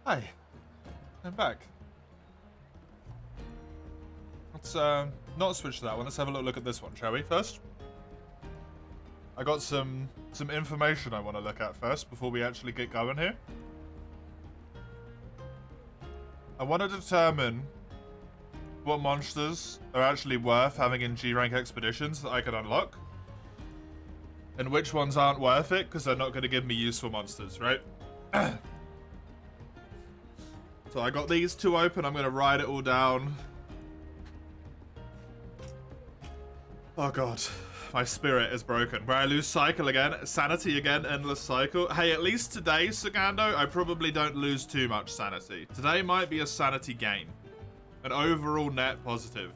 Hi, I'm back. Let's not switch to that one. Let's have a look at this one, shall we? First, I got some information I want to look at first before we actually get going here. I want to determine what monsters are actually worth having in G-rank expeditions that I could unlock, and which ones aren't worth it because they're not going to give me useful monsters, right? So I got these two open. I'm going to write it all down. Oh god, my spirit is broken. Where I lose cycle again, sanity again, endless cycle. Hey, at least today, Sagando, I probably don't lose too much sanity. Today might be a sanity gain. An overall net positive.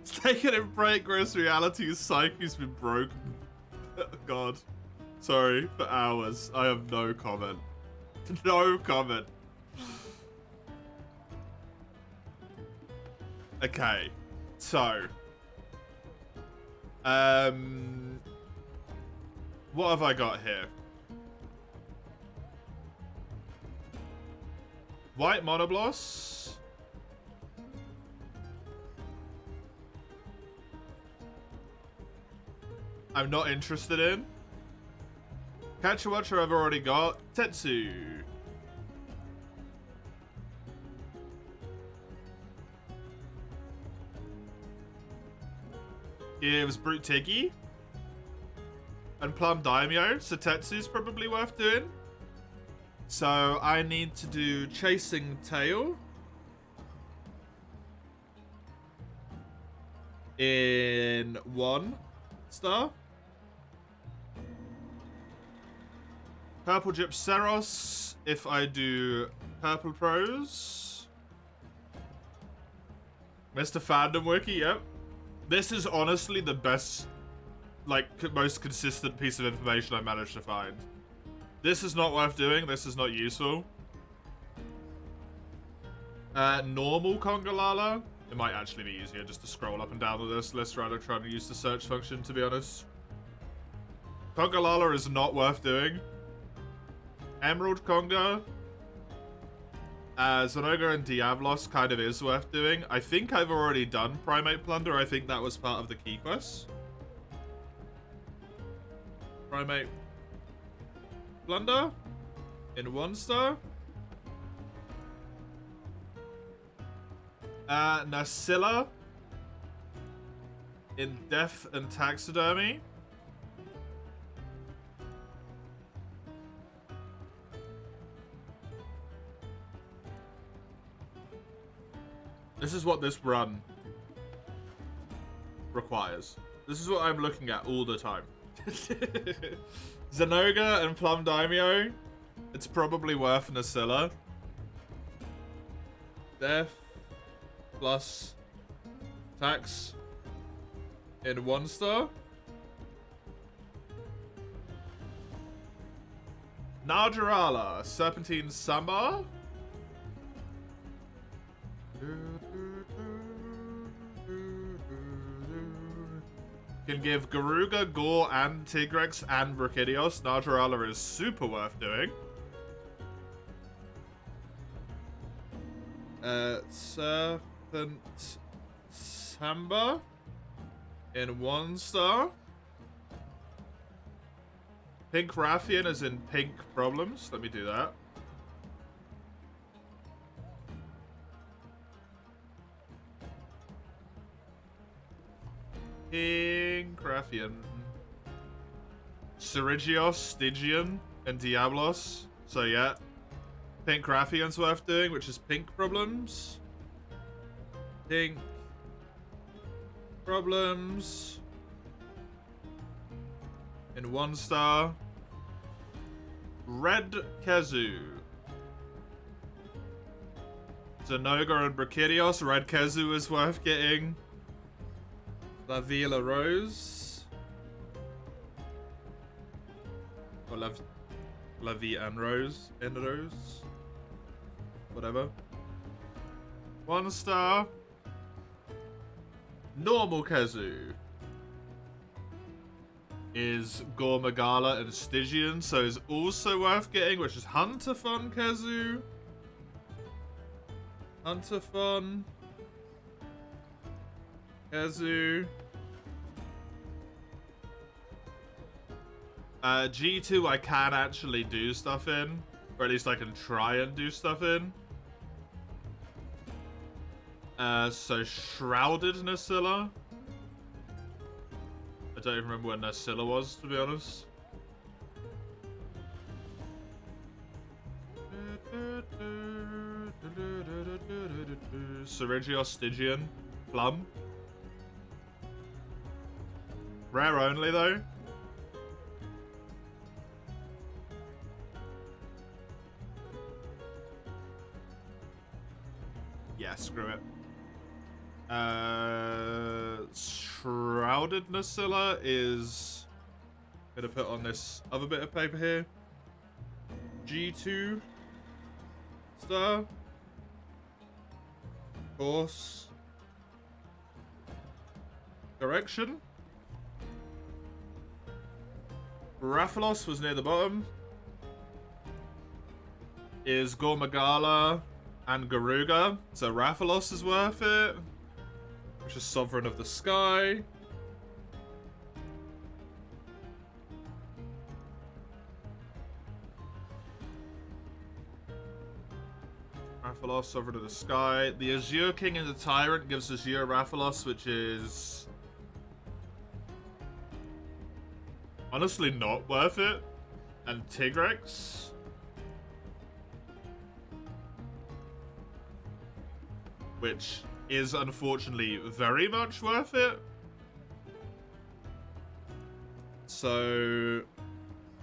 It's taken in break, gross reality's psyche's been broken. Oh god. Sorry, for hours. I have no comment. No comment. Okay, so... what have I got here? White Monobloss. I'm not interested in. Catcher Watcher I've already got. Tetsu. Gives Brute Tiggy and Plum Daimyo, so Tetsu's probably worth doing. So I need to do Chasing Tail in 1 star. Purple Gypceros if I do Purple Pros. Mr. Fandom Wiki, yep. This is honestly the best, like, most consistent piece of information I managed to find. This is not worth doing. This is not useful. Normal Congalala. It might actually be easier just to scroll up and down this list rather than trying to use the search function, to be honest. Congalala is not worth doing. Emerald Conga. Zonoga and Diablos kind of is worth doing. I think I've already done Primate Plunder. I think that was part of the key quest. Primate Plunder in 1 star. Nasilla in Death and Taxidermy. This is what this run requires. This is what I'm looking at all the time. Zenoga and Plum Daimyo. It's probably worth Nasilla. Death plus tax in 1 star. Najarala, Serpentine Samba. Can give Garuga, Gore, and Tigrex and Brachydios. Najarala is super worth doing. Serpent Samba in 1 star. Pink Rathian is in Pink Problems. Let me do that. Pink Rathian. Cerigios, Stygian, and Diablos. So yeah. Pink Rathian's worth doing, which is Pink Problems. Pink Problems in 1 star. Red Kezu. Zenoga and Brachydios. Red Kezu is worth getting. La Villa Rose. Or La Vie and Rose. And Rose. Whatever. 1 star. Normal Kezu is Gormagala and Stygian, so is also worth getting, which is Hunter Fun Kezu. Hunterfon. Kazu. G2 I can actually do stuff in. Or at least I can try and do stuff in. So Shrouded Nasilla. I don't even remember when Nasilla was, to be honest. Serigio Stygian. Plum. Rare only, though. Yeah, screw it. Shrouded Nasilla is gonna put on this other bit of paper here. G2 star. Course. Correction. Rathalos was near the bottom. Is Gormagala and Garuga. So Rathalos is worth it. Which is Sovereign of the Sky. Rathalos, Sovereign of the Sky. The Azure King and the Tyrant gives Azure Rathalos, which is honestly not worth it. And Tigrex. Which is unfortunately very much worth it. So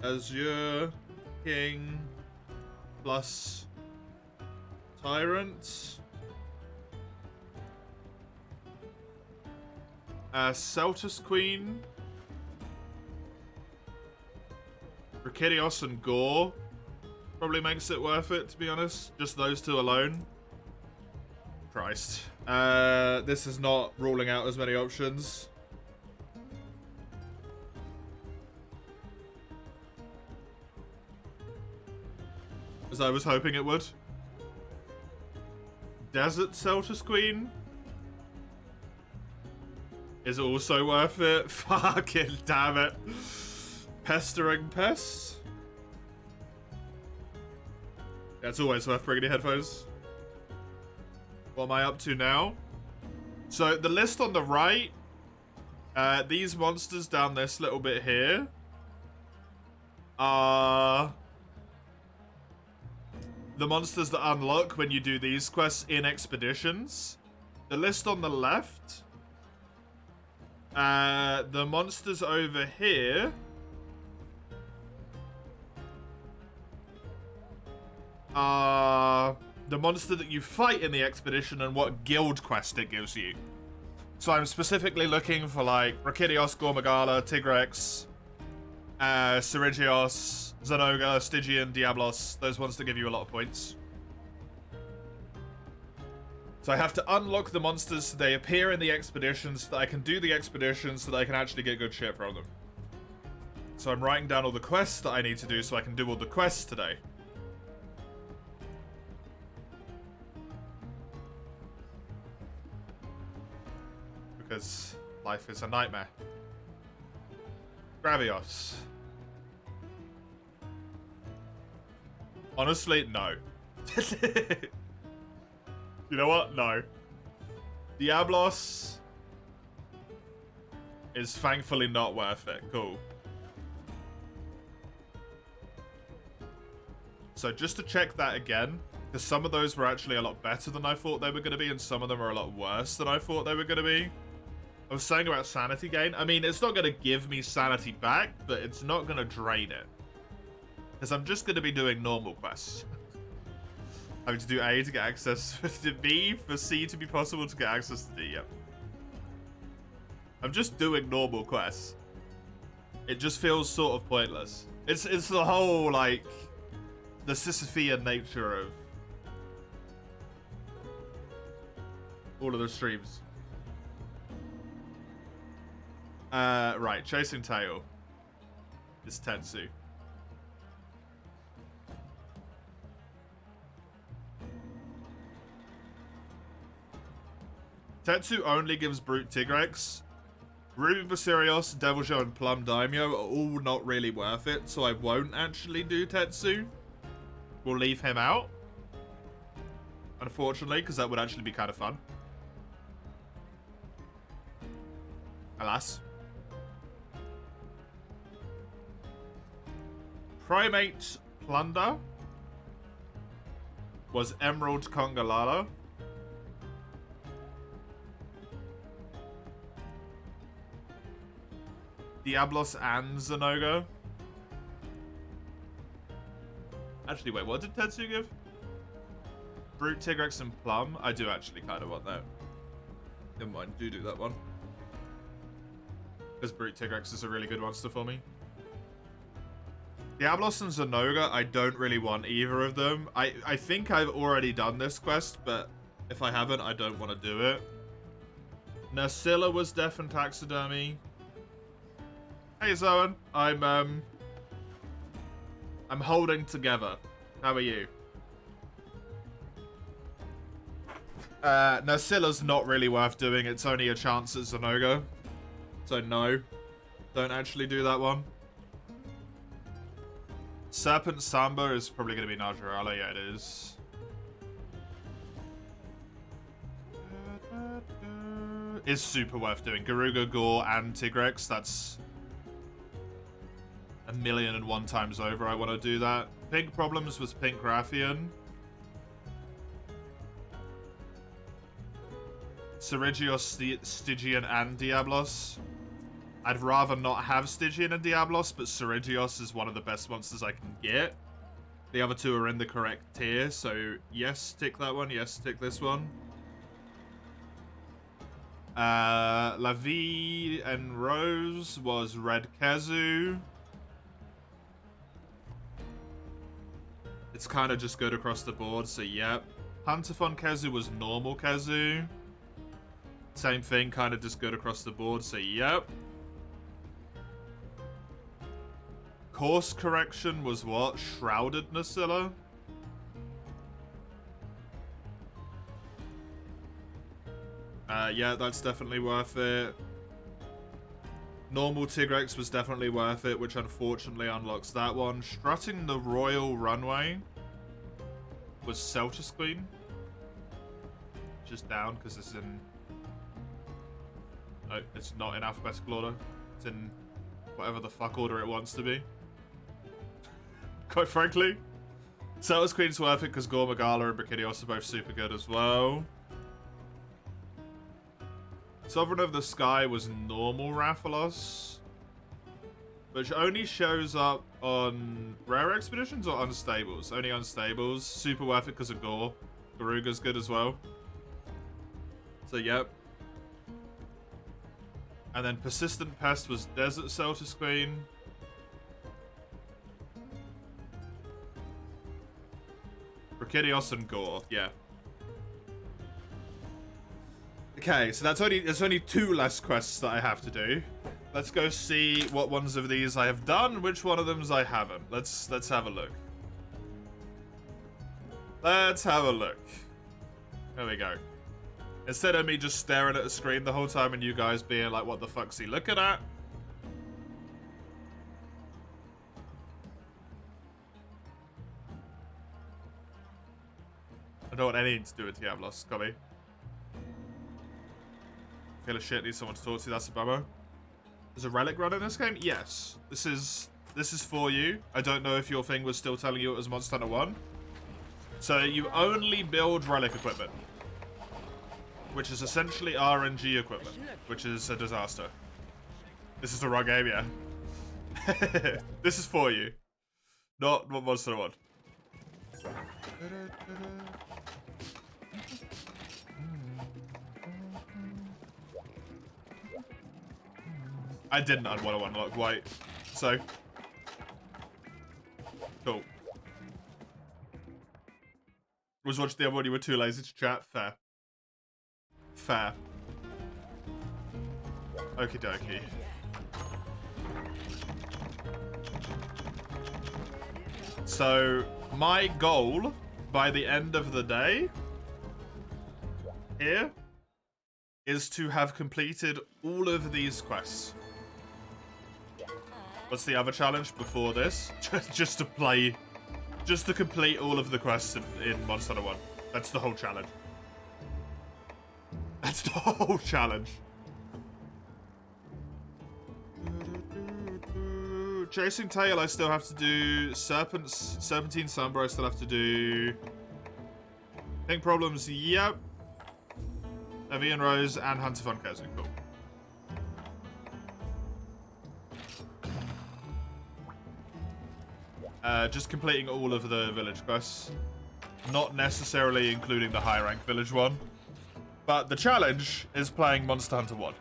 Azure King plus Tyrant. Celtus Queen. Rakidios and Gore probably makes it worth it, to be honest. Just those two alone. Christ. This is not ruling out as many options. As I was hoping it would. Desert Celtus Queen is also worth it. Fucking damn it. Pestering Pest. That's always worth bringing your headphones. What am I up to now? So the list on the right, these monsters down this little bit here are the monsters that unlock when you do these quests in expeditions. The list on the left, the monsters over here are the monster that you fight in the expedition and what guild quest it gives you. So I'm specifically looking for like Rakidios, Gormagala, Tigrex, Serigios, Zenoga, Stygian, Diablos, those ones that give you a lot of points. So I have to unlock the monsters so they appear in the expeditions so that I can do the expeditions so that I can actually get good shit from them. So I'm writing down all the quests that I need to do so I can do all the quests today. Because life is a nightmare. Gravios. Honestly, no. You know what? No. Diablos is thankfully not worth it. Cool. So just to check that again, because some of those were actually a lot better than I thought they were going to be, and some of them are a lot worse than I thought they were going to be. I was saying about sanity gain. I mean, it's not going to give me sanity back, but it's not going to drain it. Because I'm just going to be doing normal quests. Having to do A to get access to B, for C to be possible to get access to D, yep. I'm just doing normal quests. It just feels sort of pointless. It's the whole, like, the Sisyphean nature of all of the streams. Right, Chasing Tail is Tetsu. Tetsu only gives Brute Tigrex. Ruby Basirios, Deviljho, and Plum Daimyo are all not really worth it, so I won't actually do Tetsu. We'll leave him out. Unfortunately, because that would actually be kind of fun. Alas. Primate Plunder was Emerald Congalala. Diablos and Zenoga. Actually, wait, what did Tetsu give? Brute Tigrex and Plum? I do actually kind of want that. Never mind, do that one. Because Brute Tigrex is a really good monster for me. Diablos and Zenoga, I don't really want either of them. I think I've already done this quest, but if I haven't, I don't want to do it. Nursilla was Death and Taxidermy. Hey Zoan, I'm holding together. How are you? Nursilla's not really worth doing. It's only a chance at Zenoga. So no, don't actually do that one. Serpent Samba is probably going to be Najarala. Yeah, it is. Is super worth doing. Garuga, Gore, and Tigrex. That's 1,000,001 times over. I want to do that. Pink Problems was Pink Rathian. Cerigios, Stygian, and Diablos. I'd rather not have Stygian and Diablos, but Cerigios is one of the best monsters I can get. The other two are in the correct tier, so yes, tick that one. Yes, tick this one. La Vie and Rose was Red Kazu. It's kind of just good across the board, so yep. Hunterphon Kazu was normal Kazu. Same thing, kind of just good across the board, so yep. Course Correction was what? Shrouded Nursilla? Yeah, that's definitely worth it. Normal Tigrex was definitely worth it, which unfortunately unlocks that one. Strutting the Royal Runway was Celtus Queen. Just down, because it's in... No, it's not in alphabetical order. It's in whatever the fuck order it wants to be. Quite frankly. Celtus Queen's worth it because Gore Magala and Brachidios are both super good as well. Sovereign of the Sky was normal Rathalos, which only shows up on rare expeditions or unstables. Only unstables. Super worth it because of Gore. Garuga's good as well. So yep. And then Persistent Pest was Desert Celtus Queen. Brachidios and Gore, yeah. Okay, so there's only 2 less quests that I have to do. Let's go see what ones of these I have done, which one of them I haven't. Let's have a look. Let's have a look. There we go. Instead of me just staring at a screen the whole time and you guys being like, what the fuck's he looking at? I don't want anything to do with Diablos, Cobby. Feel a shit, need someone to talk to, that's a bummer. There's a relic run in this game? Yes. This is for you. I don't know if your thing was still telling you it was Monster Hunter 1. So you only build relic equipment, which is essentially RNG equipment, which is a disaster. This is the wrong game, yeah. This is for you. Not what Monster Hunter 1. I didn't want to unlock white, so cool. Was watching the other one, you were too lazy to chat. Fair. Fair. Okie dokie. So, my goal by the end of the day here is to have completed all of these quests. What's the other challenge before this? Just to complete all of the quests in Monster Hunter 1. That's the whole challenge. That's the whole challenge. Chasing Tail, I still have to do. Serpentine Somber, I still have to do. Pink Problems, yep. Avian Rose and Hunter Fun Casing, cool. Just completing all of the village quests. Not necessarily including the high rank village one. But the challenge is playing Monster Hunter 1.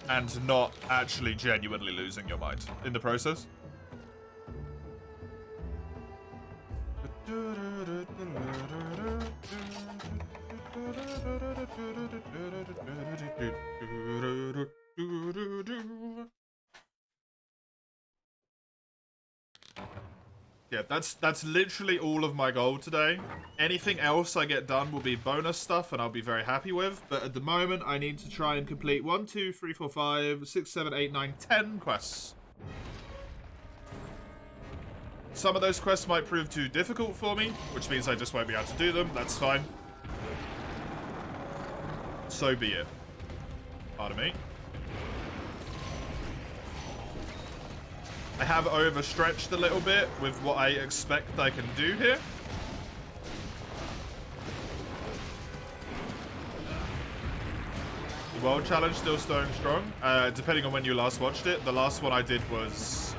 And not actually genuinely losing your mind in the process. Yeah, that's literally all of my goal today. Anything else I get done will be bonus stuff and I'll be very happy with. But at the moment, I need to try and complete 1, 2, 3, 4, 5, 6, 7, 8, 9, 10 quests. Some of those quests might prove too difficult for me, which means I just won't be able to do them. That's fine. So be it. Pardon me. I have overstretched a little bit with what I expect I can do here. The World Challenge still staying strong. Depending on when you last watched it. The last one I did was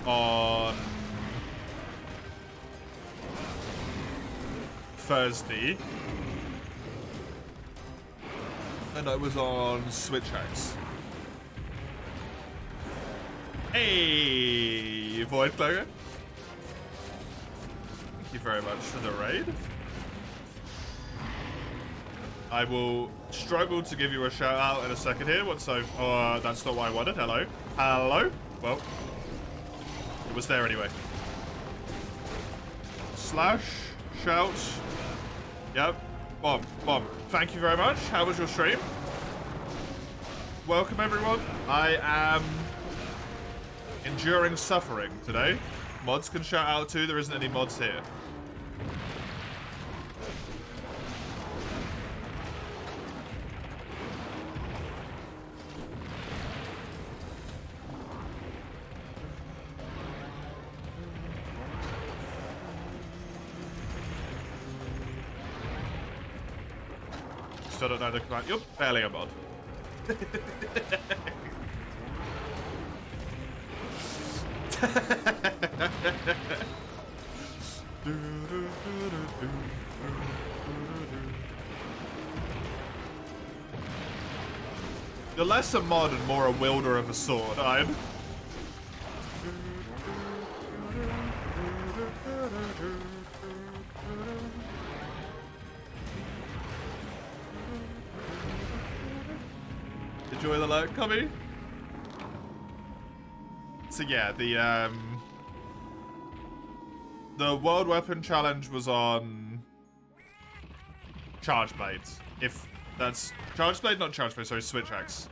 on Thursday. And I was on Switch Hacks. Hey, Void Cloaker. Thank you very much for the raid. I will struggle to give you a shout out in a second here once I've... Oh, that's not what I wanted. Hello. Hello? Well, it was there anyway. Slash. Shout. Yep. Bomb. Bomb. Thank you very much. How was your stream? Welcome, everyone. I am enduring suffering today. Mods can shout out too. There isn't any mods here. Still don't know the command. You're barely a mod. You're less a mod and more a wielder of a sword, I'm. Enjoy the lurk, Cubby. So yeah, the World Weapon Challenge was on Charge Blades. If that's Charge Blade, not Charge Blade, sorry, Switch Axe.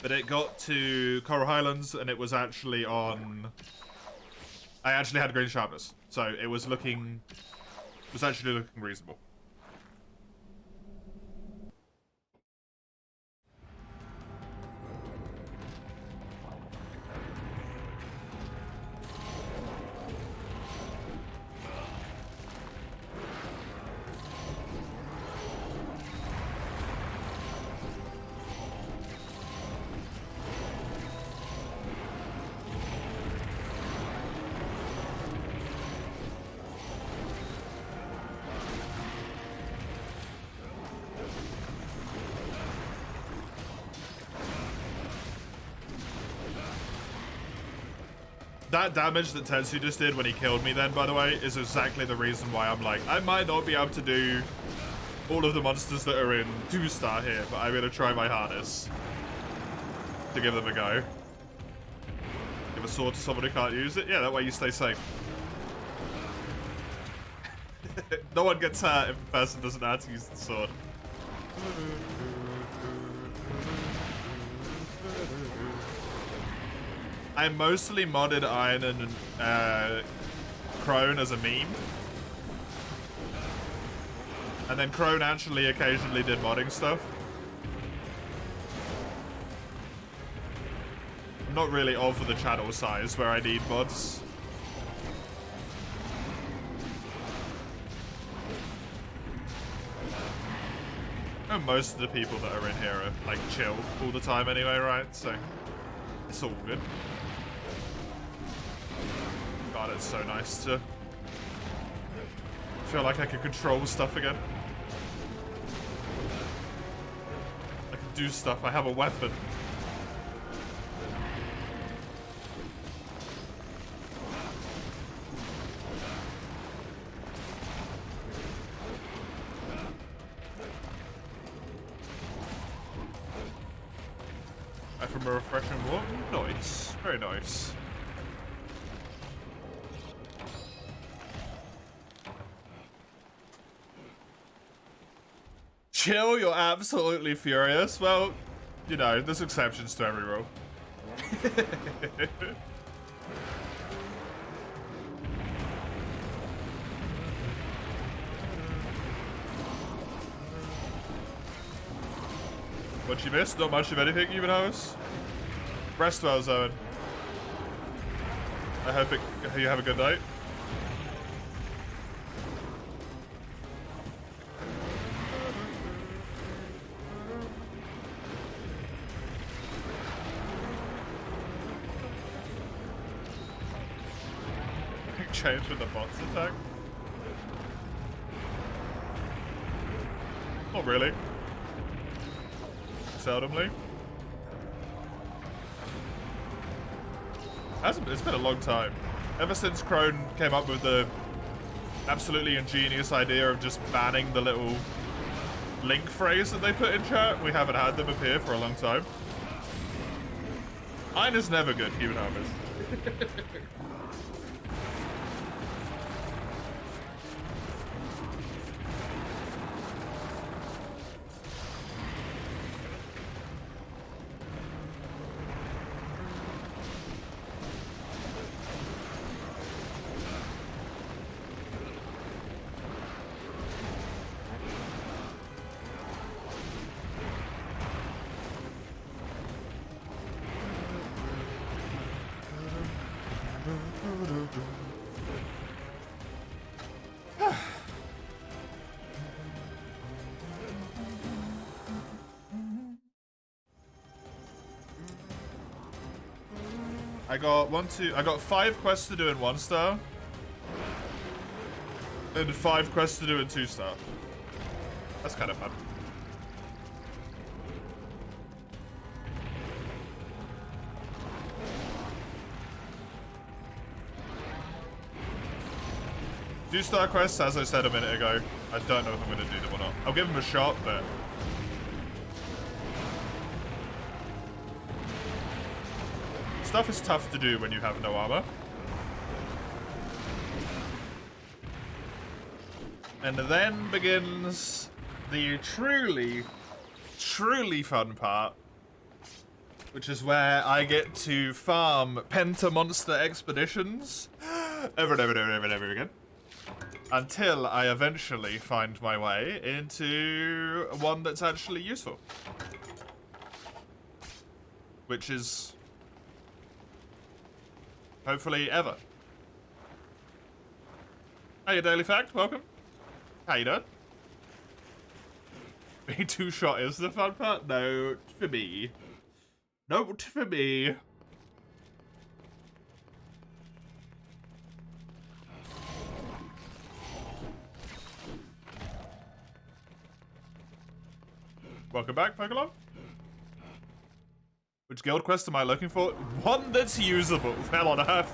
But it got to Coral Highlands and it was actually on... I actually had green sharpness, so it was looking... It was actually looking reasonable. That damage that Tetsu just did when he killed me then, by the way, is exactly the reason why I'm like, I might not be able to do all of the monsters that are in 2-star here, but I'm going to try my hardest to give them a go. Give a sword to someone who can't use it. Yeah, that way you stay safe. No one gets hurt if the person doesn't know how to use the sword. I mostly modded Iron and Crone as a meme. And then Crone actually occasionally did modding stuff. I'm not really of the channel size where I need mods. And most of the people that are in here are like chill all the time anyway, right? So it's all good. God, it's so nice to feel like I can control stuff again. I can do stuff. I have a weapon. From a refreshing walk. Nice. Very nice. Chill, you're absolutely furious. Well, you know, there's exceptions to every rule. What you missed? Not much of anything, even house. Rest well, Zoe. I hope you have a good night. Change with the bots attack. Not really. Seldomly. It's been a long time. Ever since Crone came up with the absolutely ingenious idea of just banning the little link phrase that they put in chat, we haven't had them appear for a long time. Iron is never good, human armors. I got 5 quests to do in 1 star. And 5 quests to do in 2 star. That's kind of fun. Do star quests, as I said a minute ago. I don't know if I'm going to do them or not. I'll give them a shot, but... stuff is tough to do when you have no armor. And then begins the truly, truly fun part, which is where I get to farm Penta Monster Expeditions over and over and over and over again. Until I eventually find my way into one that's actually useful. Which is... hopefully ever. Hey, Daily Fact, welcome. How you doing? Being 2-shot is the fun part? No, for me. Not for me. Welcome back, Pokemon. Which guild quest am I looking for? One that's usable. Hell on earth.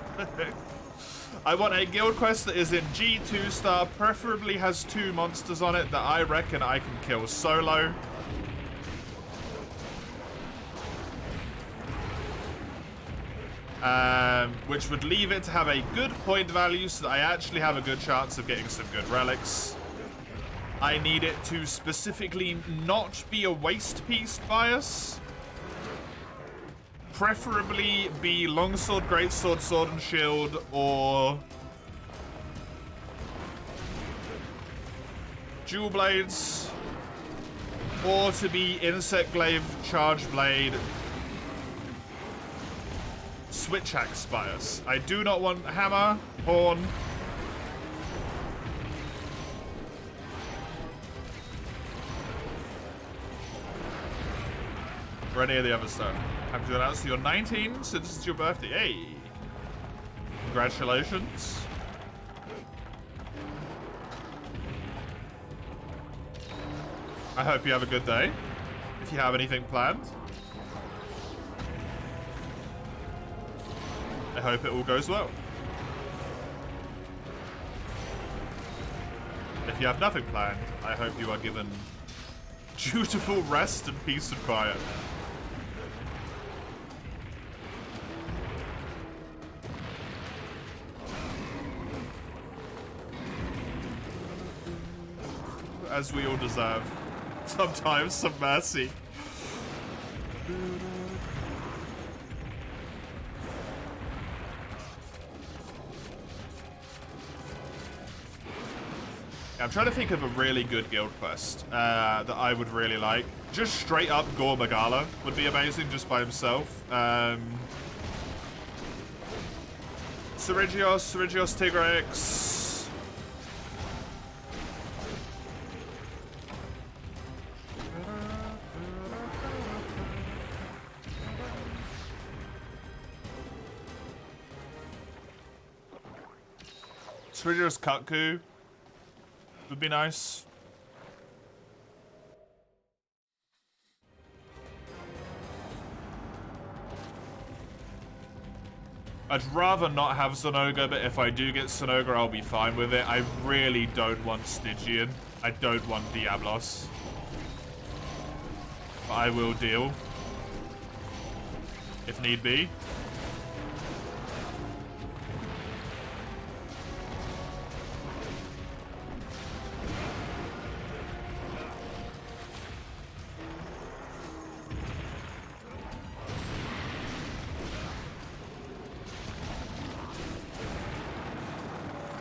I want a guild quest that is in G2 star, preferably has 2 monsters on it that I reckon I can kill solo. which would leave it to have a good point value so that I actually have a good chance of getting some good relics. I need it to specifically not be a waste piece bias. Preferably be longsword, greatsword, sword and shield, or dual blades, or to be insect glaive, charge blade, switch axe bias. I do not want hammer, horn, or any of the other stuff. Happy to announce you're 19 since it's your birthday. Hey! Congratulations. I hope you have a good day. If you have anything planned. I hope it all goes well. If you have nothing planned, I hope you are given dutiful rest and peace and quiet. As we all deserve. Sometimes some mercy. I'm trying to think of a really good guild quest that I would really like. Just straight up Gore Magala would be amazing just by himself. Syringios Tigrex. Syringios Kutku would be nice. I'd rather not have Sonoga, but if I do get Sonoga, I'll be fine with it. I really don't want Stygian. I don't want Diablos. But I will deal. If need be.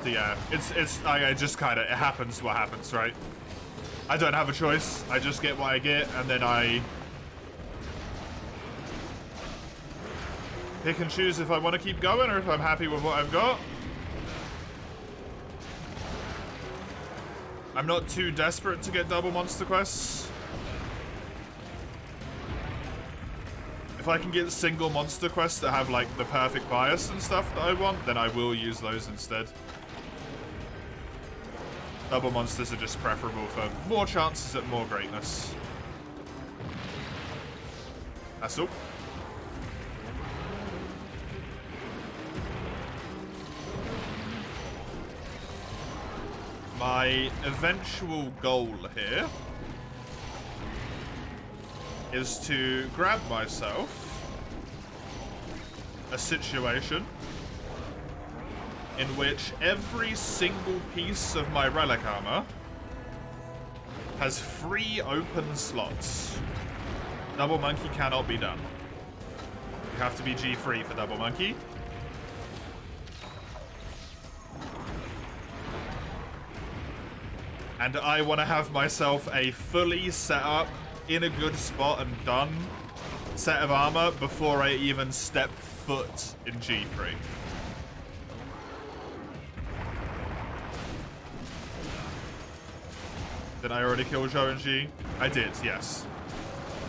Yeah, I just kind of, it happens what happens, right? I don't have a choice. I just get what I get, and then I pick and choose if I want to keep going or if I'm happy with what I've got. I'm not too desperate to get double monster quests. If I can get single monster quests that have like the perfect bias and stuff that I want, then I will use those instead. Double monsters are just preferable for more chances at more greatness. That's all. My eventual goal here is to grab myself a situation in which every single piece of my relic armor has 3 open slots. Double monkey cannot be done. You have to be G3 for double monkey. And I want to have myself a fully set up, in a good spot and done set of armor before I even step foot in G3. Did I already kill Zhou and G? I did, yes.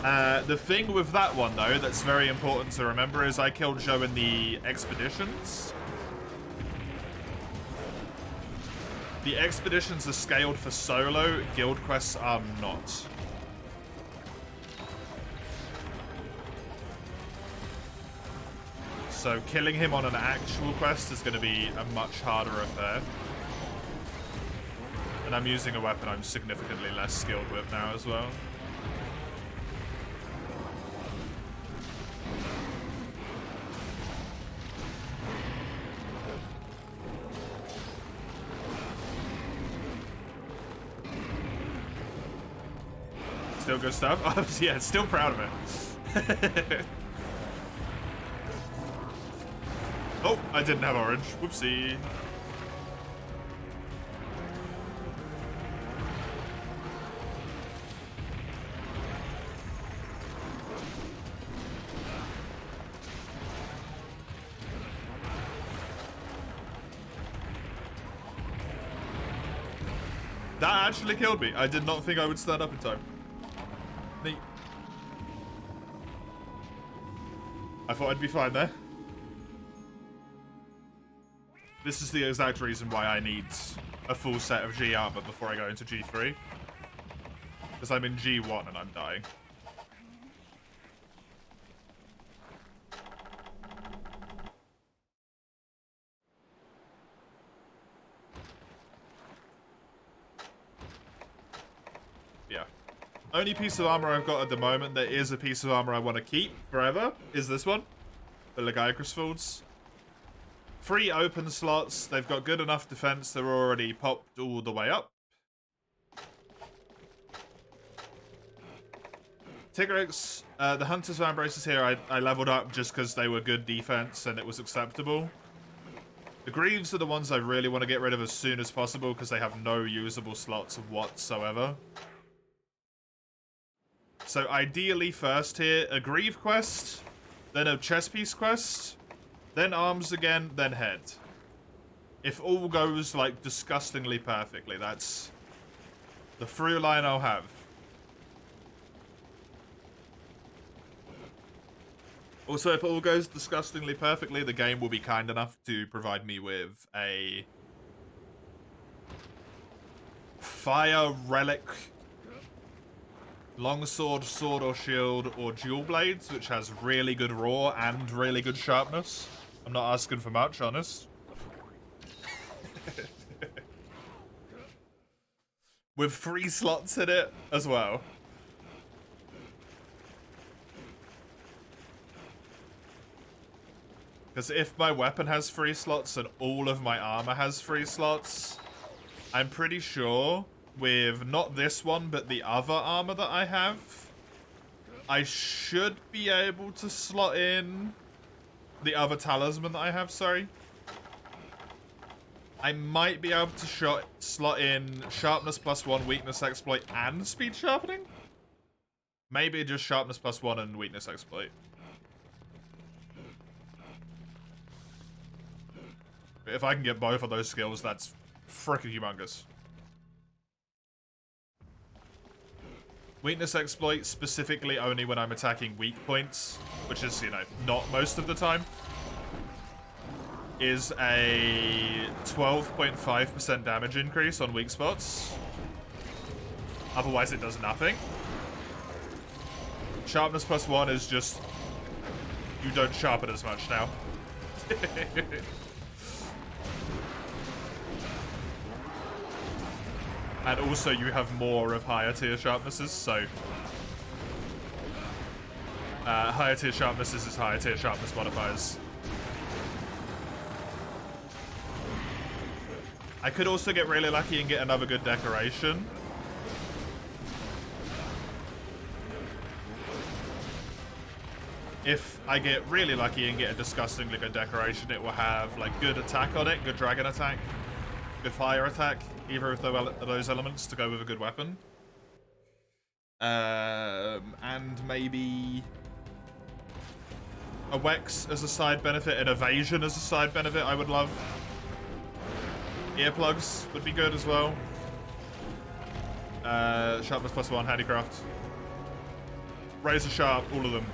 The thing with that one, though, that's very important to remember is I killed Zhou in the expeditions. The expeditions are scaled for solo, guild quests are not. So killing him on an actual quest is going to be a much harder affair. And I'm using a weapon I'm significantly less skilled with now as well. Still good stuff. Oh, yeah, still proud of it. Oh, I didn't have orange. Whoopsie. That actually killed me. I did not think I would stand up in time. Neat. I thought I'd be fine there. This is the exact reason why I need a full set of G armor before I go into G3. Because I'm in G1 and I'm dying. Yeah. Only piece of armor I've got at the moment that is a piece of armor I want to keep forever is this one. The Legaicrus Folds. 3 open slots. They've got good enough defense. They're already popped all the way up. Tigrex, the Hunter's Vambraces here, I leveled up just because they were good defense and it was acceptable. The Greaves are the ones I really want to get rid of as soon as possible because they have no usable slots whatsoever. So ideally first here, a Greave quest, then a chess piece quest, then arms again, then head. If all goes, like, disgustingly perfectly, that's the through line I'll have. Also, if it all goes disgustingly perfectly, the game will be kind enough to provide me with a Fire Relic Longsword, Sword or Shield, or Dual Blades, which has really good raw and really good sharpness. I'm not asking for much, honest. With 3 slots in it as well. Because if my weapon has 3 slots and all of my armor has 3 slots, I'm pretty sure with not this one, but the other armor that I have, I should be able to slot in the other talisman that I have, sorry. I might be able to slot in sharpness +1, weakness exploit, and speed sharpening? Maybe just sharpness +1 and weakness exploit. But if I can get both of those skills, that's frickin' humongous. Weakness exploit specifically only when I'm attacking weak points, which is, you know, not most of the time, is a 12.5% damage increase on weak spots. Otherwise it does nothing. Sharpness +1 is just, you don't sharpen as much now. And also you have more of higher tier sharpnesses, so higher tier sharpnesses is higher tier sharpness modifiers. I could also get really lucky and get another good decoration. If I get really lucky and get a disgustingly good decoration, it will have like good attack on it, good dragon attack, good fire attack, either of those elements to go with a good weapon. And maybe a Wex as a side benefit, and evasion as a side benefit I would love. Earplugs would be good as well. Sharpness +1, handicraft. Razor sharp, all of them.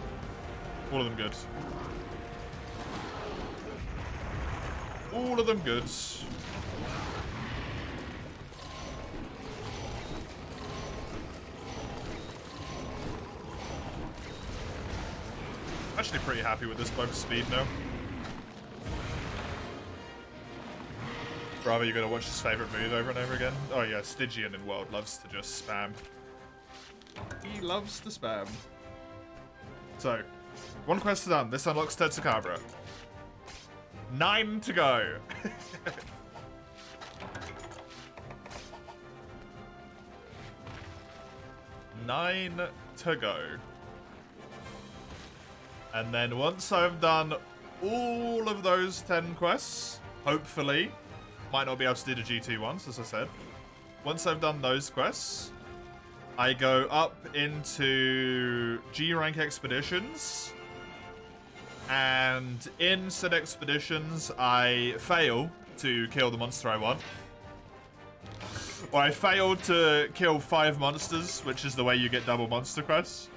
All of them good. All of them good. Actually pretty happy with this bug speed now. Bravo, you're gonna watch his favorite move over and over again? Oh yeah, Stygian in World loves to just spam. He loves to spam. So, 1 quest done. This unlocks Tetsukabra. 9 to go. 9 to go. And then once I've done all of those 10 quests, hopefully, might not be able to do the GT ones, as I said. Once I've done those quests, I go up into G rank expeditions, and in said expeditions, I fail to kill the monster I want. Or I failed to kill 5 monsters, which is the way you get double monster quests.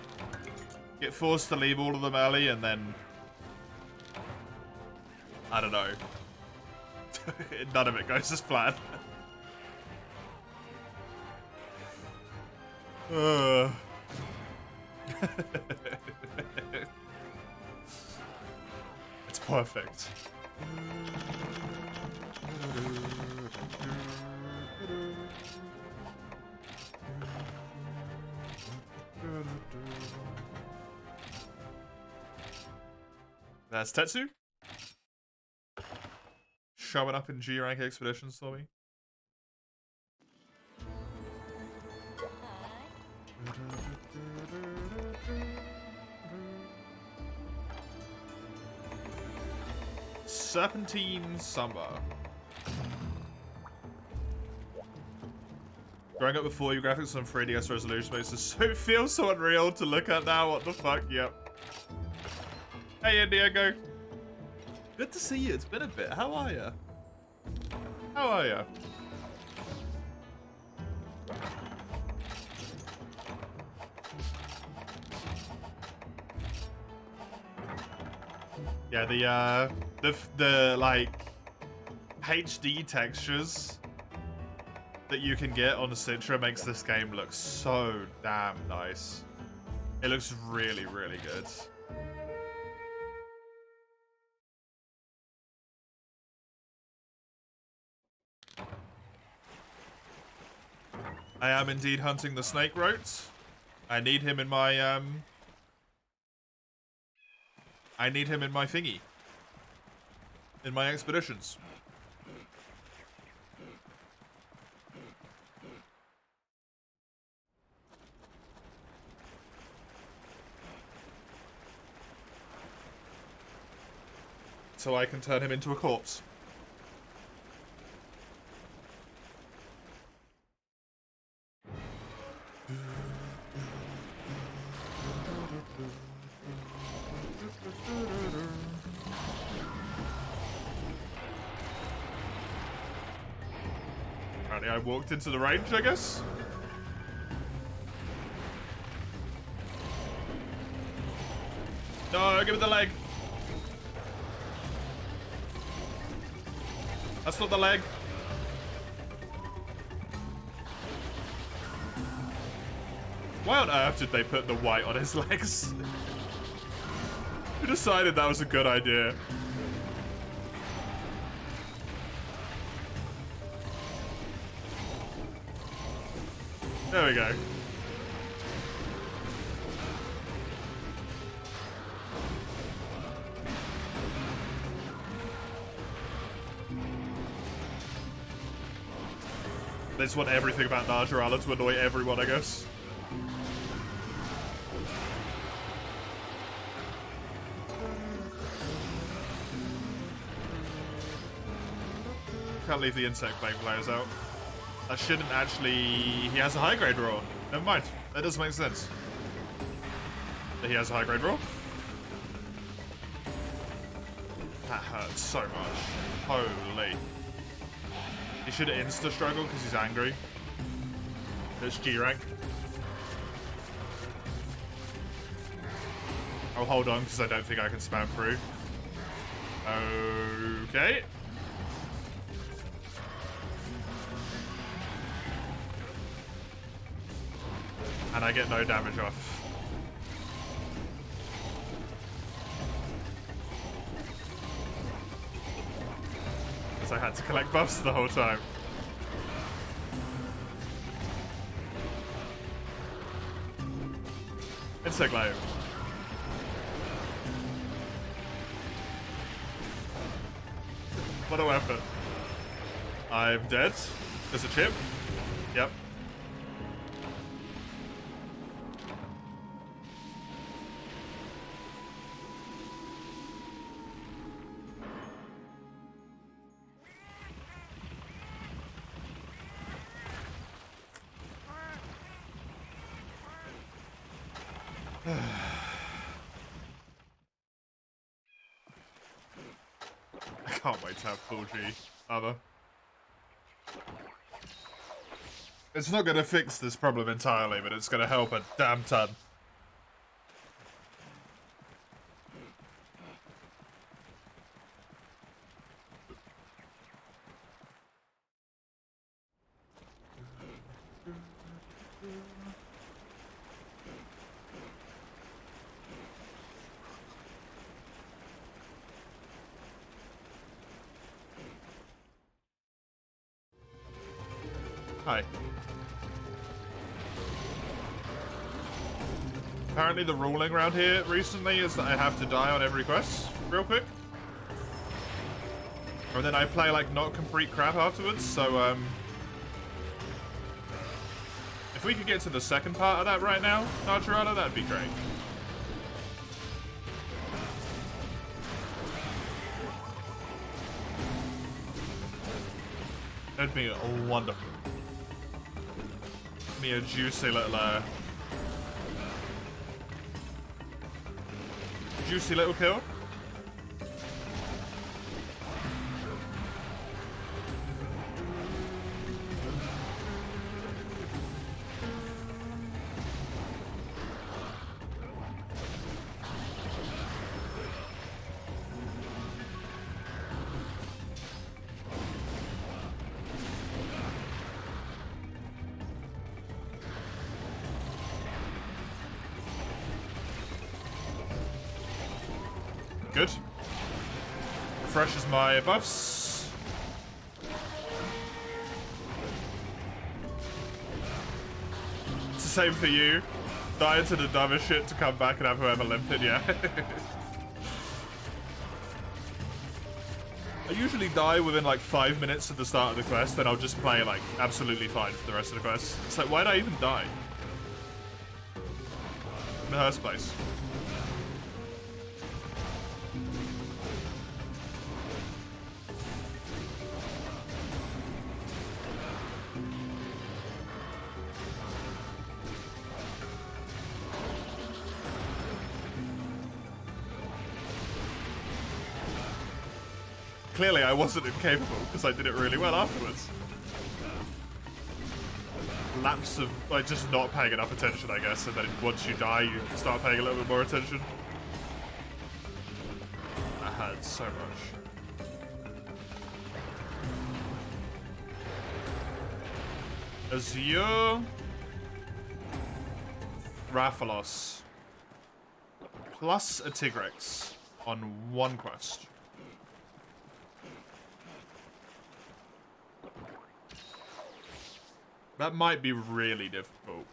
Get forced to leave all of them early, and then... I don't know. None of it goes as planned. It's perfect. That's Tetsu. Showing up in G rank expeditions for me. Serpentine Summer. Growing up before your graphics on 3DS resolution basis, so it feels so unreal to look at now. What the fuck? Yep. Hey, Diego. Good to see you. It's been a bit. How are you? How are you? Yeah, the like HD textures that you can get on the Citra makes this game look so damn nice. It looks really, really good. I am indeed hunting the snake roach. I need him in my I need him in my thingy. In my expeditions. So I can turn him into a corpse. Apparently I walked into the range, I guess. No, give me the leg. That's not the leg. Why on earth did they put the white on his legs? Who decided that was a good idea? There we go. They just want everything about Najarala to annoy everyone, I guess. Can't leave the insect blade players out. That shouldn't actually... He has a high grade roll. Never mind. That doesn't make sense. That he has a high grade roll. That hurts so much. Holy. He should have insta-struggle because he's angry. It's G rank. I'll hold on because I don't think I can spam through. Okay. And I get no damage off. Because I had to collect buffs the whole time. Insect Glaive. What a weapon. I'm dead. There's a chip. Yep. I can't wait to have full G armor. It's not going to fix this problem entirely, but it's going to help a damn ton. Hi. Apparently the ruling around here recently is that I have to die on every quest real quick. Or then I play like not complete crap afterwards, so if we could get to the second part of that right now, Najarada, that'd be great. That'd be wonderful. Me a juicy little kill. Good. Refreshes my buffs. It's the same for you. Die into the dumbest shit to come back and have whoever limped it, yeah. I usually die within like 5 minutes of the start of the quest, then I'll just play like absolutely fine for the rest of the quest. It's like, why'd I even die? In the first place. Clearly I wasn't incapable, because I did it really well afterwards. Lapse of, like, just not paying enough attention, I guess, and then once you die, you start paying a little bit more attention. That hurts so much. Azure... Rathalos. Plus a Tigrex on one quest. That might be really difficult.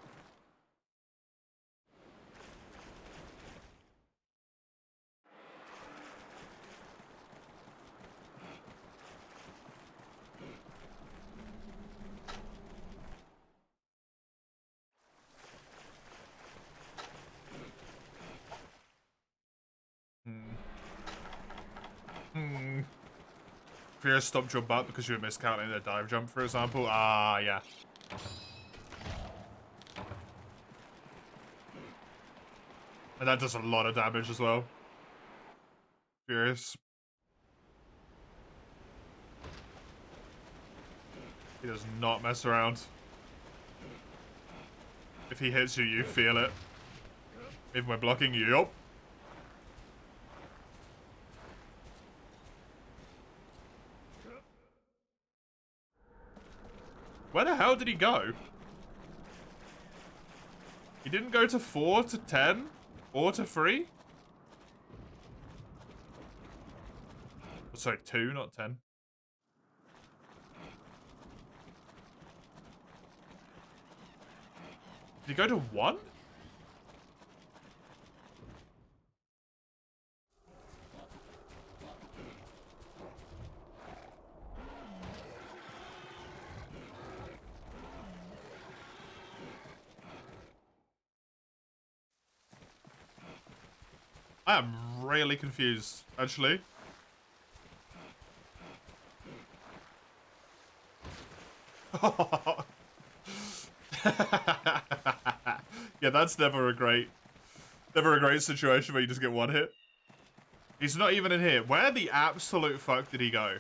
Fear stopped your butt because you were miscounting the dive jump, for example. Ah, yeah. And that does a lot of damage as well. Furious. He does not mess around. If he hits you, you feel it. Even when blocking you, yup. Where the hell did he go? He didn't go to 4 to 10 or to 3? Sorry, 2, not 10. Did he go to 1? I am really confused, actually. Yeah, that's never a great Never a great situation where you just get one hit. He's not even in here. Where the absolute fuck did he go?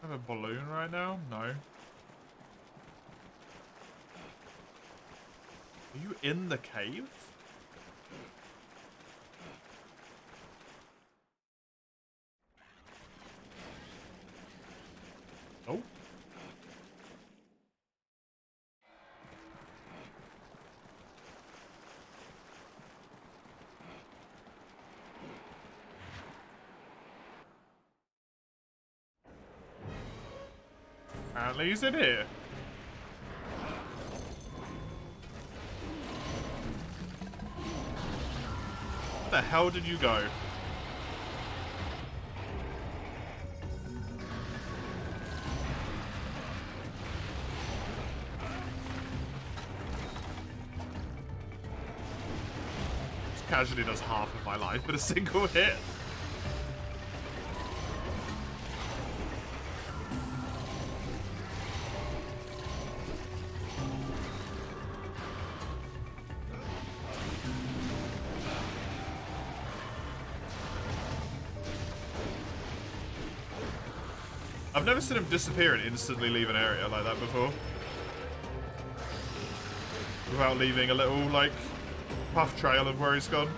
I have a balloon right now? No. Are you in the cave? Oh. Apparently he's in here. Where the hell did you go? This casually does half of my life with a single hit. I've never seen him disappear and instantly leave an area like that before. Without leaving a little, like, puff trail of where he's gone.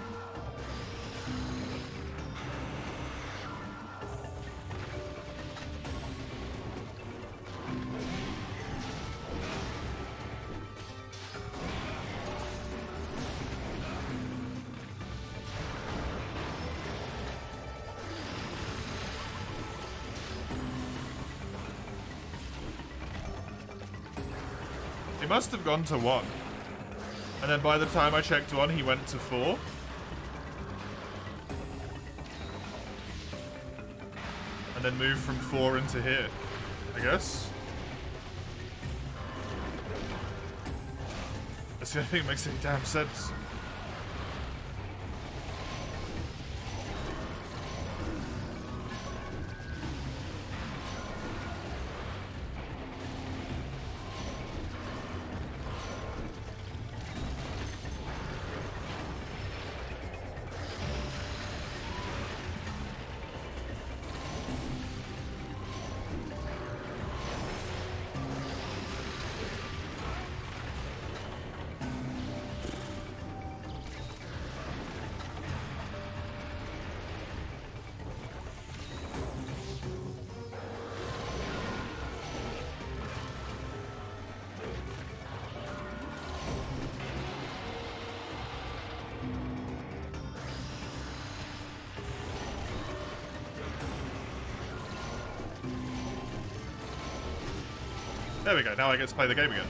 He must have gone to 1. And then by the time I checked 1, he went to 4. And then moved from 4 into here, I guess. That's the only thing that makes any damn sense. There we go, now I get to play the game again.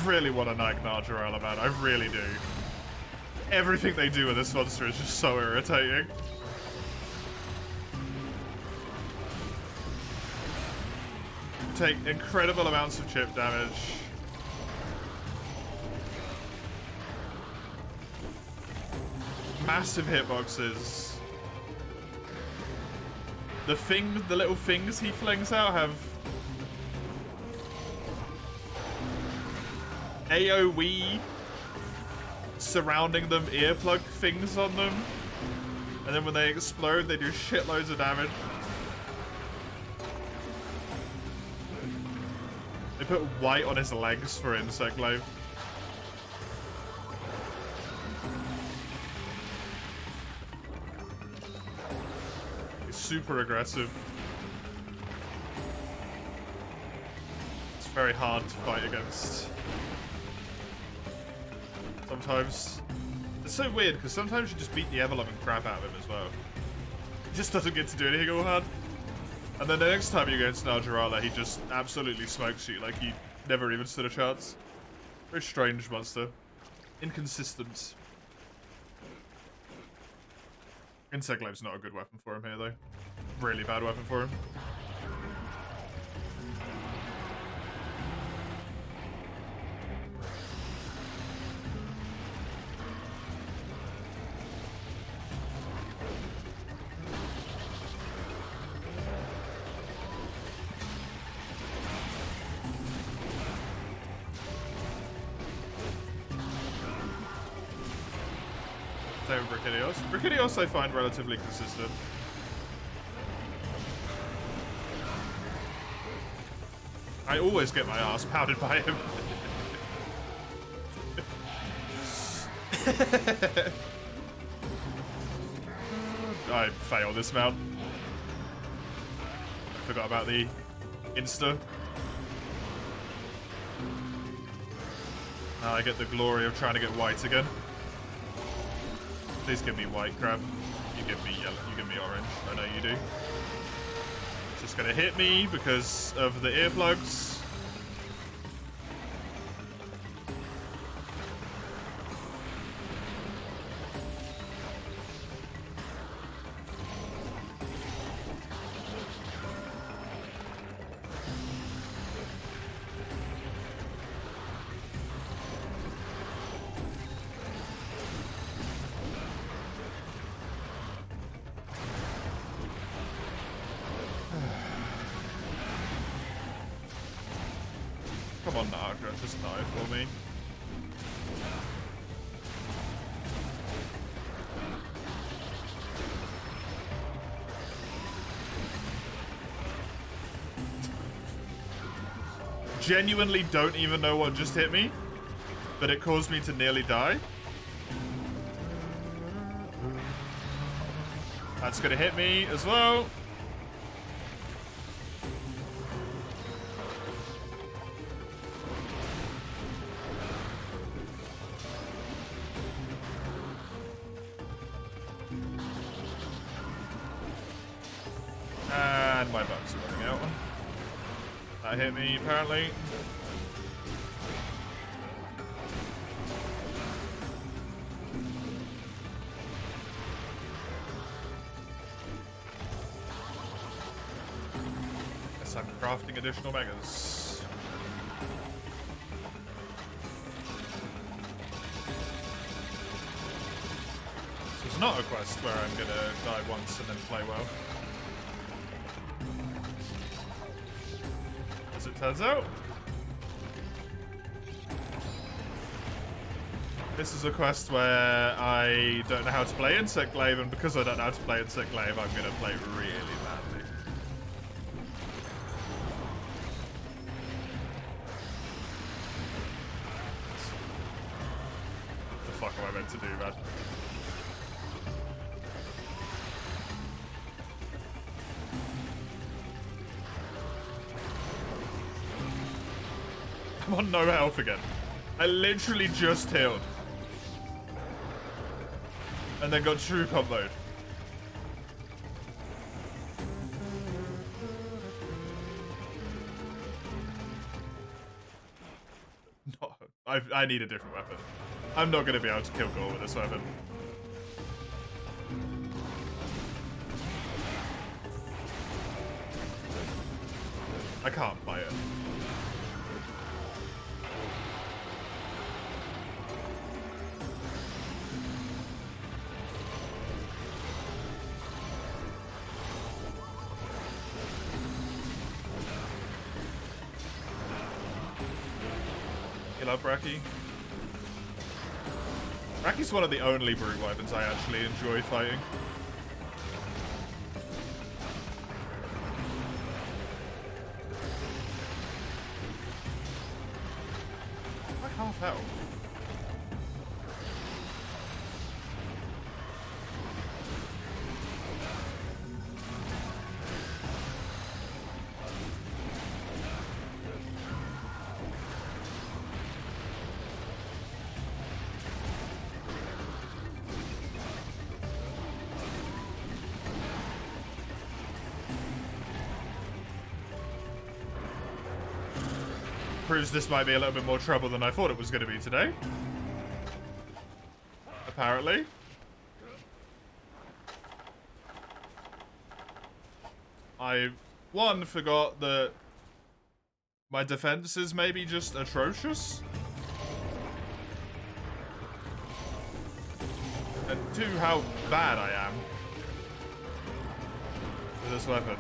Really want to nag Narjarella, man. I really do. Everything they do with this monster is just so irritating. Take incredible amounts of chip damage. Massive hitboxes. The little things he flings out have AoE surrounding them earplug things on them. And then when they explode, they do shitloads of damage. They put white on his legs for Insect Glaive. He's super aggressive. It's very hard to fight against. Sometimes. It's so weird, because sometimes you just beat the ever-loving crap out of him as well. He just doesn't get to do anything all hard. And then the next time you go into Najarala, he just absolutely smokes you, like he never even stood a chance. Very strange monster. Inconsistent. Insect Glaive's not a good weapon for him here, though. Really bad weapon for him. Brachydios I find relatively consistent. I always get my ass pounded by him. I failed this mount. I forgot about the insta. Now I get the glory of trying to get white again. Please give me white, crab. You give me yellow. You give me orange. I know you do. It's just gonna hit me because of the earplugs. Come on, Naga, just die for me. Genuinely don't even know what just hit me, but it caused me to nearly die. That's gonna hit me as well. And my bugs are running out. That hit me, apparently. Guess I'm crafting additional megas. This is not a quest where I'm gonna die once and then play well. As it turns out. This is a quest where I don't know how to play Insect Glaive, and because I don't know how to play Insect Glaive, I'm gonna play really badly. What the fuck am I meant to do, man? I'm on no health again. I literally just healed. And then got true comboed. No, I need a different weapon. I'm not going to be able to kill Gore with this weapon. I can't play it. You love Bracky? Bracky's one of the only brute weapons I actually enjoy fighting. Like half health. Proves this might be a little bit more trouble than I thought it was going to be today. Apparently. I, one, forgot that my defense is maybe just atrocious. And two, how bad I am with this weapon.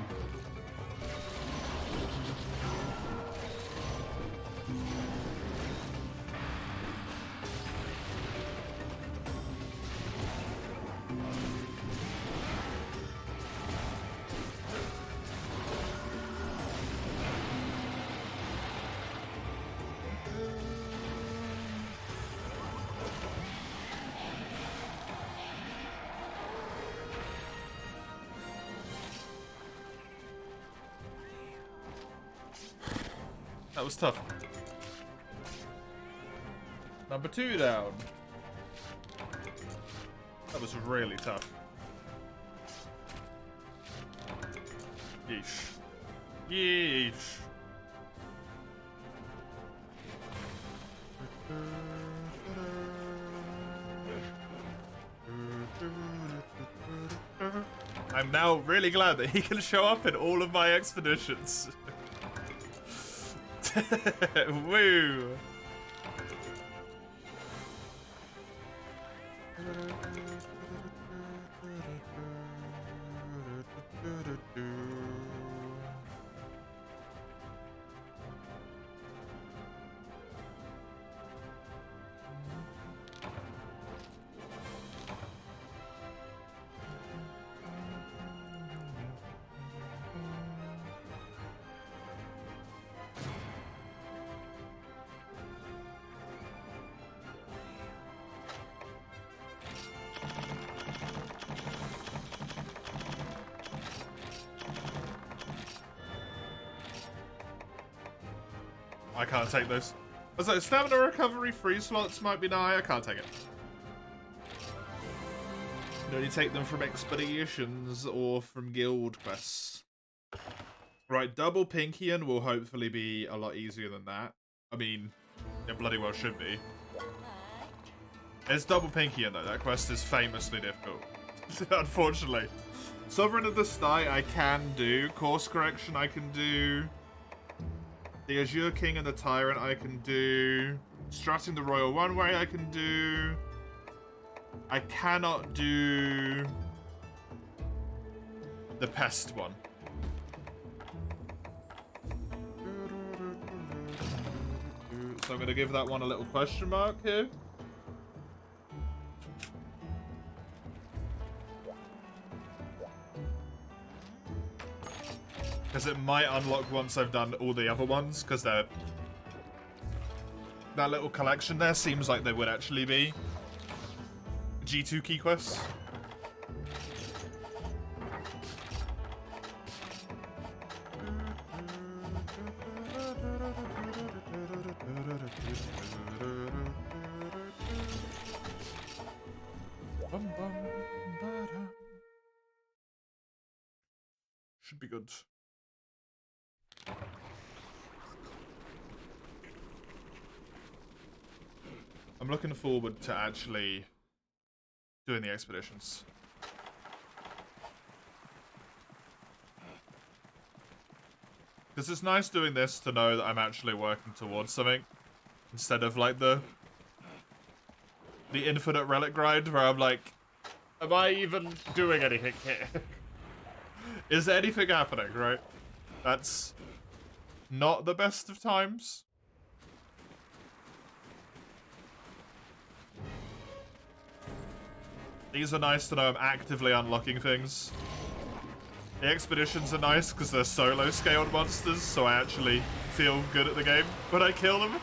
That was tough. Number 2 down. That was really tough. Yeesh. Yeesh. I'm now really glad that he can show up in all of my expeditions. Woo! I can't take those. I was like, stamina recovery, free slots might be nice. I can't take it. You can only take them from expeditions or from guild quests. Right, double Pinkian will hopefully be a lot easier than that. I mean, it bloody well should be. It's double Pinkian though. That quest is famously difficult. Unfortunately. Sovereign of the Sty I can do. Course correction I can do. The Azure King and the Tyrant I can do. Strutting the Royal One Way I can do. I cannot do the Pest one. So I'm going to give that one a little question mark here. Because it might unlock once I've done all the other ones, because they're... That little collection there seems like they would actually be G2 key quests. Should be good. I'm looking forward to actually doing the expeditions. Because it's nice doing this to know that I'm actually working towards something. Instead of like the infinite relic grind where I'm like, am I even doing anything here? Is there anything happening, right? That's not the best of times. These are nice to know I'm actively unlocking things. The expeditions are nice because they're solo scaled monsters, so I actually feel good at the game when I kill them.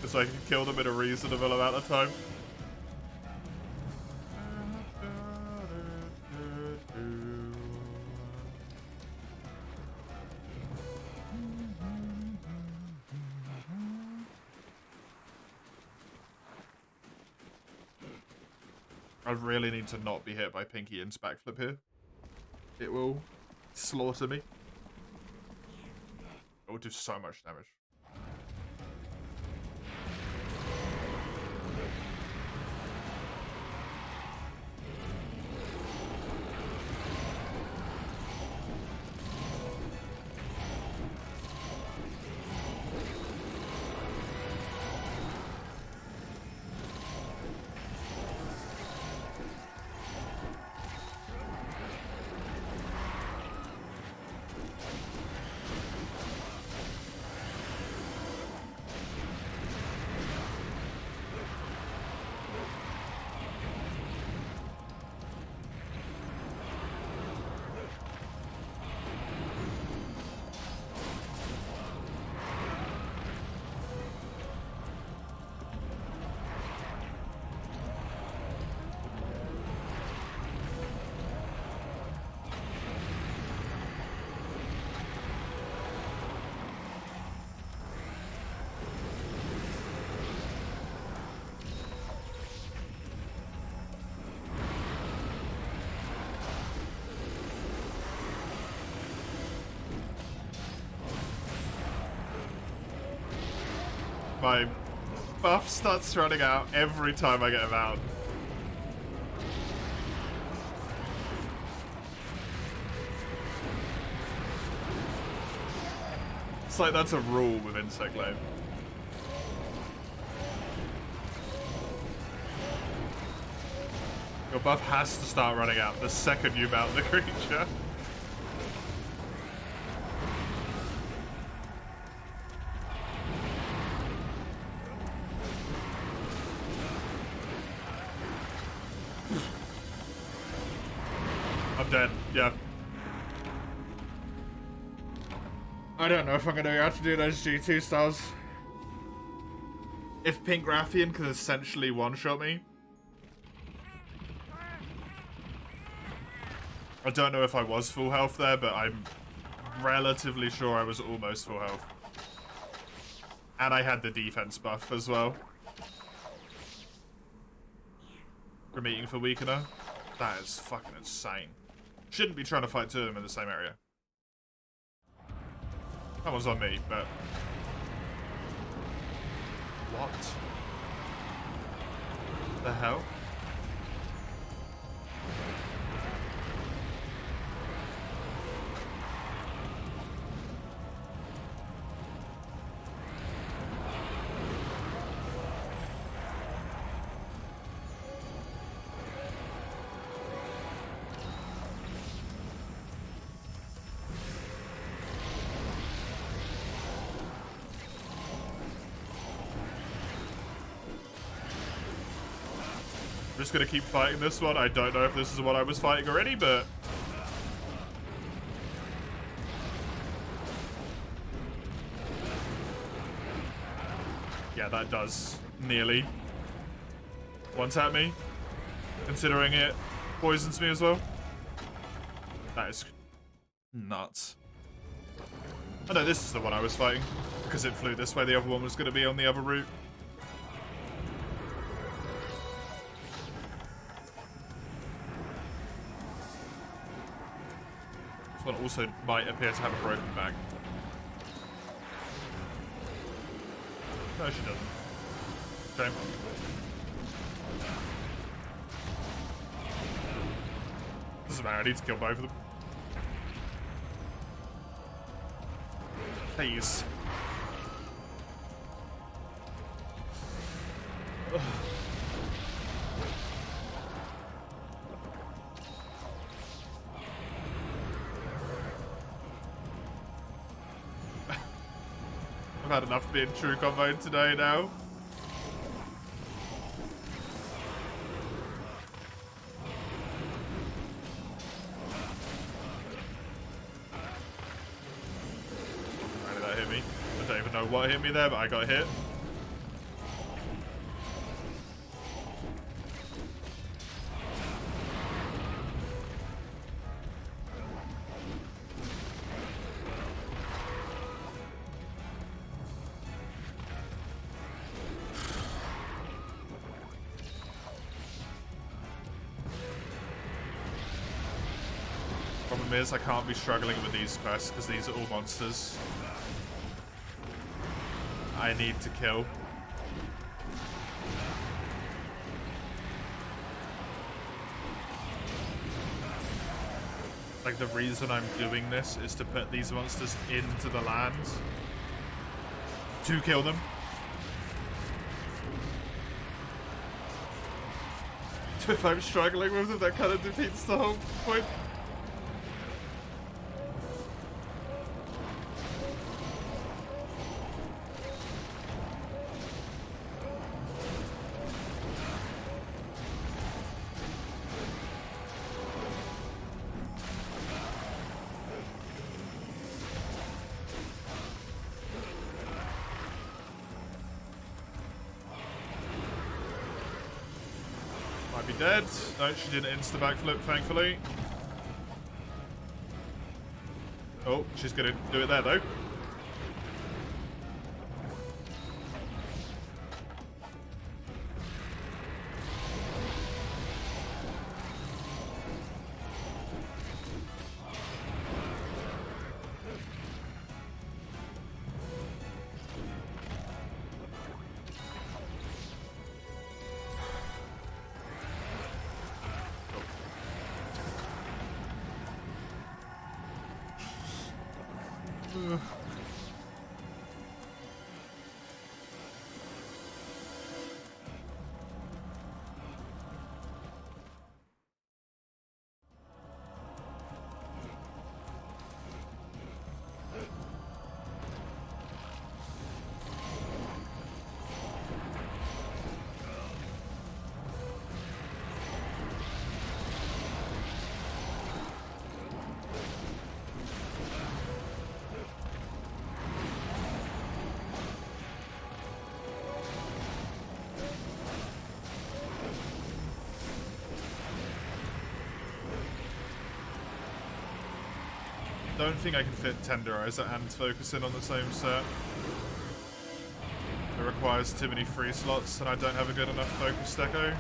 So I can kill them in a reasonable amount of time. I really need to not be hit by Pinky In's backflip here. It will slaughter me. It will do so much damage. My buff starts running out every time I get him out. It's like that's a rule with Insect Glaive. Your buff has to start running out the second you mount the creature. I'm dead, yeah. I don't know if I'm gonna have to do those G2 stars. If Pink Rathian could essentially one-shot me. I don't know if I was full health there, but I'm relatively sure I was almost full health. And I had the defense buff as well. From eating for weakener. That is fucking insane. Shouldn't be trying to fight two of them in the same area. That was on me, but... What? The hell? I'm just gonna keep fighting this one. I don't know if this is what I was fighting already, but... Yeah, that does nearly one-tap me, considering it poisons me as well. That is nuts. Oh no, this is the one I was fighting, because it flew this way. The other one was gonna be on the other route. One also might appear to have a broken back. No, she doesn't. Shame. Doesn't matter, I need to kill both of them. Please. Ugh. had enough being true comboed today now. Why did that hit me? I don't even know what hit me there, but I got hit. Problem is, I can't be struggling with these quests because these are all monsters. I need to kill. Like, the reason I'm doing this is to put these monsters into the land to kill them. If I'm struggling with them, that kind of defeats the whole point. Might be dead. No, she didn't insta backflip, thankfully. Oh, she's gonna do it there though. I don't think I can fit Tenderizer and Focus in on the same set. It requires too many free slots and I don't have a good enough Focus deco.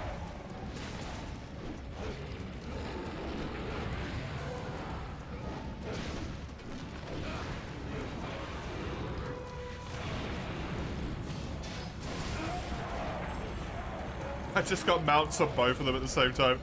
I just got mounts on both of them at the same time.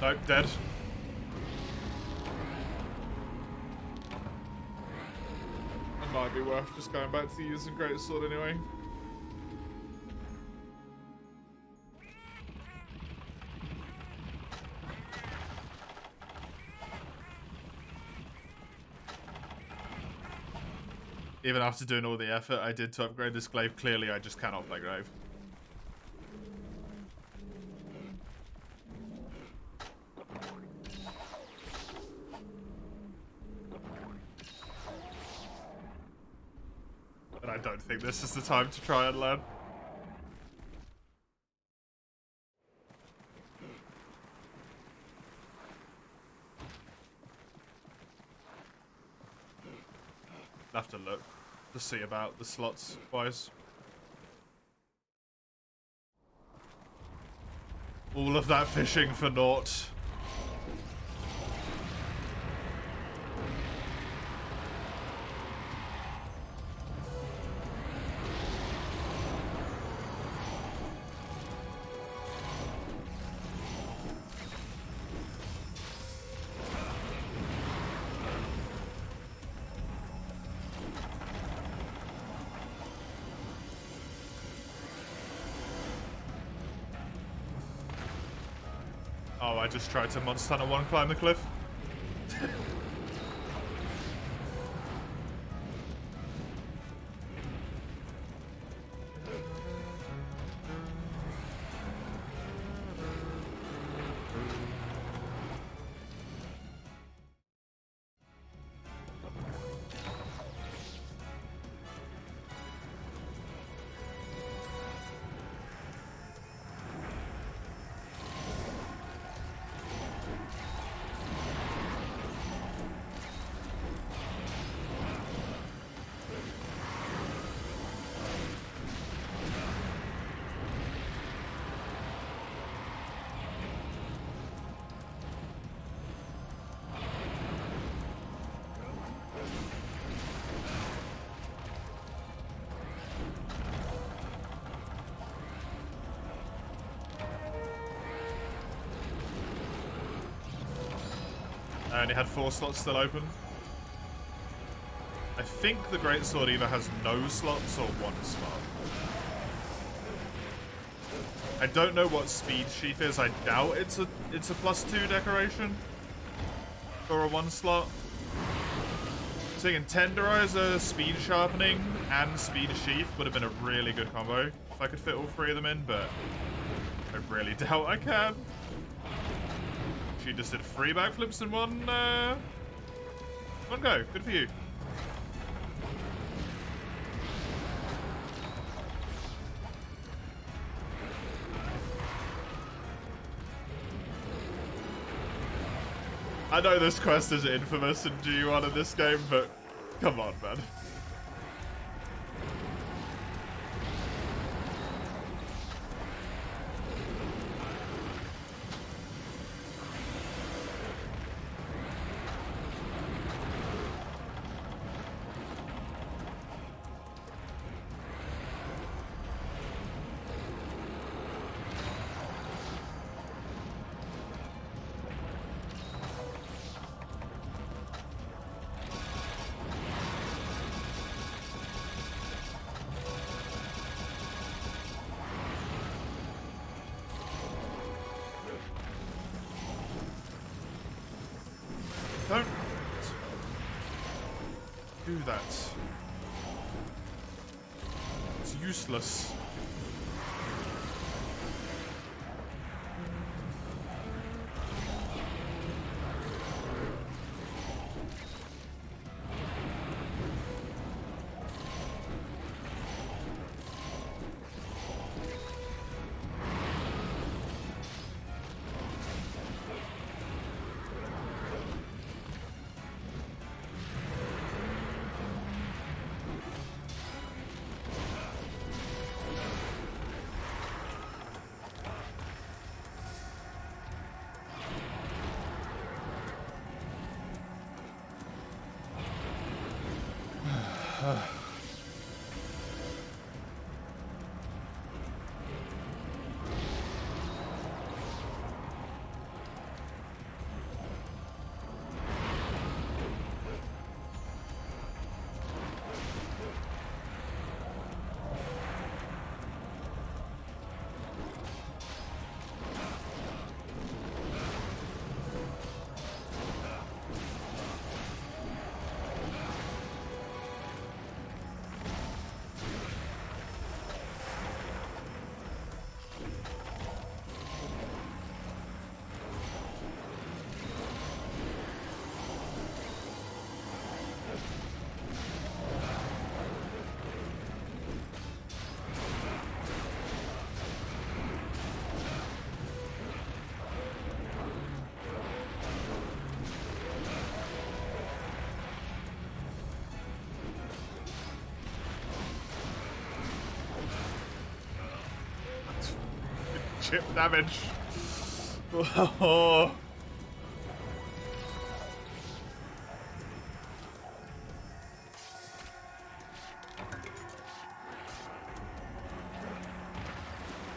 Nope, dead. It might be worth just going back to using Greatsword anyway. Even after doing all the effort I did to upgrade this glaive, clearly I just cannot play glaive. And I don't think this is the time to try and learn. I'll have to look to see about the slots wise. All of that fishing for naught. Oh, I just tried to Monster Hunter 1 climb the cliff. I only had 4 slots still open. I think the Greatsword either has no slots or 1 slot. I don't know what Speed Sheath is. I doubt it's a +2 decoration for a 1 slot. So you can Tenderizer, Speed Sharpening, and Speed Sheath would have been a really good combo if I could fit all 3 of them in, but I really doubt I can. She just did 3 backflips in one go. Good for you. I know this quest is infamous in G1 in this game, but come on, man. Don't do that. It's useless. Chip damage. Oh.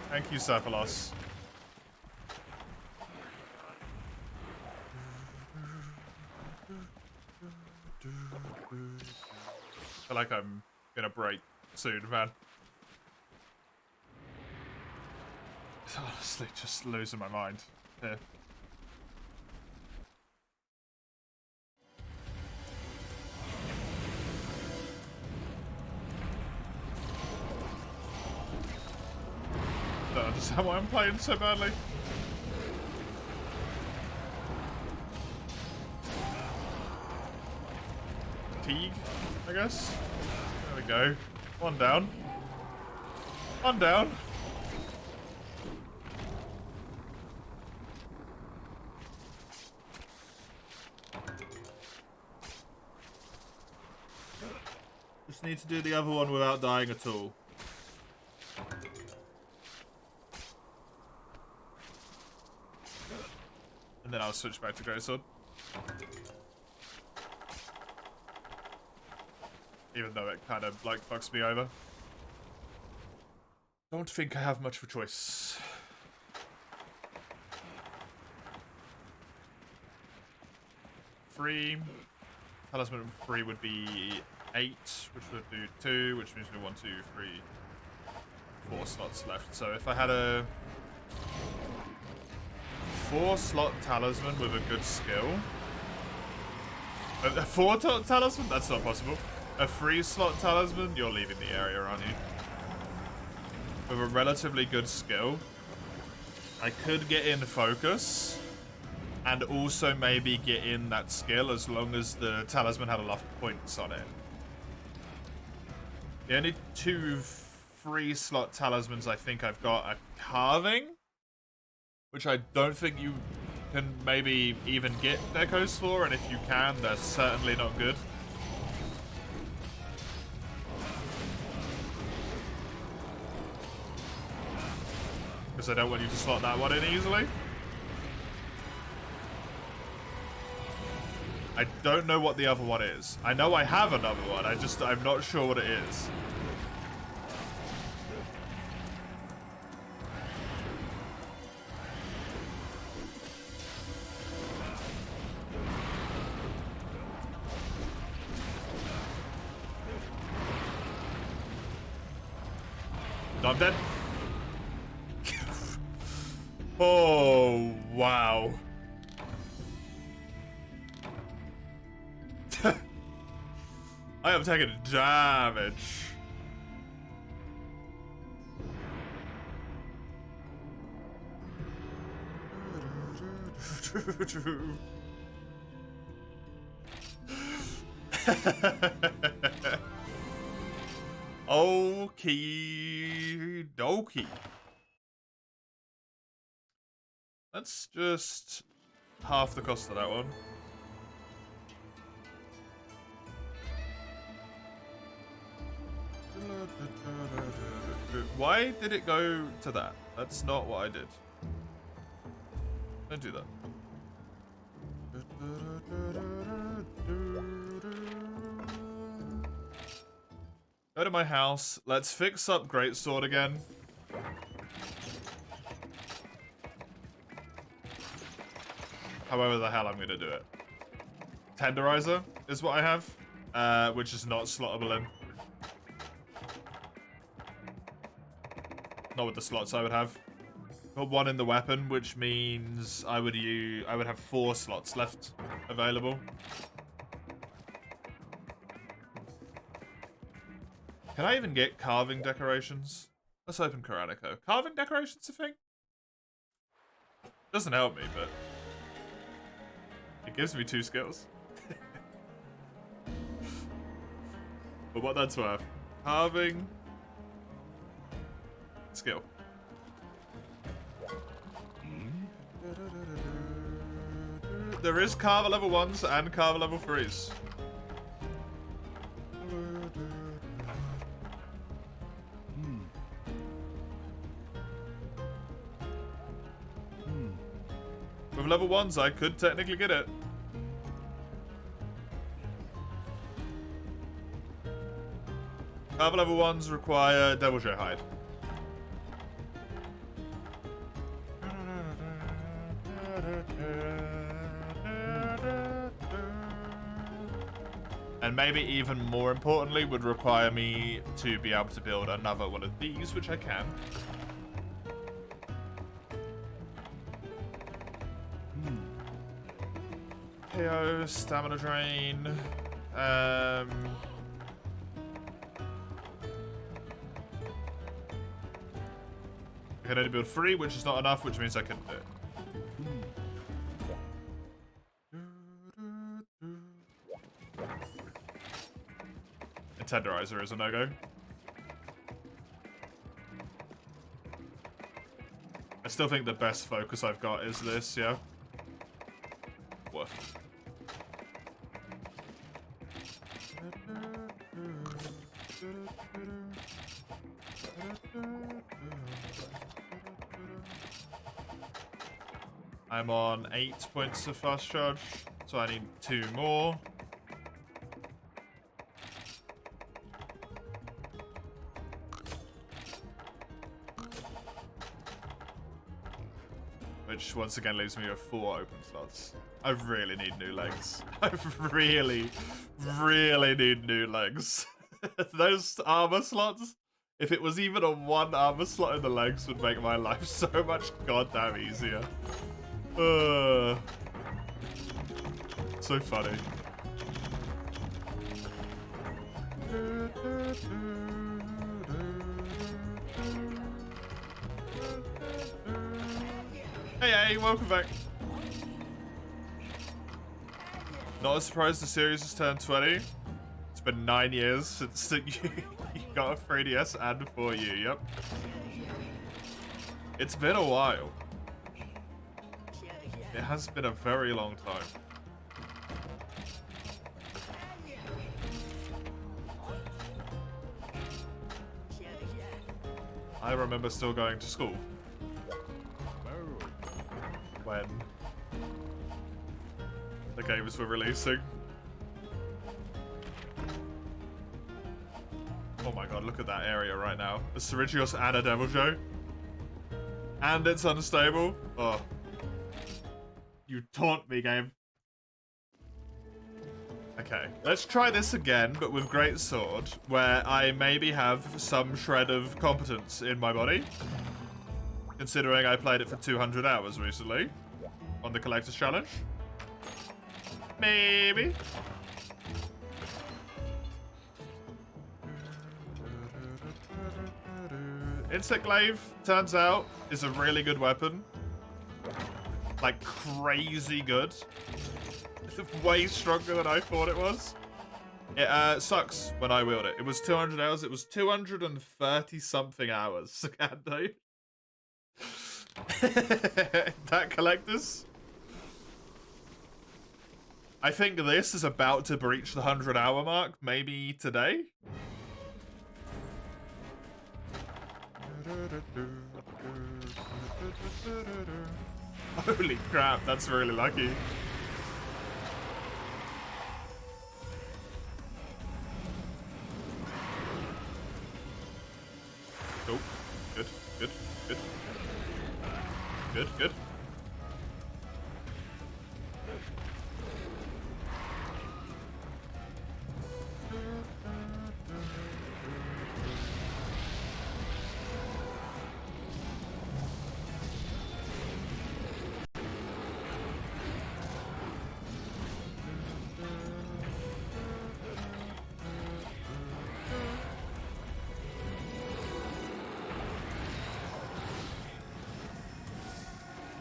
Thank you, Cephalos. I feel like I'm gonna break soon, man. Honestly, just losing my mind here. Is that why I'm playing so badly? Fatigue, I guess. There we go. One down. One down. Just need to do the other one without dying at all. And then I'll switch back to Greatsword. Even though it kind of, like, fucks me over. Don't think I have much of a choice. Three. Talisman 3 would be 8, which would do 2, which means we 1, 2, 3, 4 slots left. So if I had a 4-slot talisman with a good skill. A 4-slot talisman? That's not possible. A 3-slot talisman? You're leaving the area, aren't you? With a relatively good skill. I could get in focus. And also maybe get in that skill as long as the talisman had enough points on it. The only 2 3-slot talismans I think I've got are Carving, which I don't think you can maybe even get decos for, and if you can, they're certainly not good. Because I don't want you to slot that one in easily. I don't know what the other one is. I know I have another one, I'm not sure what it is. No, I'm dead. Oh, wow. I am taking damage. Okie dokie. That's just half the cost of that one. Why did it go to that? That's not what I did. Don't do that. Go to my house. Let's fix up Greatsword again. However the hell I'm gonna do it. Tenderizer is what I have, which is not slottable in. Not with the slots I would have. Got 1 in the weapon, which means I would have 4 slots left available. Can I even get carving decorations? Let's open Karanico. Carving decorations a thing? Doesn't help me, but it gives me 2 skills. But what that's worth. Carving. Skill. There is carver level 1s and carver level 3s. With level 1s, I could technically get it. Carver level 1s require Devil Joe Hide. And maybe even more importantly, would require me to be able to build another one of these, which I can. KO, stamina drain. I can only build 3, which is not enough, which means I couldn't do it. A tenderizer is a no-go. I still think the best focus I've got is this, yeah. Woof. I'm on 8 points of fast charge, so I need 2 more. Which once again leaves me with 4 open slots. I really need new legs. I really, really need new legs. Those armor slots, if it was even a 1 armor slot in the legs, would make my life so much goddamn easier. So funny. Hey, welcome back. Not a surprise the series has turned 20. It's been 9 years since you got a 3DS and 4U, yep. It's been a while. It has been a very long time. I remember still going to school. When the games were releasing. Oh my god, look at that area right now. A Cerritos and a Devil Joe. And it's unstable. Oh. You taunt me, game. Okay, let's try this again, but with Great Sword, where I maybe have some shred of competence in my body. Considering I played it for 200 hours recently on the Collector's Challenge. Maybe. Insect Glaive, turns out, is a really good weapon. Like, crazy good. It's way stronger than I thought it was. It sucks when I wield it. It was 200 hours. It was 230 something hours. Sugando. That Collectors. I think this is about to breach the 100-hour mark. Maybe today. Holy crap, that's really lucky. Oh, good, good, good. Good, good.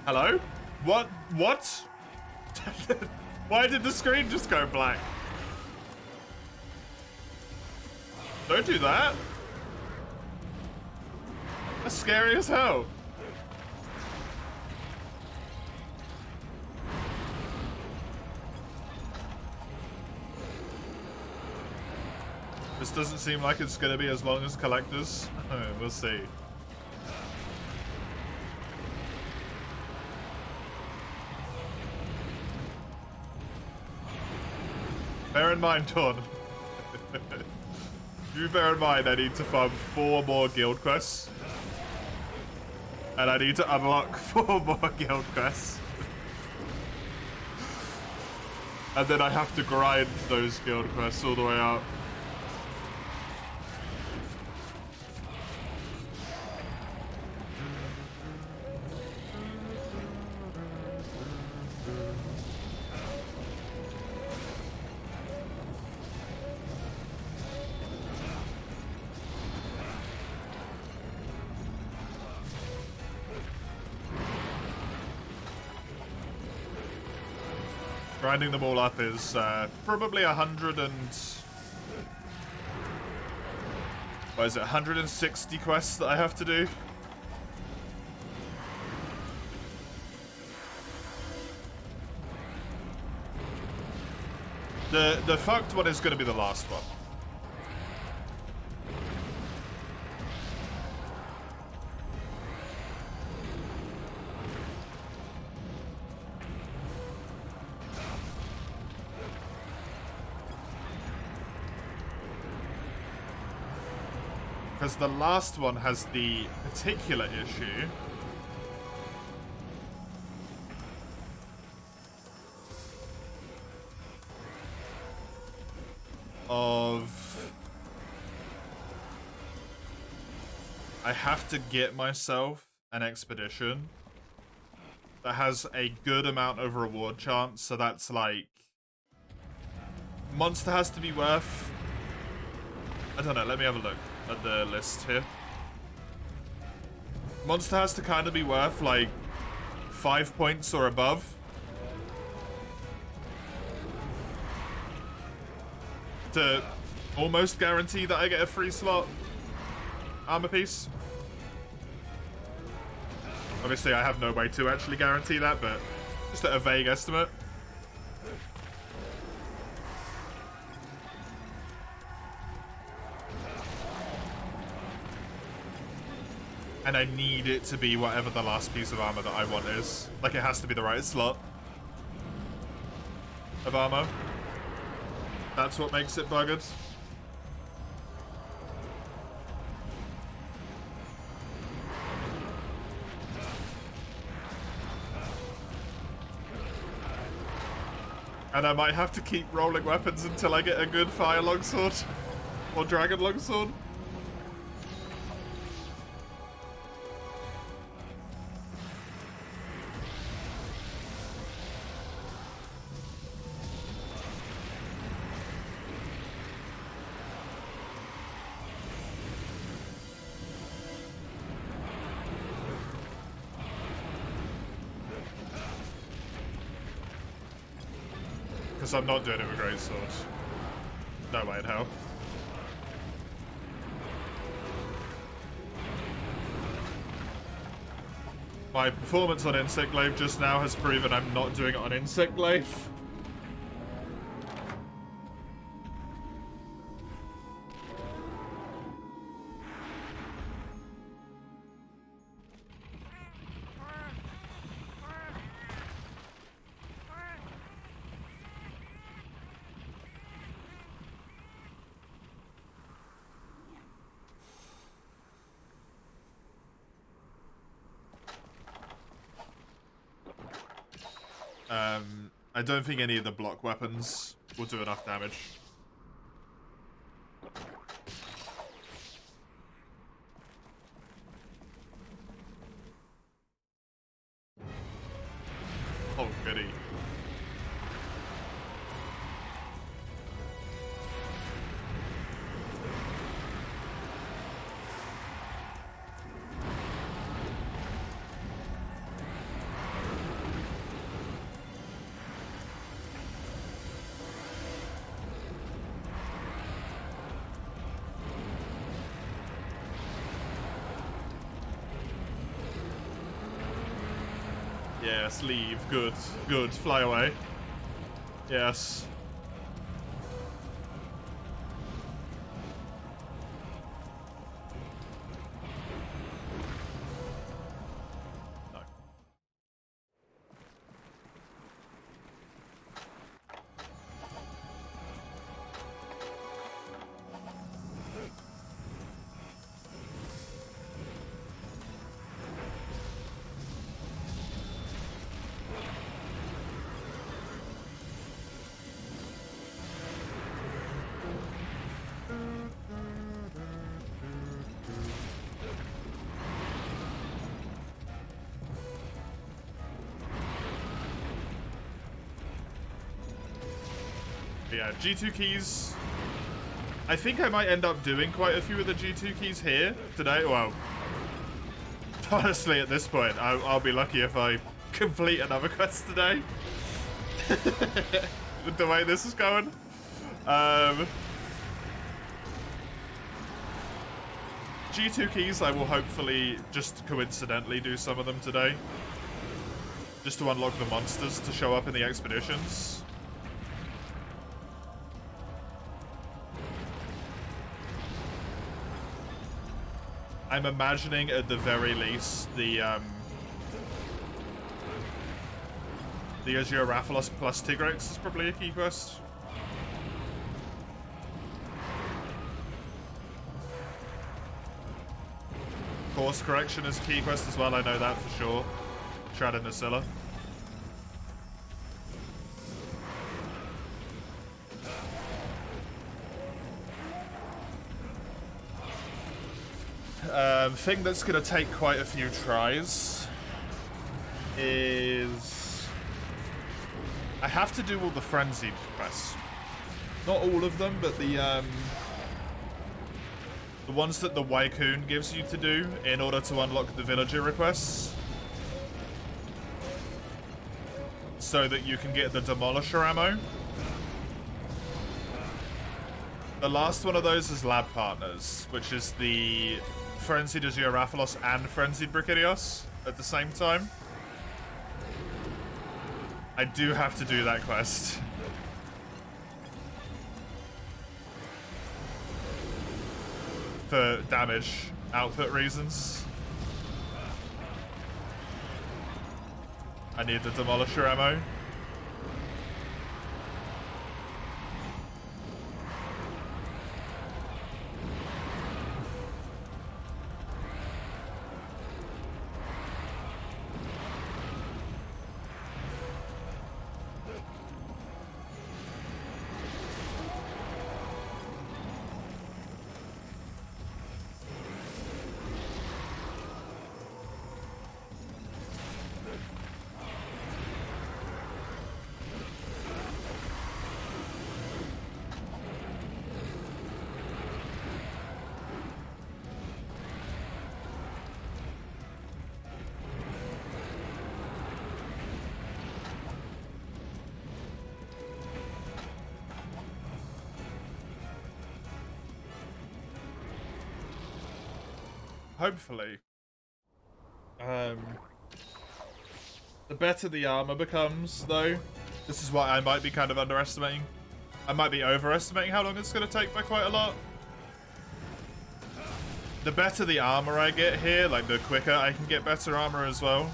Hello? What? What? Why did the screen just go black? Don't do that. That's scary as hell. This doesn't seem like it's gonna be as long as Collectors. We'll see. Bear in mind, Dawn. You bear in mind I need to farm 4 more guild quests. And I need to unlock 4 more guild quests. And then I have to grind those guild quests all the way up. Grinding them all up is probably 100 and... What is it, 160 quests that I have to do? The fucked one is going to be the last one. Because the last one has the particular issue of I have to get myself an expedition that has a good amount of reward chance, so that's like monster has to be worth, I don't know, let me have a look at the list here. Monster has to kind of be worth like 5 points or above to almost guarantee that I get a free slot armor piece. Obviously I have no way to actually guarantee that, but just a vague estimate. And I need it to be whatever the last piece of armor that I want is. Like, it has to be the right slot of armor. That's what makes it buggered. And I might have to keep rolling weapons until I get a good fire longsword or dragon longsword. Because I'm not doing it with great sword. No way in hell. My performance on Insect Glaive just now has proven I'm not doing it on Insect Glaive. I don't think any of the block weapons will do enough damage. Oh, goody. Yes, leave. Good. Good. Fly away. Yes. No. Yeah, G2 keys. I think I might end up doing quite a few of the G2 keys here today. Well, honestly, at this point, I'll be lucky if I complete another quest today. With the way this is going. G2 keys, I will hopefully just coincidentally do some of them today. Just to unlock the monsters to show up in the expeditions. I'm imagining at the very least the Azure Raphalos plus Tigrex is probably a key quest. Course correction is a key quest as well, I know that for sure. Shroud and Nacilla. Thing that's gonna take quite a few tries is I have to do all the frenzied quests. Not all of them, but the ones that the Wycoon gives you to do in order to unlock the villager requests. So that you can get the Demolisher ammo. The last one of those is Lab Partners, which is the Frenzied Azure Raphalos and Frenzied Brachydios at the same time. I do have to do that quest. For damage output reasons. I need the Demolisher ammo. Hopefully. The better the armor becomes, though, this is what I might be kind of underestimating. I might be overestimating how long it's going to take by quite a lot. The better the armor I get here, like the quicker I can get better armor as well.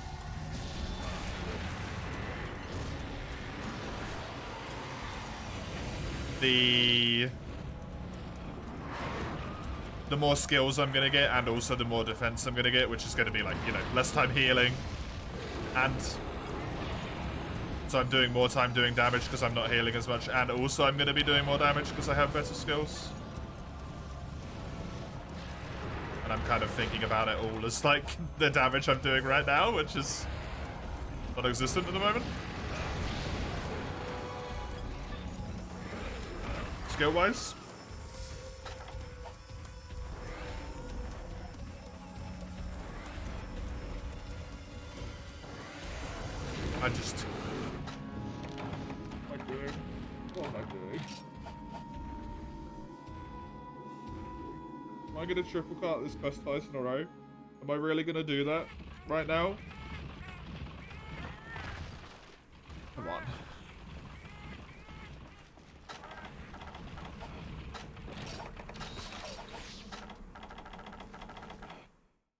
The more skills I'm going to get, and also the more defense I'm going to get, which is going to be like, you know, less time healing. And so I'm doing more time doing damage because I'm not healing as much, and also I'm going to be doing more damage because I have better skills. And I'm kind of thinking about it all as like the damage I'm doing right now, which is non-existent at the moment. Skill-wise. I just... What am I doing? What am I doing? Am I gonna triple cart this quest twice in a row? Am I really gonna do that right now? Come on.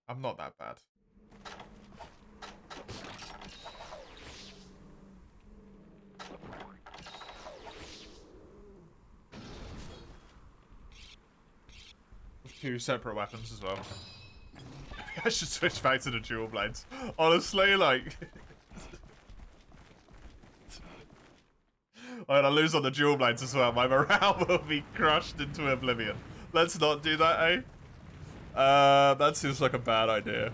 I'm not that bad. Two separate weapons as well. I should switch back to the dual blades. Honestly, like... When I lose on the dual blades as well, my morale will be crushed into oblivion. Let's not do that, eh? That seems like a bad idea.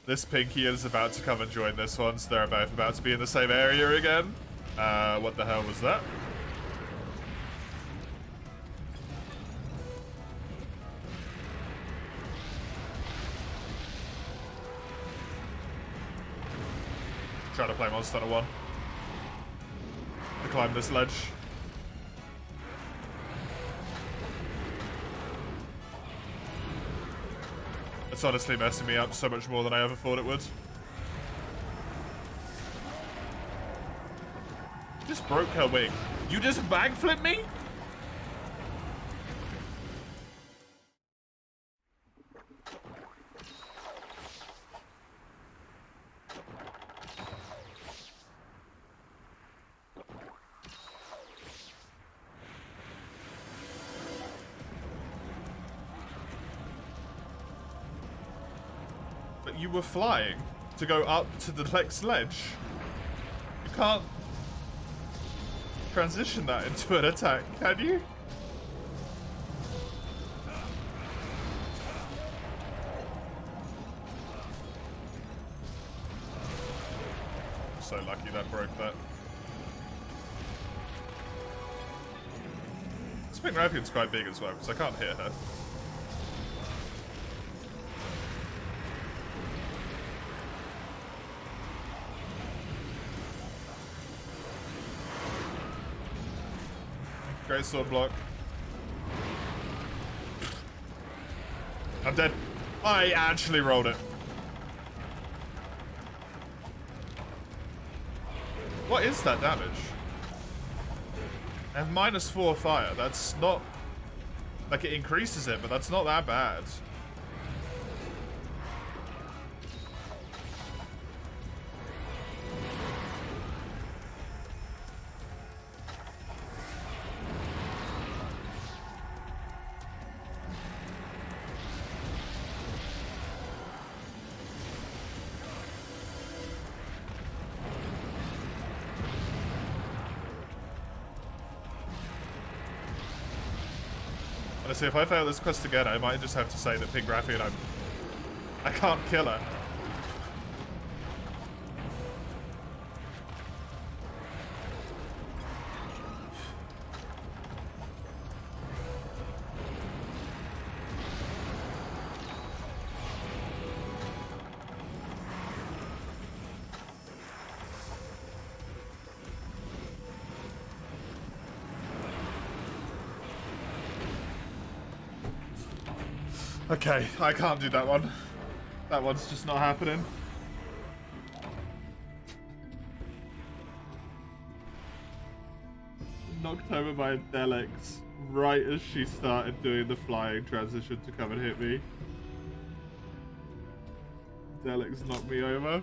This Pinky is about to come and join this one, so they're both about to be in the same area again. What the hell was that? play Monster Hunter 1. To climb this ledge. It's honestly messing me up so much more than I ever thought it would. Just broke her wing. You just backflip me? But you were flying to go up to the next ledge. You can't transition that into an attack, can you? So lucky that broke that. This Pink Rapian's quite big as well, because I can't hear her. Great sword block. I'm dead. I actually rolled it. What is that damage? I have -4 fire. That's not... Like, it increases it, but that's not that bad. Honestly, if I fail this quest again, I might just have to say that Pink Rapian, I can't kill her. Okay, I can't do that one. That one's just not happening. Knocked over by a Delix right as she started doing the flying transition to come and hit me. Delix knocked me over.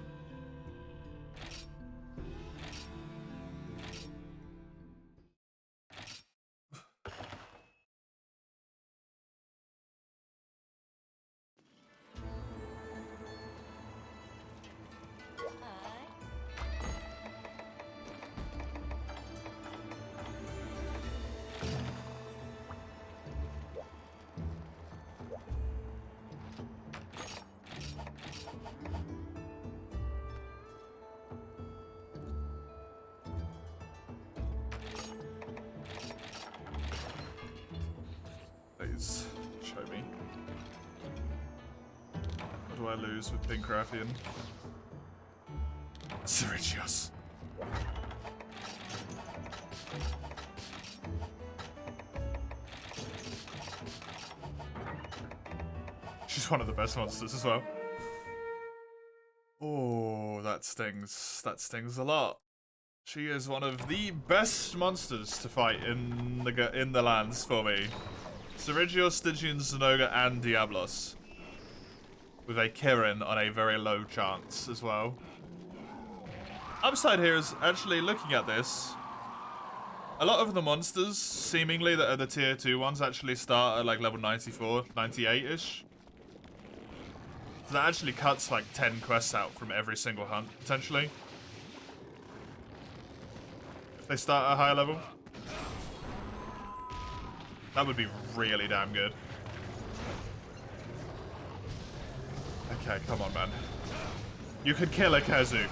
Please, show me. What do I lose with Pink Rapian? Sirichios. She's one of the best monsters as well. Oh, that stings. That stings a lot. She is one of the best monsters to fight in the lands for me. Sirigios, Stygian, Zenoga, and Diablos. With a Kirin on a very low chance as well. Upside here is actually looking at this. A lot of the monsters, seemingly, that are the tier 2 ones actually start at like level 94, 98-ish. So that actually cuts like 10 quests out from every single hunt, potentially. If they start at a higher level. That would be really damn good. Okay, come on, man. You could kill a Kazu.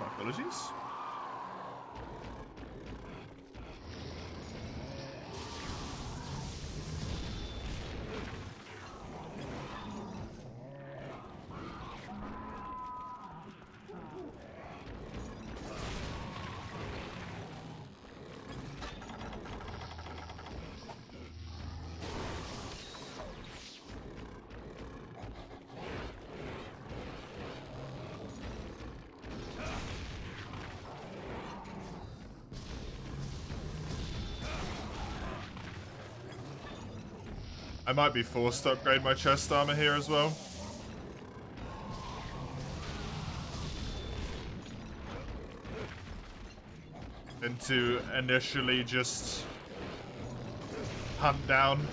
My apologies. I might be forced to upgrade my chest armor here as well. And to initially just hunt down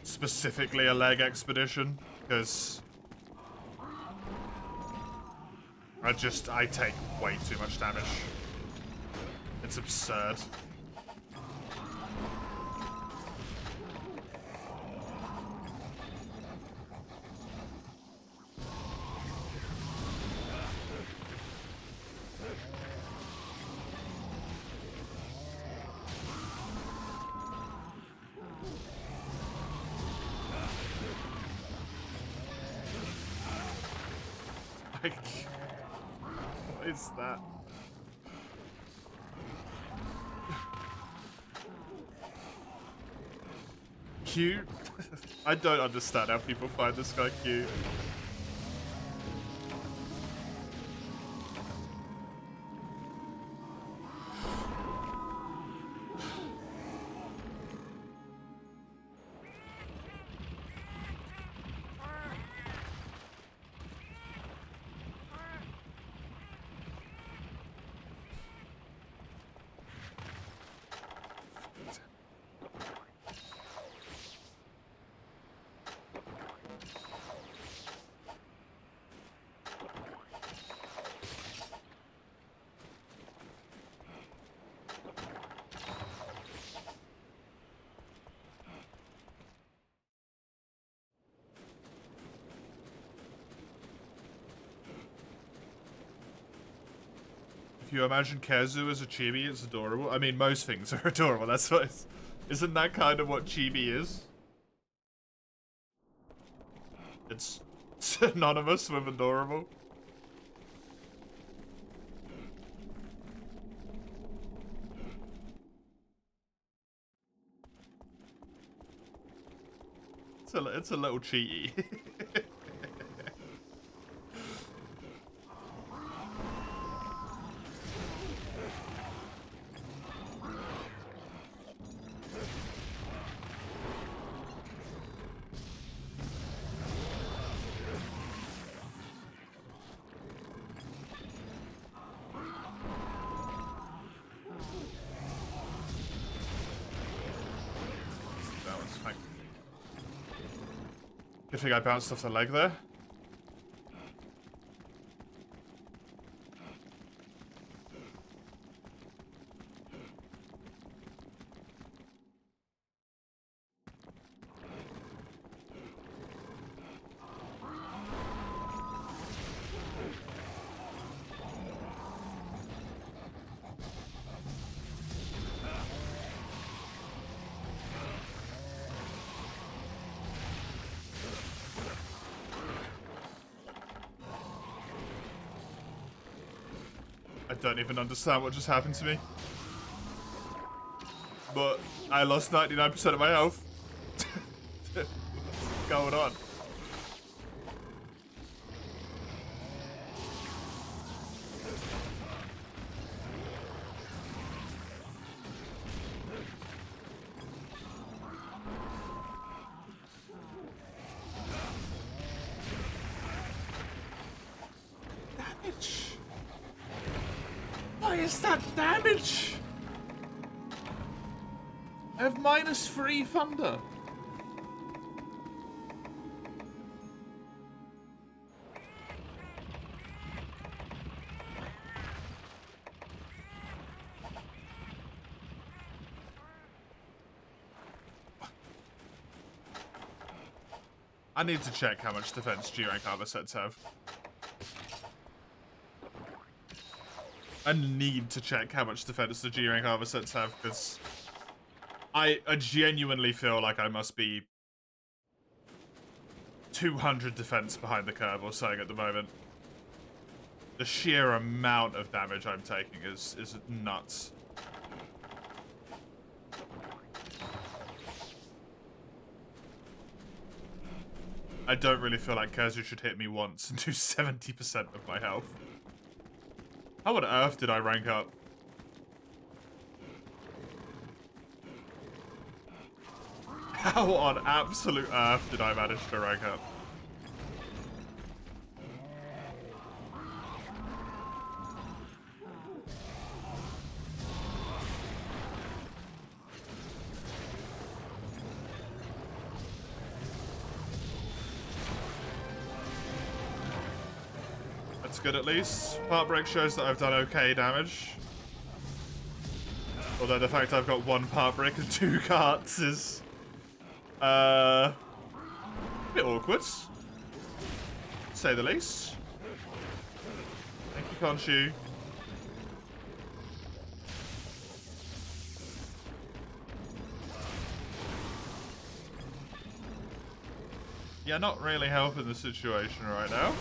specifically a leg expedition, because I take way too much damage. It's absurd. What is that? Cute? I don't understand how people find this guy cute. If you imagine Kazu as a chibi, it's adorable. I mean, most things are adorable. That's what it's... Isn't that kind of what chibi is? It's synonymous with adorable. It's a little cheaty. Good thing I bounced off the leg there. I don't even understand what just happened to me. But I lost 99% of my health. What's going on? Why is that damage? I have -3 thunder. I need to check how much defense G-rank armor sets have. I need to check how much defense the G rank armor sets have, because I genuinely feel like I must be 200 defense behind the curve or something at the moment. The sheer amount of damage I'm taking is nuts. I don't really feel like Kazu should hit me once and do 70% of my health. How on earth did I rank up? How on absolute earth did I manage to rank up? That's good at least. Part break shows that I've done okay damage. Although the fact I've got 1 part break and 2 carts is a bit awkward, to say the least. Thank you, Khonshu. Yeah, not really helping the situation right now.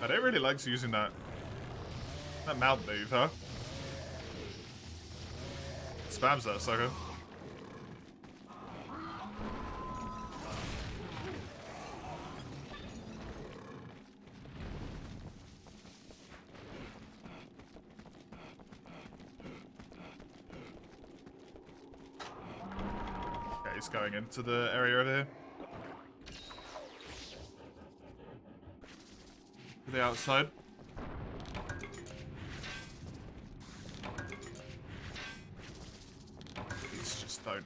I don't really like using that mount move, huh? Spams that sucker. Okay, he's going into the area over here. To the outside. Please just don't.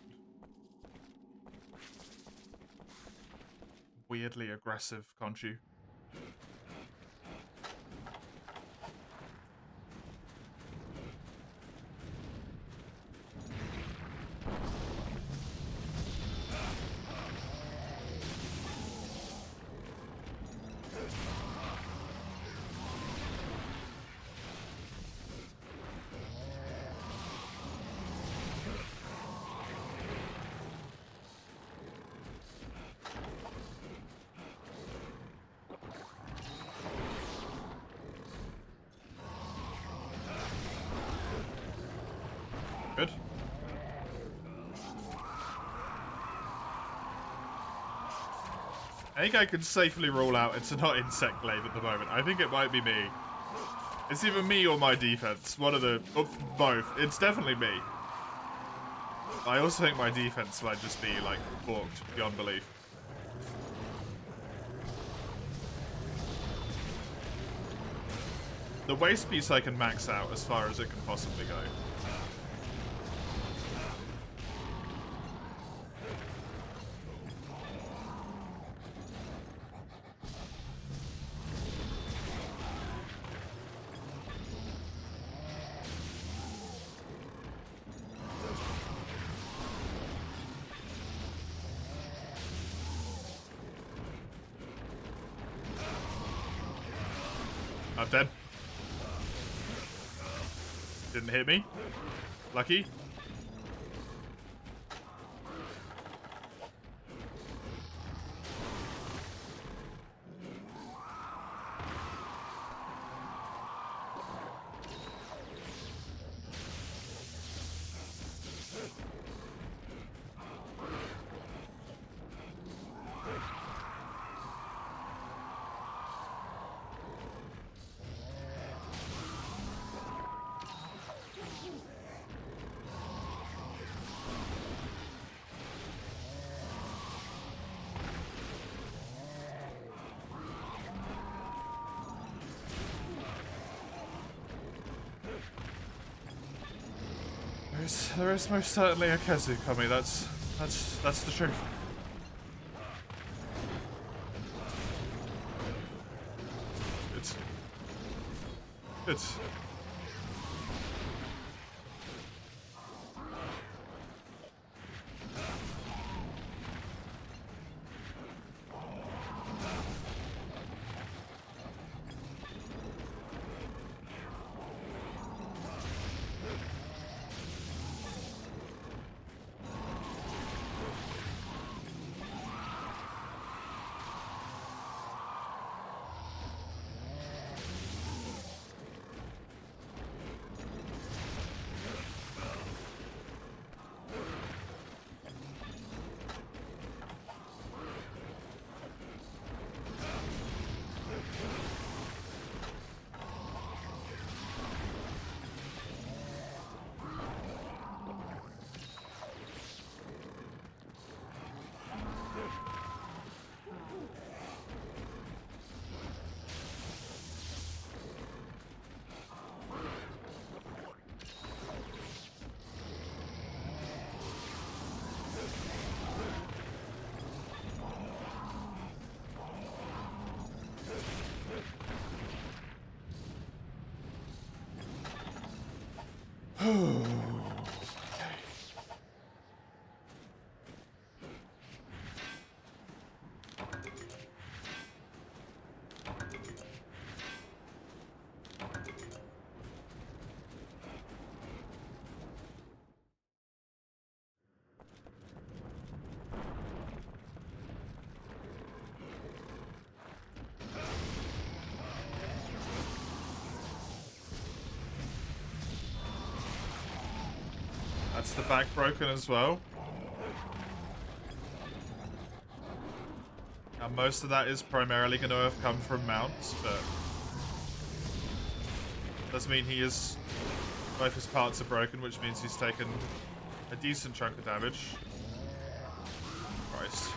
Weirdly aggressive, can't you? Good. I think I can safely rule out it's not Insect Glaive at the moment. I think it might be me. It's either me or my defense. One of the... Oh, both. It's definitely me. I also think my defense might just be, like, balked beyond belief. The waste piece I can max out as far as it can possibly go. I'm dead. Didn't hit me. Lucky. There is most certainly a Kezu coming. That's the truth. It's That's the back broken as well. Now most of that is primarily going to have come from mounts, but does mean both his parts are broken, which means he's taken a decent chunk of damage. Christ.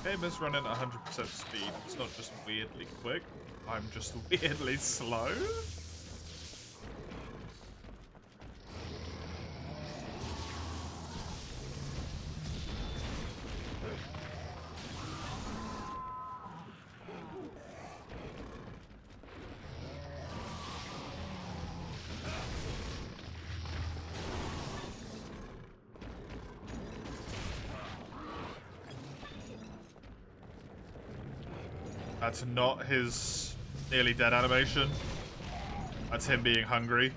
Game is running at 100% speed. It's not just weirdly quick. I'm just weirdly slow. That's not his nearly dead animation. That's him being hungry.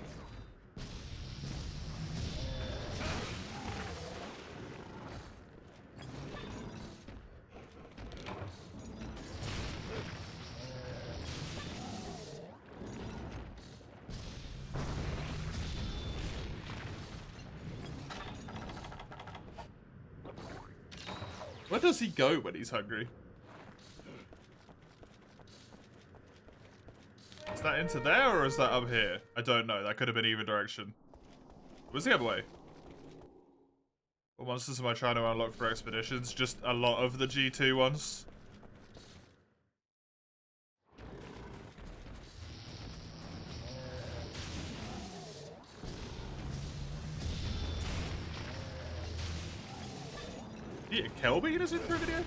Where does he go when he's hungry? Is that into there or is that up here? I don't know. That could have been either direction. Where's the other way? What monsters am I trying to unlock for expeditions? Just a lot of the G2 ones. Yeah, Kelby in his intro video?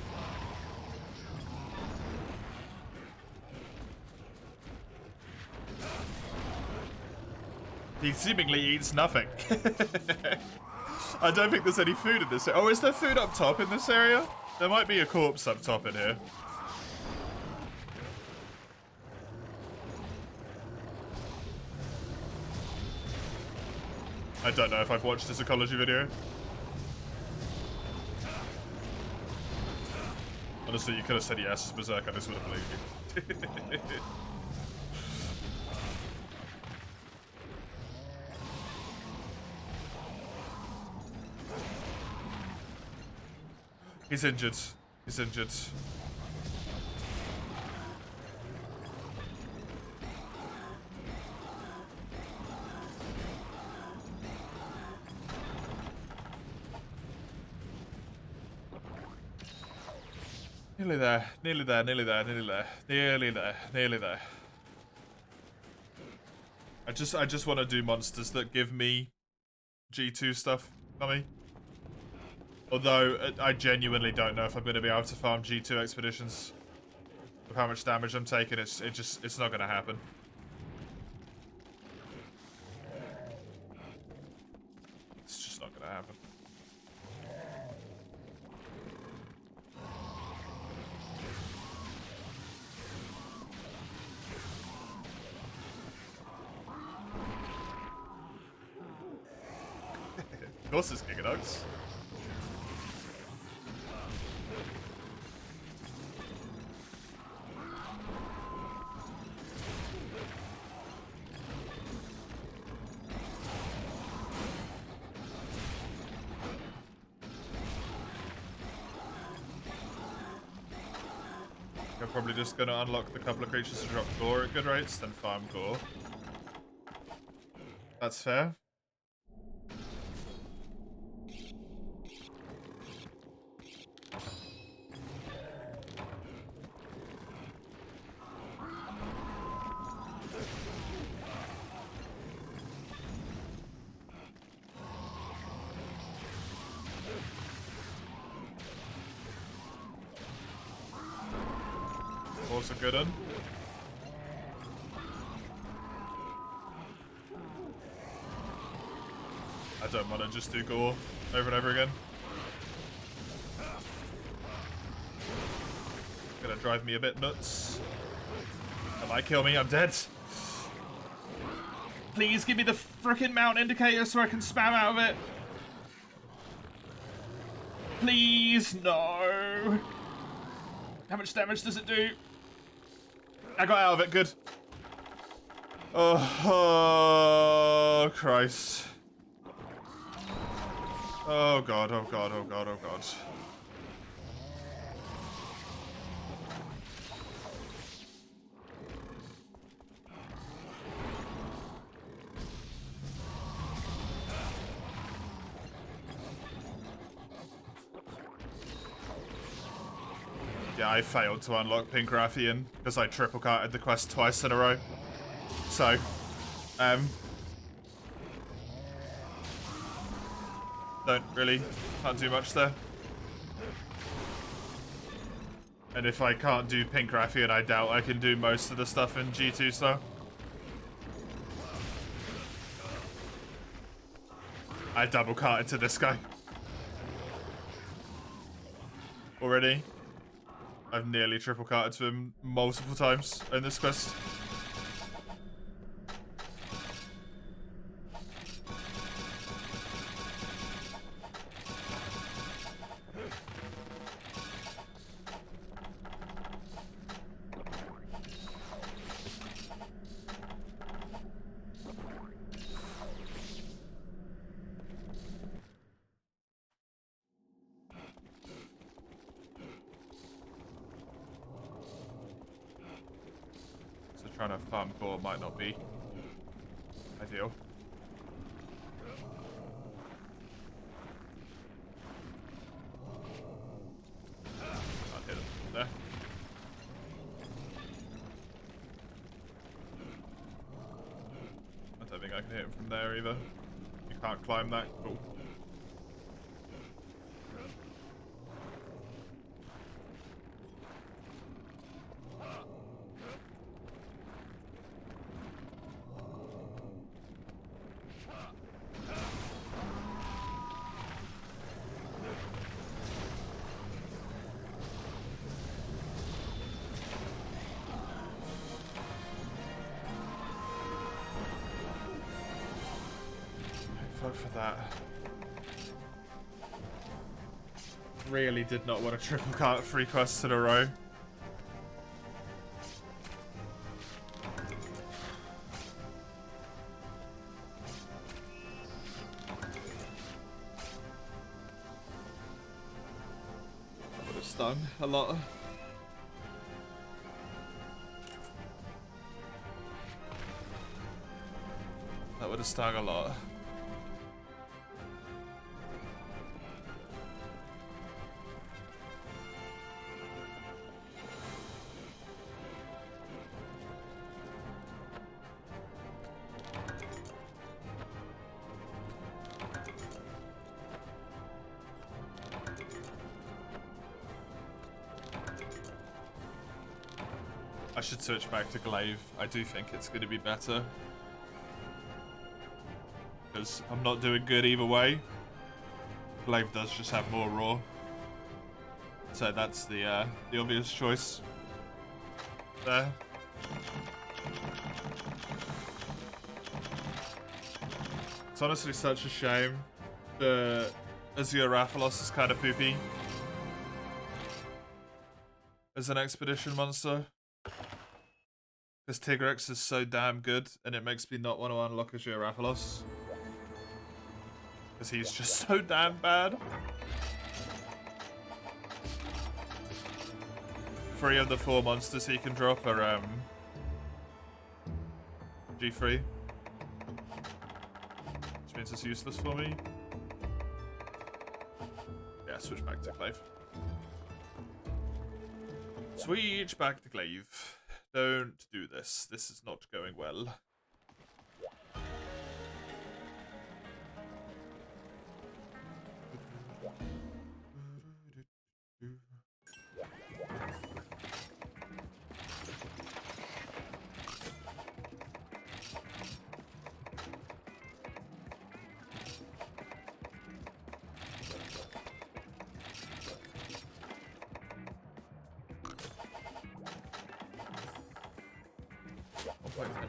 He seemingly eats nothing. I don't think there's any food in this area. Oh, is there food up top in this area? There might be a corpse up top in here. I don't know if I've watched this ecology video. Honestly, you could have said yes, Berserk, I just would have believed you. He's injured. He's injured. Nearly there, nearly there, nearly there, nearly there, nearly there, nearly there. I just want to do monsters that give me G2 stuff, dummy. Although, I genuinely don't know if I'm going to be able to farm G2 expeditions. With how much damage I'm taking, it's not going to happen. It's just not going to happen. Of course it's Gigadugs. You're probably just gonna unlock the couple of creatures to drop gore at good rates, then farm gore. That's fair. Also good one. I don't want to just do gore over and over again. Gonna drive me a bit nuts. That might kill me, I'm dead. Please give me the frickin' mount indicator so I can spam out of it. Please, no. How much damage does it do? I got out of it, good. Oh, Christ. Oh god, oh god, oh god, oh god. Yeah, I failed to unlock Pink Rathian because I triple carted the quest twice in a row. So, can't do much there. And if I can't do Pink Rathian, I doubt I can do most of the stuff in G2 style. I double carted to this guy. Already. I've nearly triple carted to him multiple times in this quest. Trying to farm core might not be ideal. Can't hit him from there. I don't think I can hit him from there either. You can't climb that. Cool. Fuck for that. Really did not want to triple cart 3 quests in a row. That would have stung a lot. That would have stung a lot. I should switch back to Glaive. I do think it's going to be better. Because I'm not doing good either way. Glaive does just have more raw. So that's the obvious choice there. It's honestly such a shame. The Azure Rathalos is kind of poopy as an expedition monster. Because Tigrex is so damn good, and it makes me not want to unlock Azure Rathalos. Because he's just so damn bad. 3 of the 4 monsters he can drop are G3. Which means it's useless for me. Yeah, switch back to Glaive. Switch back to Glaive. Don't do this. This is not going well.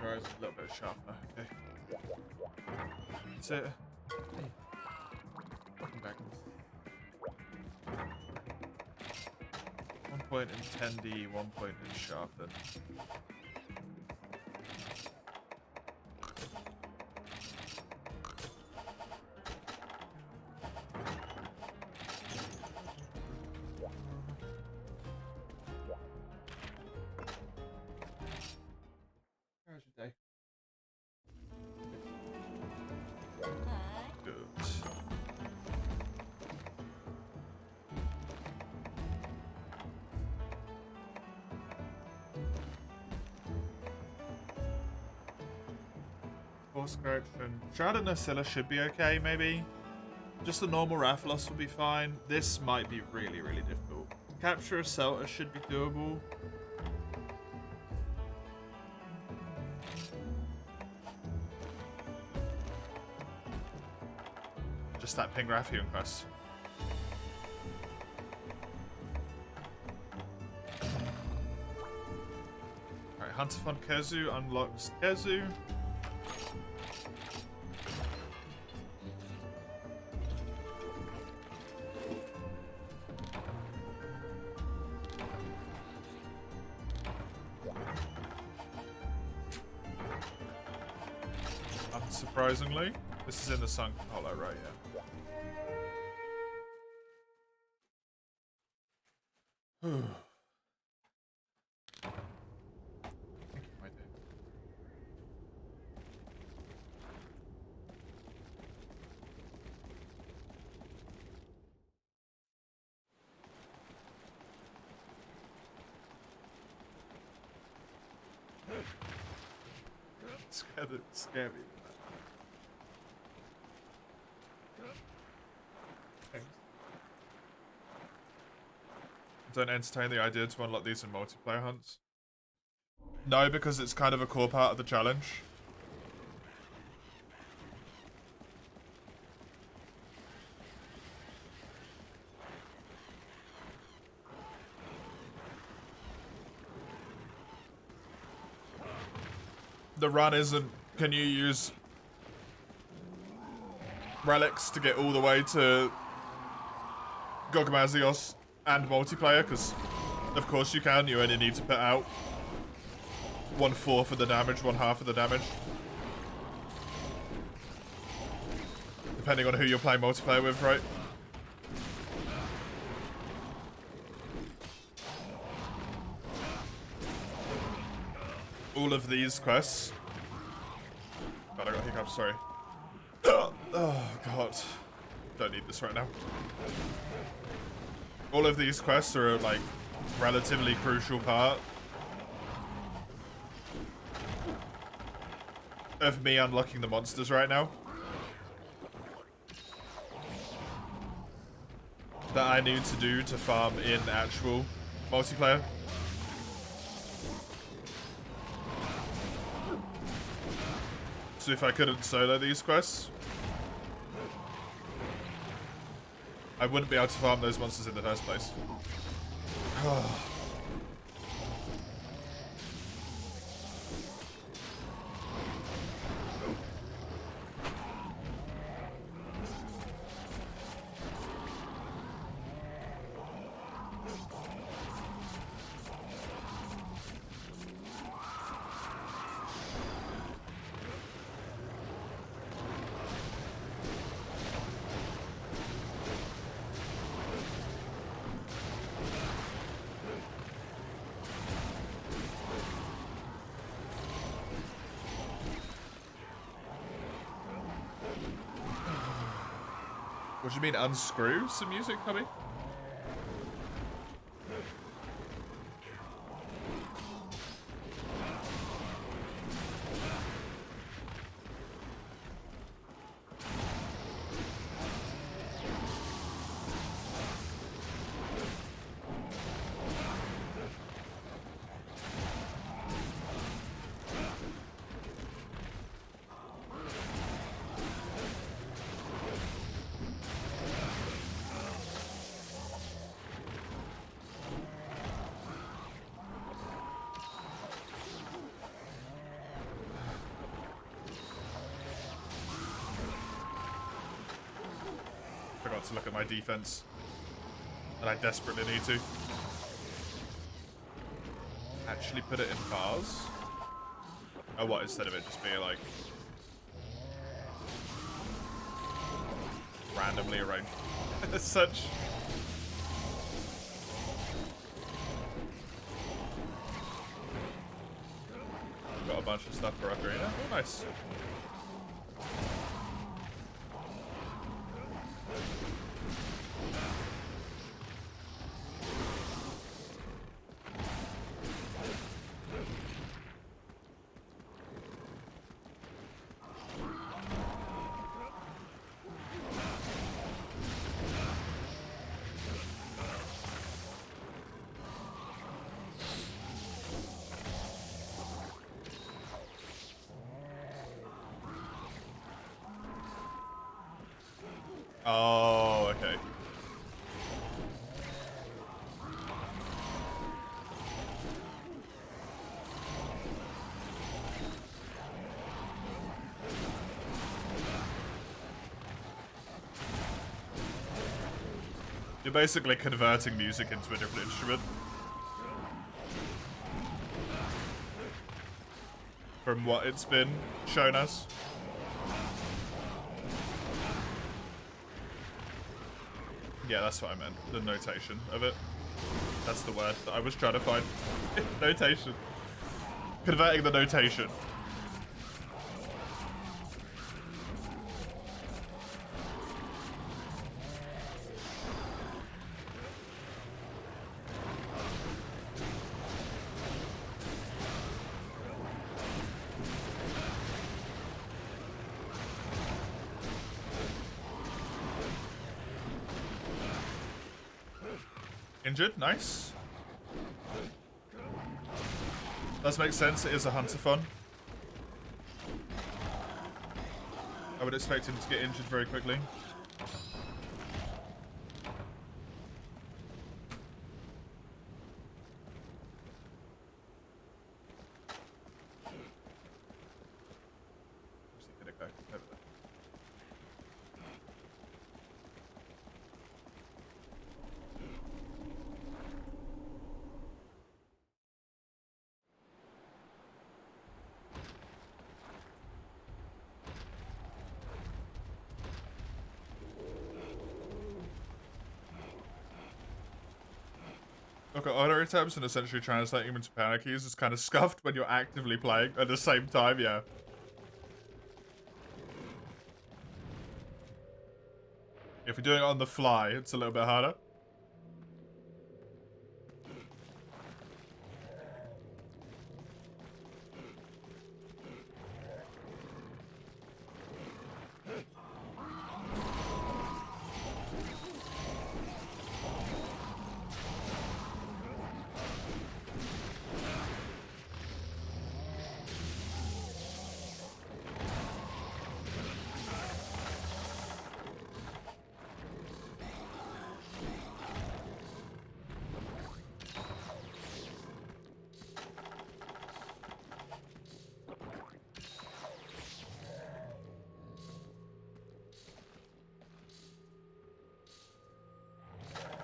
A little bit sharper, okay. That's it. Welcome back. 1 point in 10D, 1 point in sharpen. How's your day? Good. Course correction. Shroud and Nacilla should be okay, maybe. Just a normal Rathalos will be fine. This might be really, really difficult. Capture a Celta should be doable. Just that Pingrathian quest. Alright, Hunter von Kezu unlocks Kezu. Unsurprisingly, this is in the Sunken Hollow, right? Yeah. Thank you, my dear. Scare me. Thanks. Don't entertain the idea to unlock these in multiplayer hunts. No, because it's kind of a core part of the challenge. The run isn't, can you use relics to get all the way to Gogamazios and multiplayer? Because of course you can. You only need to put out 1/4 of the damage, 1/2 of the damage, depending on who you're playing multiplayer with, right? All of these quests. God, I got hiccups, sorry. Oh god. Don't need this right now. All of these quests are like relatively crucial part of me unlocking the monsters right now that I need to do to farm in actual multiplayer. to if I couldn't solo these quests. I wouldn't be able to farm those monsters in the first place. What do you mean, unscrew some music, Cubby? Forgot to look at my defense, and I desperately need to. Actually put it in bars? Oh, what, instead of it just being like randomly arranged as such? Got a bunch of stuff for Ocarina. Oh, nice. Oh, okay. You're basically converting music into a different instrument. From what it's been shown us. Yeah, that's what I meant. The notation of it. That's the word that I was trying to find. Notation. Converting the notation. Injured, nice. Does make sense, it is a hunter-thon. I would expect him to get injured very quickly. Where's he gonna go? Over there. Okay, auto attempts and essentially translating them into power keys is kind of scuffed when you're actively playing at the same time, yeah. If you're doing it on the fly, it's a little bit harder.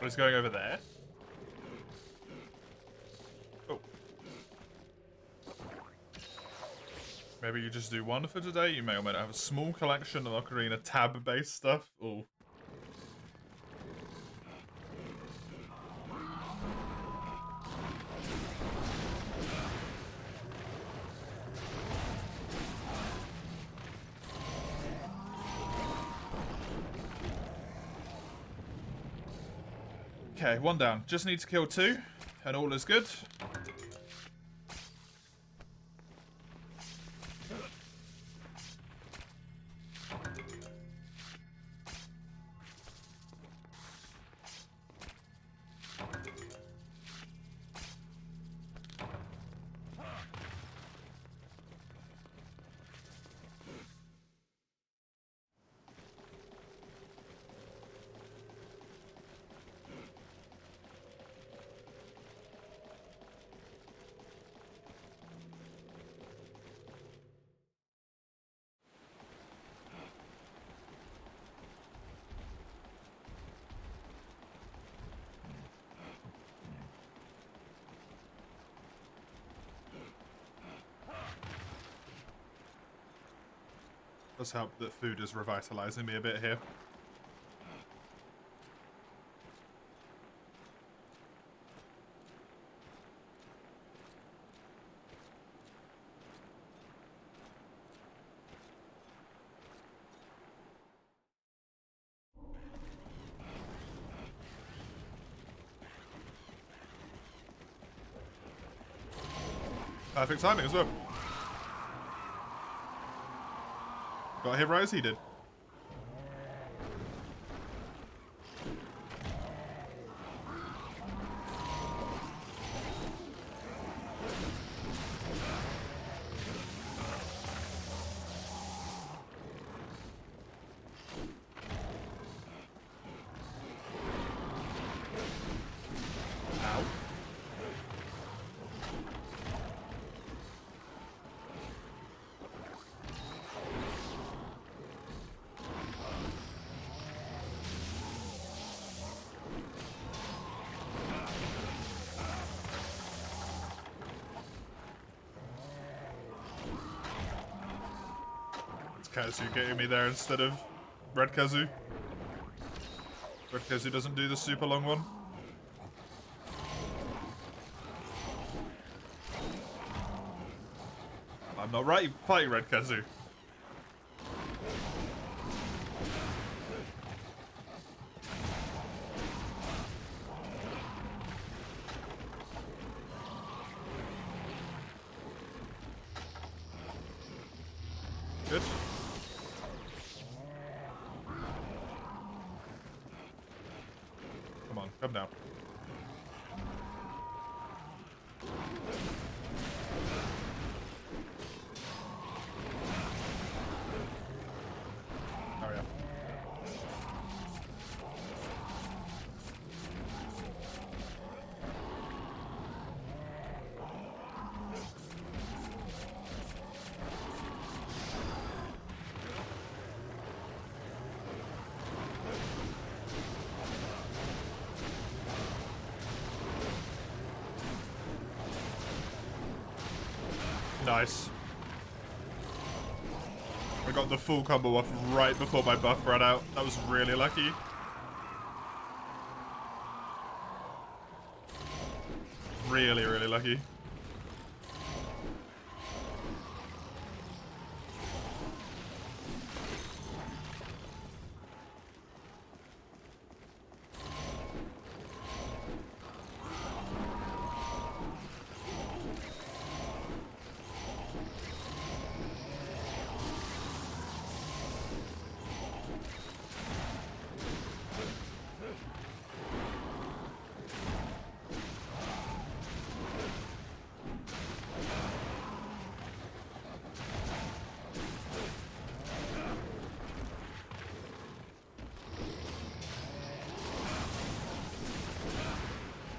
He's going over there. Oh. Maybe you just do one for today. You may or may not have a small collection of Ocarina tab-based stuff. Oh. Okay, one down. Just need to kill 2, and all is good. Does help that food is revitalizing me a bit here. Perfect timing as well. Got hit right as he did. Kazu getting me there instead of Red Kazu. Red Kazu doesn't do the super long one. I'm not right fighting Red Kazu. Good. Come on, come down. Hurry up. Nice. I got the full combo off right before my buff ran out. That was really lucky. Really, really lucky.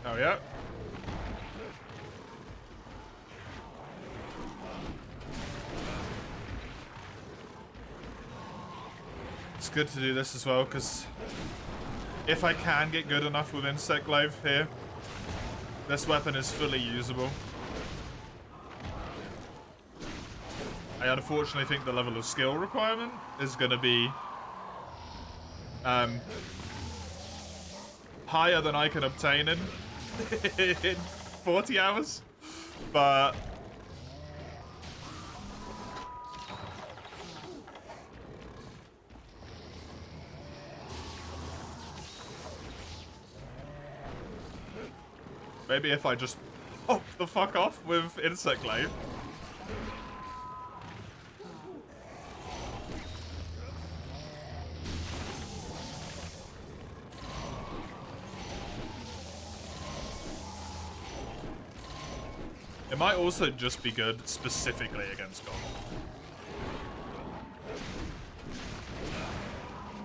Oh, yeah. It's good to do this as well, because If I can get good enough with Insect Glaive here, this weapon is fully usable. I unfortunately think the level of skill requirement is going to be higher than I can obtain in 40 hours, but maybe if I just pop the fuck off with Insect Glaive. It might also just be good specifically against God.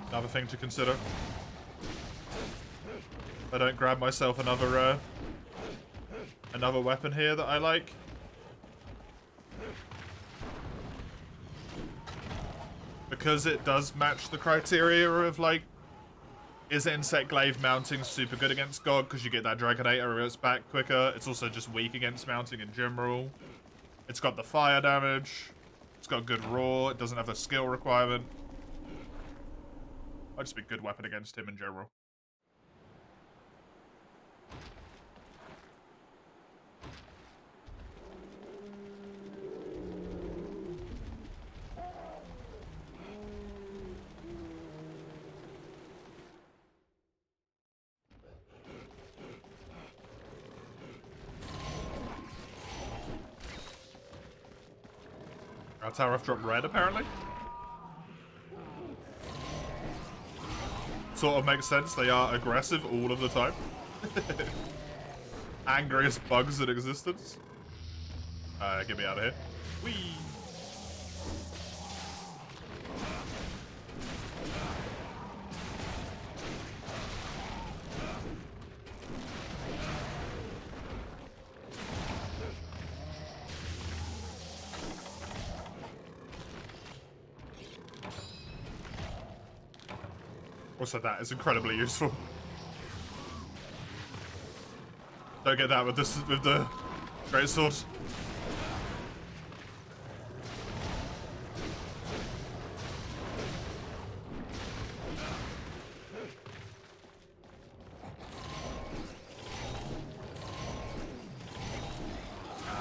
Another thing to consider. I don't grab myself another weapon here that I like. Because it does match the criteria of, like, is Insect Glaive mounting super good against God because you get that Dragonator reverts back quicker. It's also just weak against mounting in general. It's got the fire damage. It's got good raw. It doesn't have the skill requirement. Might just be a good weapon against him in general. Our tower have dropped red, apparently. Sort of makes sense. They are aggressive all of the time. Angriest bugs in existence. Get me out of here. Whee! Also, that is incredibly useful. Don't get that with this with the great sword.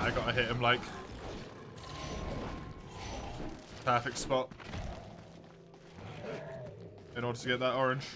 I gotta hit him like perfect spot in order to get that orange.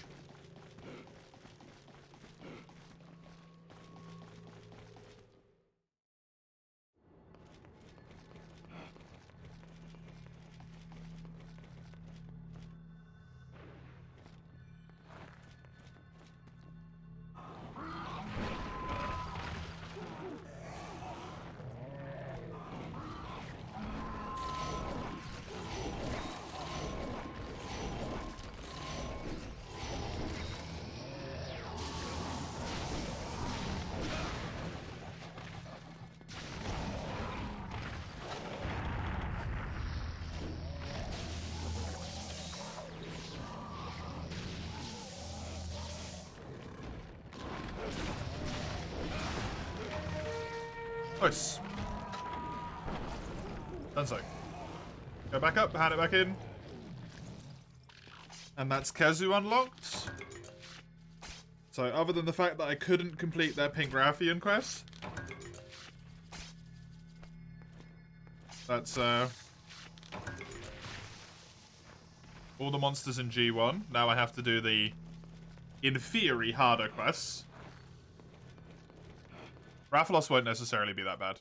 Nice. Done so. Go back up, hand it back in. And that's Kazu unlocked. So other than the fact that I couldn't complete their Pink Rathian quest, that's all the monsters in G1. Now I have to do the, in theory, harder quests. Rathalos won't necessarily be that bad.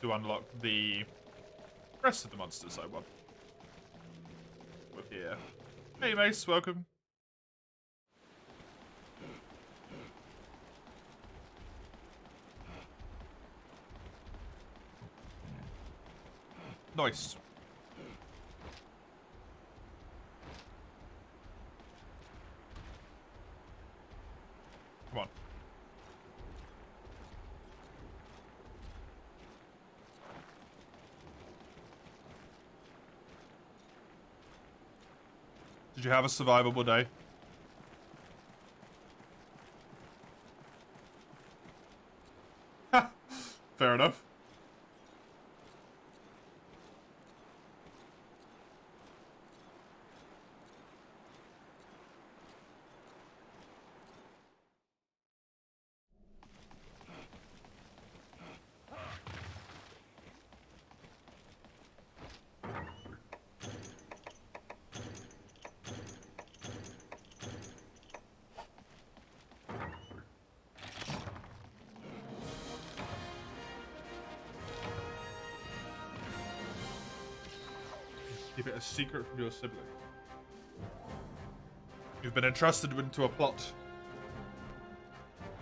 To unlock the rest of the monsters I want. We're here. Hey Mace, welcome. Nice. Come on. Did you have a survivable day? Fair enough. Keep it a secret from your sibling. You've been entrusted into a plot.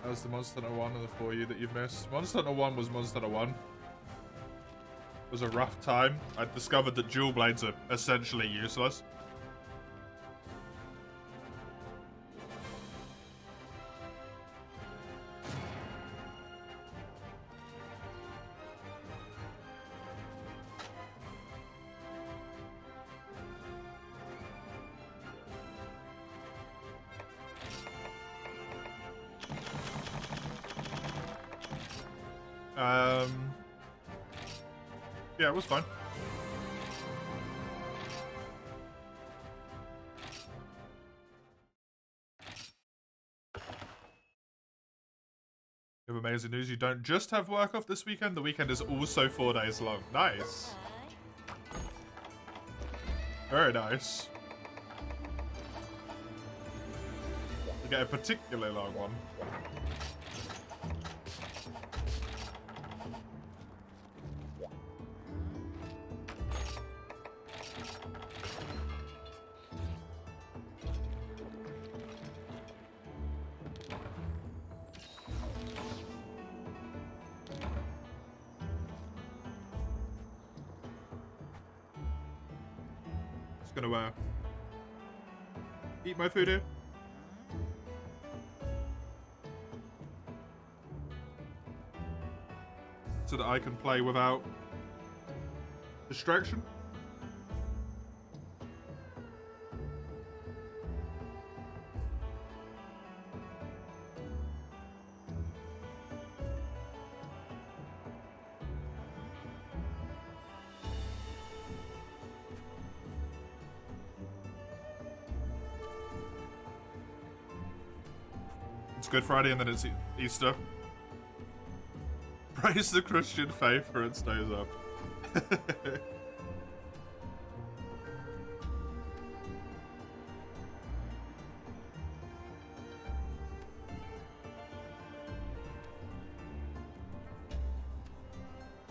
That was the Monster Hunter 1 and the 4U that you've missed. Monster Hunter 1 was Monster Hunter 1. It was a rough time. I discovered that dual blades are essentially useless. Yeah, it was fine. You have amazing news. You don't just have work off this weekend. The weekend is also 4 days long. Nice. Very nice. You get a particularly long one. Gonna eat my food here. So that I can play without distraction. It's Good Friday and then it's Easter. Praise the Christian faith for it stays up.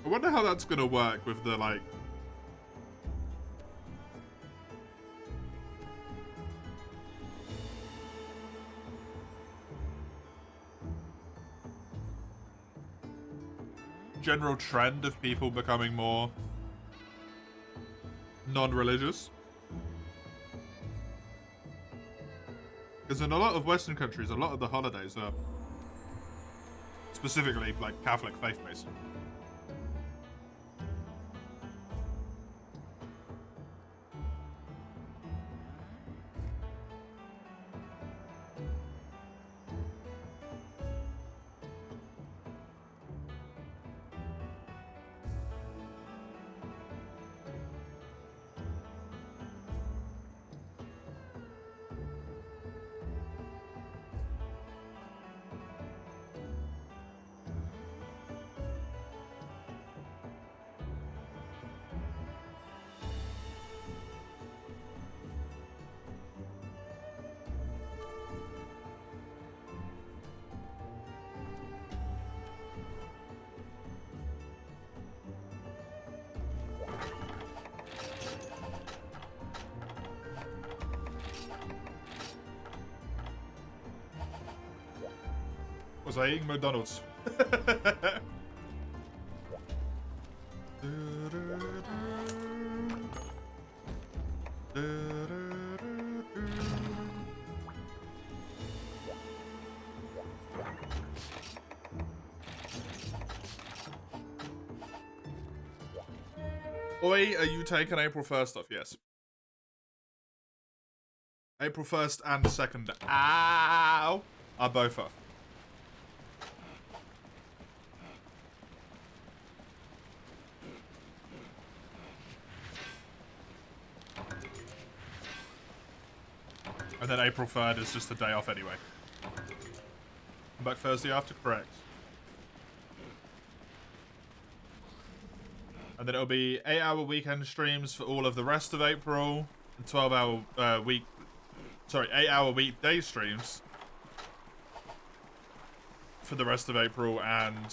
I wonder how that's gonna work with the, like... general trend of people becoming more non-religious. Because in a lot of Western countries, a lot of the holidays are specifically, like, Catholic faith-based. Was I eating McDonald's? Oi, are you taking April 1st off? Yes. April 1st and 2nd. Ow! Are both off. And then April 3rd is just a day off anyway. Come back Thursday after, correct. And then it'll be 8-hour weekend streams for all of the rest of April. And 12-hour 8-hour weekday streams for the rest of April and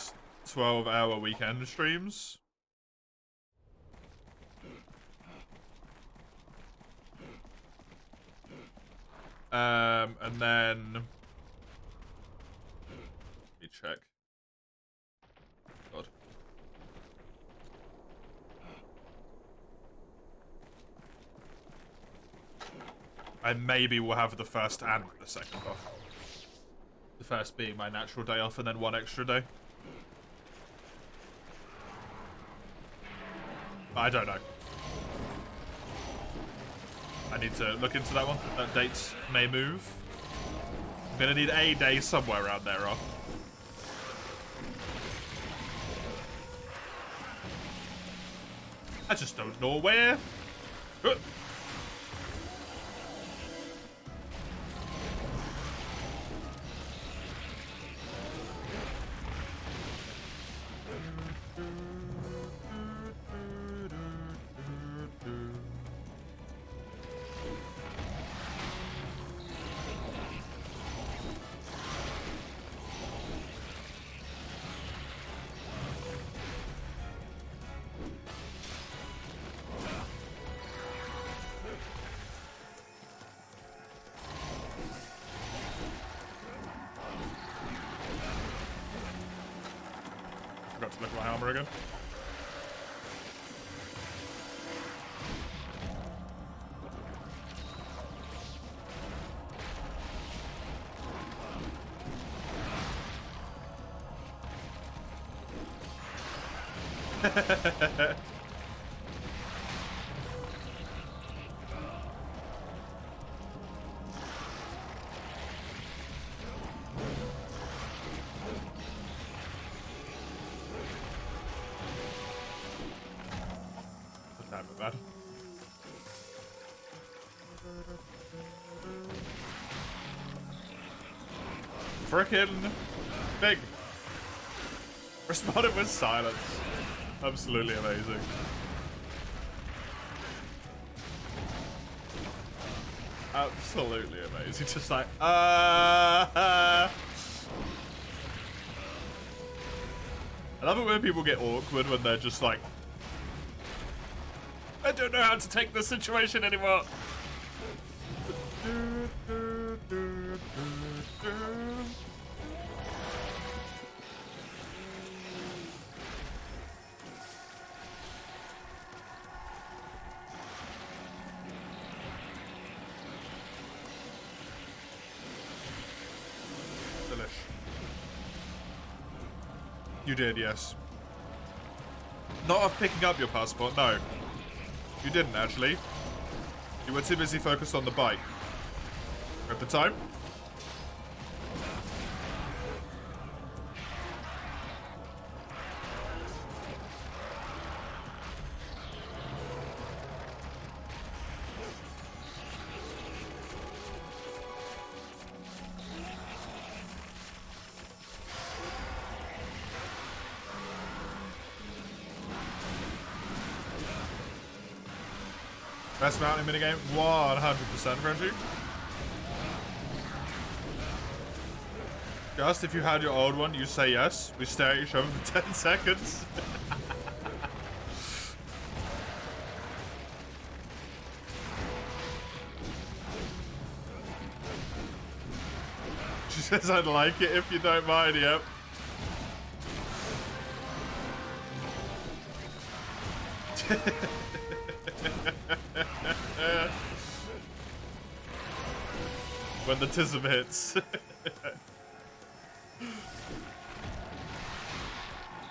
12-hour weekend streams. And then let me check. God. I maybe will have the first and the second off. The first being my natural day off and then one extra day. I don't know. I need to look into that one. That date may move. I'm gonna need a day somewhere around there off. I just don't know where. Forgot to look at my armor again. Damn it, bad. Frickin' big. Responded with silence. Absolutely amazing. Absolutely amazing. Just like, I love it when people get awkward when they're just like, I don't know how to take this situation anymore. Delish. You did, yes. Not of picking up your passport, no. You didn't, actually. You were too busy focused on the bike. At the time? Best mountain minigame? 100%, Frenchie. Just if you had your old one, you say yes. We stare at each other for 10 seconds. She says I'd like it if you don't mind, yep. When the tism hits.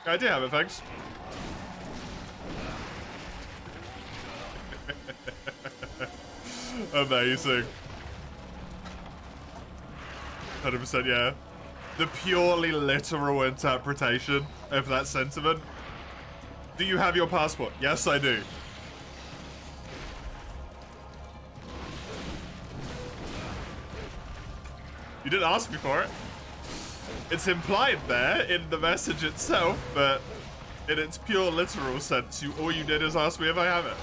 I do have it, thanks. Amazing. 100%, yeah. The purely literal interpretation of that sentiment. Do you have your passport? Yes, I do. You didn't ask me for it. It's implied there in the message itself, but in its pure literal sense, all you did is ask me if I have it.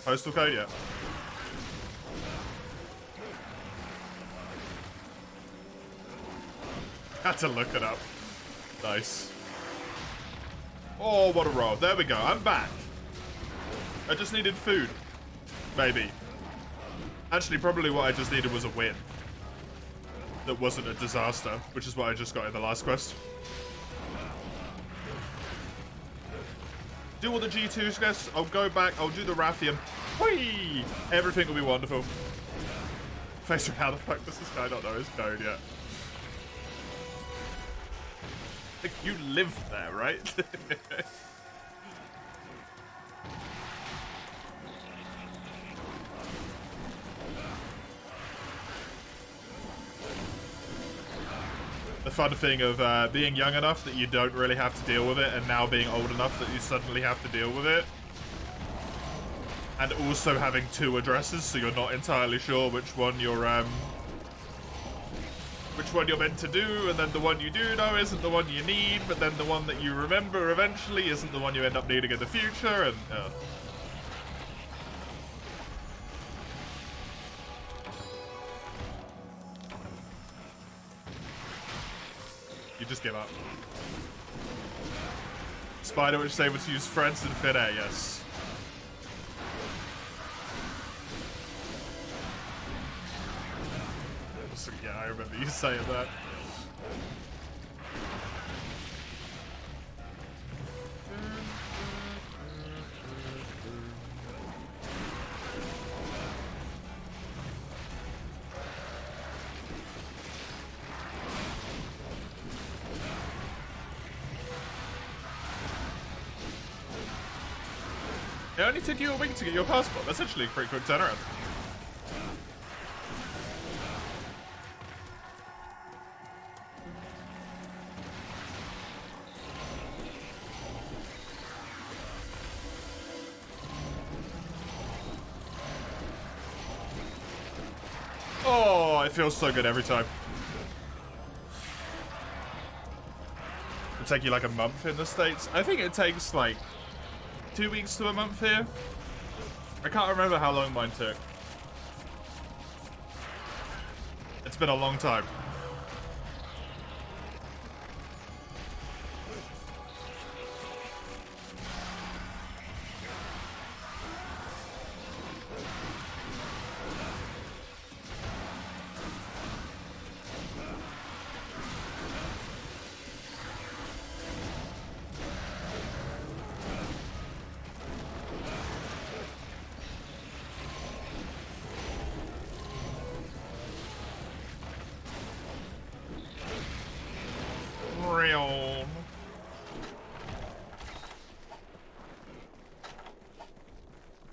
Postal code, yeah. Had to look it up. Nice. Oh, what a roll. There we go. I'm back. I just needed food. Maybe. Actually, probably what I just needed was a win. That wasn't a disaster, which is what I just got in the last quest. Do all the G2s, guys. I'll go back. I'll do the Rathian. Whee! Everything will be wonderful. Facebook, how the fuck does this guy not know his code yet? Like, you live there, right? The fun thing of being young enough that you don't really have to deal with it, and now being old enough that you suddenly have to deal with it. And also having 2 addresses, so you're not entirely sure which one you're meant to do, and then the one you do know isn't the one you need, but then the one that you remember eventually isn't the one you end up needing in the future, and you just give up. Spider which is able to use friends and thin air, yes. Yeah, I remember you saying that. It only took you a week to get your passport. That's actually a pretty quick turnaround. Oh, it feels so good every time. It'll take you like a month in the States. I think it takes like 2 weeks to a month here. I can't remember how long mine took. It's been a long time.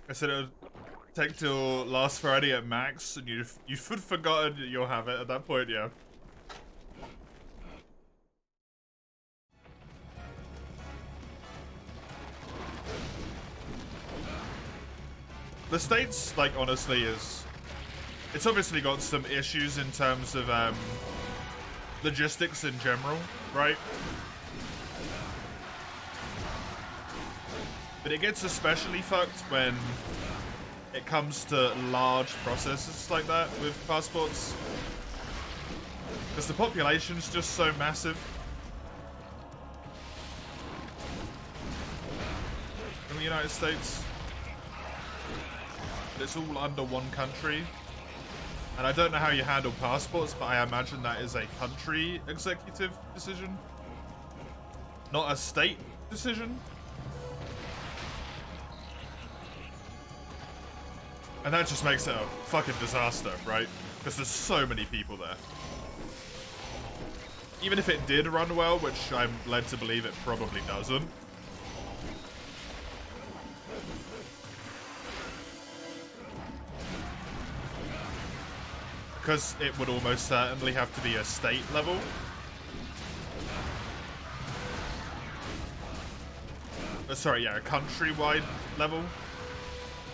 I said it would take till last Friday at max, and you'd forgotten you'll have it at that point, yeah. The States, like, honestly, it's obviously got some issues in terms of logistics in general, right? But it gets especially fucked when it comes to large processes like that with passports. Because the population's just so massive. In the United States. But it's all under one country. And I don't know how you handle passports, but I imagine that is a country executive decision. Not a state decision. And that just makes it a fucking disaster, right? Because there's so many people there. Even if it did run well, which I'm led to believe it probably doesn't. Because it would almost certainly have to be a state level. Sorry, yeah, a countrywide level.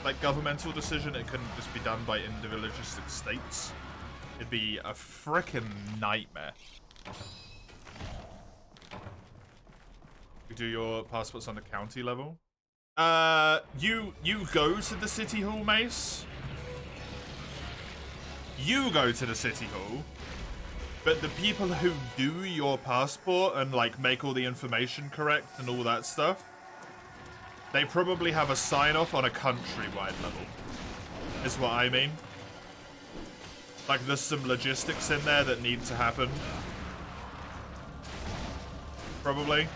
Like governmental decision, it couldn't just be done by individualistic states. It'd be a frickin' nightmare. You do your passports on the county level? You go to the city hall, Mace. You go to the city hall. But the people who do your passport and like make all the information correct and all that stuff, they probably have a sign-off on a countrywide level, is what I mean. Like, there's some logistics in there that need to happen. Probably.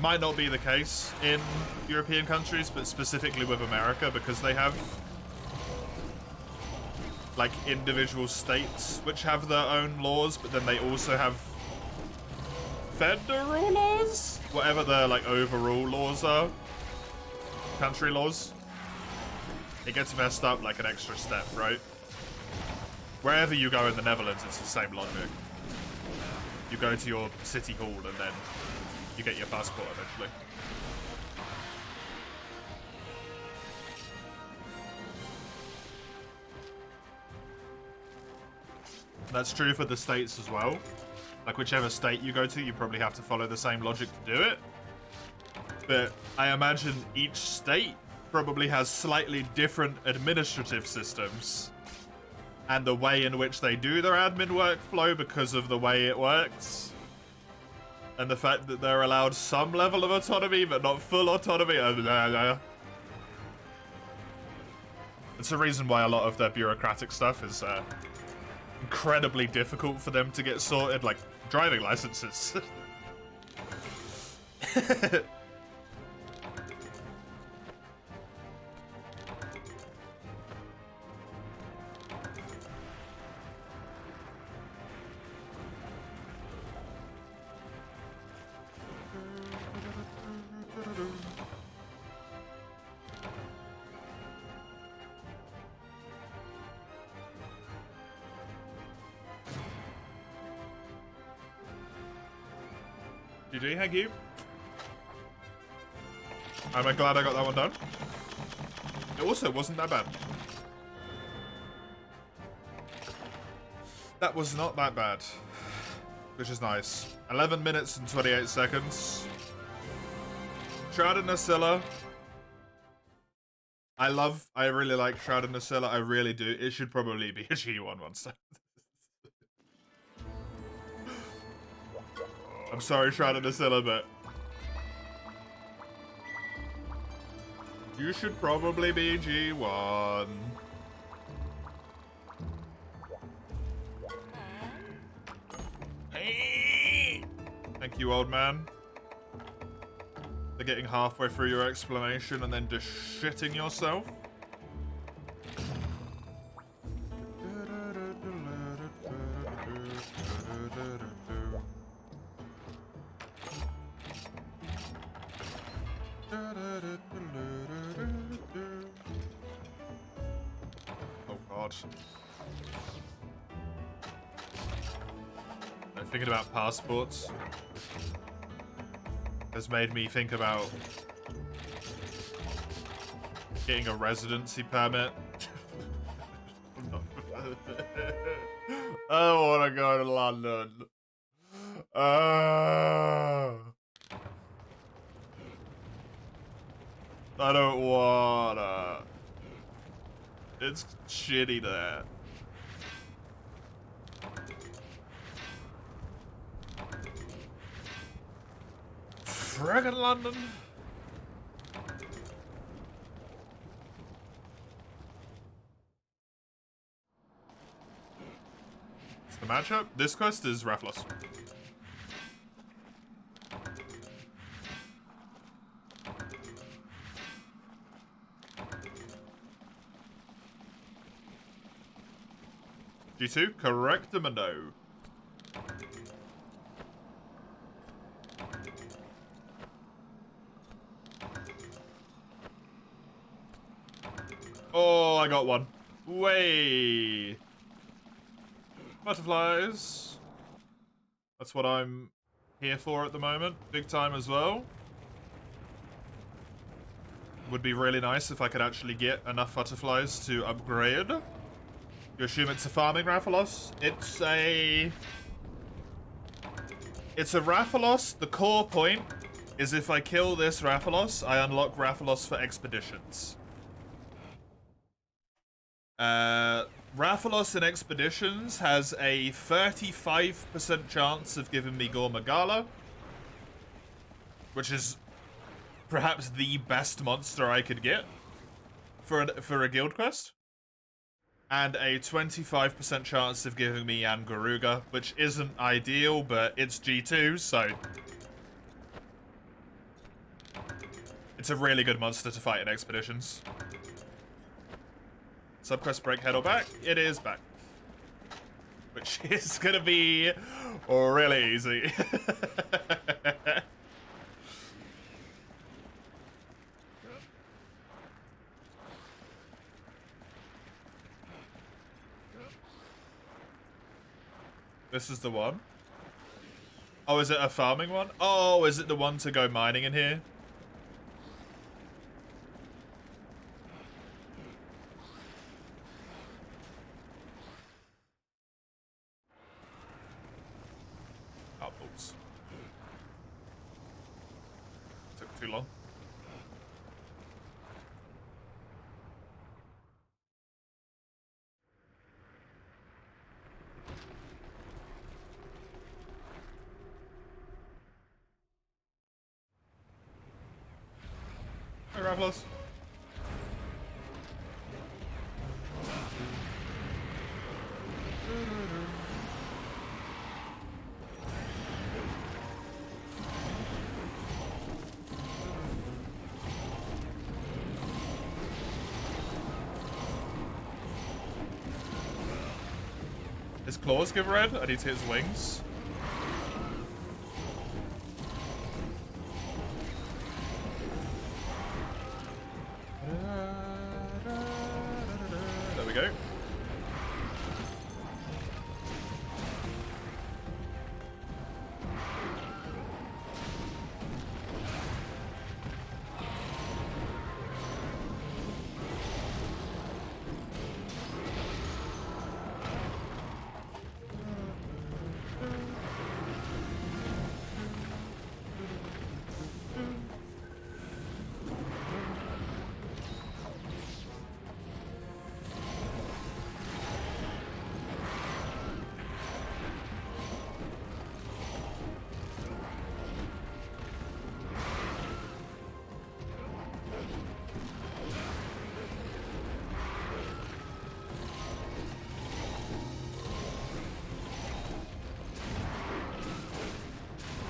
Might not be the case in European countries, but specifically with America, because they have, like, individual states which have their own laws, but then they also have federal laws? Whatever their, like, overall laws are. Country laws. It gets messed up like an extra step, right? Wherever you go in the Netherlands, it's the same logic. You go to your city hall and then you get your passport eventually. That's true for the states as well. Like, whichever state you go to, you probably have to follow the same logic to do it. But I imagine each state probably has slightly different administrative systems and the way in which they do their admin workflow because of the way it works. And the fact that they're allowed some level of autonomy, but not full autonomy. It's a reason why a lot of their bureaucratic stuff is incredibly difficult for them to get sorted, like driving licenses. GG, thank you. I'm glad I got that one done. It also wasn't that bad. That was not that bad. Which is nice. 11 minutes and 28 seconds. Shrouded Nacilla. I really like Shrouded Nacilla. I really do. It should probably be a G1 once. I'm sorry, Shrouded Nacilla, but you should probably be G1. Hey! Thank you, old man. For getting halfway through your explanation and then just shitting yourself. Oh god. I'm thinking about passports has made me think about getting a residency permit. I don't want to go to London. I don't wanna. It's shitty there. Friggin' London. It's the matchup. This quest is Rafflos. G2, correct them or no? I got one. Way. Butterflies. That's what I'm here for at the moment. Big time as well. Would be really nice if I could actually get enough butterflies to upgrade. You assume it's a farming Rathalos? It's a Rathalos. The core point is if I kill this Rathalos, I unlock Rathalos for expeditions. Rathalos in expeditions has a 35% chance of giving me Gormagala, which is perhaps the best monster I could get for a guild quest. And a 25% chance of giving me Angaruga, which isn't ideal, but it's G2, so it's a really good monster to fight in expeditions. Subquest break head or back? It is back. Which is gonna be really easy. This is the one. Oh, is it a farming one? Oh, is it the one to go mining in here? Oh, oops. Took too long. Hey, Rathalos. His claws give red? I need to hit his wings. There we go.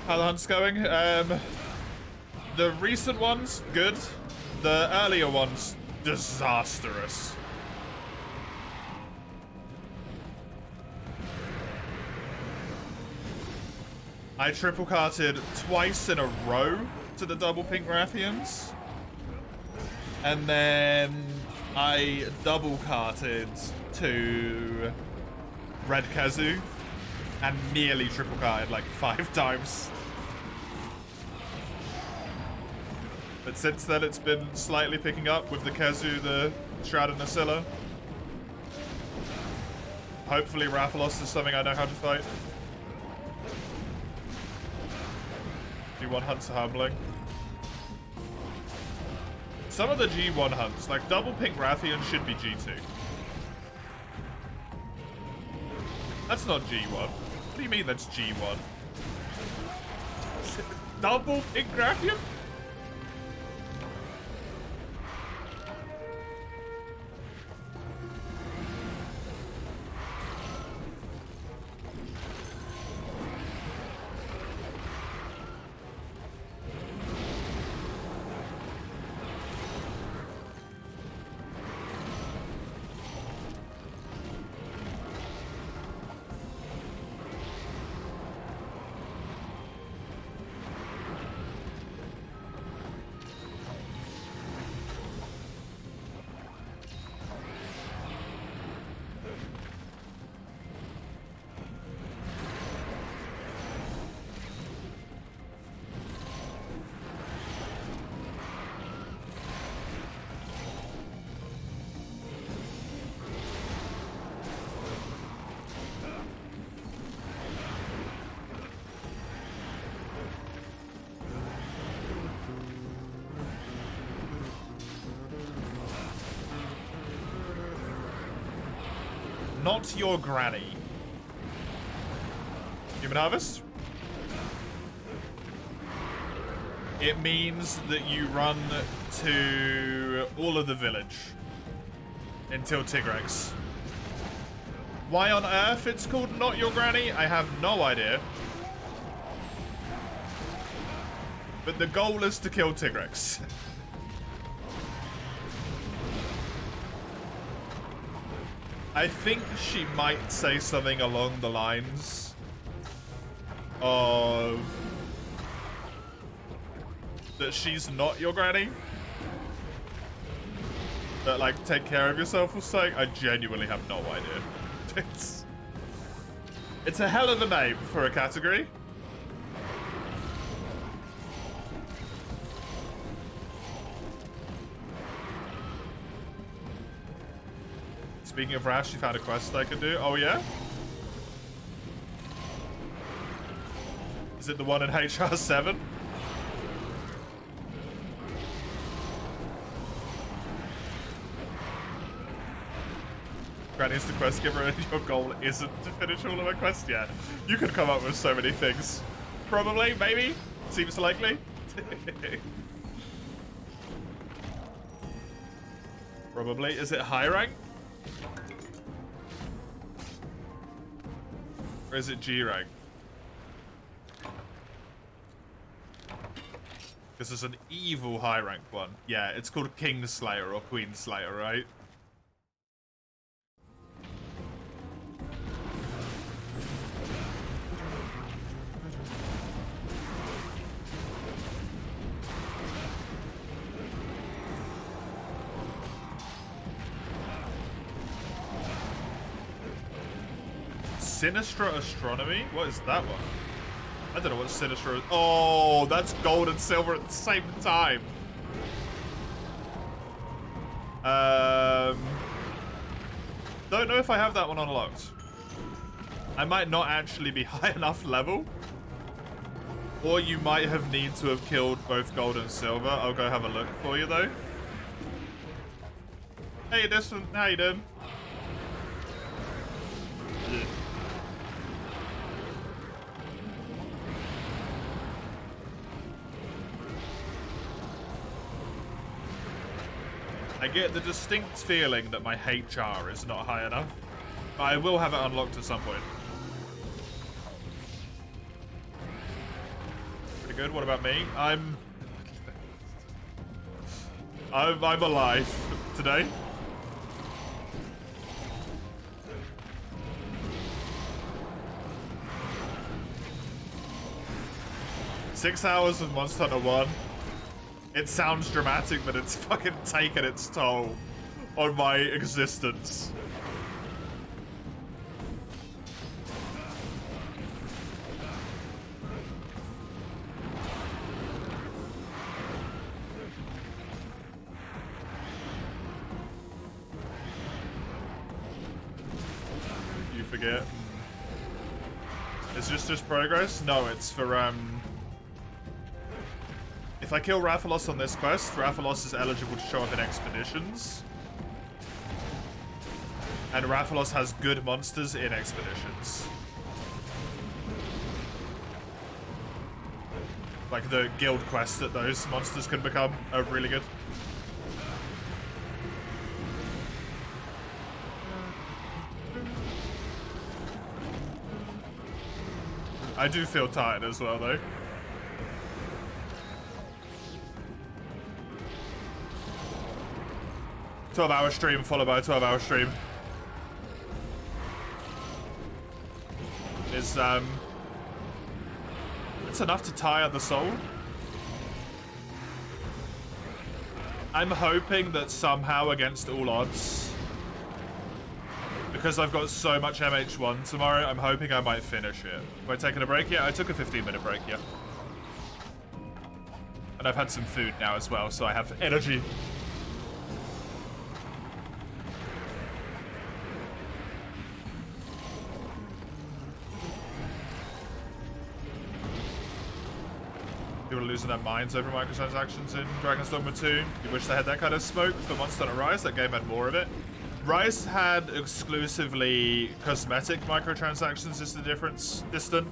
How the hunt's going? The recent ones, good. The earlier ones, disastrous. I triple carted twice in a row to the double pink Rathians. And then I double carted to red Kazu and nearly triple carted like 5 times. But since then it's been slightly picking up with the Kazu, the Shroud and Nasilla. Hopefully Rathalos is something I know how to fight. G1 hunts are humbling. Some of the G1 hunts, like double pink Rathian, should be G2. That's not G1. What do you mean that's G1? Double pink Rathian? Not your granny. Human harvest? It means that you run to all of the village until Tigrex. Why on earth it's called Not Your Granny? I have no idea. But the goal is to kill Tigrex. I think she might say something along the lines of that she's not your granny. That, like, take care of yourself or something. I genuinely have no idea. It's a hell of a name for a category. Speaking of Rash, you found a quest I could do. Oh, yeah? Is it the one in HR7? Granny's the quest giver and your goal isn't to finish all of my quests yet. You could come up with so many things. Probably, maybe. Seems likely. Probably. Is it high rank? Or is it G rank? This is an evil high rank one. Yeah, it's called King Slayer or Queen Slayer, right? Sinistra Astronomy? What is that one? I don't know what Sinistra is. Oh, that's gold and silver at the same time. Don't know if I have that one unlocked. I might not actually be high enough level. Or you might have need to have killed both gold and silver. I'll go have a look for you though. Hey, Distant, how you doing? Yeah. I get the distinct feeling that my HR is not high enough. But I will have it unlocked at some point. Pretty good. What about me? I'm alive today. Six hours of Monster Hunter 1. It sounds dramatic, but it's fucking taken its toll on my existence. You forget. Is this just progress? No, it's for, if I kill Rathalos on this quest, Rathalos is eligible to show up in expeditions. And Rathalos has good monsters in expeditions. Like the guild quests that those monsters can become are really good. I do feel tired as well though. 12-hour stream followed by a 12-hour stream is it's enough to tire the soul. I'm hoping that somehow against all odds, because I've got so much MH1 tomorrow, I'm hoping I might finish it. Have I taken a break yet? I took a 15-minute break, yeah. And I've had some food now as well, so I have energy. People are losing their minds over microtransactions in Dragon's Dogma 2. You wish they had that kind of smoke for Monster Hunter Rise. That game had more of it. Rise had exclusively cosmetic microtransactions is the difference. Distant.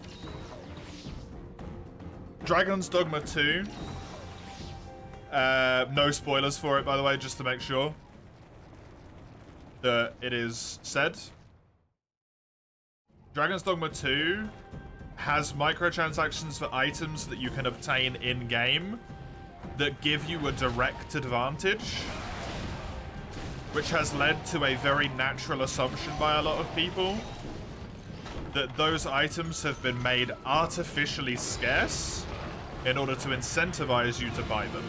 Dragon's Dogma 2. No spoilers for it, by the way, just to make sure that it is said. Dragon's Dogma 2 has microtransactions for items that you can obtain in-game that give you a direct advantage, which has led to a very natural assumption by a lot of people that those items have been made artificially scarce in order to incentivize you to buy them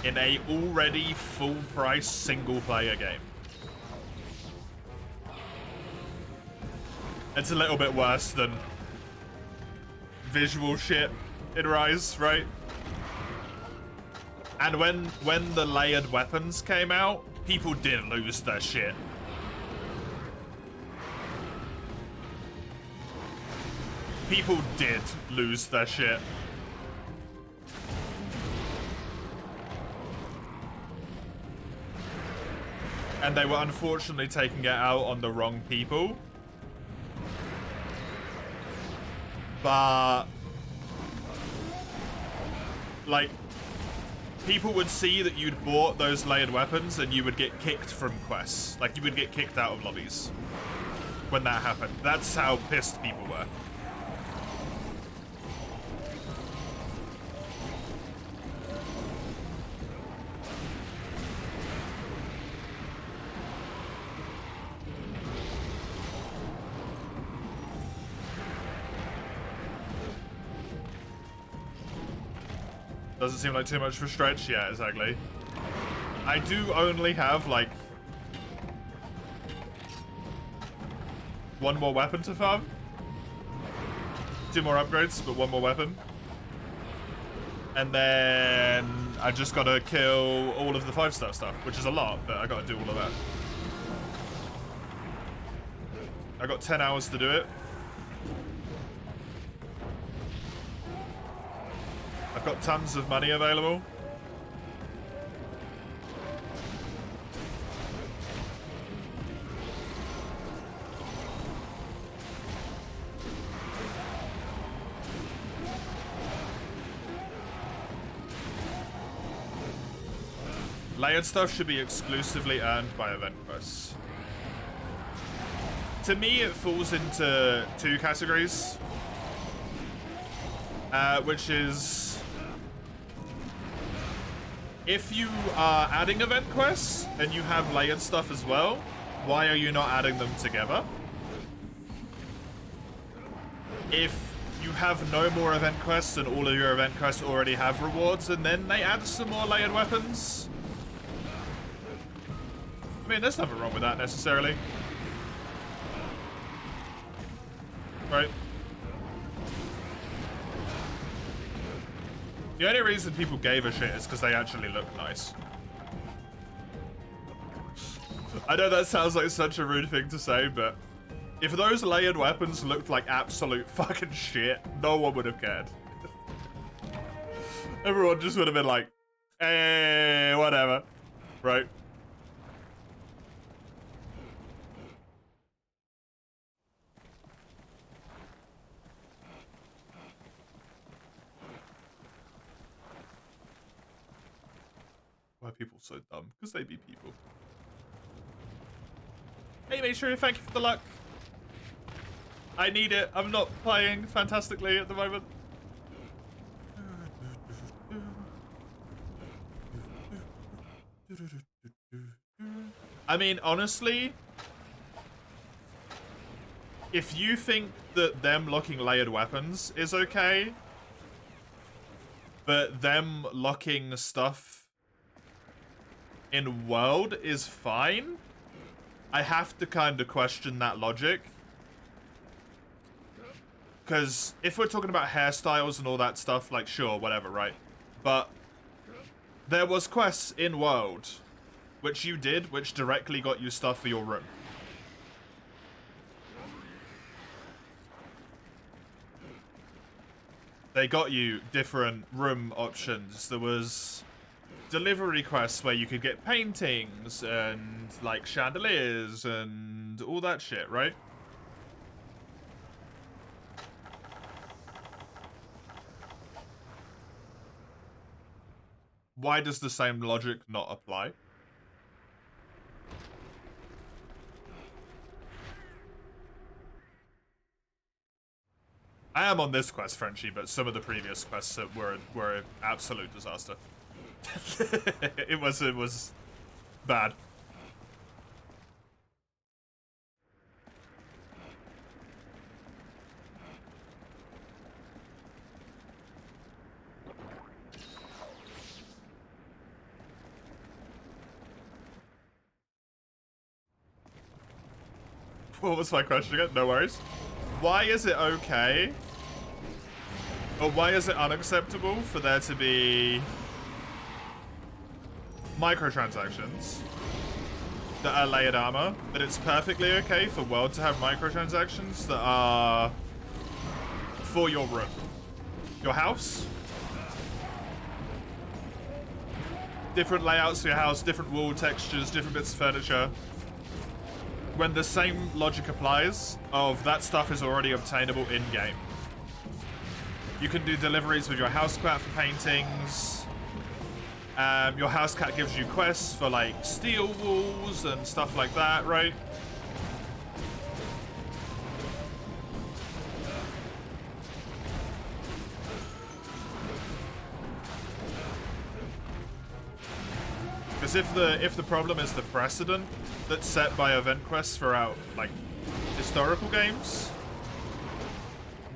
in a already full-price single-player game. It's a little bit worse than visual shit in Rise, right? And when the layered weapons came out, people did lose their shit. People did lose their shit. And they were unfortunately taking it out on the wrong people. But like, people would see that you'd bought those layered weapons and you would get kicked from quests. Like, you would get kicked out of lobbies when that happened. That's how pissed people were. Doesn't seem like too much of a stretch. Yeah, exactly. I do only have, like, one more weapon to farm. 2 more upgrades, but 1 more weapon. And then I just gotta kill all of the 5-star stuff, which is a lot, but I gotta do all of that. I got 10 hours to do it. I've got tons of money available. Layered stuff should be exclusively earned by event quests. To me, it falls into 2 categories, which is, if you are adding event quests and you have layered stuff as well, why are you not adding them together? If you have no more event quests and all of your event quests already have rewards and then they add some more layered weapons, I mean, there's nothing wrong with that necessarily. Right? The only reason people gave a shit is because they actually look nice. I know that sounds like such a rude thing to say, but if those layered weapons looked like absolute fucking shit, no one would have cared. Everyone just would have been like, hey, whatever. Right? Why are people so dumb? Because they be people. Hey, make sure, thank you for the luck. I need it. I'm not playing fantastically at the moment. I mean, honestly, if you think that them locking layered weapons is okay, but them locking stuff in world is fine, I have to kind of question that logic. Because if we're talking about hairstyles and all that stuff, like, sure, whatever, right? But there was quests in world, which you did, which directly got you stuff for your room. They got you different room options. There was delivery quests where you could get paintings and like chandeliers and all that shit, right? Why does the same logic not apply? I am on this quest, Frenchie, but some of the previous quests were an absolute disaster. it was bad. What was my question again? No worries. Why is it okay? Or why is it unacceptable for there to be microtransactions that are layered armor, but it's perfectly okay for World to have microtransactions that are for your room, your house? Different layouts for your house, different wall textures, different bits of furniture. When the same logic applies of that stuff is already obtainable in-game. You can do deliveries with your house cat for paintings. Your house cat gives you quests for like steel walls and stuff like that, right? Because if the problem is the precedent that's set by event quests throughout like historical games,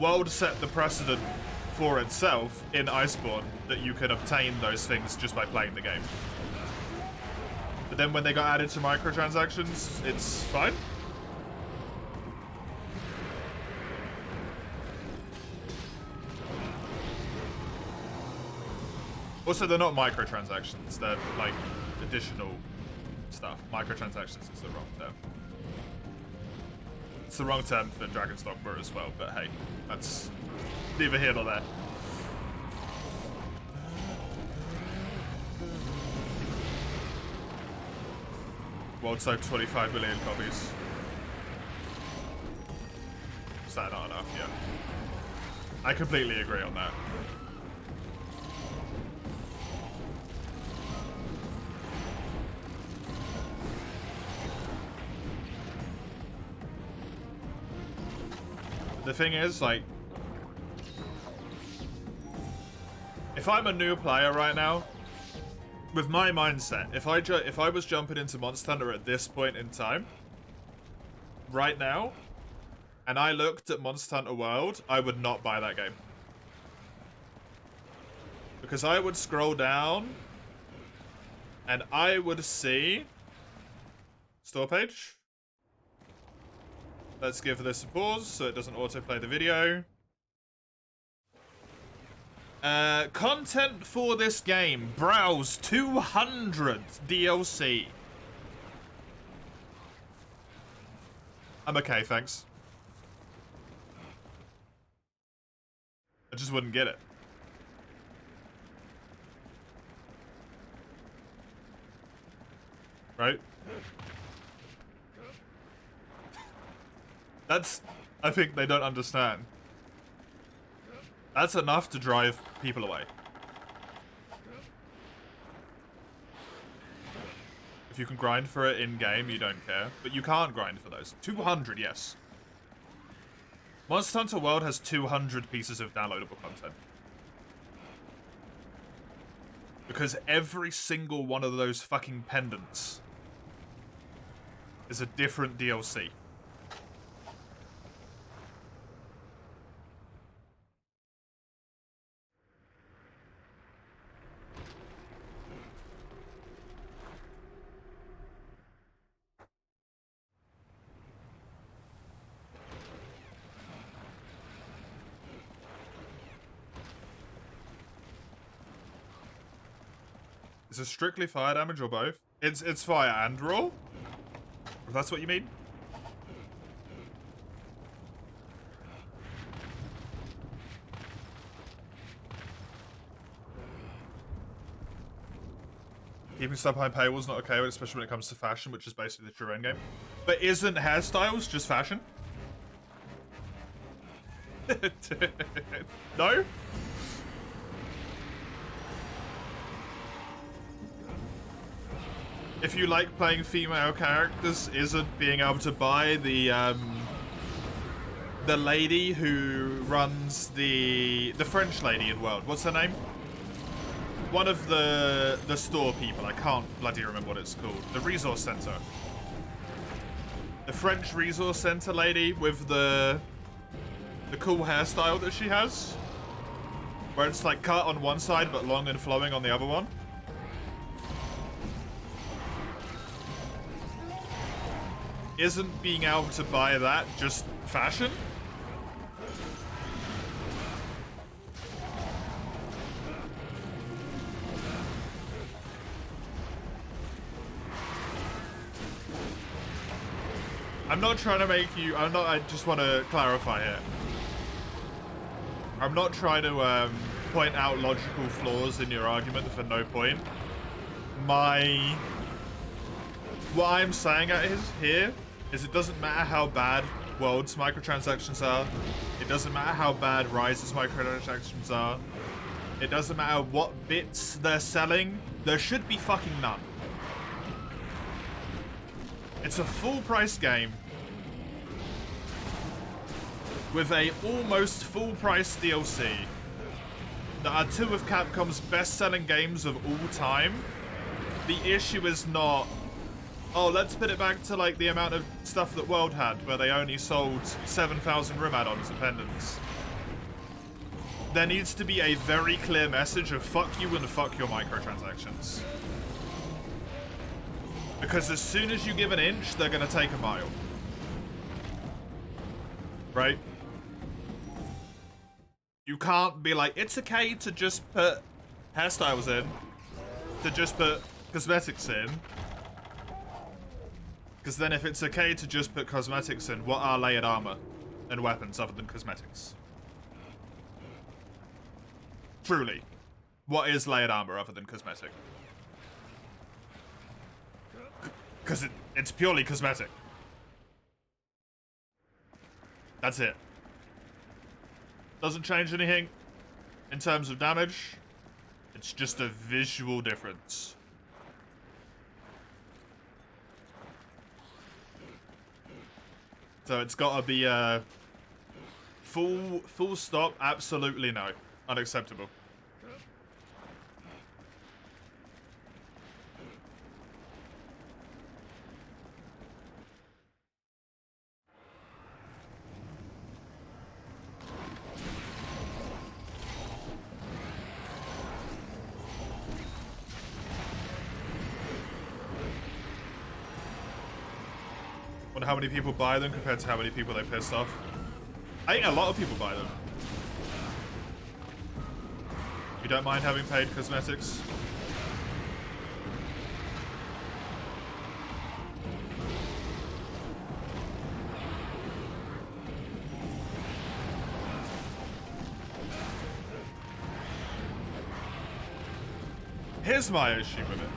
World set the precedent for itself in Iceborne that you can obtain those things just by playing the game. But then when they got added to microtransactions, it's fine. Also, they're not microtransactions, they're like additional stuff. Microtransactions is the wrong term. It's the wrong term for Dragon's Dogma as well, but hey, that's neither here nor there. World sold 25 million copies. Is that not enough? Yeah. I completely agree on that. The thing is, like, if I'm a new player right now, with my mindset, if I was jumping into Monster Hunter at this point in time, right now, and I looked at Monster Hunter World, I would not buy that game. Because I would scroll down, and I would see... Store page? Let's give this a pause so it doesn't autoplay the video. Content for this game. Browse 200 DLC. I'm okay, thanks. I just wouldn't get it. Right? That's... I think they don't understand. That's enough to drive people away. If you can grind for it in-game, you don't care. But you can't grind for those. 200, yes. Monster Hunter World has 200 pieces of downloadable content. Because every single one of those fucking pendants is a different DLC. Is it strictly fire damage or both? It's fire and roll? If that's what you mean? Keeping stuff behind paywall's not okay, especially when it comes to fashion, which is basically the true endgame. But isn't hairstyles just fashion? No? If you like playing female characters, isn't being able to buy the lady who runs the French lady in World? What's her name? One of the store people. I can't bloody remember what it's called. The resource center. The French resource center lady with the cool hairstyle that she has, where it's like cut on one side but long and flowing on the other one. Isn't being able to buy that just fashion? I'm not trying to make you, I just want to clarify here. I'm not trying to point out logical flaws in your argument for no point. What I'm saying here is it doesn't matter how bad World's microtransactions are. It doesn't matter how bad Rise's microtransactions are. It doesn't matter what bits they're selling. There should be fucking none. It's a full price game with a almost full price DLC that are two of Capcom's best selling games of all time. The issue is not, oh, let's put it back to like the amount of stuff that World had, where they only sold 7,000 room add-ons and pendants. There needs to be a very clear message of fuck you and fuck your microtransactions. Because as soon as you give an inch, they're gonna take a mile. Right? You can't be like, it's okay to just put hairstyles in, to just put cosmetics in. Because then if it's okay to just put cosmetics in, what are layered armor and weapons other than cosmetics? Truly. What is layered armor other than cosmetic? Because it's purely cosmetic. That's it. Doesn't change anything in terms of damage. It's just a visual difference. So it's gotta be full stop, absolutely no. Unacceptable. Wonder how many people buy them compared to how many people they pissed off. I think a lot of people buy them. You don't mind having paid cosmetics? Here's my issue with it.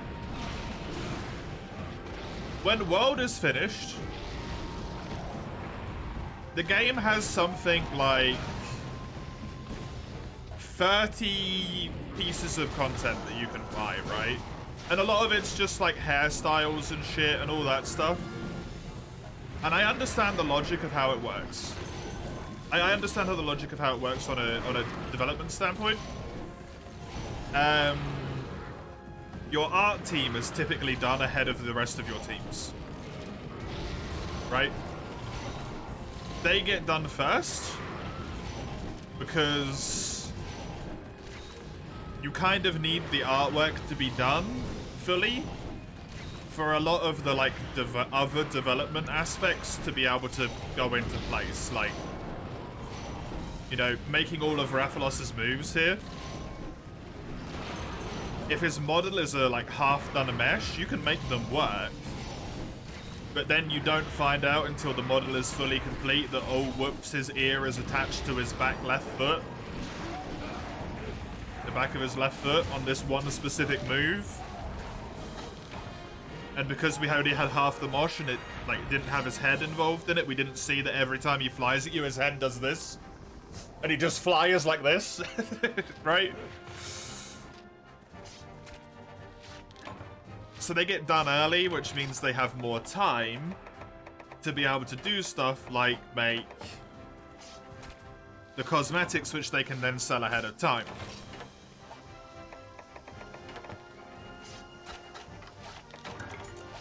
When World is finished, the game has something like 30 pieces of content that you can buy, right? And a lot of it's just like hairstyles and shit and all that stuff. And I understand the logic of how it works. I understand how the logic of how it works on a development standpoint. Your art team is typically done ahead of the rest of your teams, right? They get done first because you kind of need the artwork to be done fully for a lot of the like other development aspects to be able to go into place, like, you know, making all of Rathalos's moves here. If his model is a like half done mesh, you can make them work. But then you don't find out until the model is fully complete that, oh whoops, his ear is attached to his back left foot. The back of his left foot on this one specific move. And because we only had half the mosh and it like didn't have his head involved in it, we didn't see that every time he flies at you, his head does this. And he just flies like this, right? So they get done early, which means they have more time to be able to do stuff like make the cosmetics, which they can then sell ahead of time.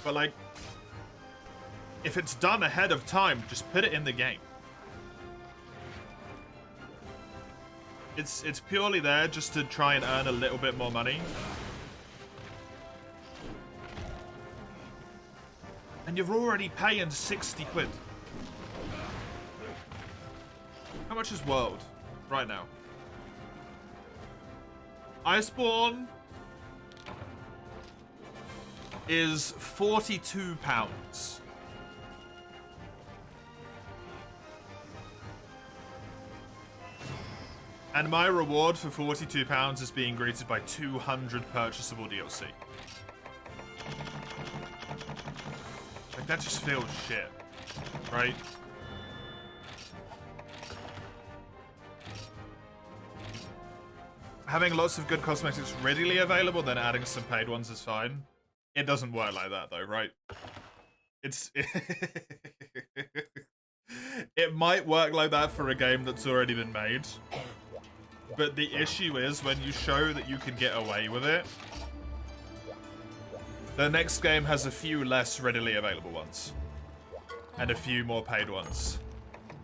But like, if it's done ahead of time, just put it in the game. It's purely there just to try and earn a little bit more money. And you're already paying 60 quid. How much is World right now? Iceborne is £42. And my reward for £42 is being greeted by 200 purchasable DLC. Like, that just feels shit, right? Having lots of good cosmetics readily available, then adding some paid ones is fine. It doesn't work like that, though, right? It might work like that for a game that's already been made. But the issue is, when you show that you can get away with it, the next game has a few less readily available ones. And a few more paid ones.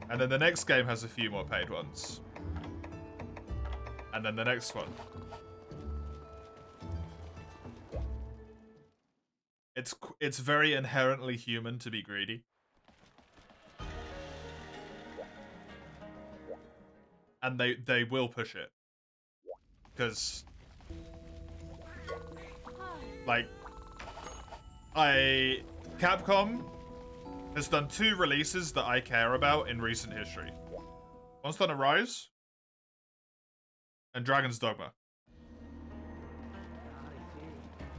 And then the next game has a few more paid ones. And then the next one. It's very inherently human to be greedy. And they will push it. Because, like, Capcom has done 2 releases that I care about in recent history. Monster Hunter Rise and Dragon's Dogma.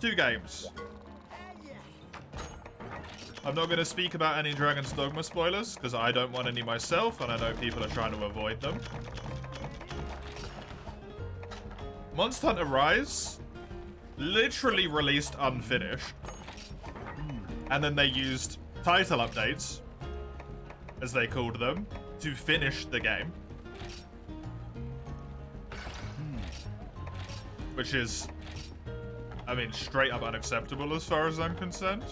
2 games. I'm not going to speak about any Dragon's Dogma spoilers, because I don't want any myself, and I know people are trying to avoid them. Monster Hunter Rise literally released unfinished. And then they used title updates, as they called them, to finish the game. Which is, I mean, straight up unacceptable as far as I'm concerned.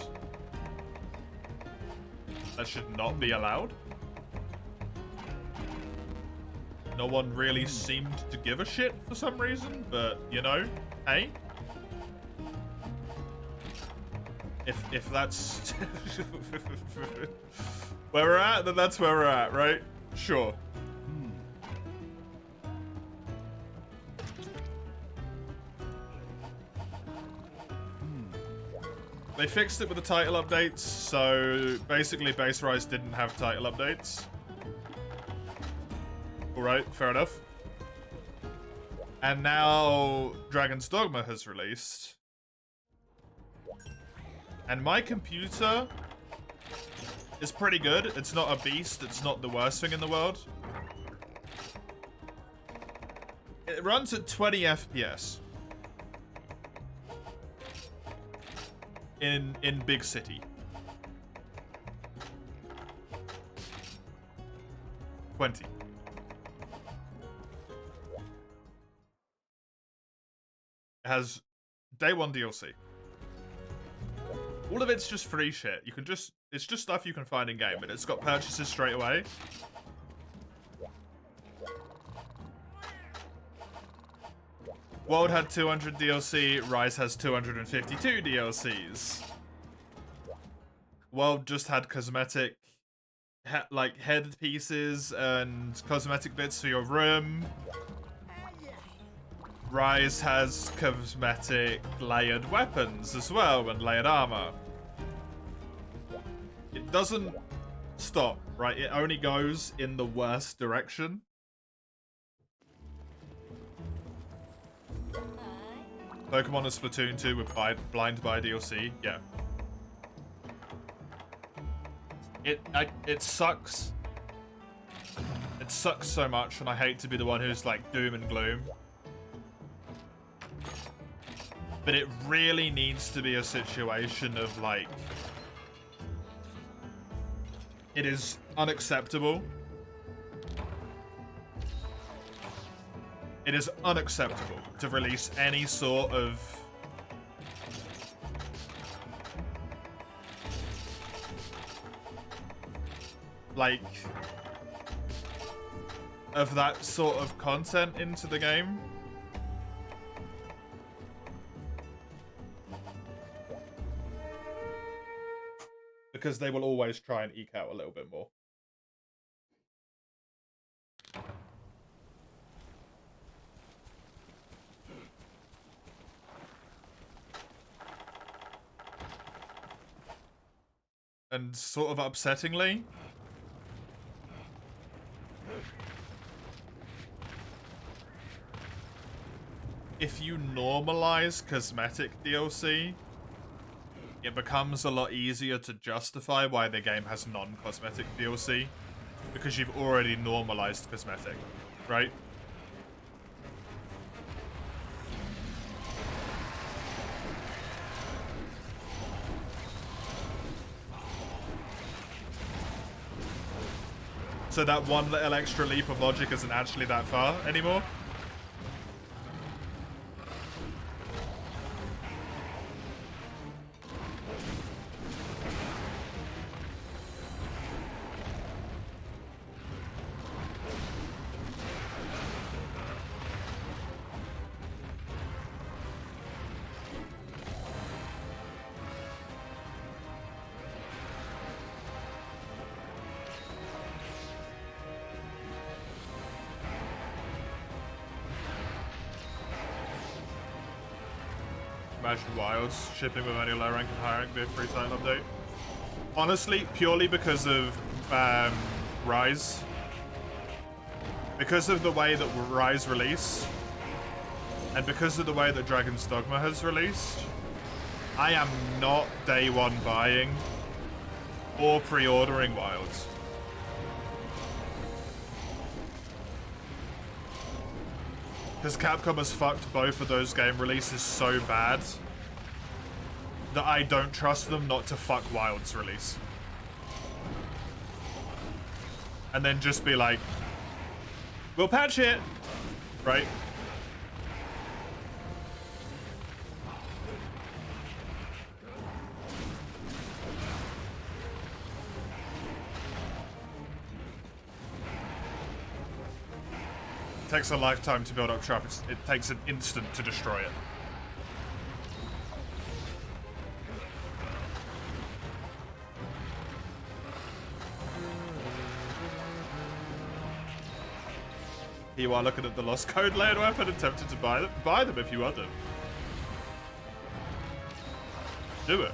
That should not be allowed. No one really seemed to give a shit for some reason, but, you know, hey. If that's where we're at, then that's where we're at, right? Sure. They fixed it with the title updates, so basically Base Rise didn't have title updates. Alright, fair enough. And now Dragon's Dogma has released. And my computer is pretty good. It's not a beast. It's not the worst thing in the world. It runs at 20 FPS. In big city. 20. It has day 1 DLC. All of it's just free shit. You can just, it's just stuff you can find in game, but it's got purchases straight away. World had 200 DLC, Rise has 252 DLCs. World just had cosmetic, like head pieces and cosmetic bits for your room. Rise has cosmetic layered weapons as well, and layered armor. It doesn't stop, right? It only goes in the worst direction. Pokemon and Splatoon 2 with Blind Buy DLC, yeah. It sucks. It sucks so much, and I hate to be the one who's like doom and gloom. But it really needs to be a situation of like, it is unacceptable. It is unacceptable to release any sort of like of that sort of content into the game. Because they will always try and eke out a little bit more. And sort of upsettingly, if you normalize cosmetic DLC, it becomes a lot easier to justify why the game has non-cosmetic DLC, because you've already normalized cosmetic, right? So that one little extra leap of logic isn't actually that far anymore. Imagine Wilds shipping with any low rank and high rank be a free title update. Honestly, purely because of Rise. Because of the way that Rise release, and because of the way that Dragon's Dogma has released, I am not day one buying or pre-ordering Wilds. Because Capcom has fucked both of those game releases so bad that I don't trust them not to fuck Wilds release. And then just be like, we'll patch it, right? It takes a lifetime to build up traffic. It takes an instant to destroy it. You are looking at the Lost Code layered weapon and tempted to buy them. Buy them if you want them. Do it.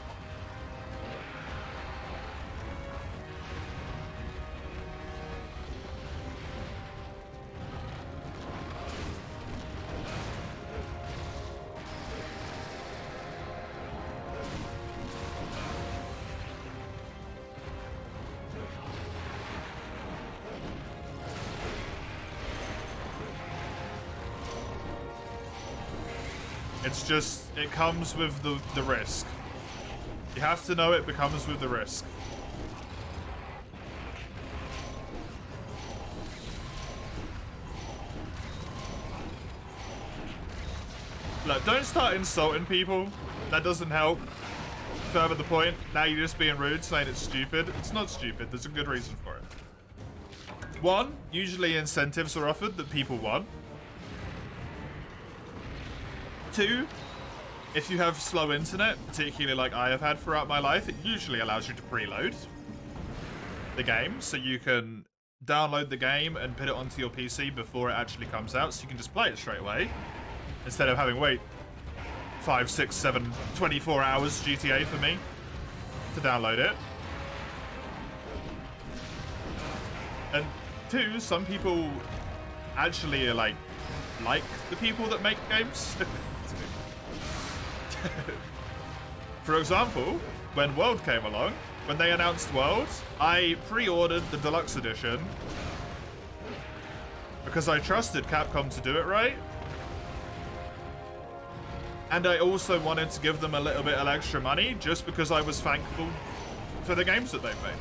It's just, it comes with the risk. You have to know it becomes with the risk. Look, don't start insulting people. That doesn't help. Further the point, now you're just being rude, saying it's stupid. It's not stupid, there's a good reason for it. One, usually incentives are offered that people want. Two, if you have slow internet, particularly like I have had throughout my life, it usually allows you to preload the game, so you can download the game and put it onto your PC before it actually comes out, so you can just play it straight away, instead of having to wait 5, 6, 7, 24 hours GTA for me to download it. And two, some people actually are like the people that make games. For example, when World came along, when they announced World, I pre-ordered the deluxe edition because I trusted Capcom to do it right. And I also wanted to give them a little bit of extra money just because I was thankful for the games that they've made.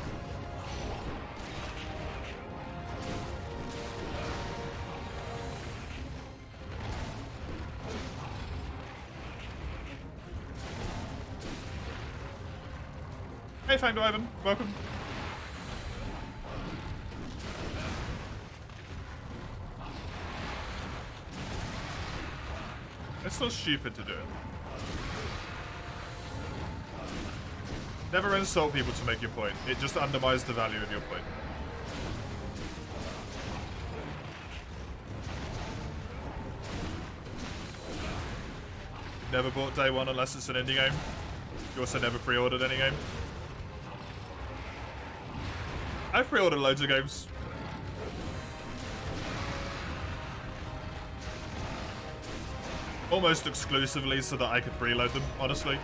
Hey, Fango Ivan, welcome. It's so stupid to do it. Never insult people to make your point. It just undermines the value of your point. Never bought day one unless it's an indie game. You also never pre-ordered any game. I've pre-ordered loads of games. Almost exclusively so that I could preload them, honestly.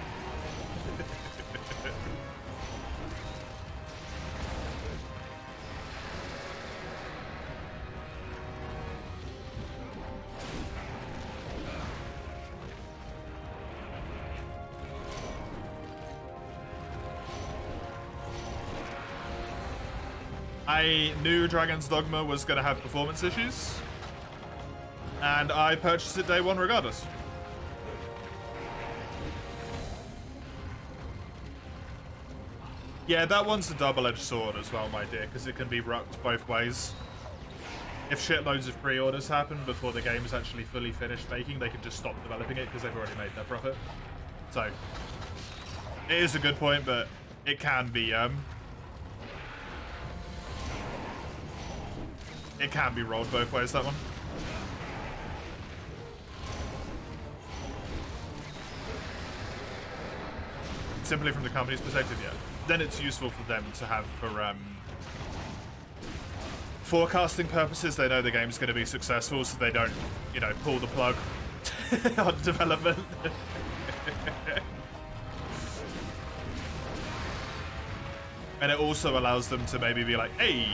I knew Dragon's Dogma was going to have performance issues, and I purchased it day one regardless. Yeah, that one's a double-edged sword as well, my dear, because it can be rucked both ways. If shitloads of pre-orders happen before the game is actually fully finished making, they can just stop developing it because they've already made their profit. So, it is a good point, but it can be, it can be rolled both ways, that one. Simply from the company's perspective, yeah. Then it's useful for them to have for forecasting purposes. They know the game's going to be successful, so they don't, you know, pull the plug on development. And it also allows them to maybe be like, hey,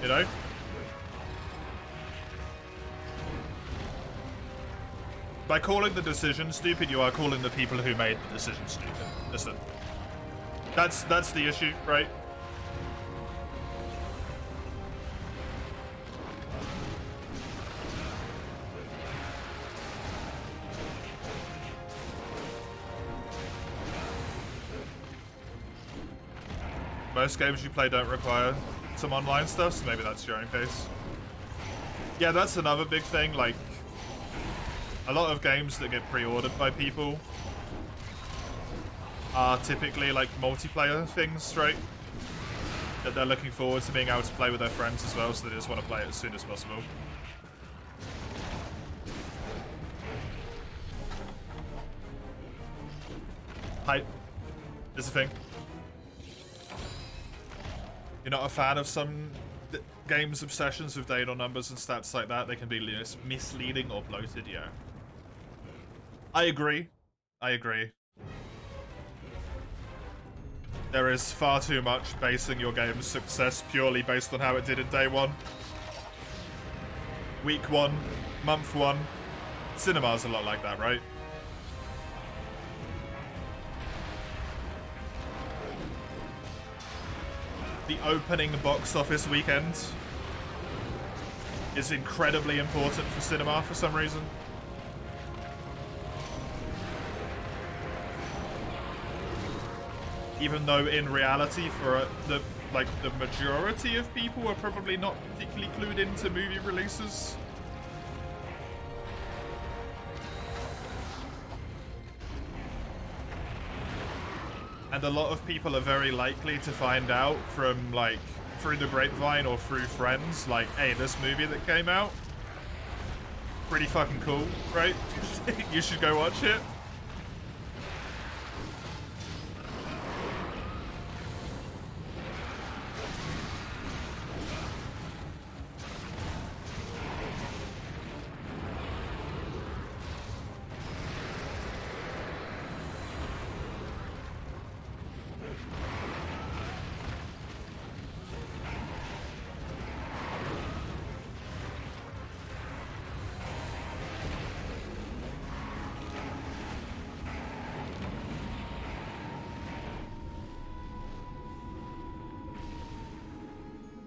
you know? By calling the decision stupid, you are calling the people who made the decision stupid. Listen. That's the issue, right? Most games you play don't require some online stuff, so maybe that's your own case. Yeah, that's another big thing, like, a lot of games that get pre-ordered by people are typically like multiplayer things, right? That they're looking forward to being able to play with their friends as well, so they just want to play it as soon as possible. Hype is a thing. You're not a fan of some games' obsessions with data numbers and stats like that? They can be misleading or bloated, yeah. I agree. I agree. There is far too much basing your game's success purely based on how it did in day one. Week one, month one. Cinema's a lot like that, right? The opening box office weekend is incredibly important for cinema for some reason. Even though in reality, for the majority of people are probably not particularly clued into movie releases. And a lot of people are very likely to find out from, like, through the grapevine or through friends, like, hey, this movie that came out, pretty fucking cool, right? You should go watch it.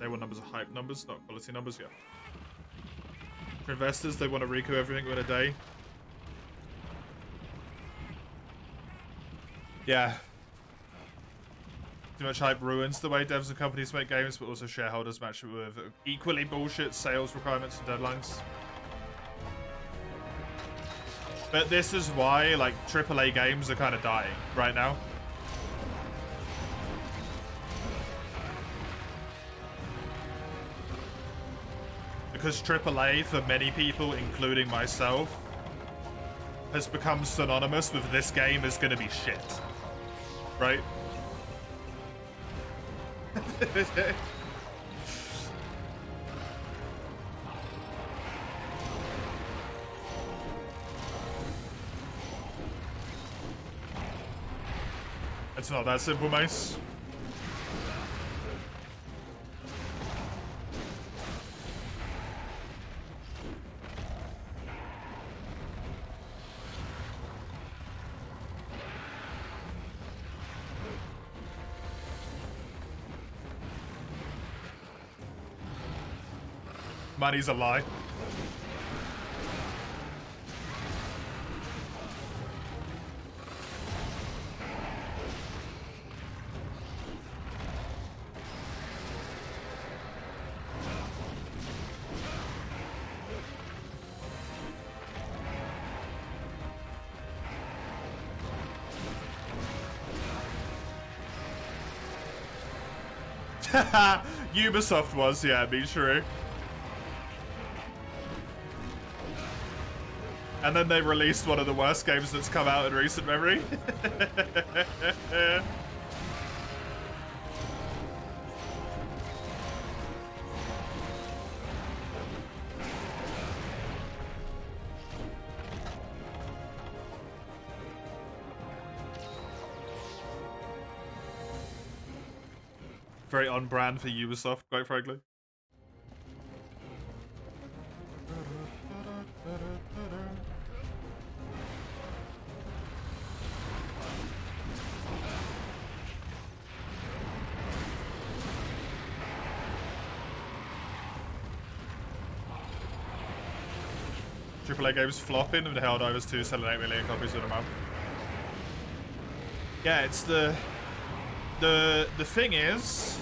Day one numbers are hype numbers, not quality numbers, yeah. For investors, they want to recoup everything in a day. Yeah. Too much hype ruins the way devs and companies make games, but also shareholders match it with equally bullshit sales requirements and deadlines. But this is why, like, AAA games are kind of dying right now. Because AAA, for many people, including myself, has become synonymous with this game is gonna be shit. Right? It's not that simple, Mace. Money's a lie. Ubisoft was, yeah, be true. And then they released one of the worst games that's come out in recent memory. Very on brand for Ubisoft, quite frankly. AAA games flopping and Helldivers 2 selling 8 million copies in a month. Yeah, it's the thing is,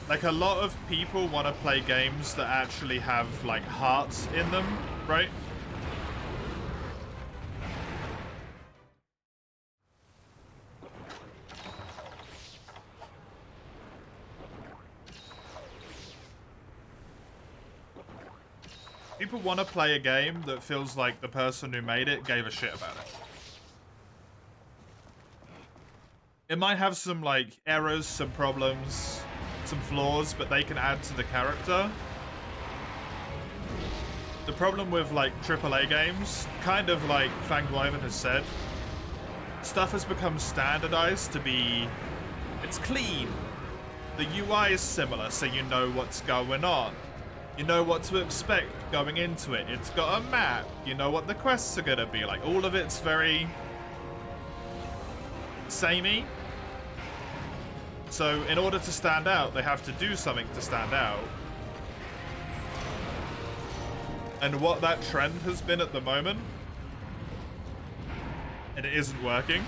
like, a lot of people want to play games that actually have, like, hearts in them, right? People want to play a game that feels like the person who made it gave a shit about it. It might have some, like, errors, some problems, some flaws, but they can add to the character. The problem with, like, AAA games, kind of like Fangwyvern has said, stuff has become standardized to be... it's clean. The UI is similar, so you know what's going on. You know what to expect going into it. It's got a map. You know what the quests are gonna be like. All of it's very... samey. So in order to stand out, they have to do something to stand out. And what that trend has been at the moment, and it isn't working,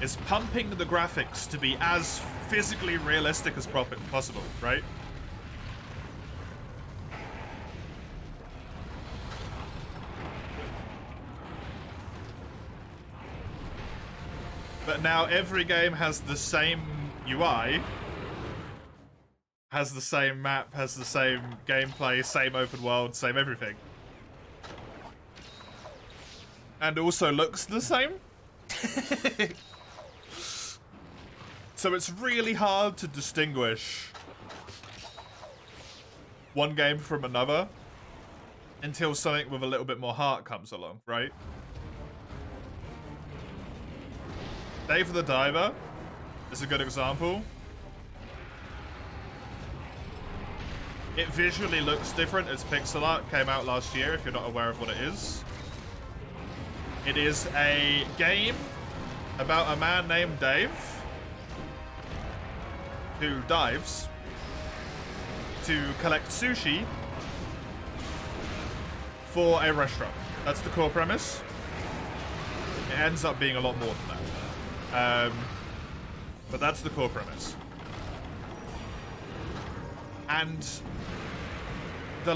is pumping the graphics to be as physically realistic as possible, right? But now every game has the same UI, has the same map, has the same gameplay, same open world, same everything. And also looks the same. So it's really hard to distinguish one game from another until something with a little bit more heart comes along, right? Dave the Diver is a good example. It visually looks different. It's pixel art, came out last year if you're not aware of what it is. It is a game about a man named Dave who dives to collect sushi for a restaurant. That's the core premise. It ends up being a lot more than that. But that's the core premise. And the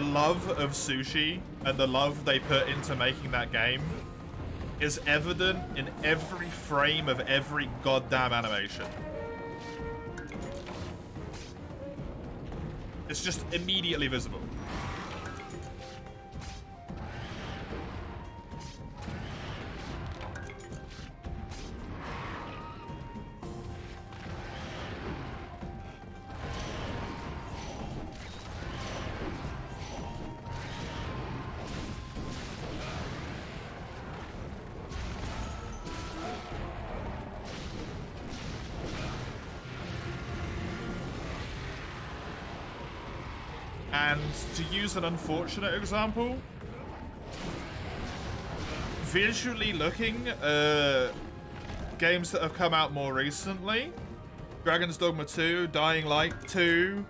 love of sushi and the love they put into making that game is evident in every frame of every goddamn animation. It's just immediately visible. And to use an unfortunate example, visually looking, games that have come out more recently, Dragon's Dogma 2, Dying Light 2,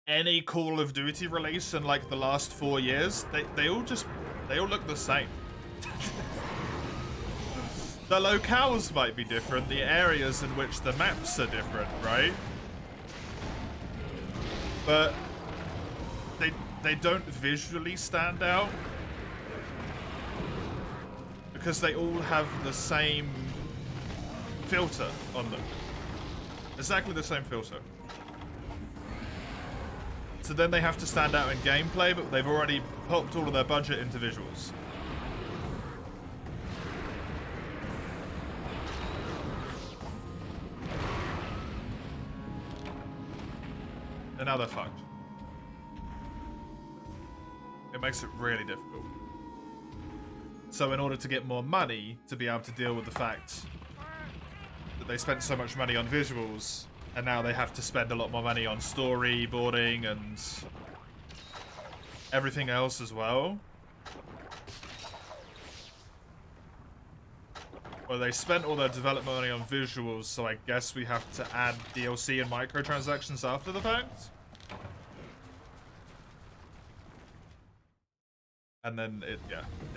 any Call of Duty release in like the last 4 years, they all look the same. The locales might be different, the areas in which the maps are different, right? But they don't visually stand out because they all have the same filter on them. Exactly the same filter. So then they have to stand out in gameplay, but they've already popped all of their budget into visuals. And now they're fucked. It makes it really difficult. So in order to get more money to be able to deal with the fact that they spent so much money on visuals, and now they have to spend a lot more money on storyboarding and everything else as well. Well, they spent all their development money on visuals, so I guess we have to add DLC and microtransactions after the fact. And then it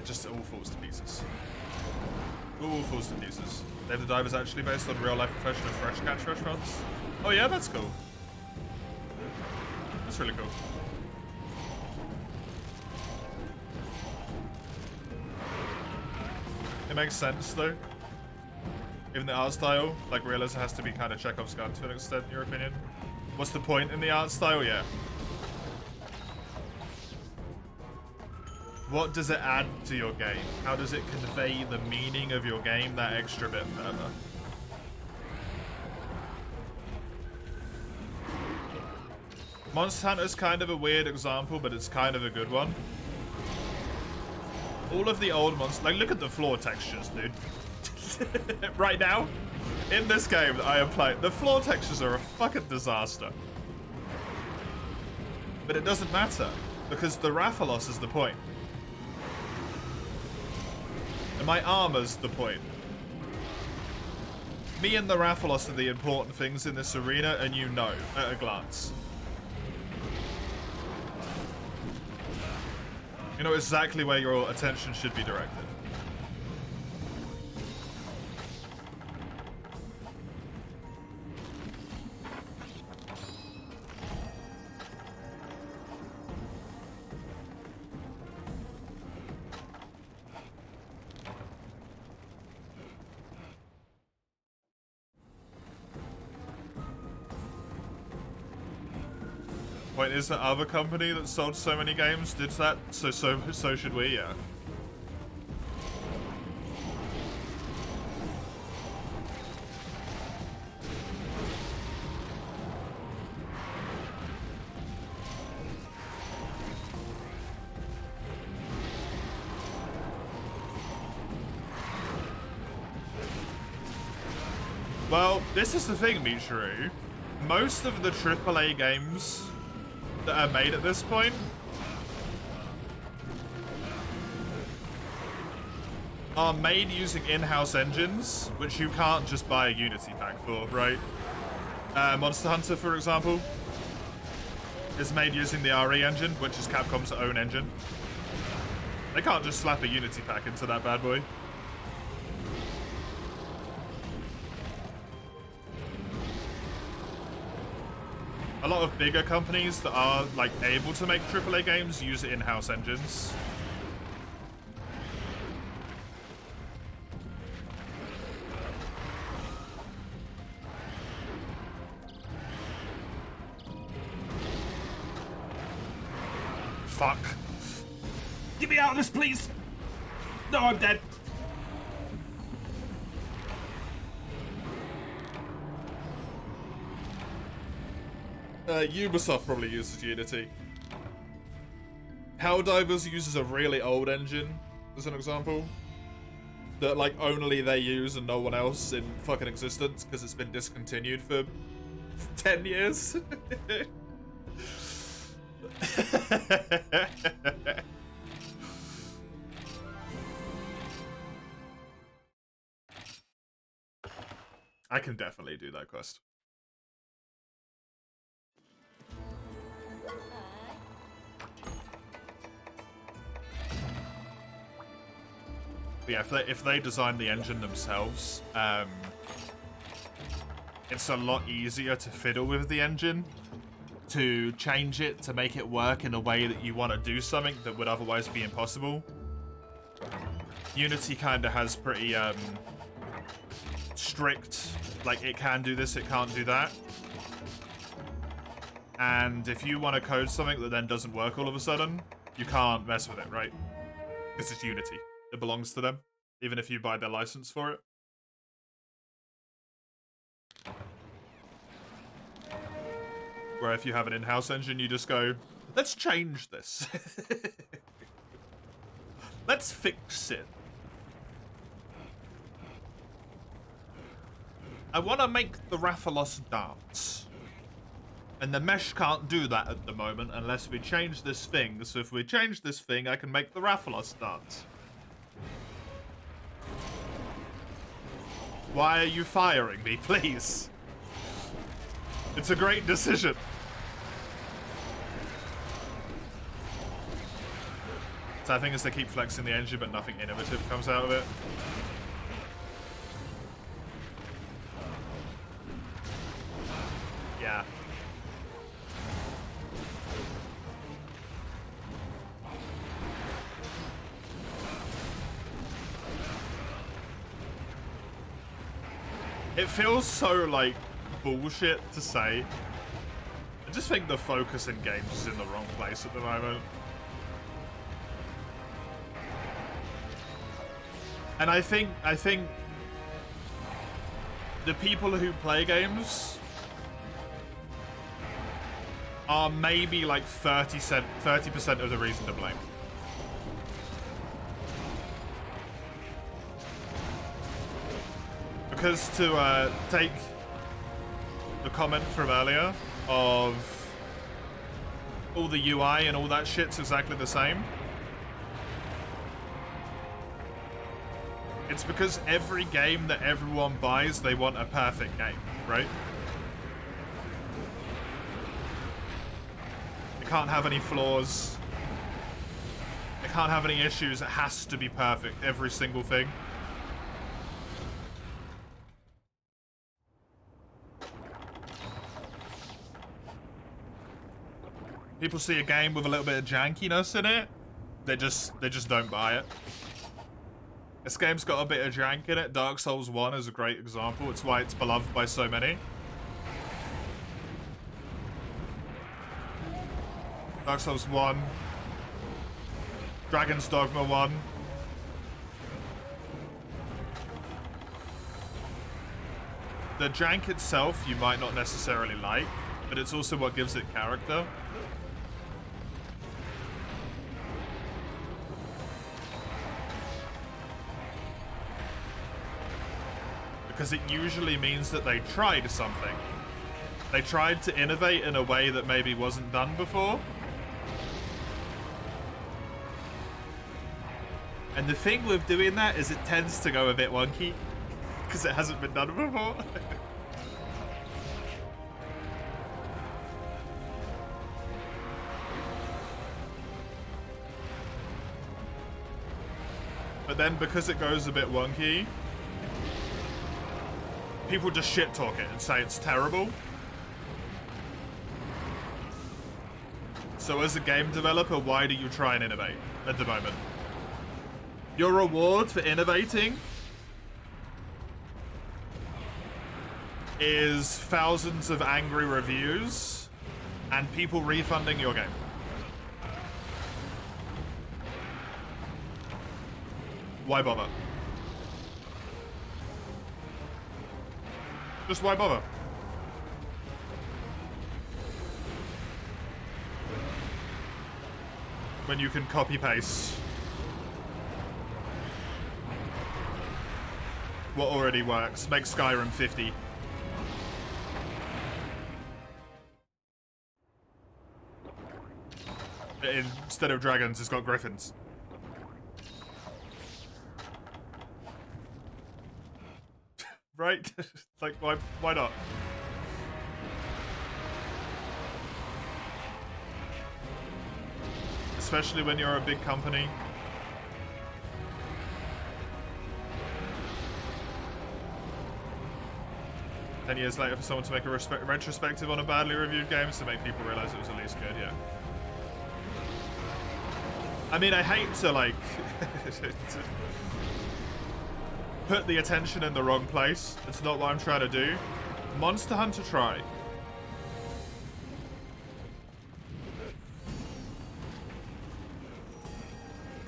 just all falls to pieces. All falls to pieces. Dave the Diver is actually based on real-life professional fresh catch restaurants. Oh yeah, that's cool. That's really cool. It makes sense though. Even the art style, like realism has to be kind of Chekhov's gun to an extent, in your opinion. What's the point in the art style? Yeah. What does it add to your game? How does it convey the meaning of your game that extra bit further? Monster Hunter's kind of a weird example, but it's kind of a good one. All of the old monsters, like look at the floor textures, dude. Right now, in this game that I am playing, the floor textures are a fucking disaster. But it doesn't matter, because the Rathalos is the point. And my armor's the point. Me and the Rathalos are the important things in this arena, and you know at a glance. You know exactly where your attention should be directed. Wait, is the other company that sold so many games did that? So should we, yeah. Well, this is the thing, Michiru. Most of the AAA games that are made at this point are made using in-house engines, which you can't just buy a Unity pack for, right? Monster Hunter, for example, is made using the RE engine, which is Capcom's own engine. They can't just slap a Unity pack into that bad boy. A lot of bigger companies that are like able to make AAA games use in-house engines. Fuck. Get me out of this, please! No, I'm dead. Ubisoft probably uses Unity. Helldivers uses a really old engine, as an example. That, like, only they use and no one else in fucking existence, because it's been discontinued for 10 years. I can definitely do that quest. But yeah, if they design the engine themselves, it's a lot easier to fiddle with the engine, to change it, to make it work in a way that you want to do something that would otherwise be impossible. Unity kind of has pretty strict, like, it can do this, it can't do that. And if you want to code something that then doesn't work all of a sudden, you can't mess with it, right? This is Unity. It belongs to them, even if you buy their license for it. Where if you have an in-house engine, you just go, let's change this. Let's fix it. I want to make the Rathalos dance. And the mesh can't do that at the moment unless we change this thing. So if we change this thing, I can make the Rathalos dance. Why are you firing me, please? It's a great decision. So I think as they keep flexing the engine, but nothing innovative comes out of it. Yeah. It feels so, like, bullshit to say. I just think the focus in games is in the wrong place at the moment. And I think the people who play games are maybe like 30% of the reason to blame. Because to take the comment from earlier of all the UI and all that shit's exactly the same. It's because every game that everyone buys, they want a perfect game, right? It can't have any flaws. It can't have any issues. It has to be perfect, every single thing. People see a game with a little bit of jankiness in it, they just don't buy it. This game's got a bit of jank in it. Dark Souls 1 is a great example. It's why it's beloved by so many. Dark Souls 1. Dragon's Dogma 1. The jank itself you might not necessarily like, but it's also what gives it character. Because it usually means that they tried something. They tried to innovate in a way that maybe wasn't done before. And the thing with doing that is it tends to go a bit wonky because it hasn't been done before. But then because it goes a bit wonky, people just shit talk it and say it's terrible. So as a game developer, why do you try and innovate at the moment? Your reward for innovating is thousands of angry reviews and people refunding your game. Why bother? Just why bother? When you can copy paste what already works. Make Skyrim 50. Instead of dragons, it's got griffins. Right? Like, why not? Especially when you're a big company. Ten years later for someone to make a retrospective on a badly reviewed game to make people realize it was at least good, yeah. I mean, I hate to, like, put the attention in the wrong place. It's not what I'm trying to do. Monster Hunter Tri.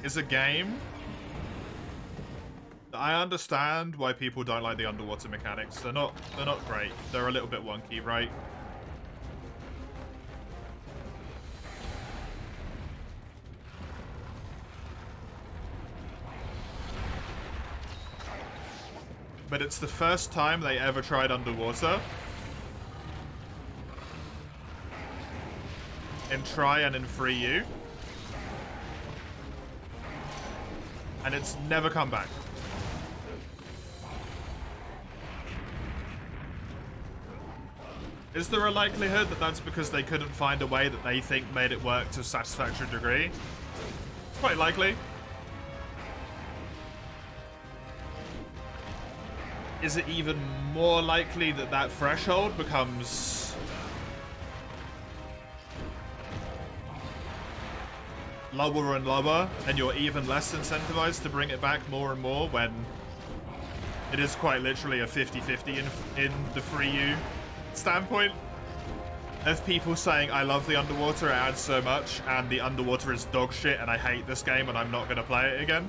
Is a game that I understand why people don't like the underwater mechanics. They're not great. They're a little bit wonky, right? But it's the first time they ever tried underwater. In Tri and in 3U. And it's never come back. Is there a likelihood that that's because they couldn't find a way that they think made it work to a satisfactory degree? Quite likely. Is it even more likely that that threshold becomes lower and lower, and you're even less incentivized to bring it back more and more when it is quite literally a 50-50 in the 3U standpoint of people saying, I love the underwater, it adds so much, and the underwater is dog shit and I hate this game and I'm not going to play it again?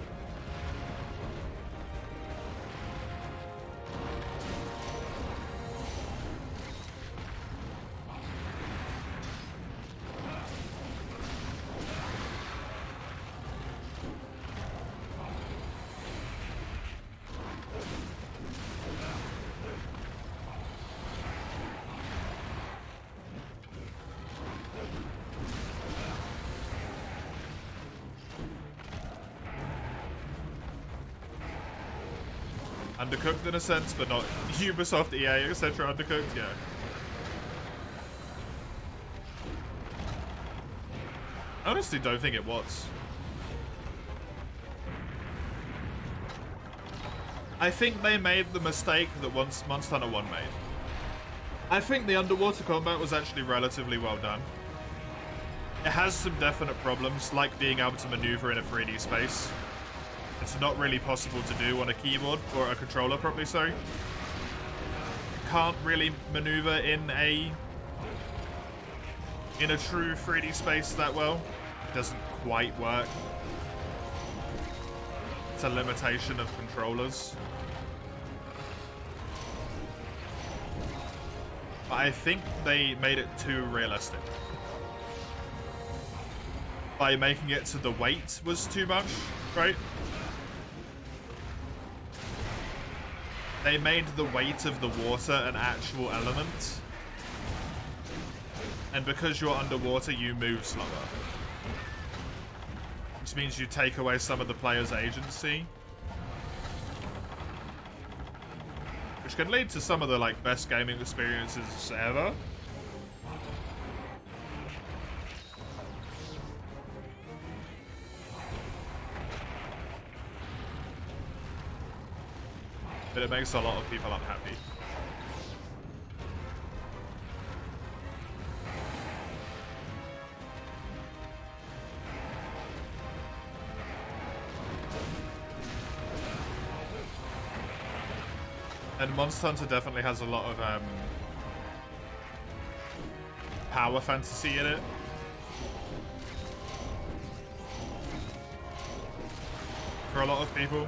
Undercooked in a sense, but not Ubisoft, EA, etc. Undercooked, yeah. I honestly don't think it was. I think they made the mistake that once Monster Hunter 1 made. I think the underwater combat was actually relatively well done. It has some definite problems, like being able to maneuver in a 3D space. It's not really possible to do on a keyboard or a controller, probably so. Can't really maneuver in a true 3D space that well. It doesn't quite work. It's a limitation of controllers. But I think they made it too realistic. By making it so the weight was too much, right? They made the weight of the water an actual element. And because you're underwater, you move slower. which means you take away some of the player's agency, which can lead to some of the like best gaming experiences ever. But it makes a lot of people unhappy. And Monster Hunter definitely has a lot of power fantasy in it. For a lot of people.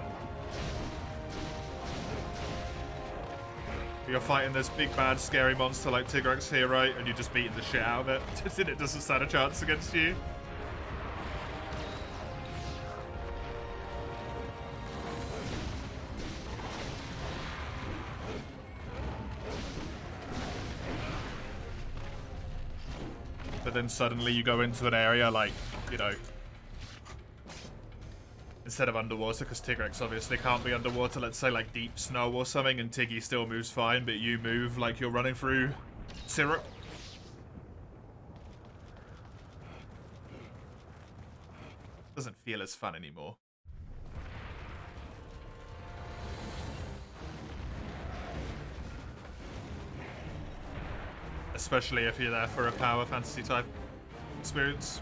You're fighting this big bad scary monster like Tigrex here, right? And you're just beating the shit out of it. And it doesn't stand a chance against you. But then suddenly you go into an area like, you know, instead of underwater, because Tigrex obviously can't be underwater, let's say like deep snow or something, and Tiggy still moves fine, but you move like you're running through syrup. Doesn't feel as fun anymore. Especially if you're there for a power fantasy type experience.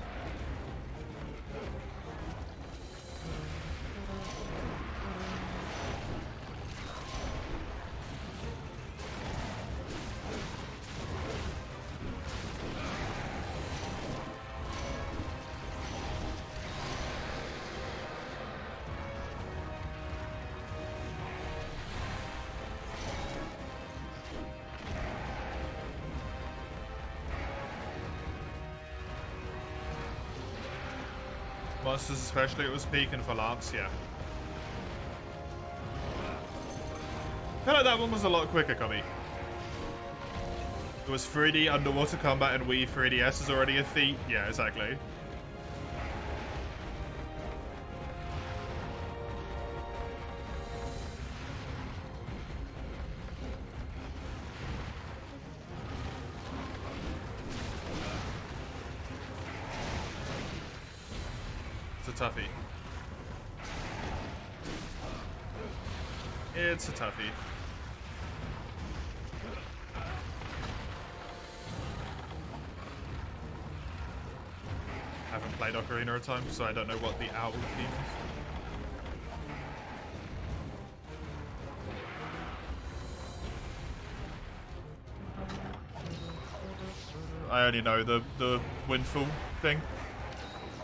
Monsters especially, it was peaking for Lance, yeah. I feel like that one was a lot quicker, Cubby. It was 3D underwater combat and Wii 3DS is already a feat. Yeah, exactly. It's a toughie. It's a toughie. I haven't played Ocarina of Time, so I don't know what the owl theme is. I only know the windfall thing.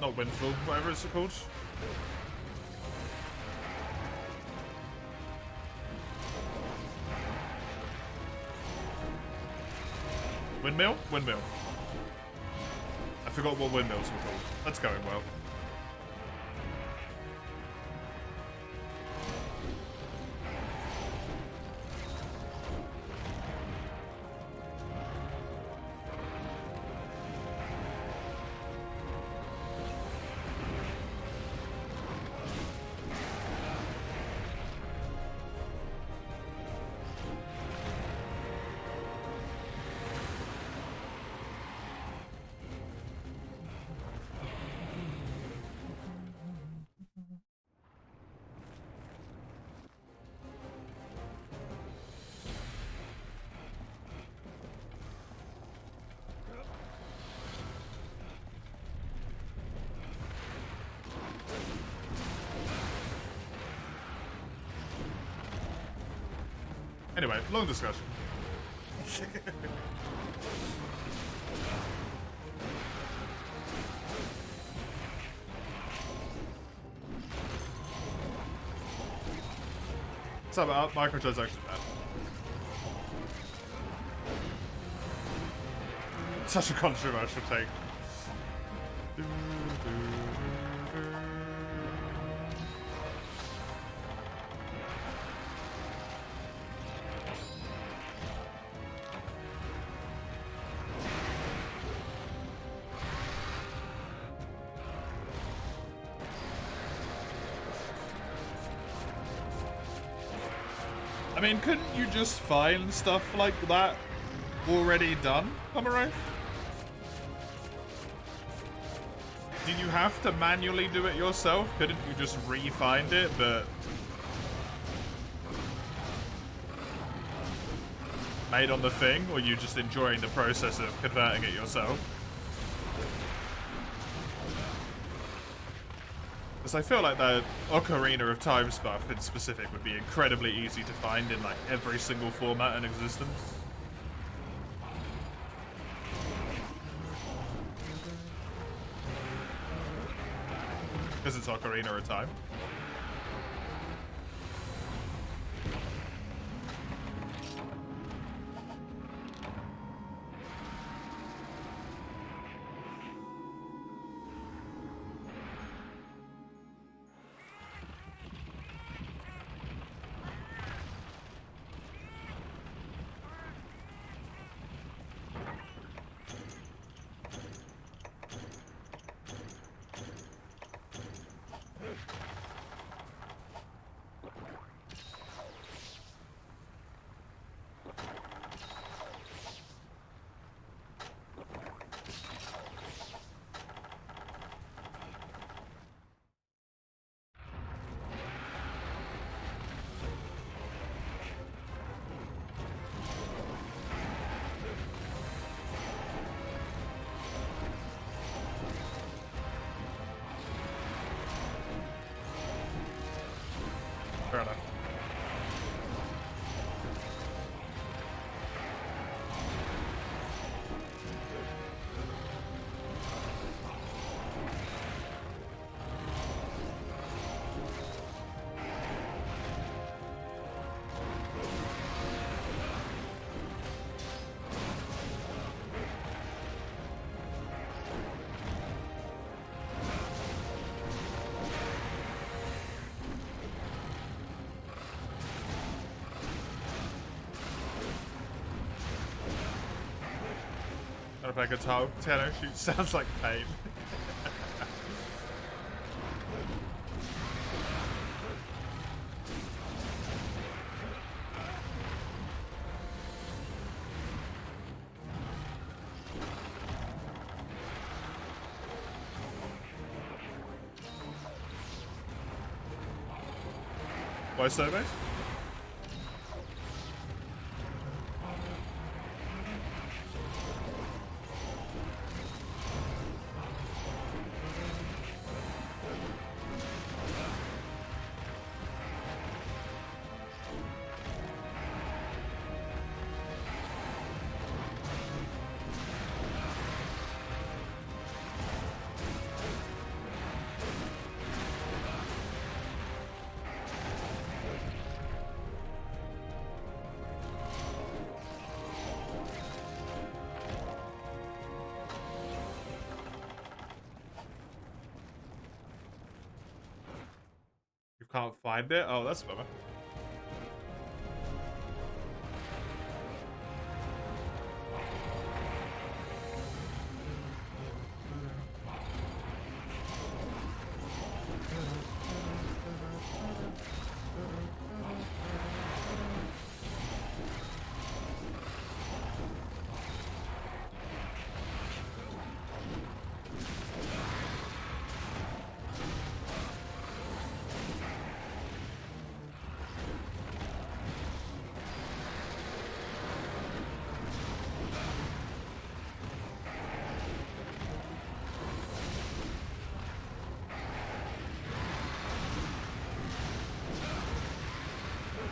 Not windfall, whatever it's called. Windmill? Windmill. I forgot what windmills were called. That's going well. Anyway, long discussion. What's up about microtransactions, man? Such a controversial take. I mean, couldn't you just find stuff like that already done, Amaro? Do you have to manually do it yourself? Couldn't you just re-find it, but made on the thing, or are you just enjoying the process of converting it yourself? Because I feel like the Ocarina of Time stuff in specific would be incredibly easy to find in like every single format in existence. Because it's Ocarina of Time. Fair enough. Gotta play guitar, piano shoot sounds like pain. Why so, mate? Can't find it? Oh, that's a bummer.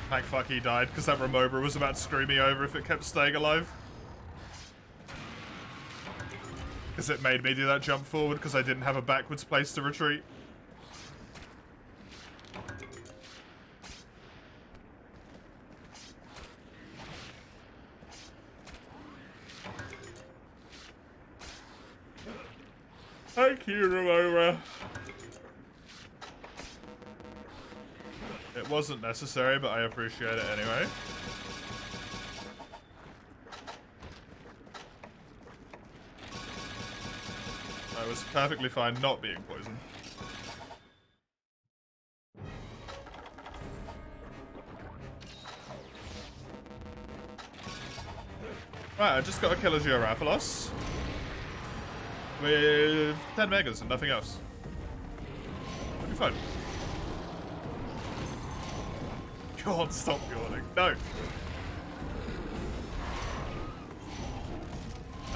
Thank fuck he died, because that Remobra was about to screw me over if it kept staying alive. Because it made me do that jump forward because I didn't have a backwards place to retreat. Thank you, Remobra. It wasn't necessary, but I appreciate it anyway. I was perfectly fine not being poisoned. Right, I just got to kill a Georathalos with 10 megas and nothing else. It'll be fun. God, stop yawning. No.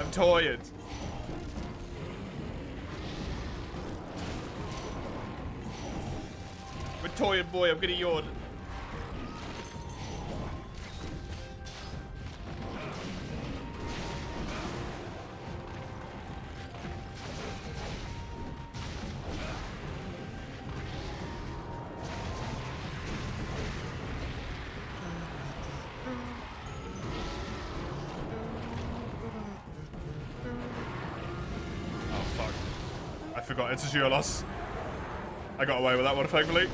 I'm tired. I'm a tired boy, I'm gonna yawn. I forgot it's a Geolos. I got away with that one, thankfully.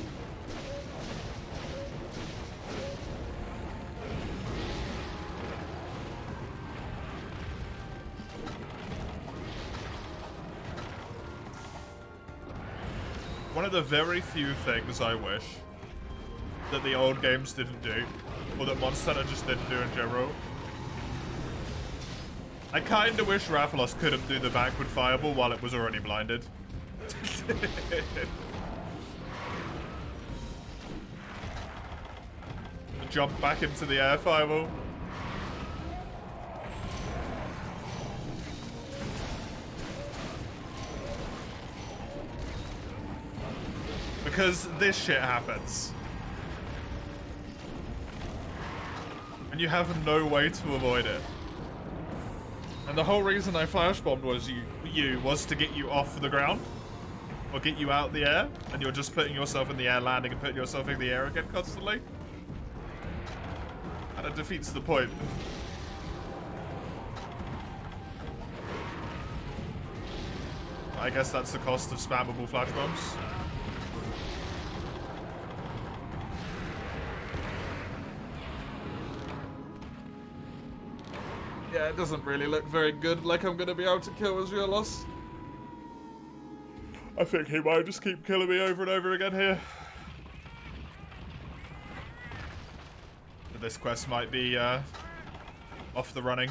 One of the very few things I wish that the old games didn't do, or that Monster Hunter just didn't do in general. I kinda wish Rathalos couldn't do the backward fireball while it was already blinded. Jump back into the air fireball. Because this shit happens. And you have no way to avoid it. And the whole reason I flash bombed was was to get you off the ground. Or get you out the air. And you're just putting yourself in the air, landing and putting yourself in the air again constantly. And it defeats the point. I guess that's the cost of spammable flash bombs. Yeah, it doesn't really look very good, like I'm gonna be able to kill Geolos. I think he might just keep killing me over and over again here. But this quest might be off the running.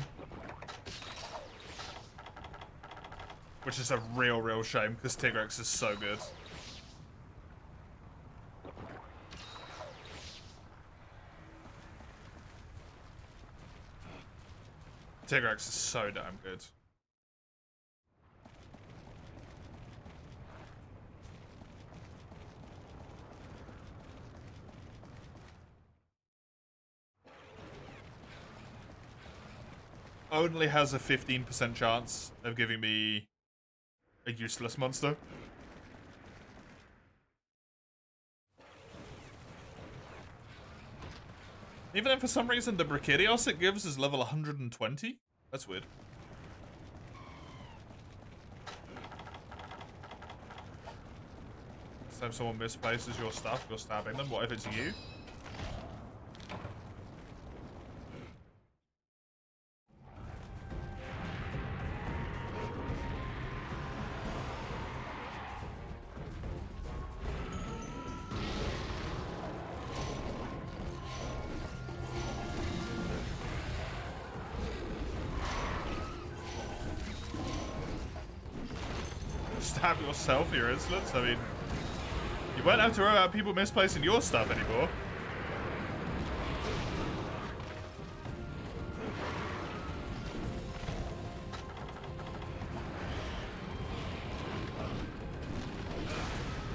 Which is a real shame, because Tigrex is so good. Tigrex is so damn good. Only has a 15% chance of giving me a useless monster. Even if for some reason the Brachydios it gives is level 120? That's weird. Next time someone misplaces your stuff, you're stabbing them. What if it's you? Stab yourself for your insolence? I mean, you won't have to worry about people misplacing your stuff anymore.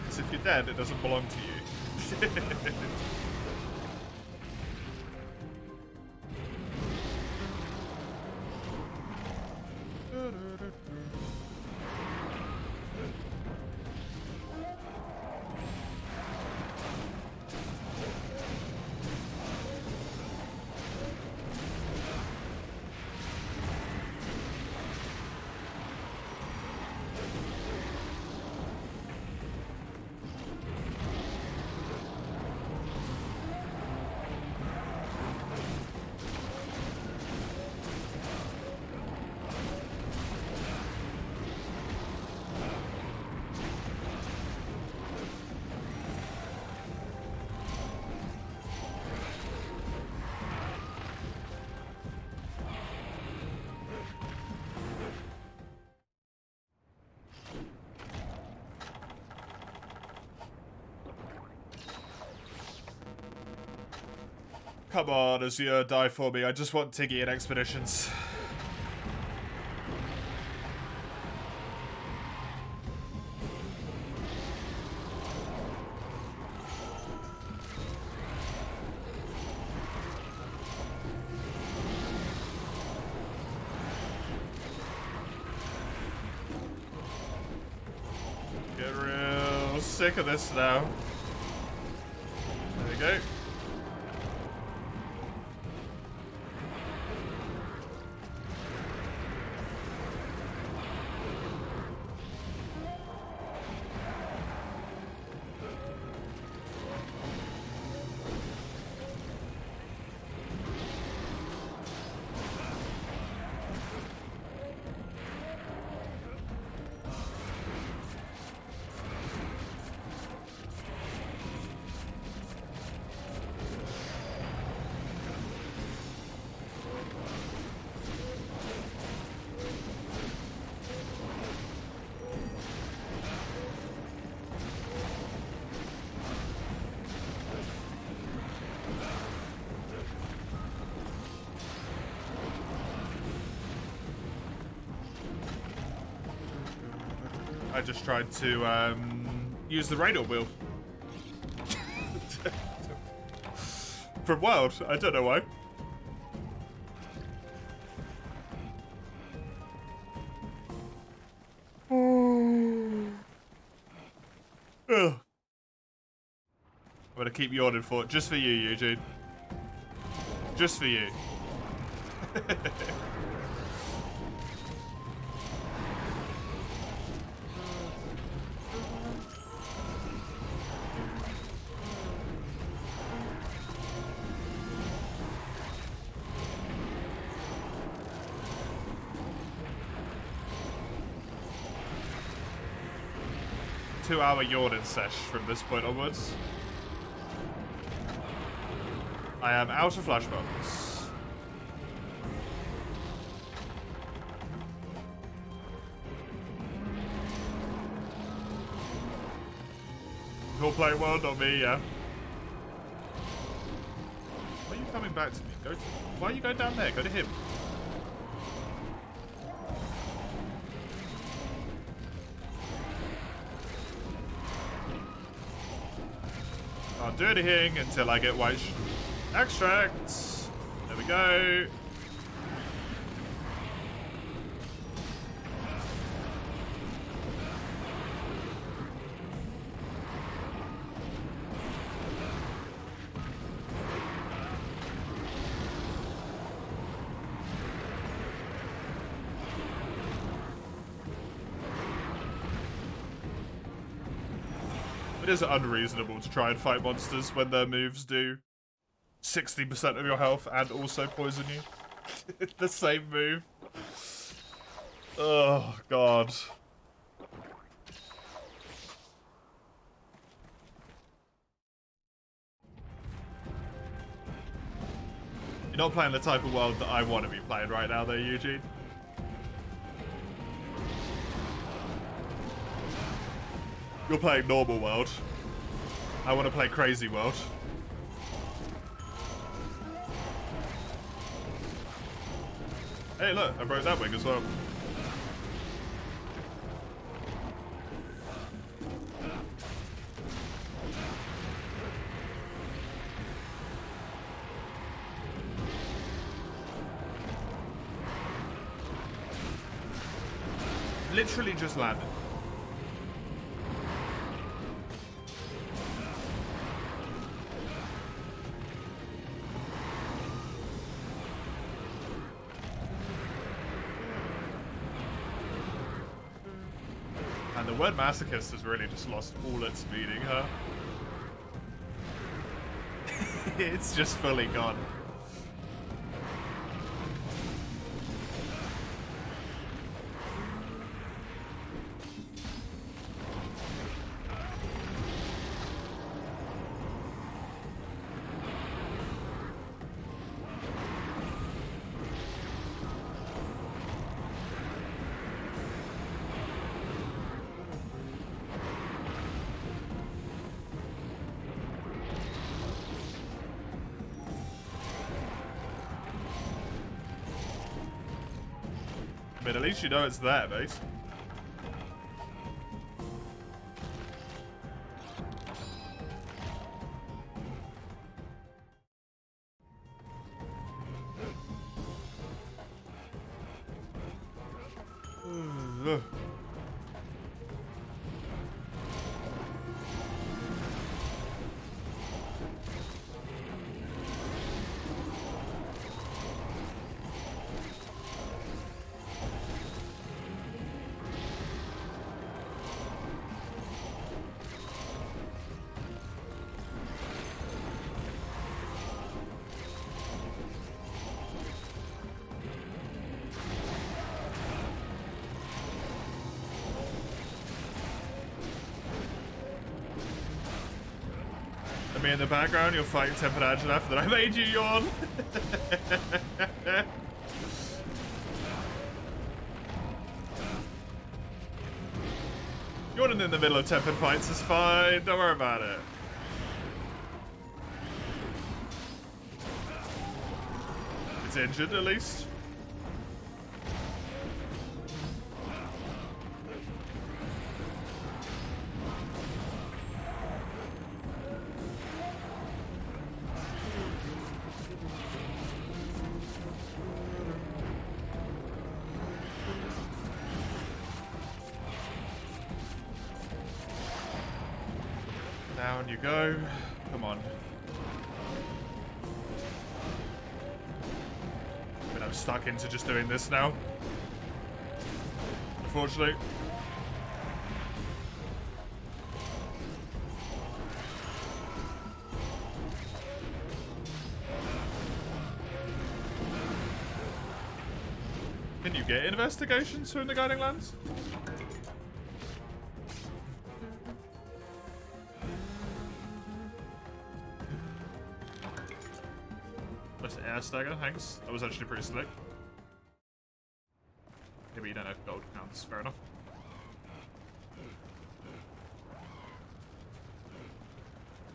Because if you're dead, it doesn't belong to you. Come on, Azure, die for me. I just want Tiggy and Expeditions. Get real sick of this now. There we go. I just tried to use the radar wheel. From World, I don't know why. Ugh. I'm gonna keep yawning for it, just for you, Eugene. Just for you. 2-hour yawning sesh from this point onwards. I am out of flashbulbs. You're playing well, not me, yeah. Why are you coming back to me? Go to. Why are you going down there? Go to him. Can't do anything until I get white extracts. There we go. It is unreasonable to try and fight monsters when their moves do 60% of your health and also poison you. The same move. Oh, God. You're not playing the type of world that I want to be playing right now, though, Eugene. You're playing normal world. I want to play crazy world. Hey, look, I broke that wing as well. Literally just landed. And the word masochist has really just lost all its meaning, huh? It's just fully gone. I mean, at least you know it's there, mate. Me in the background, you're fighting Tempered Angelaf, then I made you yawn. Yawning in the middle of Tempered fights is fine, don't worry about it. It's injured at least. Down you go. Come on. But I'm stuck into just doing this now. Unfortunately. Can you get investigations from the Guiding Lands? Air stagger, thanks. That was actually pretty slick. Maybe you don't know if gold counts, fair enough.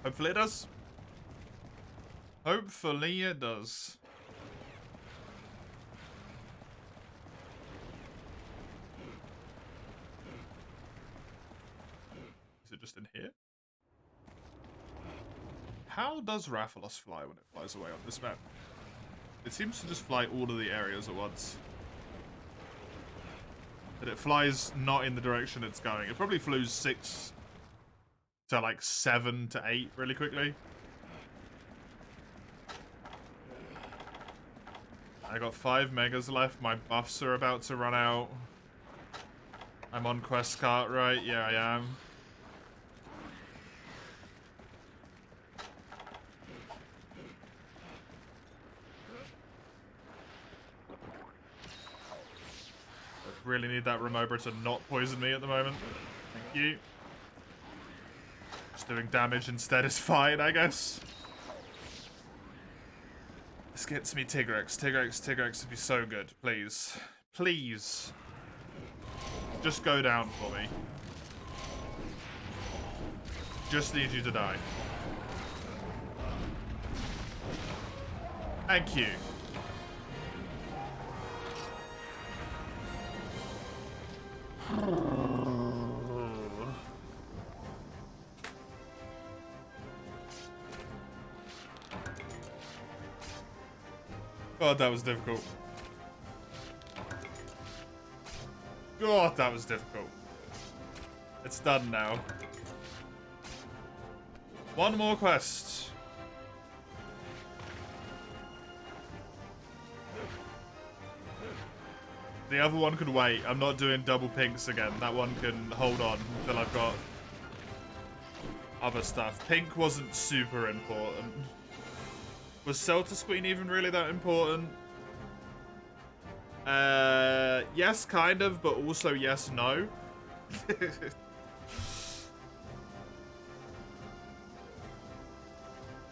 Hopefully it does. Hopefully it does. Is it just in here? How does Rathalos fly when it flies away on this map? It seems to just fly all of the areas at once. But it flies not in the direction it's going. It probably flew 6 to like 7 to 8 really quickly. I got 5 megas left. My buffs are about to run out. I'm on quest cart, right? Yeah, I am. Really need that Remover to not poison me at the moment. Thank you. Just doing damage instead is fine, I guess. This gets me Tigrex. Tigrex would be so good. Please. Please. Just go down for me. Just need you to die. Thank you. God, that was difficult. God, that was difficult. It's done now. One more quest. The other one could wait. I'm not doing double pinks again. That one can hold on until I've got other stuff. Pink wasn't super important. Was Celtus Queen even really that important? Yes, kind of, but also yes, no.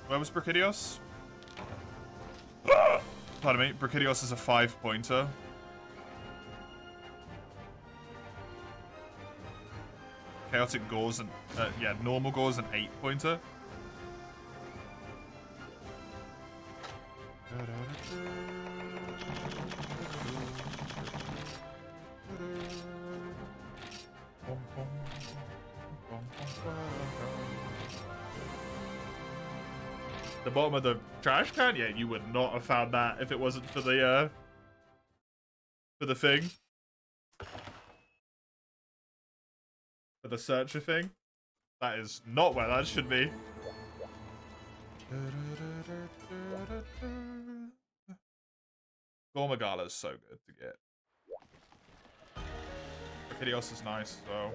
Where was Brachydios? Pardon me, Brachydios is a 5-pointer. Chaotic Gore's an, yeah, normal Gore's an 8-pointer. The bottom of the trash can? Yeah, you would not have found that if it wasn't for the thing. For the searcher thing. That is not where that should be. Gormagala is so good to get. Ophidios is nice, so.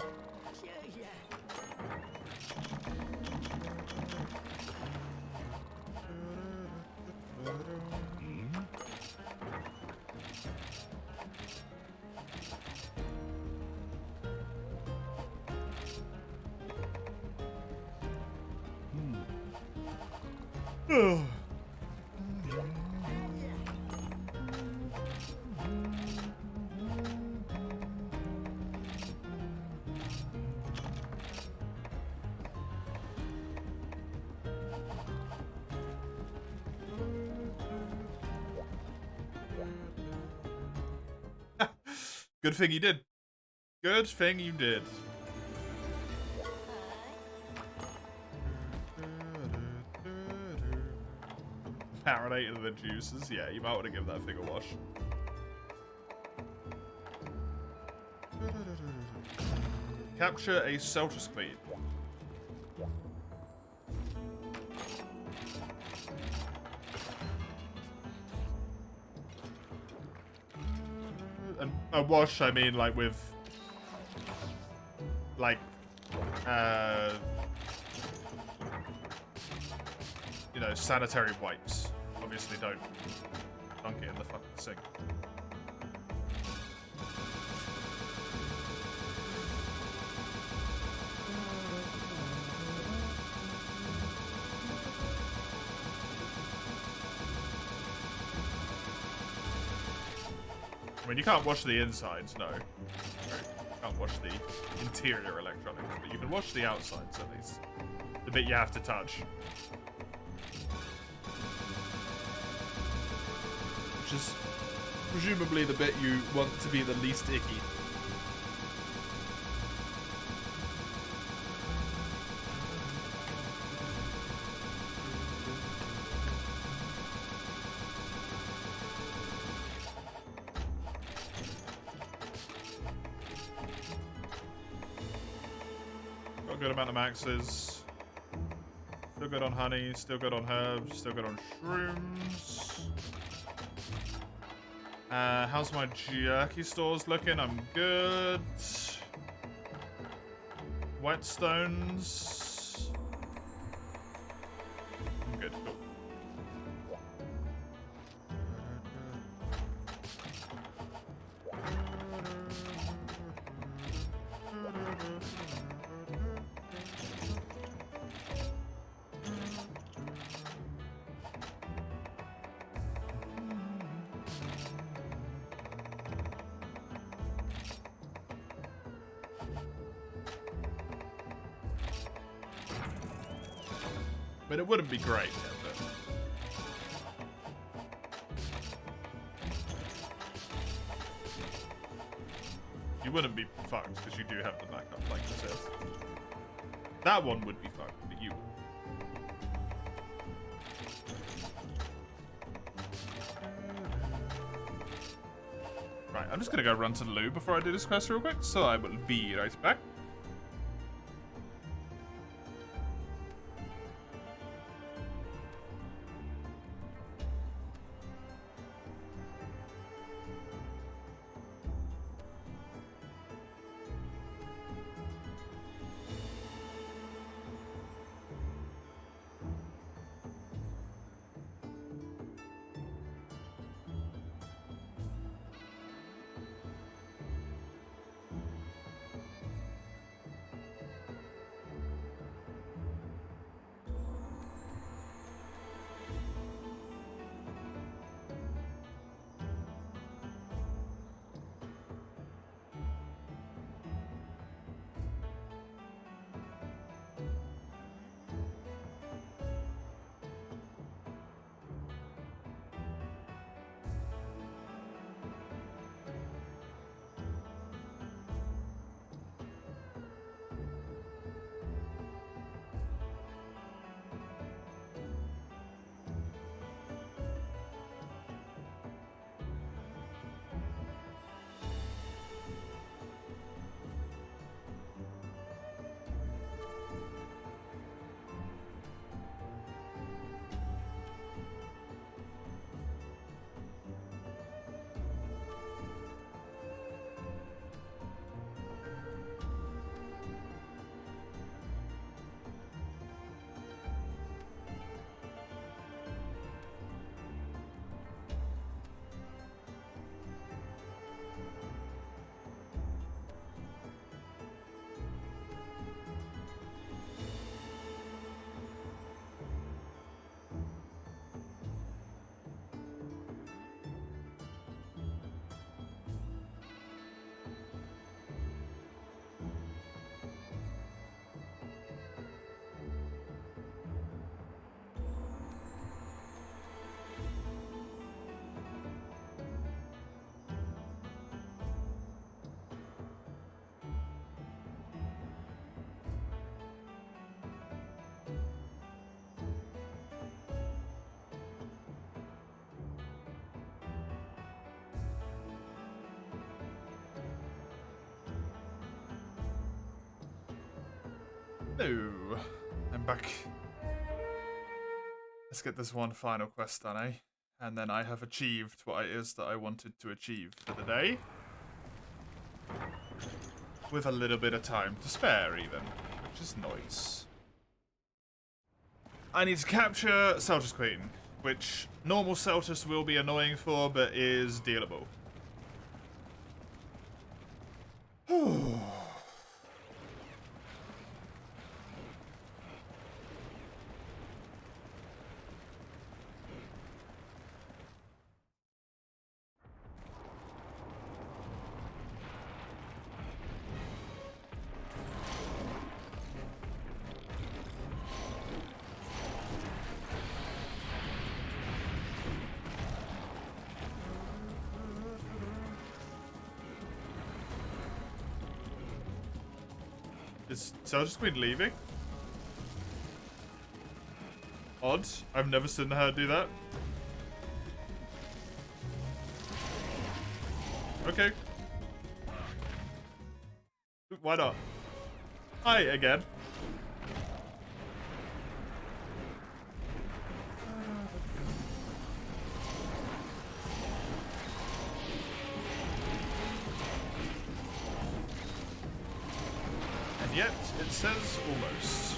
Good thing you did. Good thing you did. Marinating the juices? Yeah, you might want to give that thing a wash. Capture a Celtus Queen. And a wash, I mean, like with, like, you know, sanitary wipes. Obviously, don't dunk it in the fucking sink. I mean, you can't wash the insides, no. You can't wash the interior electronics, but you can wash the outsides at least. The bit you have to touch. Which is presumably the bit you want to be the least icky. Got a good amount of maxes. Still good on honey, still good on herbs, still good on shrooms. How's my jerky stores looking? I'm good. Whetstones. I'm good. Cool. But it wouldn't be great, but... You wouldn't be fucked, because you do have the backup, like you said. That one would be fucked, but you... Right, I'm just gonna go run to the loo before I do this quest real quick, so I will be right back. Hello. I'm back. Let's get this one final quest done, eh? And then I have achieved what it is that I wanted to achieve for the day. With a little bit of time to spare, even. Which is nice. I need to capture Celtus Queen, which normal Celtus will be annoying for, but is dealable. Is Celtus Queen leaving? Odd. I've never seen her do that. Okay. Why not? Hi again. And yet, it says almost.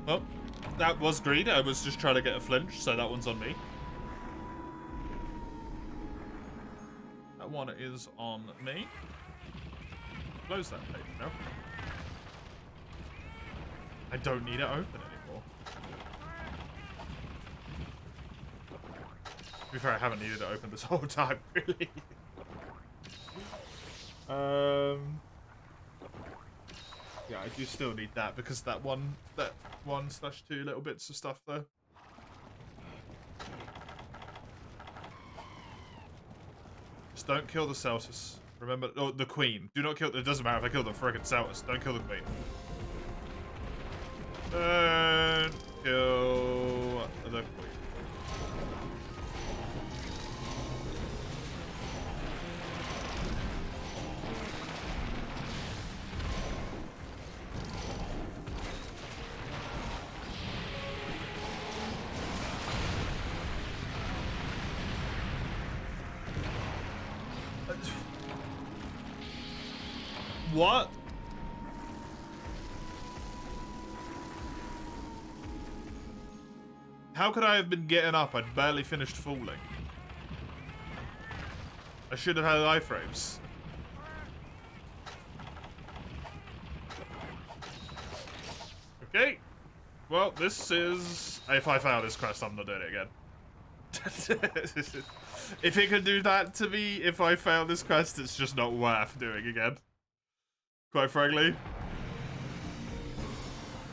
Well, that was greed. I was just trying to get a flinch, so that one's on me. That one is on me. Close that page now. I don't need it open anymore. To be fair, I haven't needed it open this whole time, really. Yeah, I do still need that because that 1/2 little bits of stuff though. Just don't kill the Celtus. Remember, oh, the Queen. Do not kill. It doesn't matter if I kill the friggin' Celtus. Don't kill the Queen. Don't kill the Queen. What? How could I have been getting up? I'd barely finished falling. I should have had iframes. Okay. Well, this is... If I fail this quest, I'm not doing it again. If it can do that to me, if I fail this quest, it's just not worth doing again. Quite frankly.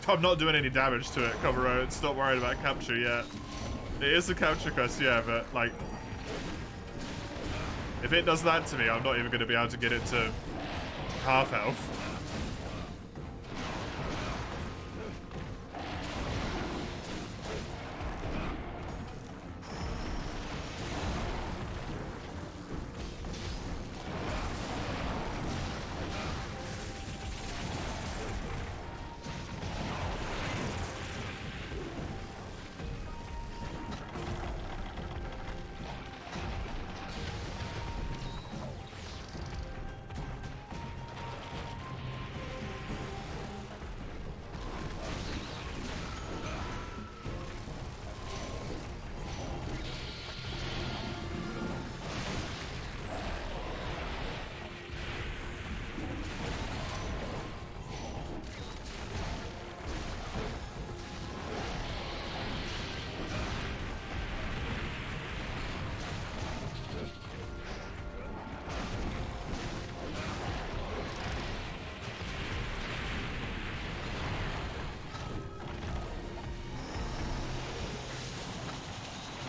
I'm not doing any damage to it, Comero. It's not worried about capture yet. It is a capture quest, yeah, but, like... If it does that to me, I'm not even going to be able to get it to half health.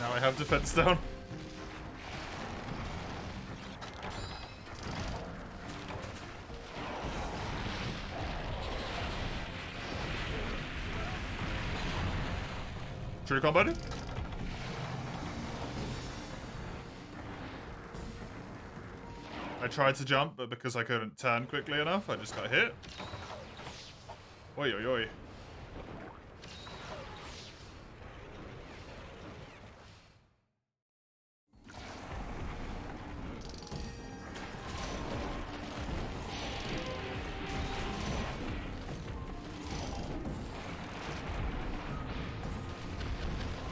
Now I have defense down. True combo? I tried to jump, but because I couldn't turn quickly enough, I just got hit. Oi, oi, oi.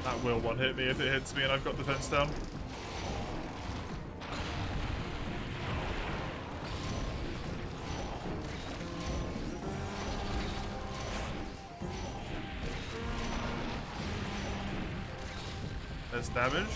That will one hit me if it hits me and I've got the fence down. There's damage.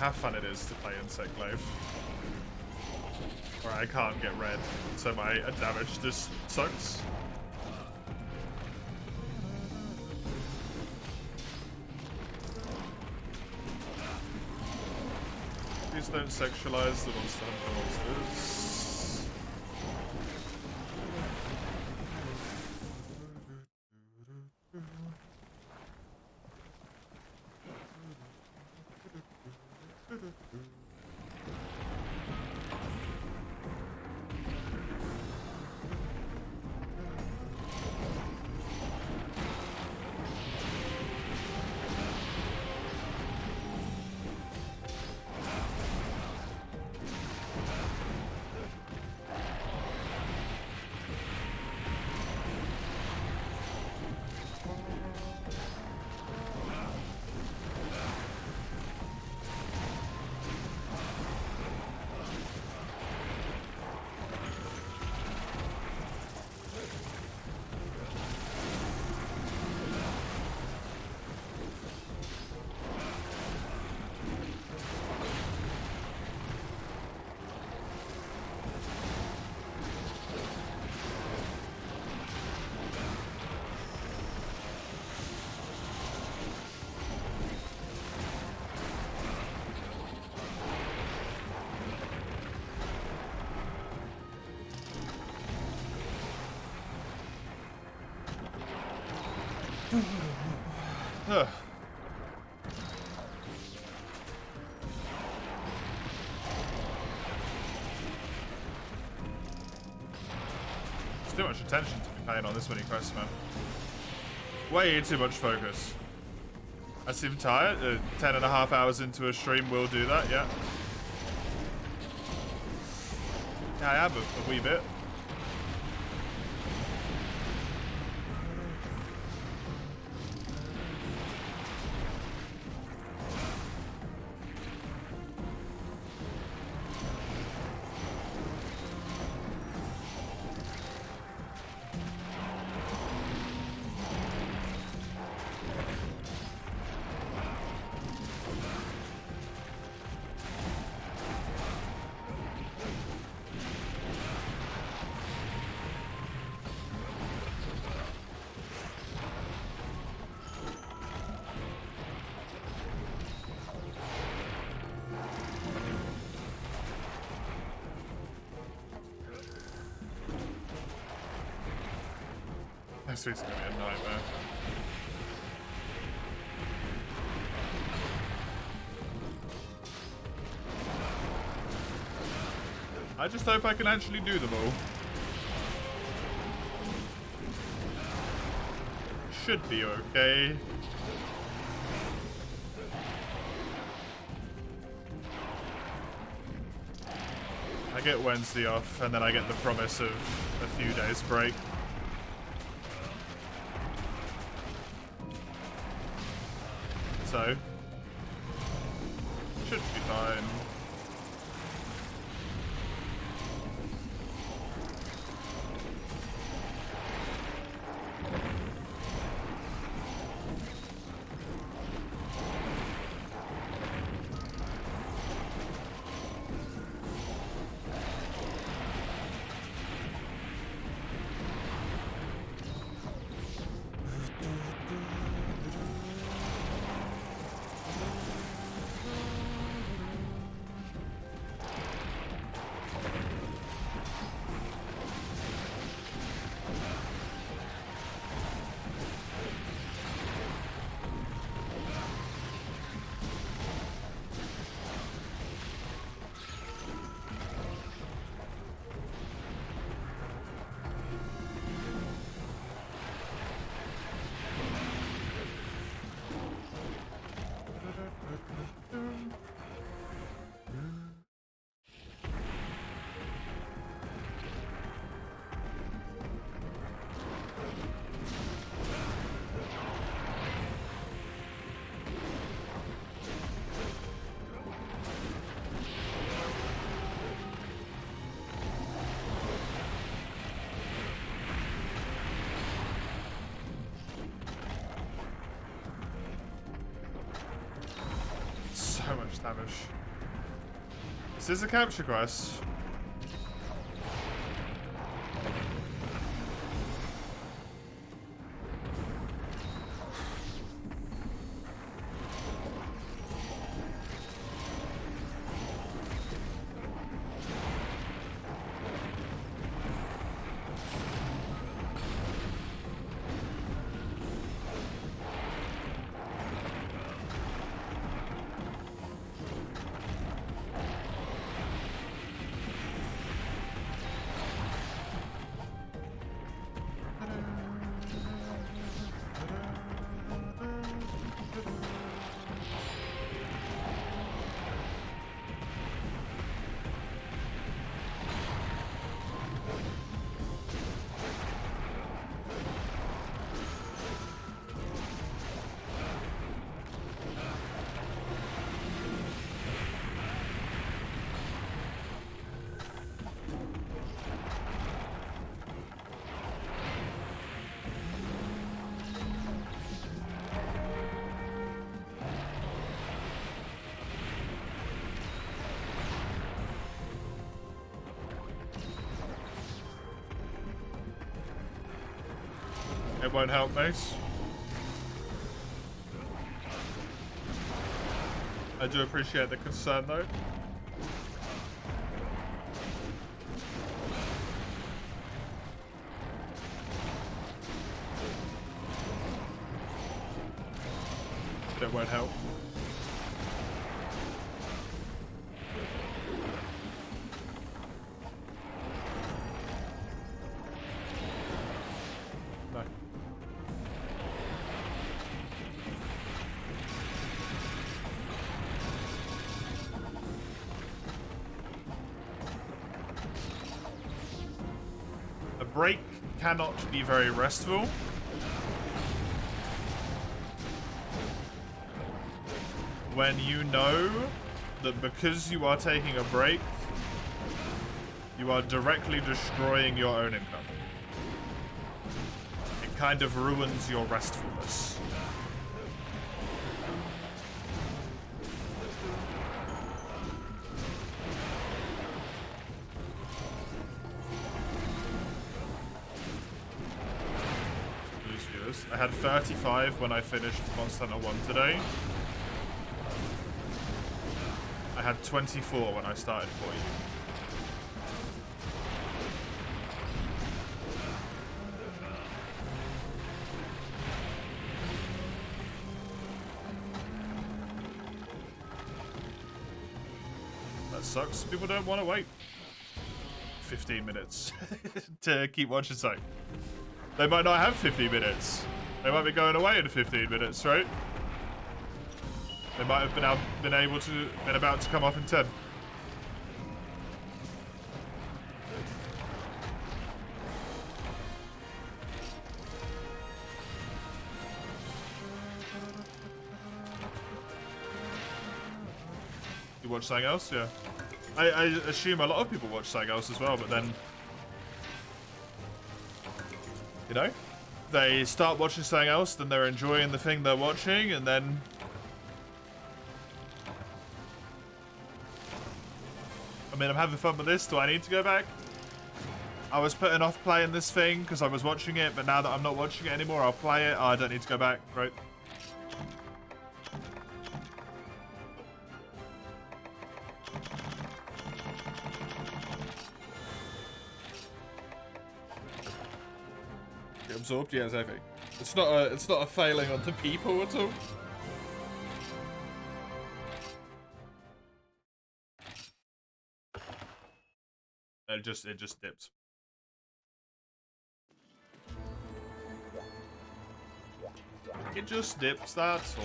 How fun it is to play Insect Glaive. Where I can't get red, so my damage just sucks. Please don't sexualize the Monster Hunter monsters. Ugh. There's too much attention to be paying on this mini quest, man. Way too much focus. I seem tired. 10.5 hours into a stream will do that, yeah. Yeah, I am a wee bit. Next week's gonna be a nightmare. I just hope I can actually do them all. Should be okay. I get Wednesday off, and then I get the promise of a few days break. So, should be fine. So much damage. Is this a capture quest? It won't help, Mace. I do appreciate the concern, though. That won't help. No. A break cannot be very restful. When you know that because you are taking a break, you are directly destroying your own income. It kind of ruins your restfulness. I had 35 when I finished Monster Hunter 1 today. I had 24 when I started 4U. That sucks. People don't want to wait 15 minutes to keep watching something. They might not have 15 minutes. They might be going away in 15 minutes, right? They might have been about to come up in 10. You watch something else? Yeah. I assume a lot of people watch something else as well, but then, you know, they start watching something else, then they're enjoying the thing they're watching, and then I mean, I'm having fun with this. Do I need to go back? I was putting off playing this thing because I was watching it, but now that I'm not watching it anymore, I'll play it. Oh, I don't need to go back, right? Get absorbed? Yeah, exactly. It's not a failing on the people at all. It just dips. It just dips, that's all.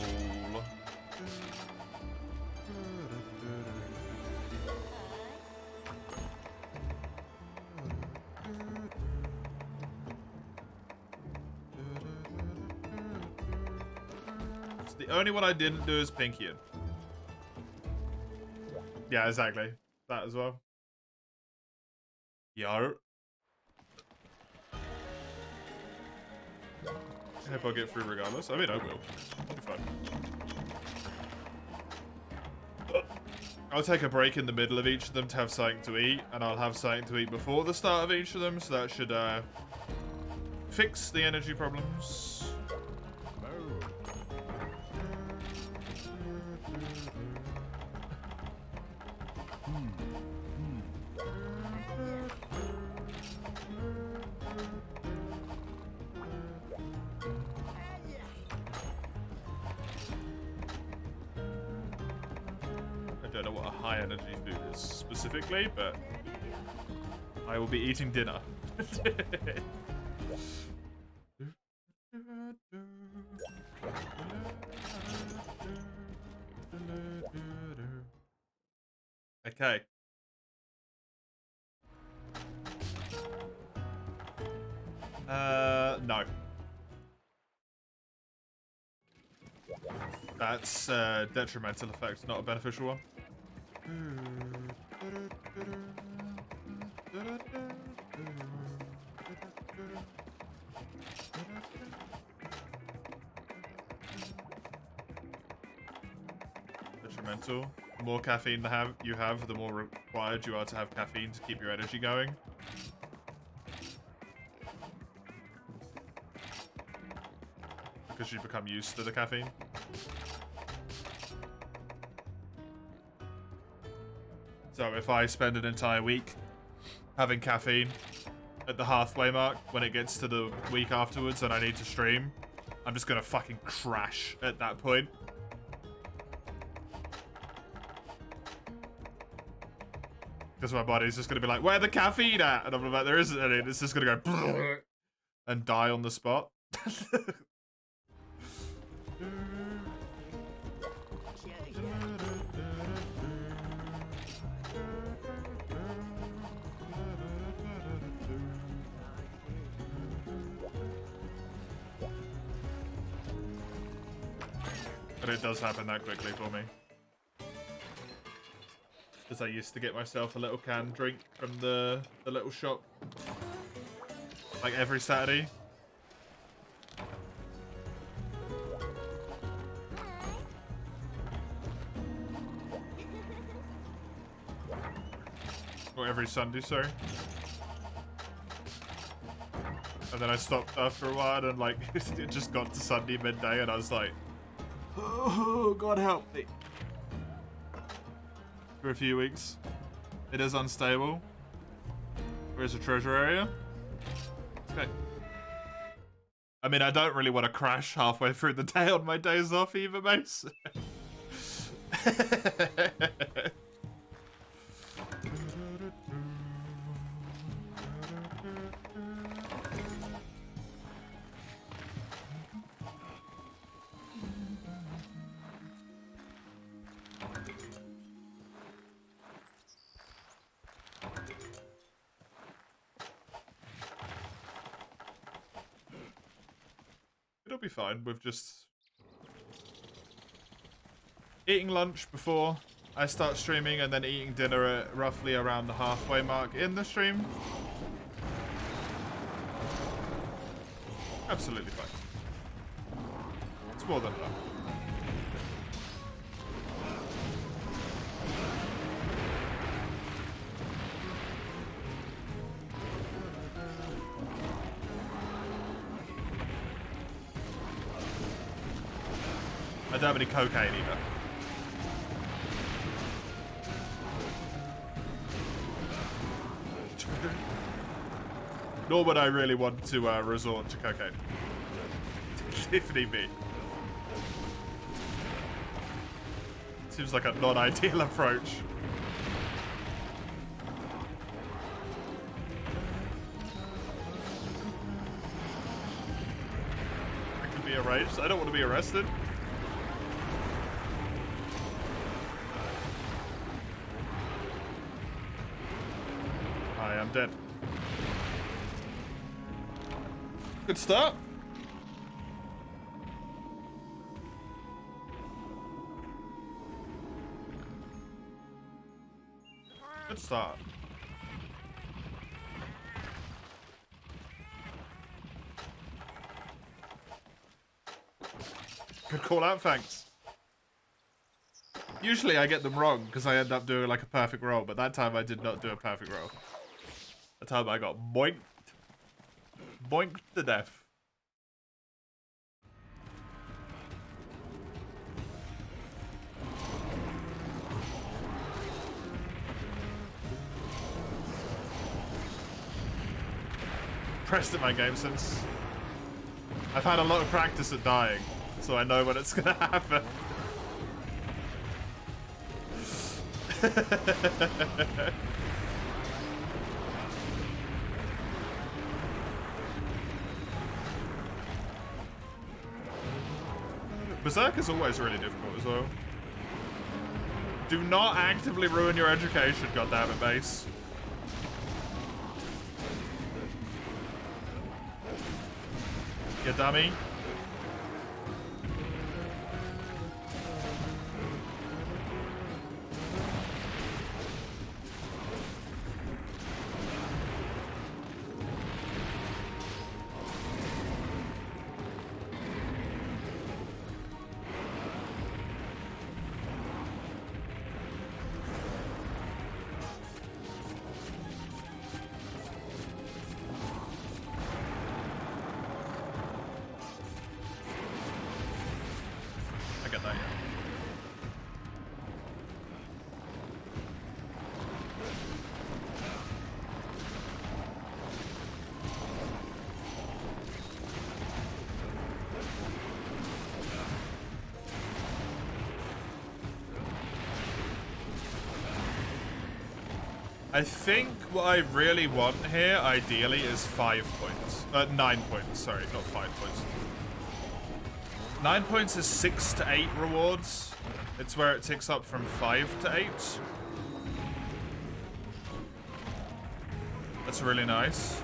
So the only one I didn't do is Pinky. Yeah, exactly. That as well. Yo. I hope I'll get through regardless. I mean, I will. It'll be fine. I'll take a break in the middle of each of them to have something to eat, and I'll have something to eat before the start of each of them, so that should fix the energy problems. I don't know what a high energy food is specifically, but I will be eating dinner. Okay. No. That's detrimental effect, not a beneficial one. Detrimental. The more caffeine you have, the more required you are to have caffeine to keep your energy going. Because you become used to the caffeine. So if I spend an entire week having caffeine at the halfway mark, when it gets to the week afterwards and I need to stream, I'm just gonna fucking crash at that point. Because my body's just going to be like, where the caffeine at? And I'm like, there isn't any. It's just going to go and die on the spot. But it does happen that quickly for me. Because I used to get myself a little canned drink from the little shop. Like every Saturday. Or every Sunday, sorry. And then I stopped after a while and like, it just got to Sunday midday and I was like, oh, God help me. For a few weeks. It is unstable. Where's the treasure area? Okay. I mean, I don't really want to crash halfway through the day on my days off either, mates. It'll be fine with just eating lunch before I start streaming and then eating dinner at roughly around the halfway mark in the stream. Absolutely fine. It's more than enough. I don't have any cocaine either. Nor would I really want to resort to cocaine. If need be. Seems like a non-ideal approach. I could be arranged. I don't want to be arrested. I'm dead. Good start. Good start. Good call out, thanks. Usually I get them wrong because I end up doing like a perfect roll, but that time I did not do a perfect roll. That time I got boinked. Boinked to death. Pressed at my game since. I've had a lot of practice at dying, so I know when it's gonna happen. Berserk is always really difficult as well. Do not actively ruin your education, goddammit, base. You dummy. I think what I really want here, ideally, is 5 points. 9 points, sorry, not 5 points. 9 points is 6 to 8 rewards. It's where it ticks up from 5 to 8. That's really nice.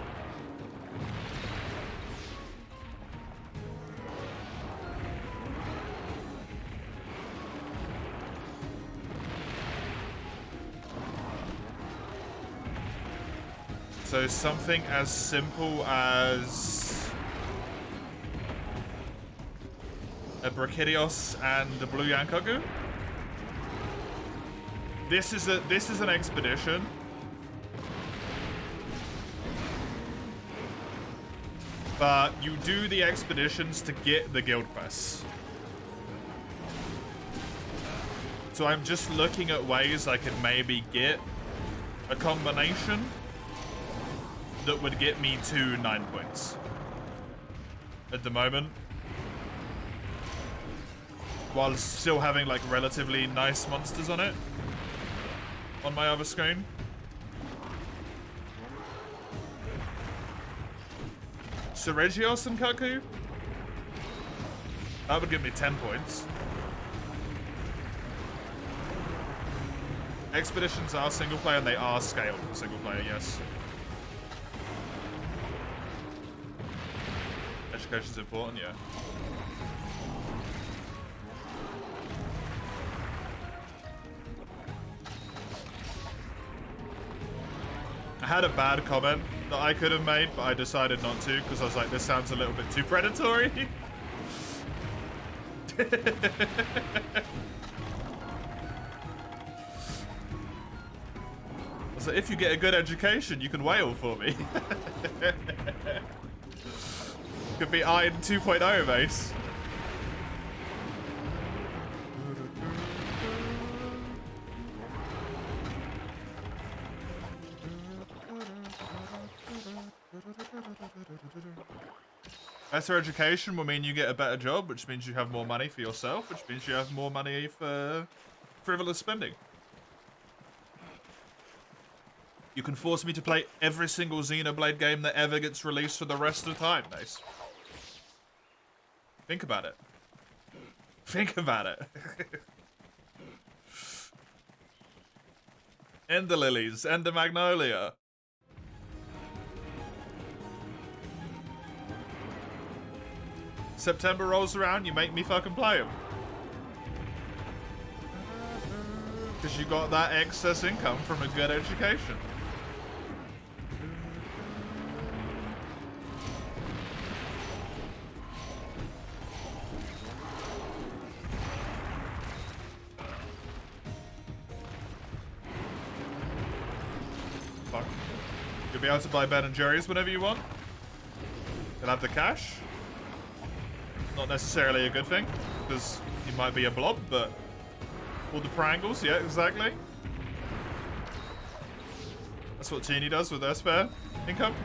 So something as simple as a Brachidios and a Blue Yankoku. This is an expedition. But you do the expeditions to get the guild quests. So I'm just looking at ways I could maybe get a combination that would get me to 9 points at the moment, while still having like relatively nice monsters on it on my other screen. So Regios and Kaku, that would give me 10 points. Expeditions are single player and they are scaled for single player, yes. Education's important, yeah. I had a bad comment that I could have made, but I decided not to because I was like, this sounds a little bit too predatory. I was like, if you get a good education, you can wail for me. Could be Iron 2.0, base. Better education will mean you get a better job, which means you have more money for yourself, which means you have more money for frivolous spending. You can force me to play every single Xenoblade game that ever gets released for the rest of the time, Nice. Think about it. Think about it. And the lilies, and the magnolia. September rolls around, you make me fucking play them. Because you got that excess income from a good education. Fuck. You'll be able to buy Ben and Jerry's whenever you want. You'll have the cash. Not necessarily a good thing, because he might be a blob, but all the Prangles, yeah, exactly. That's what Teeny does with their spare income.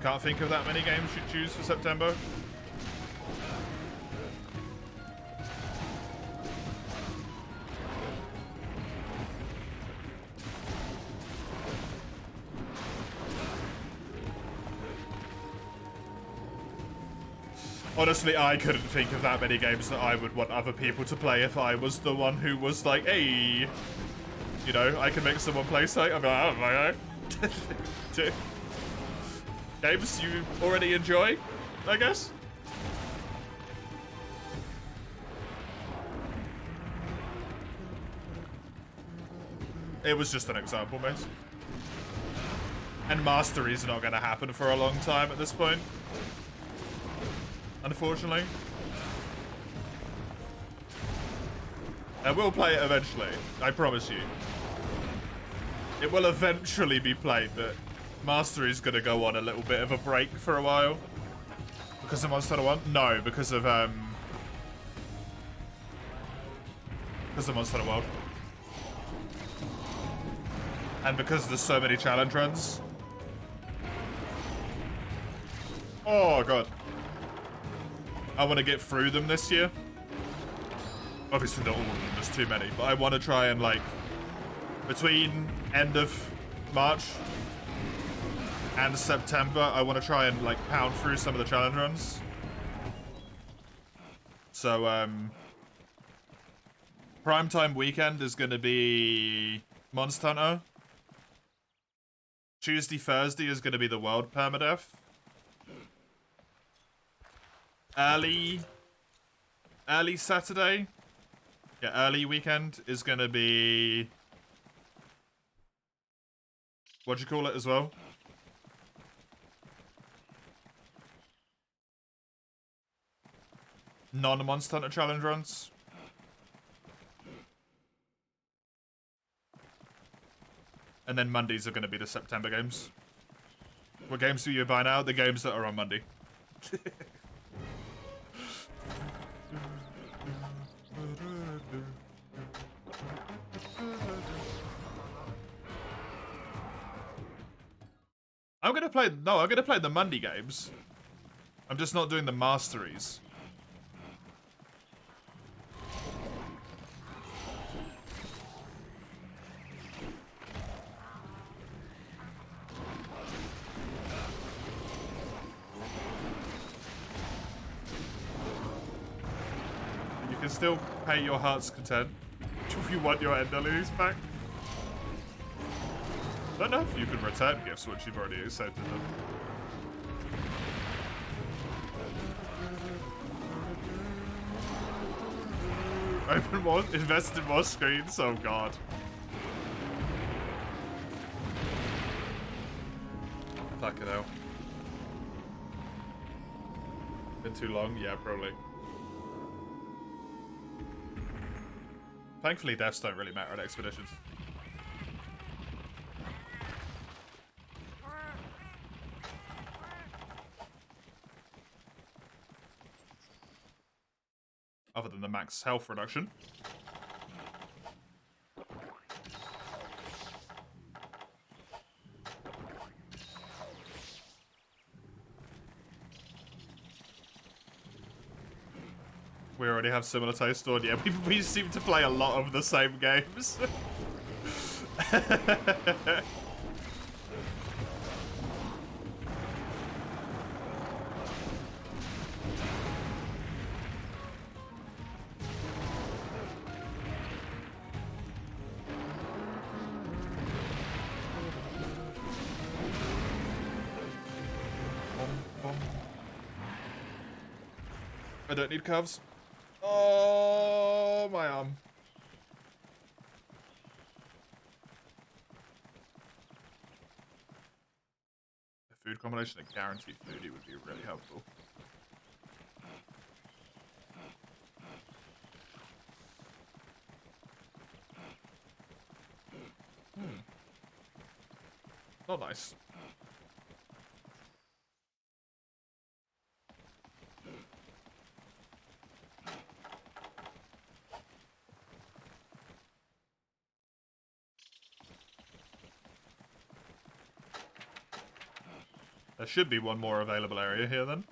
Can't think of that many games you choose for September. Honestly, I couldn't think of that many games that I would want other people to play if I was the one who was like, hey, you know, I can make someone play something. I'm like, I don't know. Games you already enjoy, I guess? It was just an example, mate. And mastery's not going to happen for a long time at this point. Unfortunately. I will play it eventually, I promise you. It will eventually be played, but Mastery's gonna go on a little bit of a break for a while. Because of Monster Hunter 1? No, because of Monster Hunter World. And because there's so many challenge runs. Oh, God. I want to get through them this year. Obviously not all of them, there's too many. But I want to try and, like, between end of March and September, I want to try and, like, pound through some of the challenge runs. So, primetime weekend is going to be Monster Hunter. Tuesday, Thursday is going to be the World Permadeath. Early Saturday. Yeah, early weekend is going to be... What'd you call it as well? Non-Monster Hunter challenge runs. And then Mondays are going to be the September games. What games do you buy now? The games that are on Monday. I'm going to play the Monday games. I'm just not doing the masteries. You can still pay your heart's content if you want your Enderleys back. I don't know if you can return gifts once you've already accepted them. Open more, invest in more screens, oh god. Fucking hell. Been too long? Yeah, probably. Thankfully, deaths don't really matter on expeditions. Other than the max health reduction. We already have similar taste, or yeah, we seem to play a lot of the same games. I don't need calves. Oh, my arm. A food combination of guaranteed foodie would be really helpful. Not nice. There should be one more available area here then.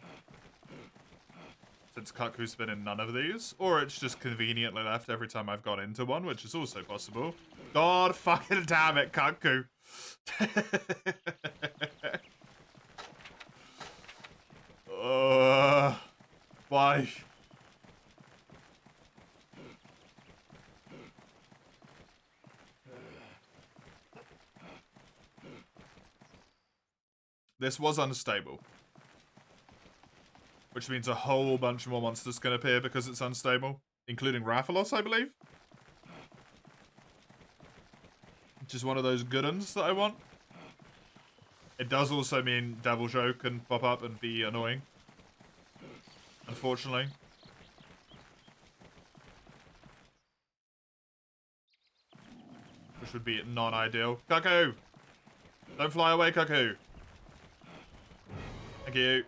Since Kaku's been in none of these. Or it's just conveniently left every time I've gone into one, which is also possible. God fucking damn it, Kaku. Why? This was unstable. Which means a whole bunch more monsters can appear because it's unstable. Including Rathalos, I believe. Which is one of those good ones that I want. It does also mean Devil Joe can pop up and be annoying. Unfortunately. Which would be non-ideal. Kaku! Don't fly away, Kaku! Thank you.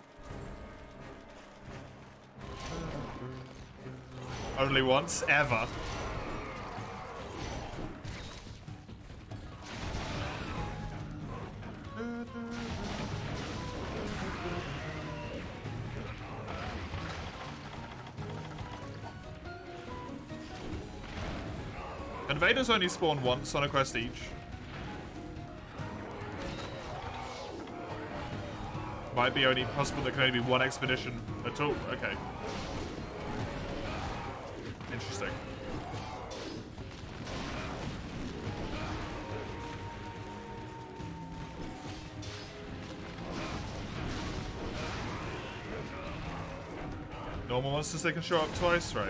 Only once, ever. Invaders only spawn once on a quest each. Might be only possible there can only be one expedition at all. Okay. Interesting. Normal monsters, they can show up twice, right?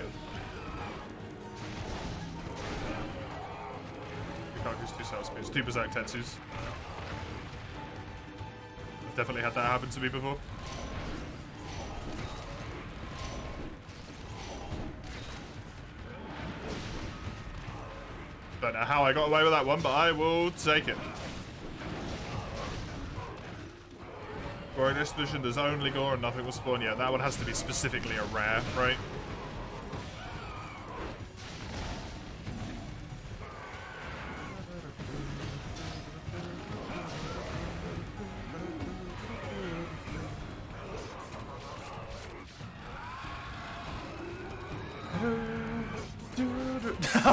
You can't use 2 Cell Spears, 2 Berserk Tetsus. I've definitely had that happen to me before. Don't know how I got away with that one, but I will take it. For an expedition, there's only gore and nothing will spawn yet. That one has to be specifically a rare, right?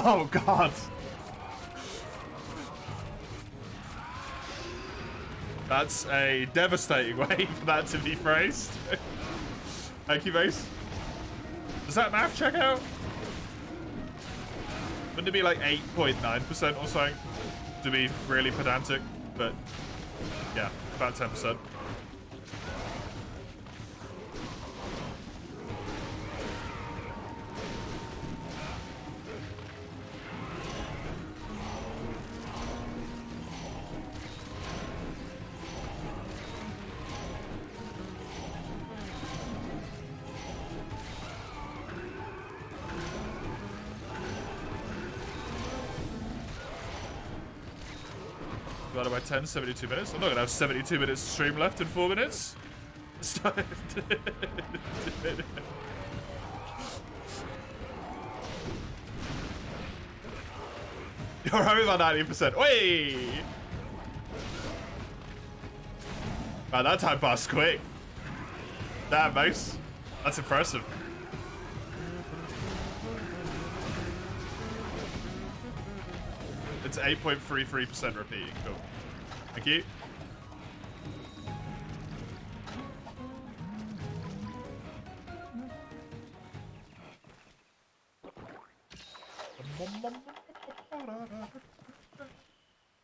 Oh, God. That's a devastating way for that to be phrased. Thank you, Mace. Does that math check out? Wouldn't it be like 8.9% or something? To be really pedantic, but yeah, about 10%. Divided by 10, 72 minutes. I'm not gonna have 72 minutes to stream left in 4 minutes. You're home about 90%. Wait! Man, that time passed quick. Damn, Mace. That's impressive. It's 8.33% repeating. Cool. Thank you.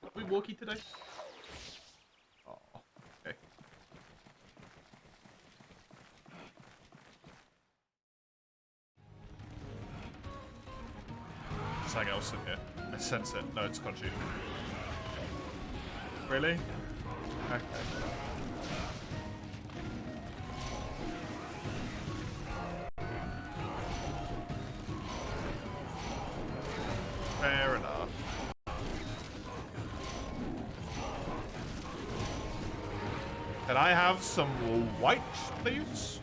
Are we walkie today? Oh, okay. Something else in here. I sense it. No, it's Conchu. Really? Okay. Fair enough. Can I have some white, please?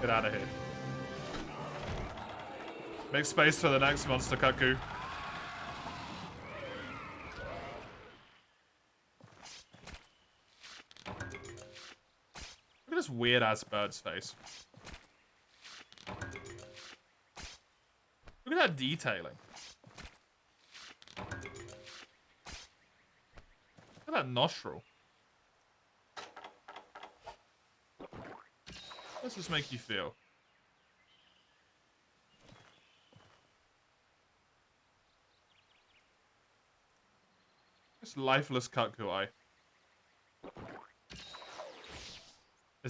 Get out of here. Make space for the next monster, Kaku. Look at this weird ass bird's face. Look at that detailing. Look at that nostril. How does this make you feel? This lifeless Kaku eye.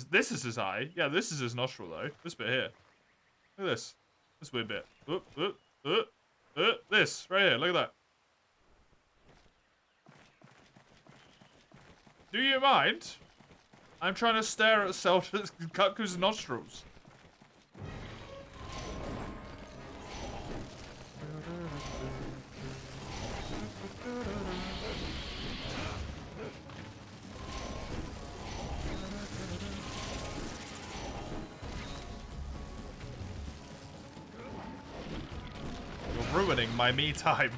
This is his eye. Yeah, this is his nostril, though. This bit here. Look at this. This weird bit. This, right here. Look at that. Do you mind? I'm trying to stare at Kaku's nostrils. You're ruining my me time.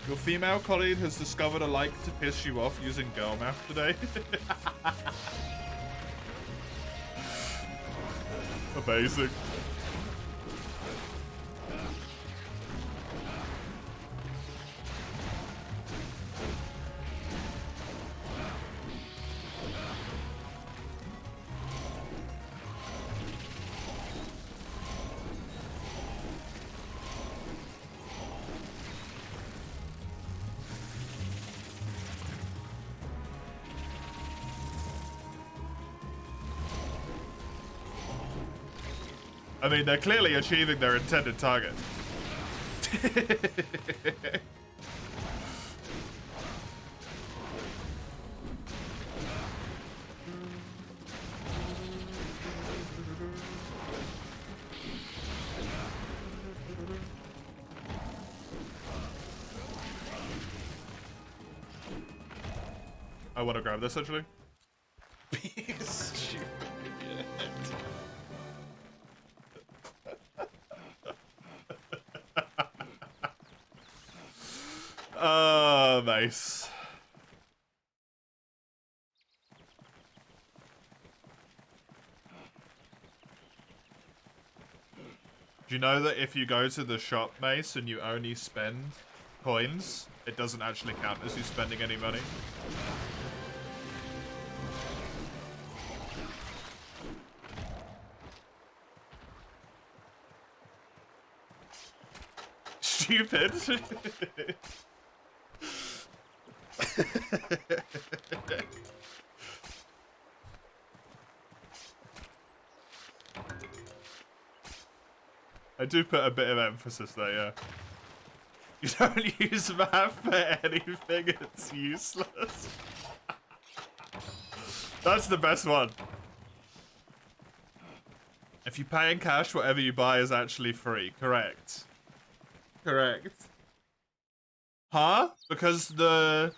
Your female colleague has discovered a like to piss you off using girl math today. Amazing. I mean, they're clearly achieving their intended target. I want to grab this, actually. Stupid idiot. Nice. Do you know that if you go to the shop, Mace, and you only spend coins, it doesn't actually count as you spending any money? Stupid. I do put a bit of emphasis there, yeah. You don't use math for anything, it's useless. That's the best one. If you pay in cash, whatever you buy is actually free. Correct. Correct. Huh? Because the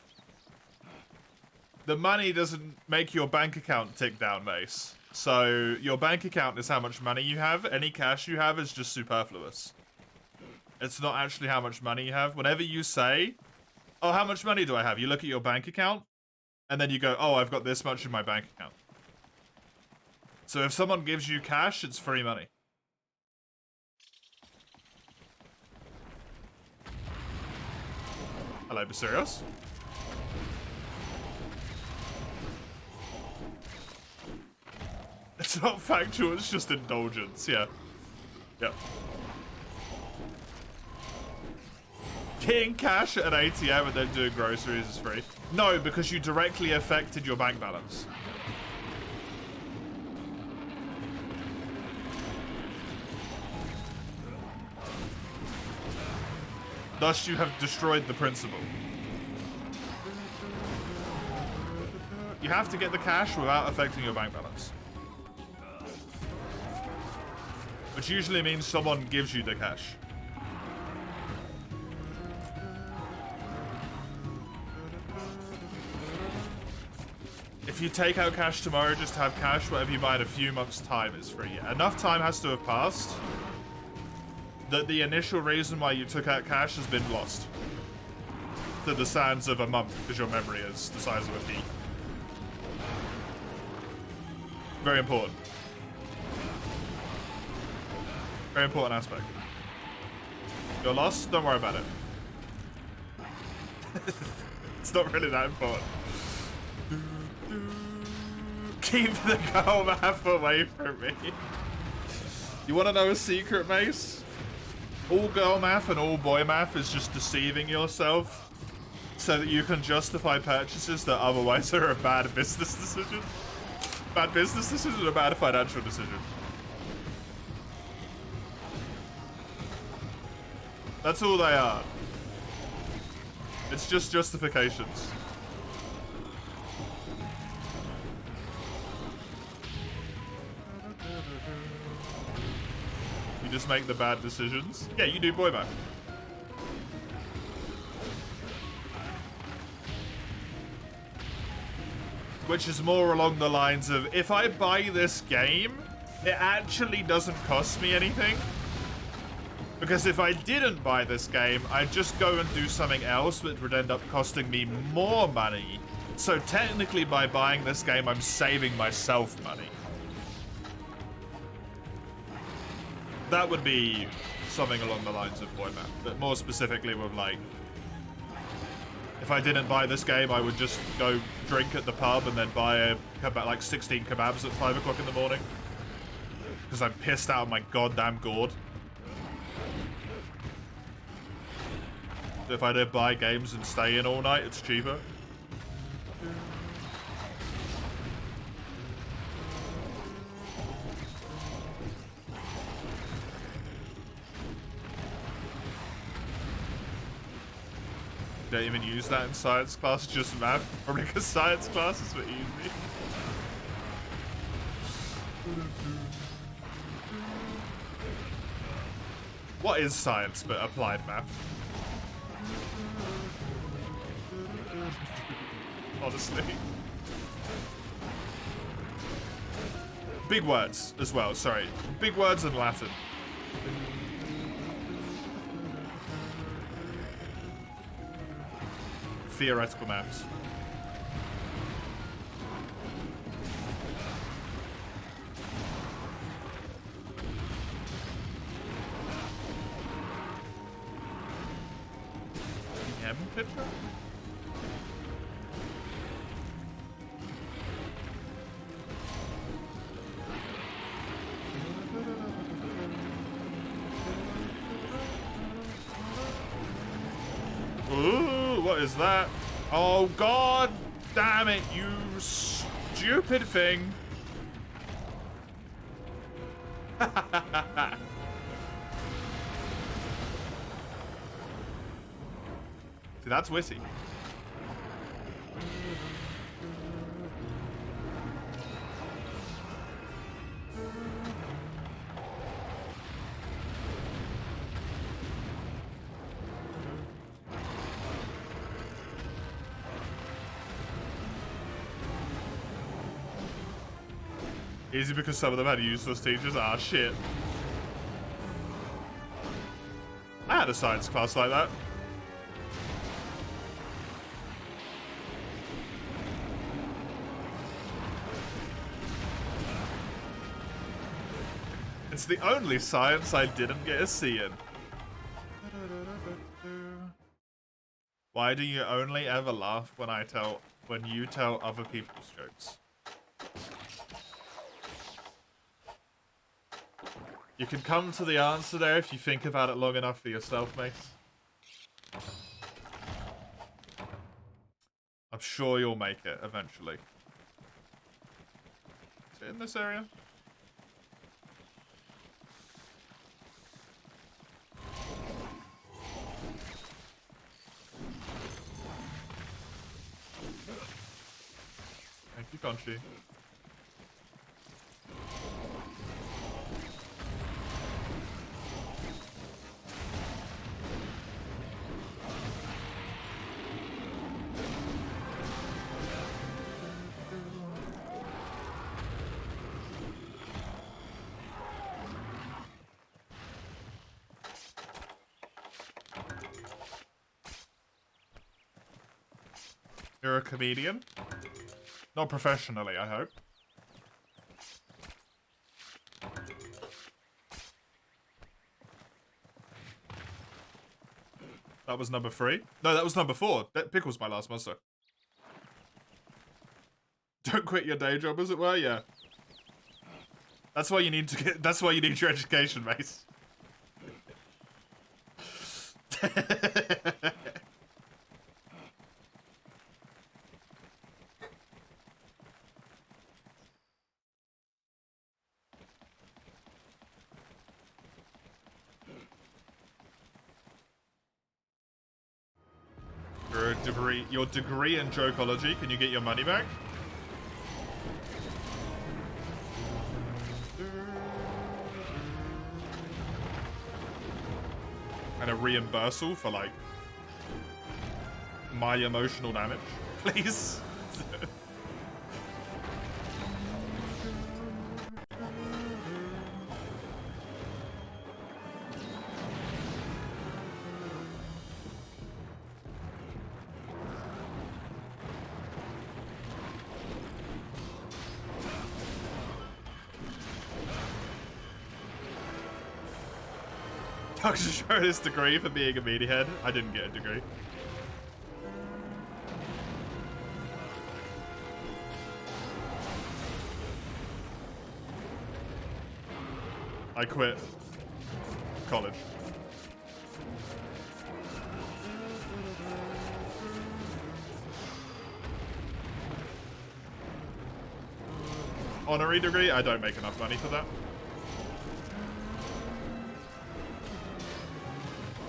money doesn't make your bank account tick down, Mace. So your bank account is how much money you have. Any cash you have is just superfluous. It's not actually how much money you have. Whenever you say, oh, how much money do I have? You look at your bank account, and then you go, oh, I've got this much in my bank account. So if someone gives you cash, it's free money. Hello, Basurios. It's not factual, it's just indulgence, yeah. Yep. Getting cash at an ATM and then doing groceries is free. No, because you directly affected your bank balance. Thus, you have destroyed the principle. You have to get the cash without affecting your bank balance. Which usually means someone gives you the cash. If you take out cash tomorrow, just have cash. Whatever you buy in a few months' time is free. Enough time has to have passed that the initial reason why you took out cash has been lost to the sands of a month, because your memory is the size of a pea. Very important. Very important aspect. You're lost? Don't worry about it. It's not really that important. Keep the girl math away from me. You want to know a secret, Mace? All girl math and all boy math is just deceiving yourself so that you can justify purchases that otherwise are a bad business decision. Bad business decision or a bad financial decision. That's all they are. It's just justifications. just make the bad decisions. Yeah, you do boy map. Which is more along the lines of, if I buy this game, it actually doesn't cost me anything. Because if I didn't buy this game, I'd just go and do something else, which would end up costing me more money. So technically, by buying this game, I'm saving myself money. That would be something along the lines of boy map, but more specifically with like, if I didn't buy this game, I would just go drink at the pub and then buy like 16 kebabs at 5 o'clock in the morning. Because I'm pissed out of my goddamn gourd. If I did buy games and stay in all night, it's cheaper. Don't even use that in science class, just math. Probably because science classes were easy. What is science but applied math? Honestly. Big words as well, sorry. Big words in Latin. Theoretical maths. M picture? Ooh, what is that? Oh, god damn it, you stupid thing. See, that's witty. Easy because some of them had useless teachers. Ah, shit. I had a science class like that. It's the only science I didn't get a C in. Why do you only ever laugh when you tell other people's jokes? You can come to the answer there if you think about it long enough for yourself, mate. I'm sure you'll make it eventually. Is it in this area? Thank you, Conchi. You're a comedian? Not professionally, I hope. That was number 3? No, that was number 4. Pickle's my last monster. Don't quit your day job, as it were, yeah. That's why you need to get. That's why you need your education, mate. Your degree in jokeology, can you get your money back? And a reimbursal for, like, my emotional damage, please. Dr. showed his degree for being a meathead. I didn't get a degree. I quit college. Honorary degree? I don't make enough money for that.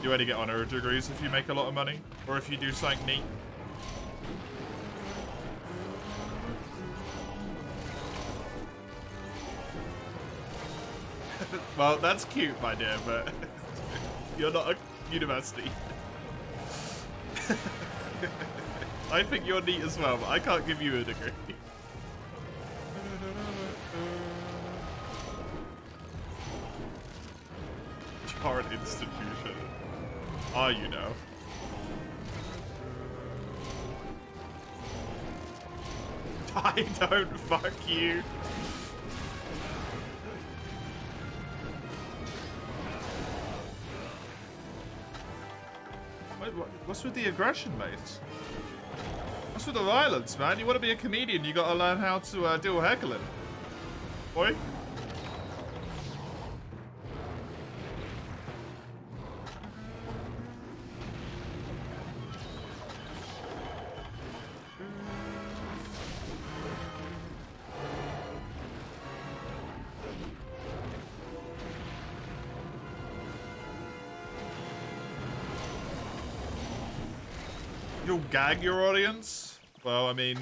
You only get honorary degrees if you make a lot of money, or if you do something neat. Well, that's cute, my dear, but you're not a university. I think you're neat as well, but I can't give you a degree. You're an institution. Are you now? I don't fuck you. What's with the aggression, mate? What's with the violence, man? You want to be a comedian, you gotta learn how to deal with heckling. Boy. You'll gag your audience? Well, I mean,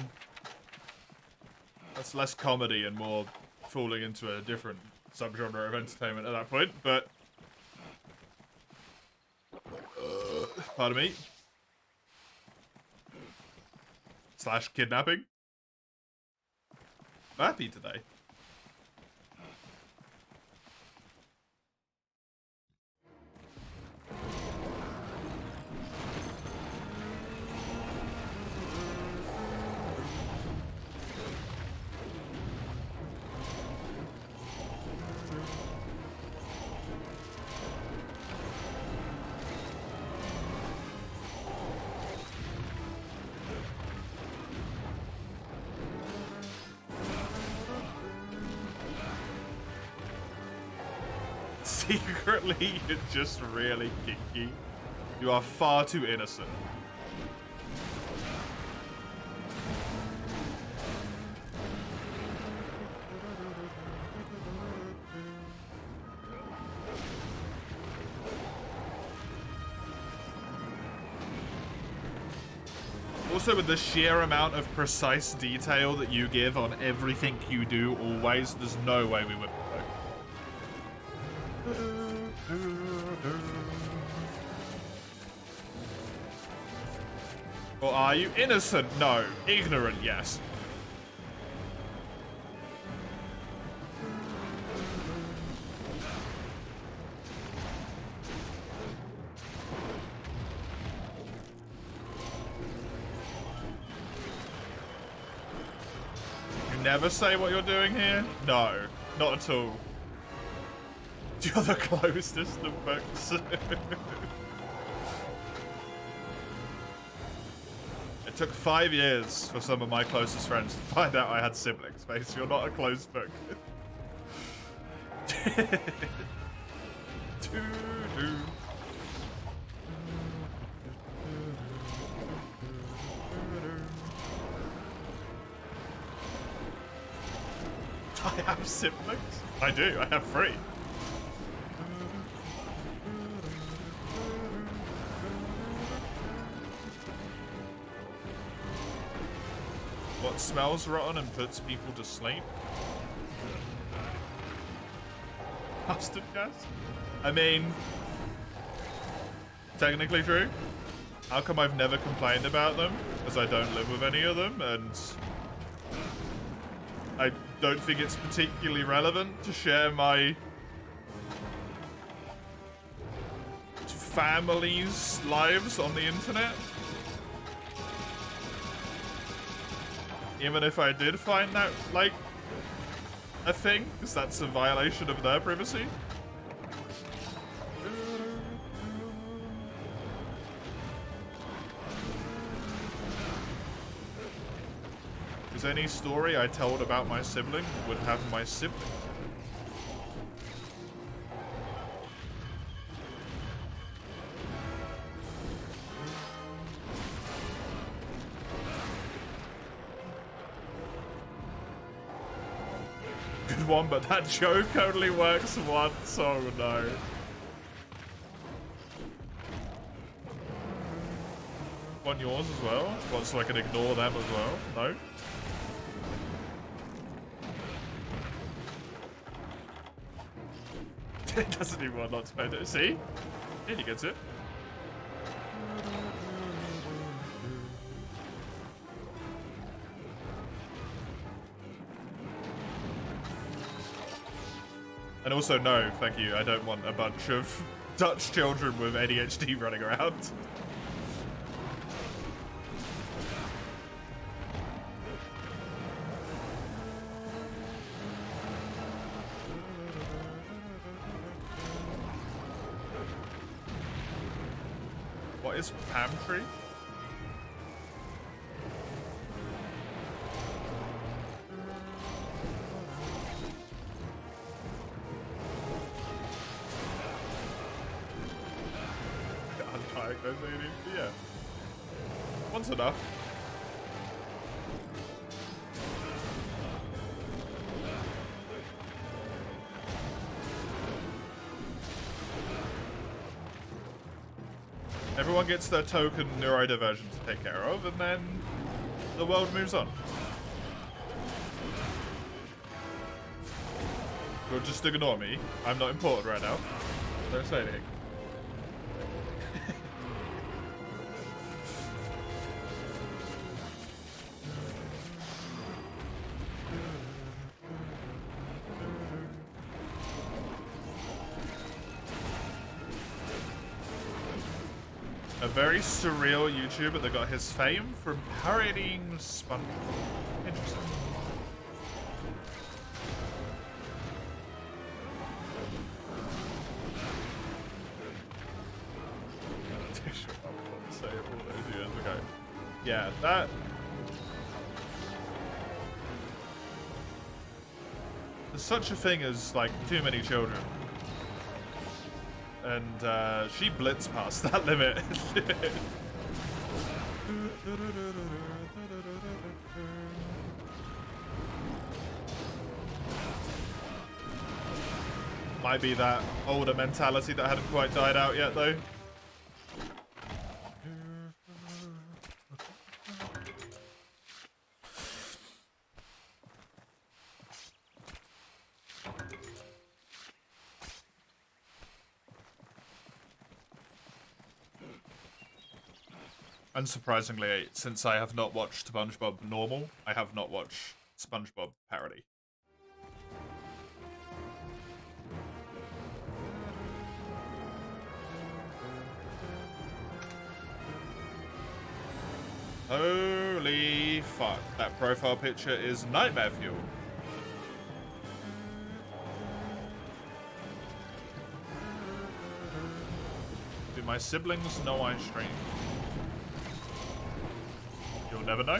that's less comedy and more falling into a different subgenre of entertainment at that point, but... pardon me. Slash kidnapping. I'm happy today. Secretly, you're just really kinky. You are far too innocent. Also, with the sheer amount of precise detail that you give on everything you do always, there's no way we would. Or are you innocent? No. Ignorant, yes. You never say what you're doing here? No, not at all. You're the closest of books. It took 5 years for some of my closest friends to find out I had siblings, mate. You're not a closed book. I have siblings? I do, I have 3. What smells rotten and puts people to sleep? Mustard gas? I mean, technically true. How come I've never complained about them? Because I don't live with any of them, and I don't think it's particularly relevant to share my family's lives on the internet. Even if I did find that, like, a thing, because that's a violation of their privacy. Because any story I told about my sibling would have my sibling. Good one, but that joke only works once. Oh no. Want yours as well? What, so I can ignore them as well? No? It doesn't even want not to spend it. See? Yeah, he gets it. And also, no, thank you. I don't want a bunch of Dutch children with ADHD running around. What is palm tree? Yeah. One's enough. Everyone gets their token neurodiversion to take care of, and then the world moves on. You'll just ignore me. I'm not important right now. Don't say anything. A very surreal YouTuber that got his fame from parodying SpongeBob. Interesting. Say it all those years ago. Yeah, that. There's such a thing as like too many children. And she blitzed past that limit. Might be that older mentality that hadn't quite died out yet, though. Unsurprisingly, since I have not watched SpongeBob normal, I have not watched SpongeBob parody. Holy fuck, that profile picture is nightmare fuel. Do my siblings know I stream? You'll never know.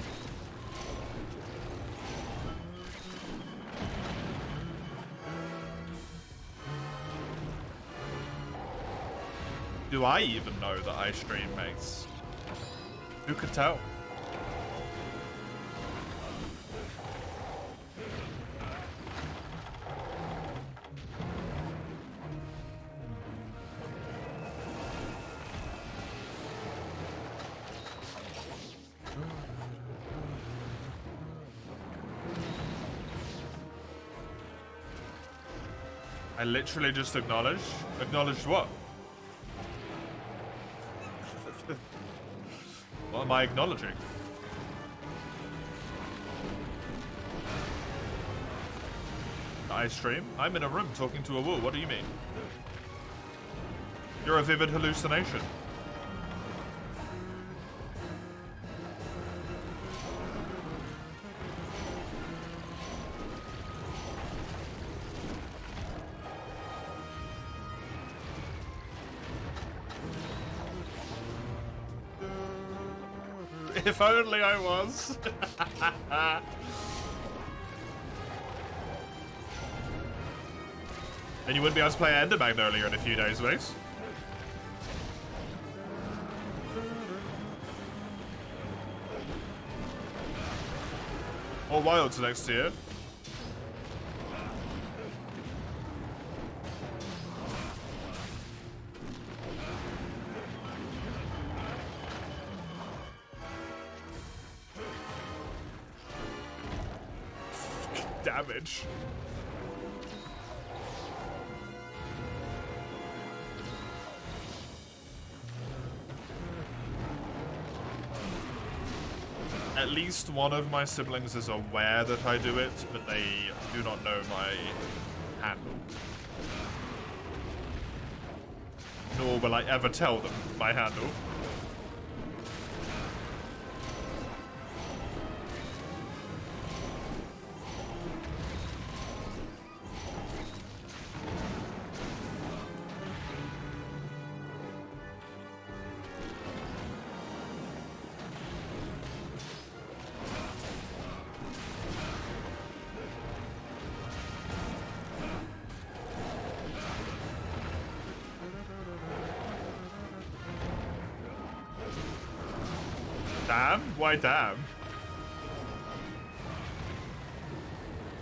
Do I even know that I stream, mates? Who could tell? I literally just acknowledged. Acknowledged what? am I acknowledging? I stream? I'm in a room talking to a wall. What do you mean? You're a vivid hallucination. If only I was. And you wouldn't be able to play Ender Magnolia in a few days, mate. Or Wilds next year. Damage. At least one of my siblings is aware that I do it, but they do not know my handle. Nor will I ever tell them my handle. Damn? Why damn?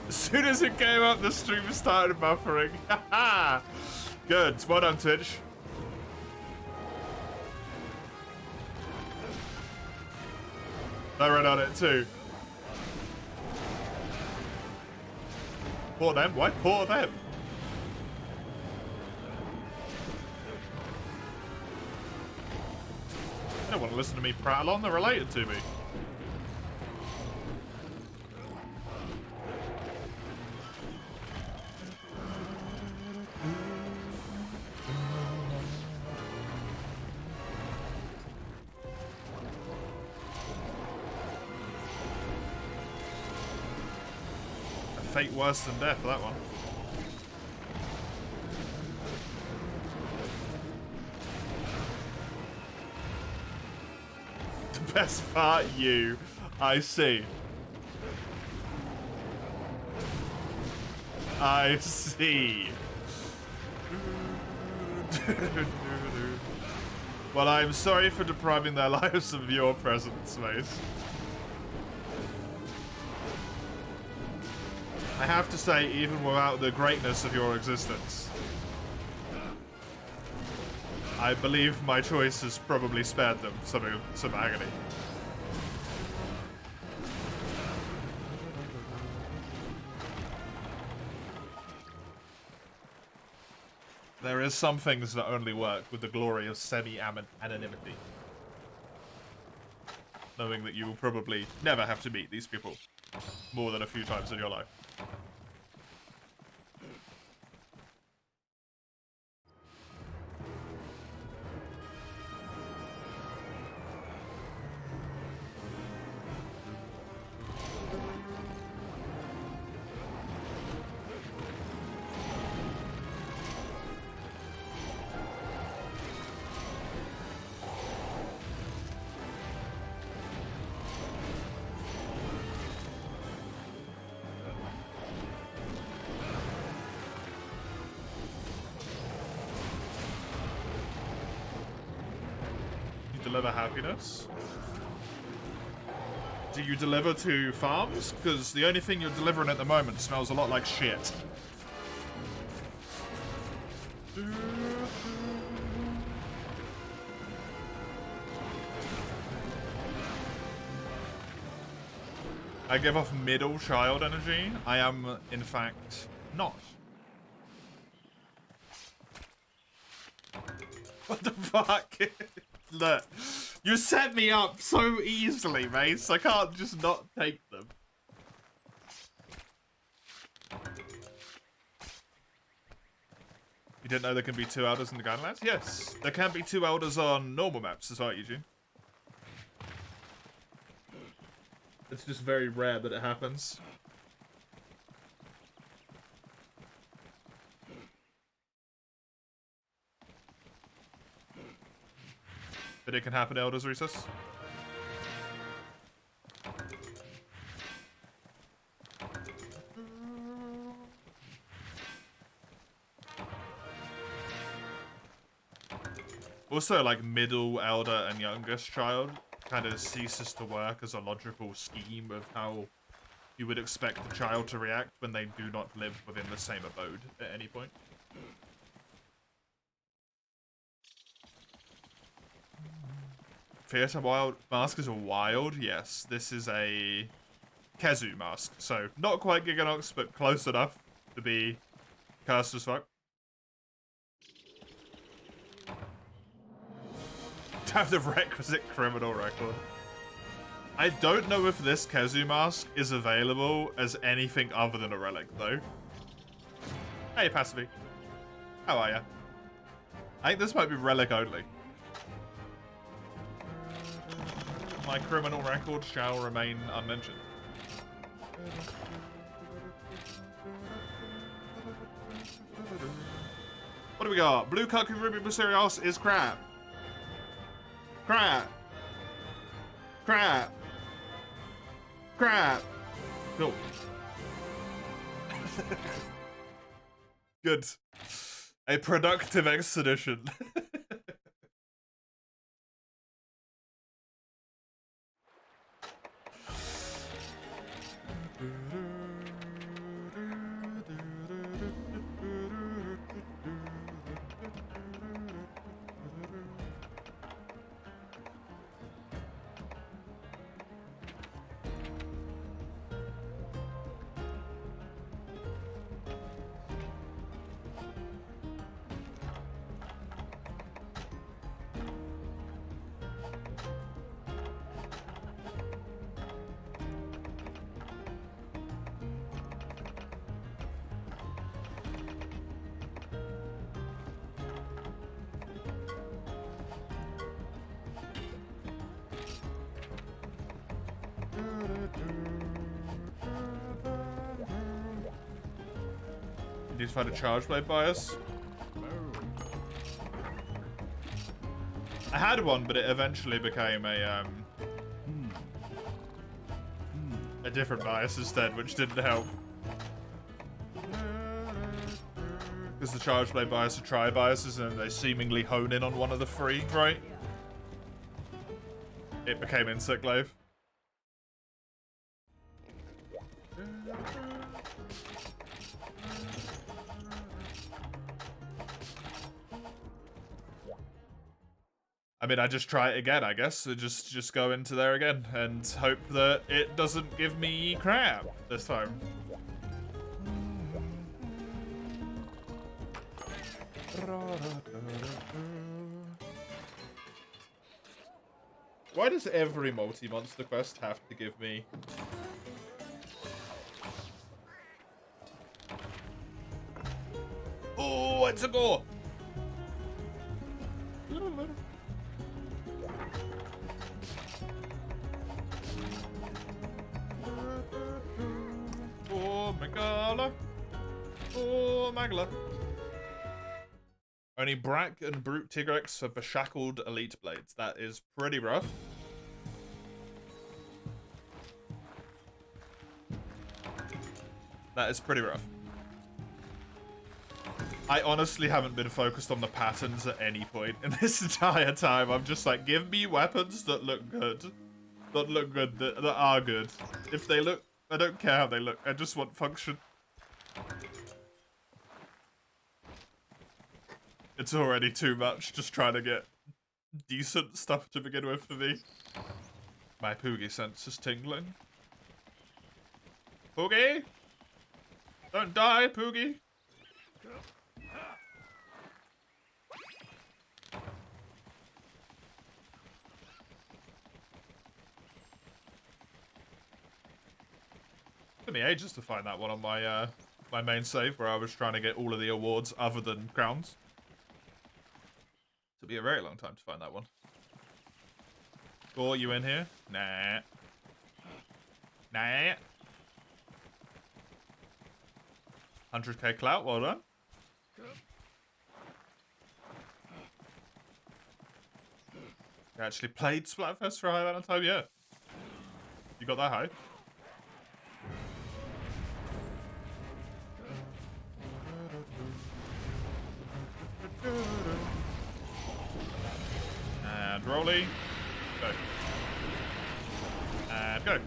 As soon as it came up, the stream started buffering. Haha! Good. Well done, Twitch. I ran on it too. Poor them? Why poor them? They don't want to listen to me prattle on, they're related to me. A fate worse than death, that one. Best part, you. I see. I see. Well, I'm sorry for depriving their lives of your presence, mate. I have to say, even without the greatness of your existence, I believe my choice has probably spared them some agony. There is some things that only work with the glory of semi-anonymity. Knowing that you will probably never have to meet these people more than a few times in your life. Deliver happiness? Do you deliver to farms? Because the only thing you're delivering at the moment smells a lot like shit. I give off middle child energy. I am, in fact, not. What the fuck? Look, you set me up so easily, Mace. I can't just not take them. You didn't know there can be 2 elders in the Gardenlands? Yes, there can be 2 elders on normal maps as well, Eugene. It's just very rare that it happens. But it can happen, Elders Recess. Also, like, middle elder and youngest child kind of ceases to work as a logical scheme of how you would expect a child to react when they do not live within the same abode at any point. Theatre Wild mask is a wild, yes. This is a Kezu mask, so not quite Giganox, but close enough to be cursed as fuck. To have the requisite criminal record. I don't know if this Kezu mask is available as anything other than a relic, though. Hey, Passivy. How are ya? I think this might be relic only. My criminal record shall remain unmentioned. What do we got? Blue Kaku Ruby Mysterios is crap. Crap. Crap. Crap. Cool. Good. A productive expedition. You need to find a charge blade bias. I had one, but it eventually became a different bias instead, which didn't help. Because the charge blade bias are tri biases, and they seemingly hone in on one of the 3, right? It became Insect Glaive. I mean, I just try it again, I guess. So just go into there again and hope that it doesn't give me crap this time. Why does every multi-monster quest have to give me... Oh, it's a gore! Oh, Megala. Oh, Magla. Only Brack and Brute Tigrex for beshackled elite blades. That is pretty rough. That is pretty rough. I honestly haven't been focused on the patterns at any point in this entire time. I'm just like, give me weapons that look good. That look good, that are good. If they look, I don't care how they look. I just want function. It's already too much just trying to get decent stuff to begin with for me. My Poogie sense is tingling. Poogie? Don't die, Poogie. Took me ages to find that one on my my main save where I was trying to get all of the awards other than crowns. Took me a very long time to find that one. Gore, you in here? Nah. Nah. 100k clout, well done. You actually played Splatfest for a high amount of time? Yeah. You got that high? And rolly. Go. And go.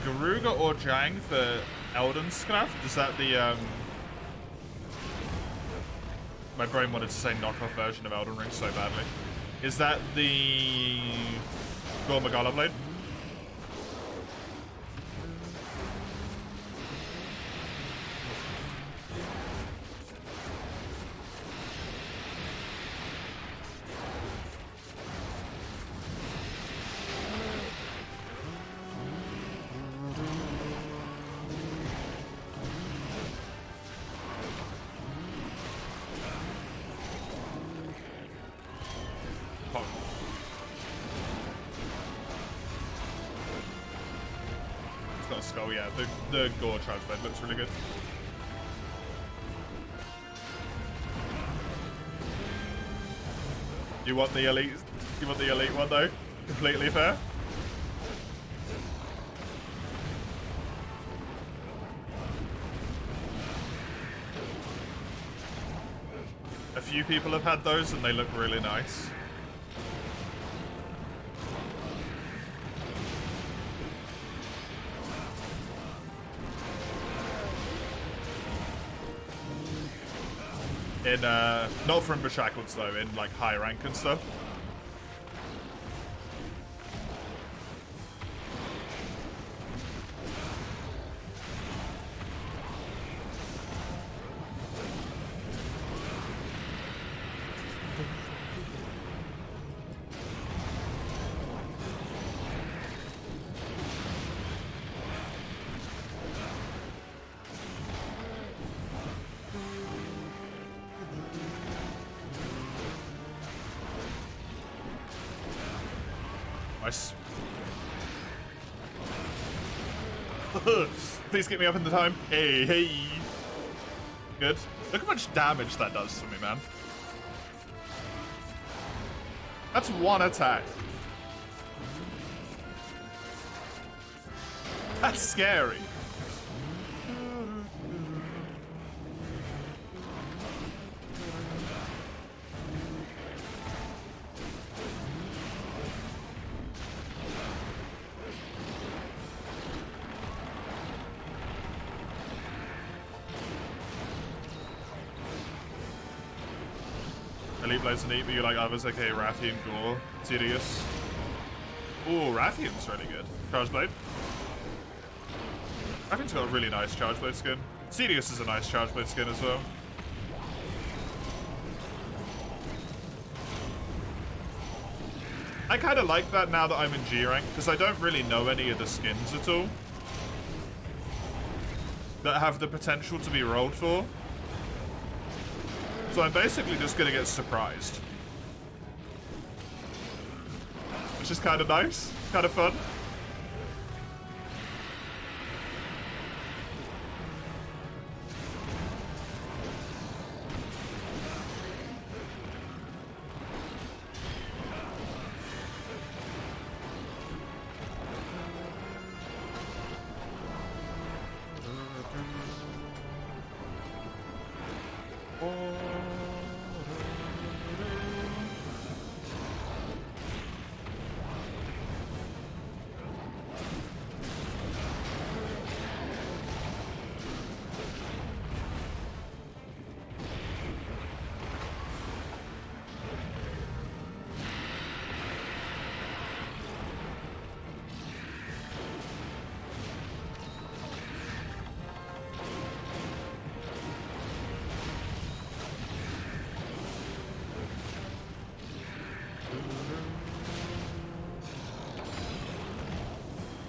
Garuga or Jang for Elden's Craft? Is that the, my brain wanted to say knockoff version of Elden Ring so badly. Is that the Gormagala blade? Skull, yeah. The gore transbed looks really good. You want the elite? You want the elite one though? Completely fair. A few people have had those and they look really nice. In, not from Bashackleds though, in like high rank and stuff. Nice. Please get me up in the time. Hey, hey. Good. Look how much damage that does to me, man. That's one attack. That's scary. Elite Blade's neat, but you like others, okay, Rathian, Gore, Sirius. Ooh, Rathian's really good. Charge Blade. Rathian's got a really nice Charge Blade skin. Sirius is a nice Charge Blade skin as well. I kind of like that now that I'm in G rank, because I don't really know any of the skins at all that have the potential to be rolled for. So I'm basically just gonna get surprised. Which is kind of nice, kind of fun.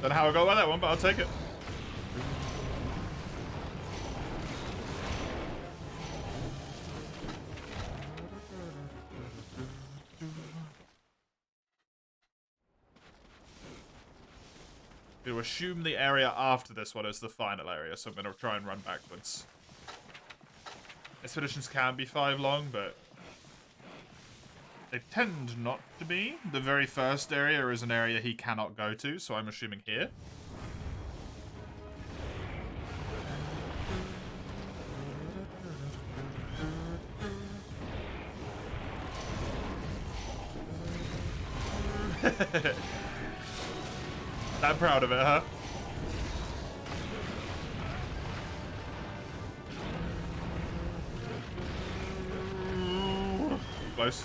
Don't know how I got by that one, but I'll take it. To assume the area after this one is the final area, so I'm going to try and run backwards. Expeditions can be 5 long, but they tend not to be. The very first area is an area he cannot go to, so I'm assuming here. I'm proud of it, huh? Close.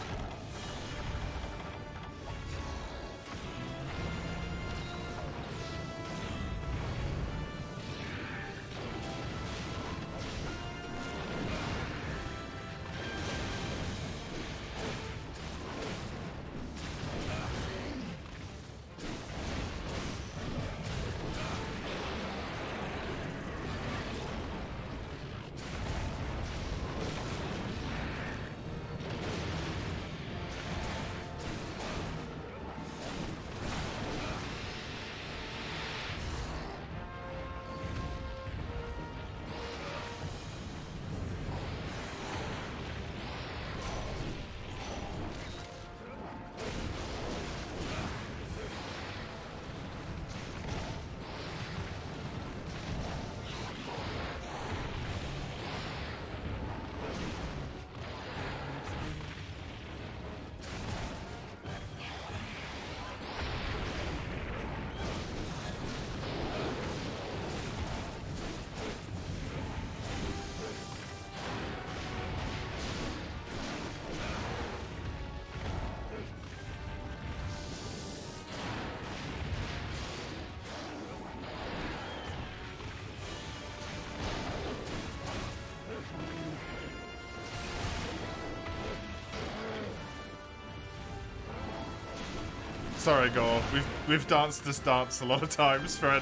Sorry, Gore. We've danced this dance a lot of times, friend.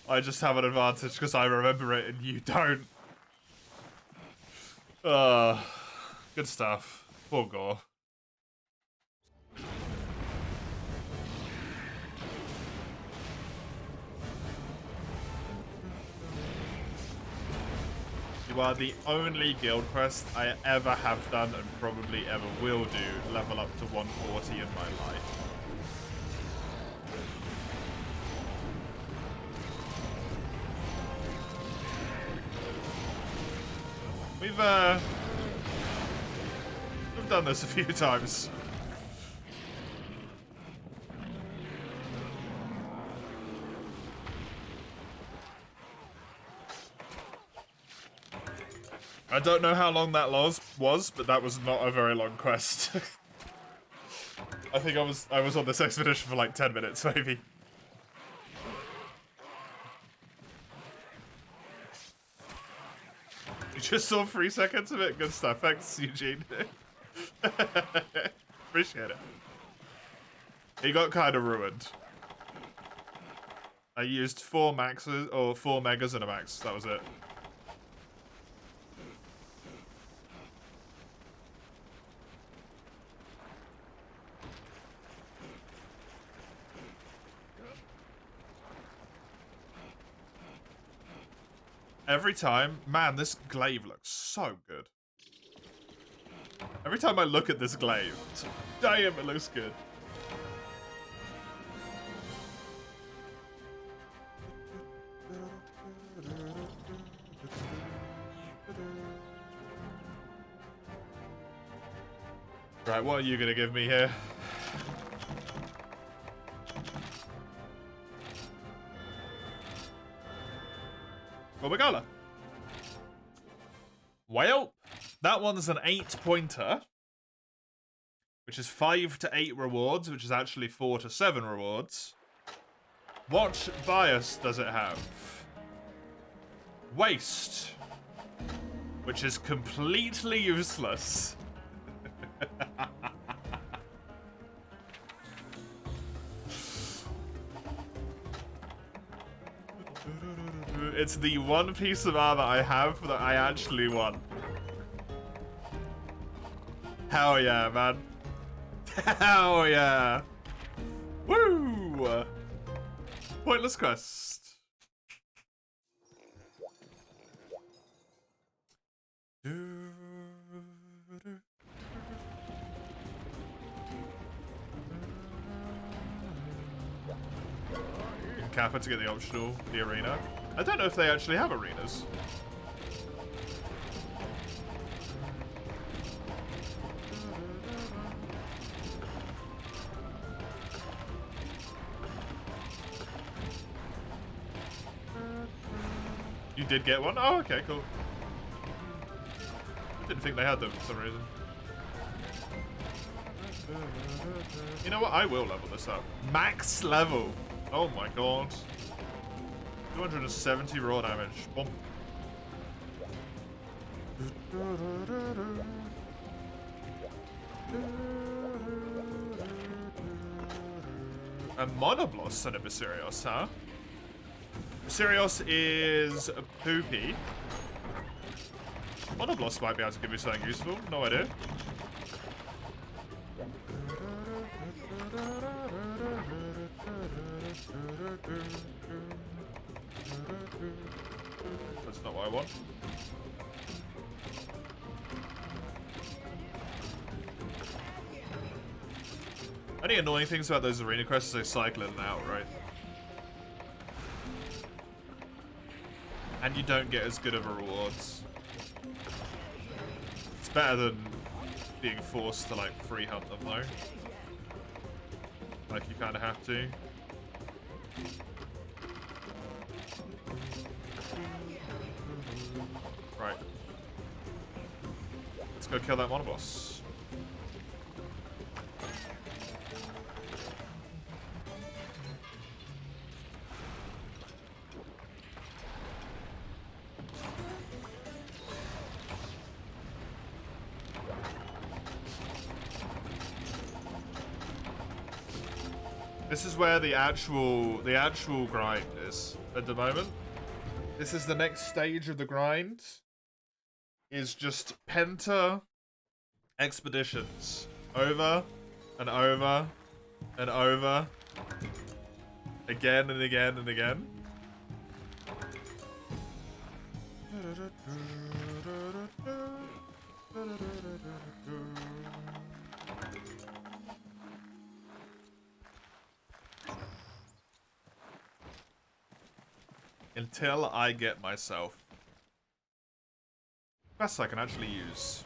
I just have an advantage because I remember it and you don't. Good stuff. Poor Gore. You are the only guild quest I ever have done and probably ever will do level up to 140 in my life. We've done this a few times. I don't know how long that was, but that was not a very long quest. I think I was on this expedition for like 10 minutes, maybe. You just saw 3 seconds of it? Good stuff. Thanks, Eugene. Appreciate it. He got kind of ruined. I used 4 maxes, or 4 megas and a max. That was it. Every time, man, this glaive looks so good. Every time I look at this glaive, damn, it looks good. Right, what are you gonna give me here? Gobagala. Well, that one's an 8-pointer, which is 5 to 8 rewards, which is actually 4 to 7 rewards. What bias does it have? Waste, which is completely useless. It's the one piece of armor I have that I actually want. Hell yeah, man. Hell yeah. Woo! Pointless quest. Kappa to get the optional, the arena. I don't know if they actually have arenas. You did get one? Oh, okay, cool. Didn't think they had them for some reason. You know what? I will level this up. Max level. Oh my god. 270 raw damage. Boom. A Monobloss and a Viserios, huh? Viserios is poopy. Monobloss might be able to give me something useful. No idea. That's not what I want. Only annoying things about those arena quests is they cycle in and out, right? And you don't get as good of a rewards. It's better than being forced to like free hunt them though. Like you kind of have to. Right. Let's go kill that monoboss. This is where the actual grind is at the moment. This is the next stage of the grind. Is just Penta expeditions over and over and over again and again and again. Until I get myself quests I can actually use.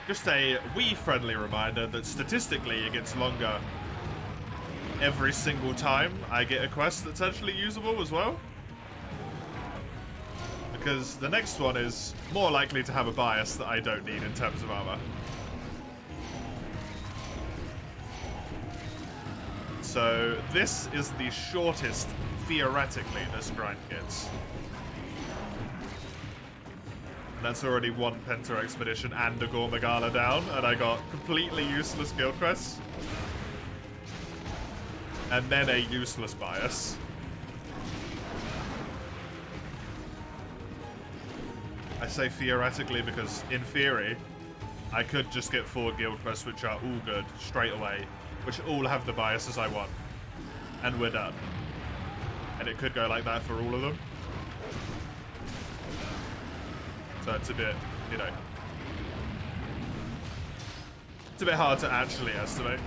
Just a wee friendly reminder that statistically it gets longer every single time I get a quest that's actually usable as well. Because the next one is more likely to have a bias that I don't need in terms of armor. So this is the shortest, theoretically, this grind gets. And that's already one Penta expedition and a Gormagala down, and I got completely useless guild quests. And then a useless bias. I say theoretically because, in theory, I could just get 4 guild quests which are all good, straight away. Which all have the biases I want. And we're done. And it could go like that for all of them. So it's a bit, you know. It's a bit hard to actually estimate.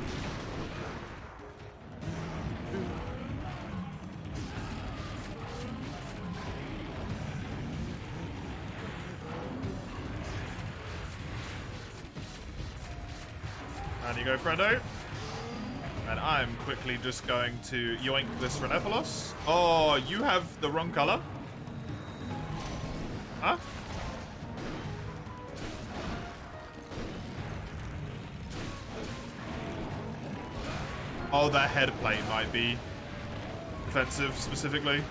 And you go, friendo. And I'm quickly just going to yoink this Renephalos. Oh, you have the wrong color? Huh? Oh, that head plate might be offensive specifically.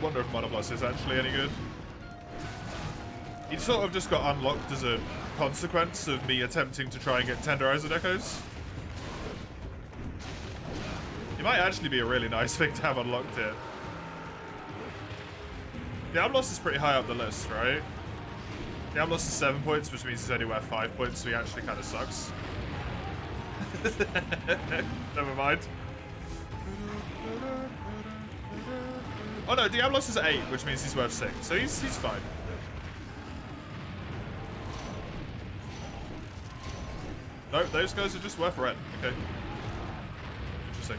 wonder if Monoblast is actually any good. He sort of just got unlocked as a consequence of me attempting to try and get Tenderizer Decos. He might actually be a really nice thing to have unlocked here. Diablos is pretty high up the list, right? Diablos is 7 points, which means he's only worth 5 points, so he actually kind of sucks. Never mind. Oh no, Diablos is 8, which means he's worth 6, so he's fine. Nope, those guys are just worth red. Okay. Interesting.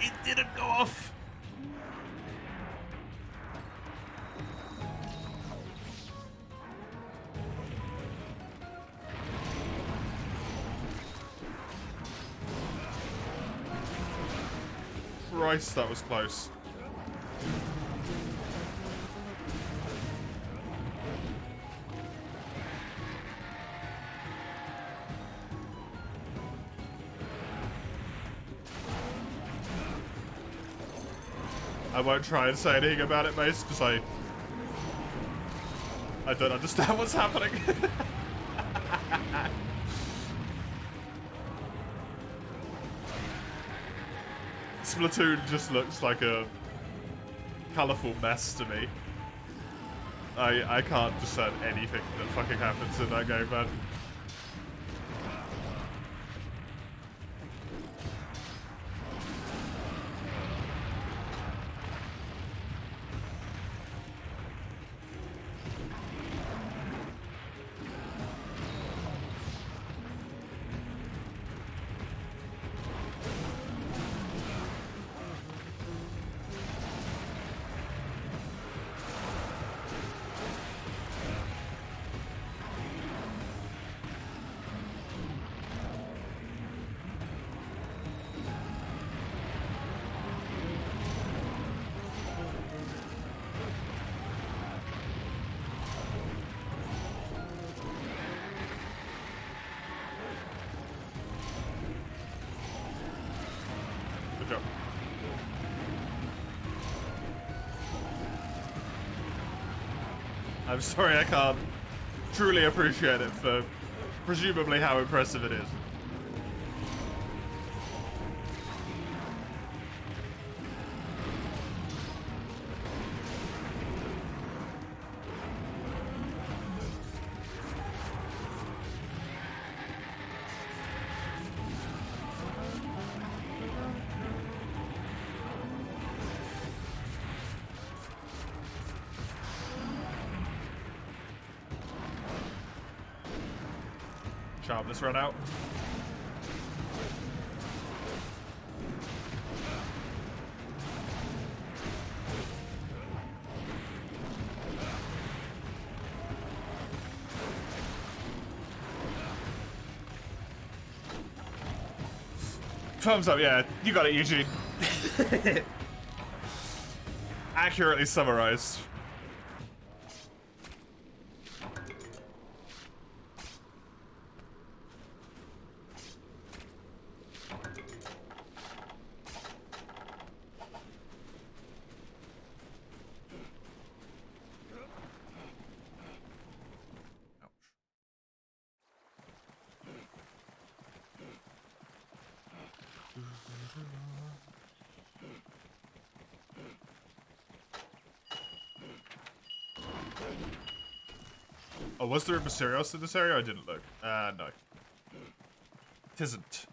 It didn't go off. Christ, that was close. I won't try and say anything about it, Mace, because I don't understand what's happening. Splatoon just looks like a colourful mess to me. I can't discern anything that fucking happens in that game, man. I'm sorry I can't truly appreciate it for presumably how impressive it is. Sharpness run out. Thumbs up, yeah. You got it, Eugene. Accurately summarized. Oh, was there a Mysterios in this area? I didn't look. No. Tisn't.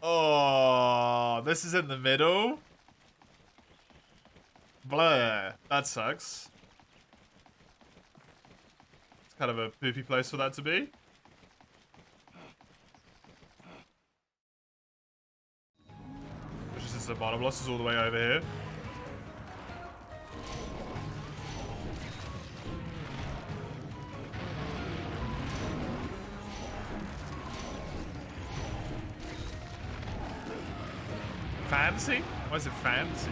Oh, this is in the middle? Bleh. That sucks. It's kind of a poopy place for that to be. Which is the Monoblast is all the way over here. Fancy? Why is it fancy?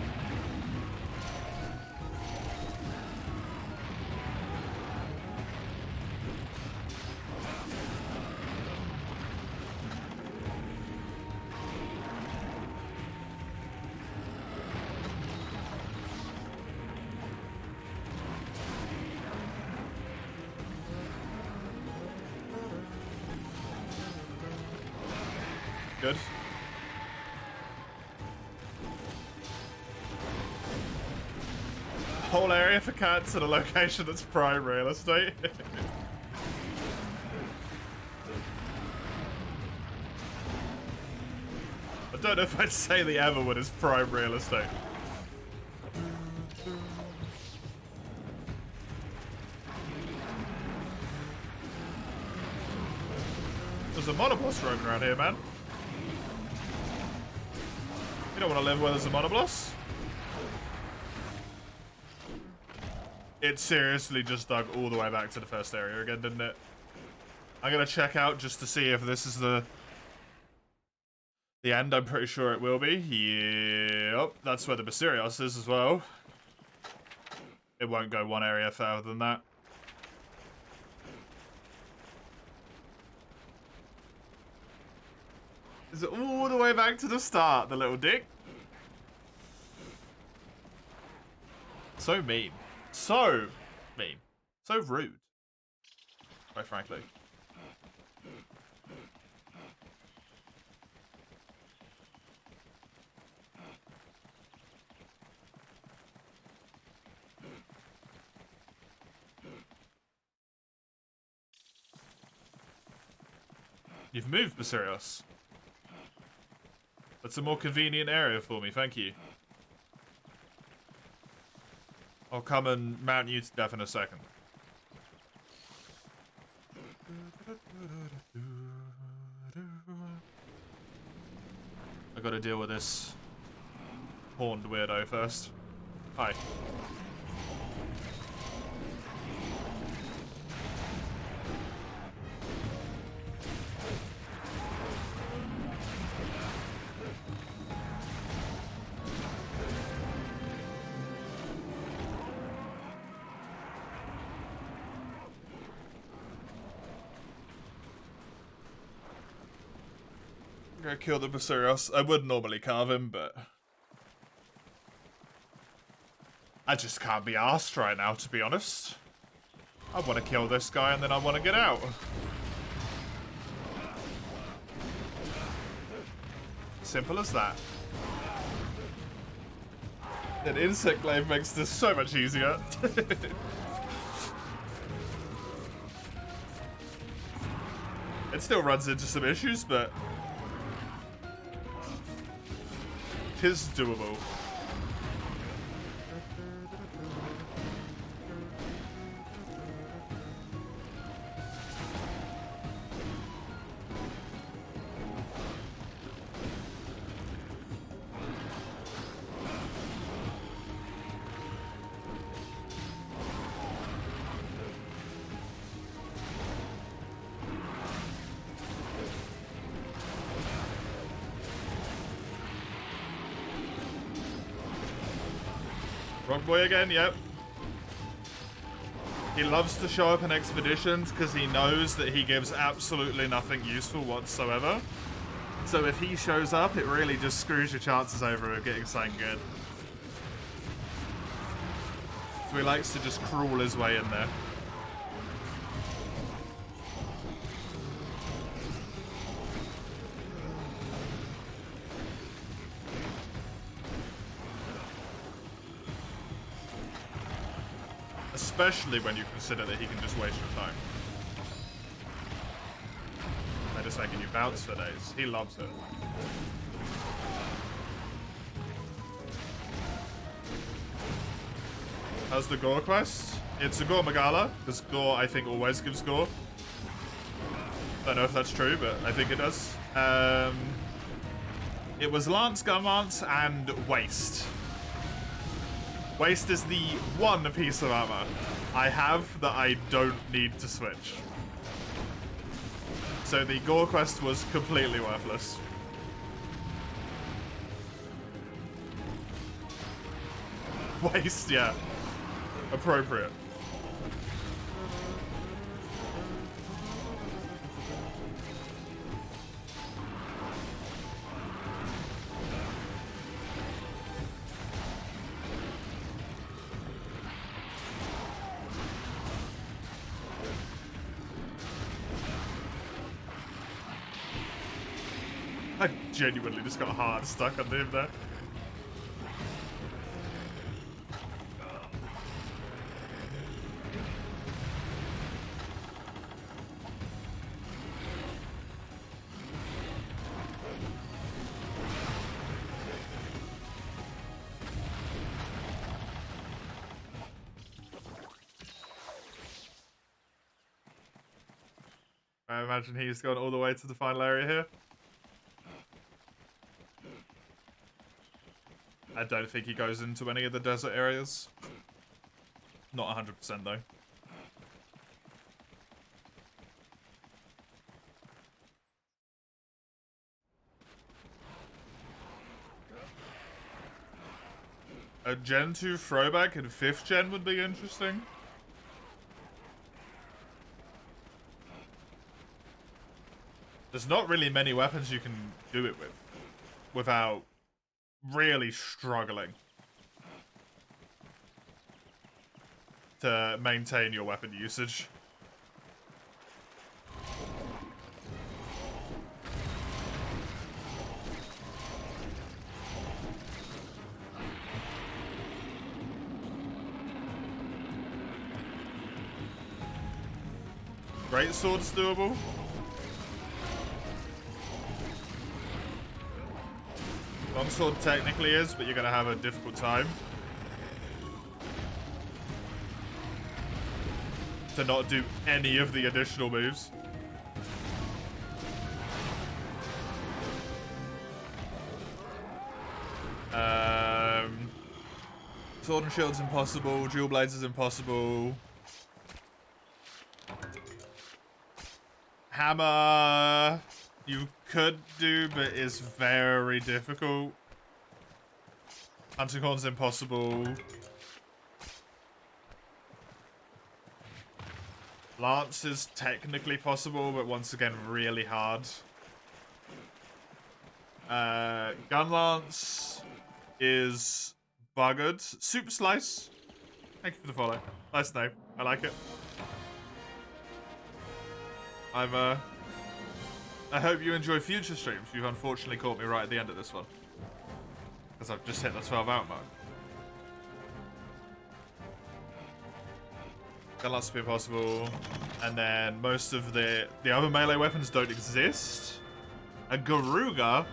Good. Whole area for cats at a location that's prime real estate. I don't know if I'd say the Everwood is prime real estate. There's a monoboss roaming around here, man. You don't want to live where there's a monoboss. It seriously just dug all the way back to the first area again, didn't it? I'm gonna check out just to see if this is the end. I'm pretty sure it will be. Yep, that's where the Basirios is as well. It won't go one area further than that. Is it all the way back to the start, the little dick? So mean. So mean. So rude. Quite frankly. You've moved, Basirios. That's a more convenient area for me, thank you. I'll come and mount you to death in a second. I gotta deal with this horned weirdo first. Hi. I'm gonna kill the Basirios. I would normally carve him, but I just can't be arsed right now, to be honest. I want to kill this guy and then I want to get out. Simple as that. An insect glaive makes this so much easier. It still runs into some issues, but it is doable. Rock boy again, yep. He loves to show up in expeditions because he knows that he gives absolutely nothing useful whatsoever. So if he shows up, it really just screws your chances over of getting something good. So he likes to just crawl his way in there. Especially when you consider that he can just waste your time. By just making you bounce for days. He loves it. How's the Gore quest? It's a Gore Magala, because Gore, I think, always gives Gore. Don't know if that's true, but I think it does. It was Lance Garmant and Waste. Waste is the one piece of armor I have that I don't need to switch. So the Gore quest was completely worthless. Waste, yeah. Appropriate. I genuinely just got hard stuck on him there. I imagine he's gone all the way to the final area here. I don't think he goes into any of the desert areas. Not 100% though. A Gen 2 throwback in 5th gen would be interesting. There's not really many weapons you can do it with without really struggling to maintain your weapon usage. Great sword's doable. Longsword technically is, but you're gonna have a difficult time to not do any of the additional moves. Sword and shield's impossible. Dual blades is impossible. Hammer you could do, but it's very difficult. Hunting Horn's impossible. Lance is technically possible, but once again, really hard. Gun Lance is buggered. Super Slice. Thank you for the follow. Nice name. I like it. I hope you enjoy future streams. You've unfortunately caught me right at the end of this one, because I've just hit the 12-hour mark. Gun Lance be impossible, and then most of the other melee weapons don't exist. A Garuga.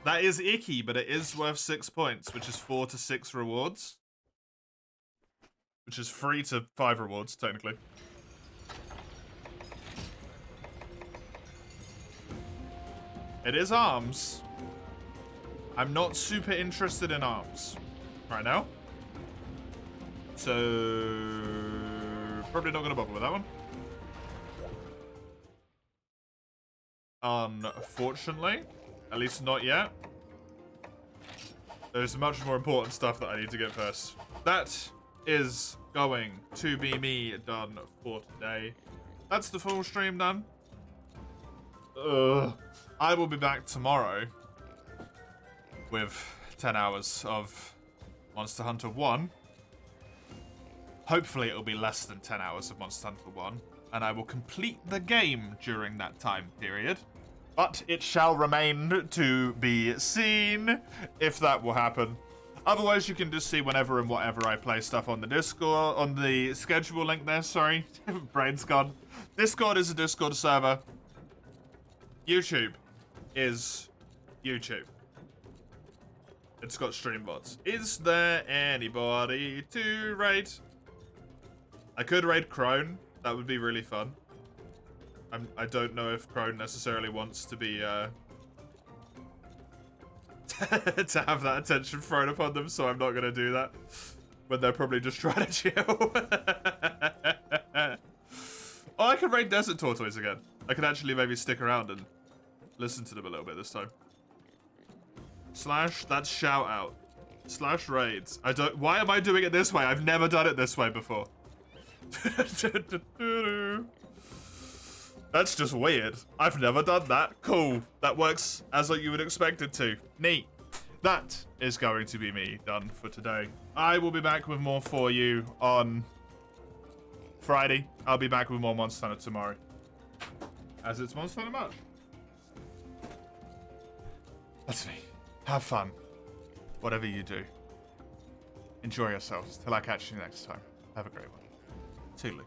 That is icky, but it is worth 6 points, which is 4 to 6 rewards. Which is 3 to 5 rewards, technically. It is arms. I'm not super interested in arms right now. So, probably not going to bother with that one. Unfortunately. At least not yet. There's much more important stuff that I need to get first. That is going to be me done for today. That's the full stream done. I will be back tomorrow with 10 hours of Monster Hunter 1. Hopefully it'll be less than 10 hours of Monster Hunter 1, and I will complete the game during that time period. But it shall remain to be seen if that will happen. Otherwise, you can just see whenever and whatever I play stuff on the Discord, on the schedule link there, sorry. Brain's gone. Discord is a Discord server. YouTube is YouTube. It's got stream bots. Is there anybody to raid? I could raid Crone. That would be really fun. I don't know if Crone necessarily wants to be, to have that attention thrown upon them, so I'm not going to do that. When they're probably just trying to chill. Oh, I could raid Desert Tortoise again. I could actually maybe stick around and listen to them a little bit this time. Slash, that's shout out. Slash raids. I don't, why am I doing it this way? I've never done it this way before. That's just weird. I've never done that. Cool. That works as you would expect it to. Neat. That is going to be me done for today. I will be back with more for you on Friday. I'll be back with more Monster Hunter tomorrow, as it's Monster Hunter March. That's me. Have fun. Whatever you do. Enjoy yourselves. Till I catch you next time. Have a great one. Toodaloo.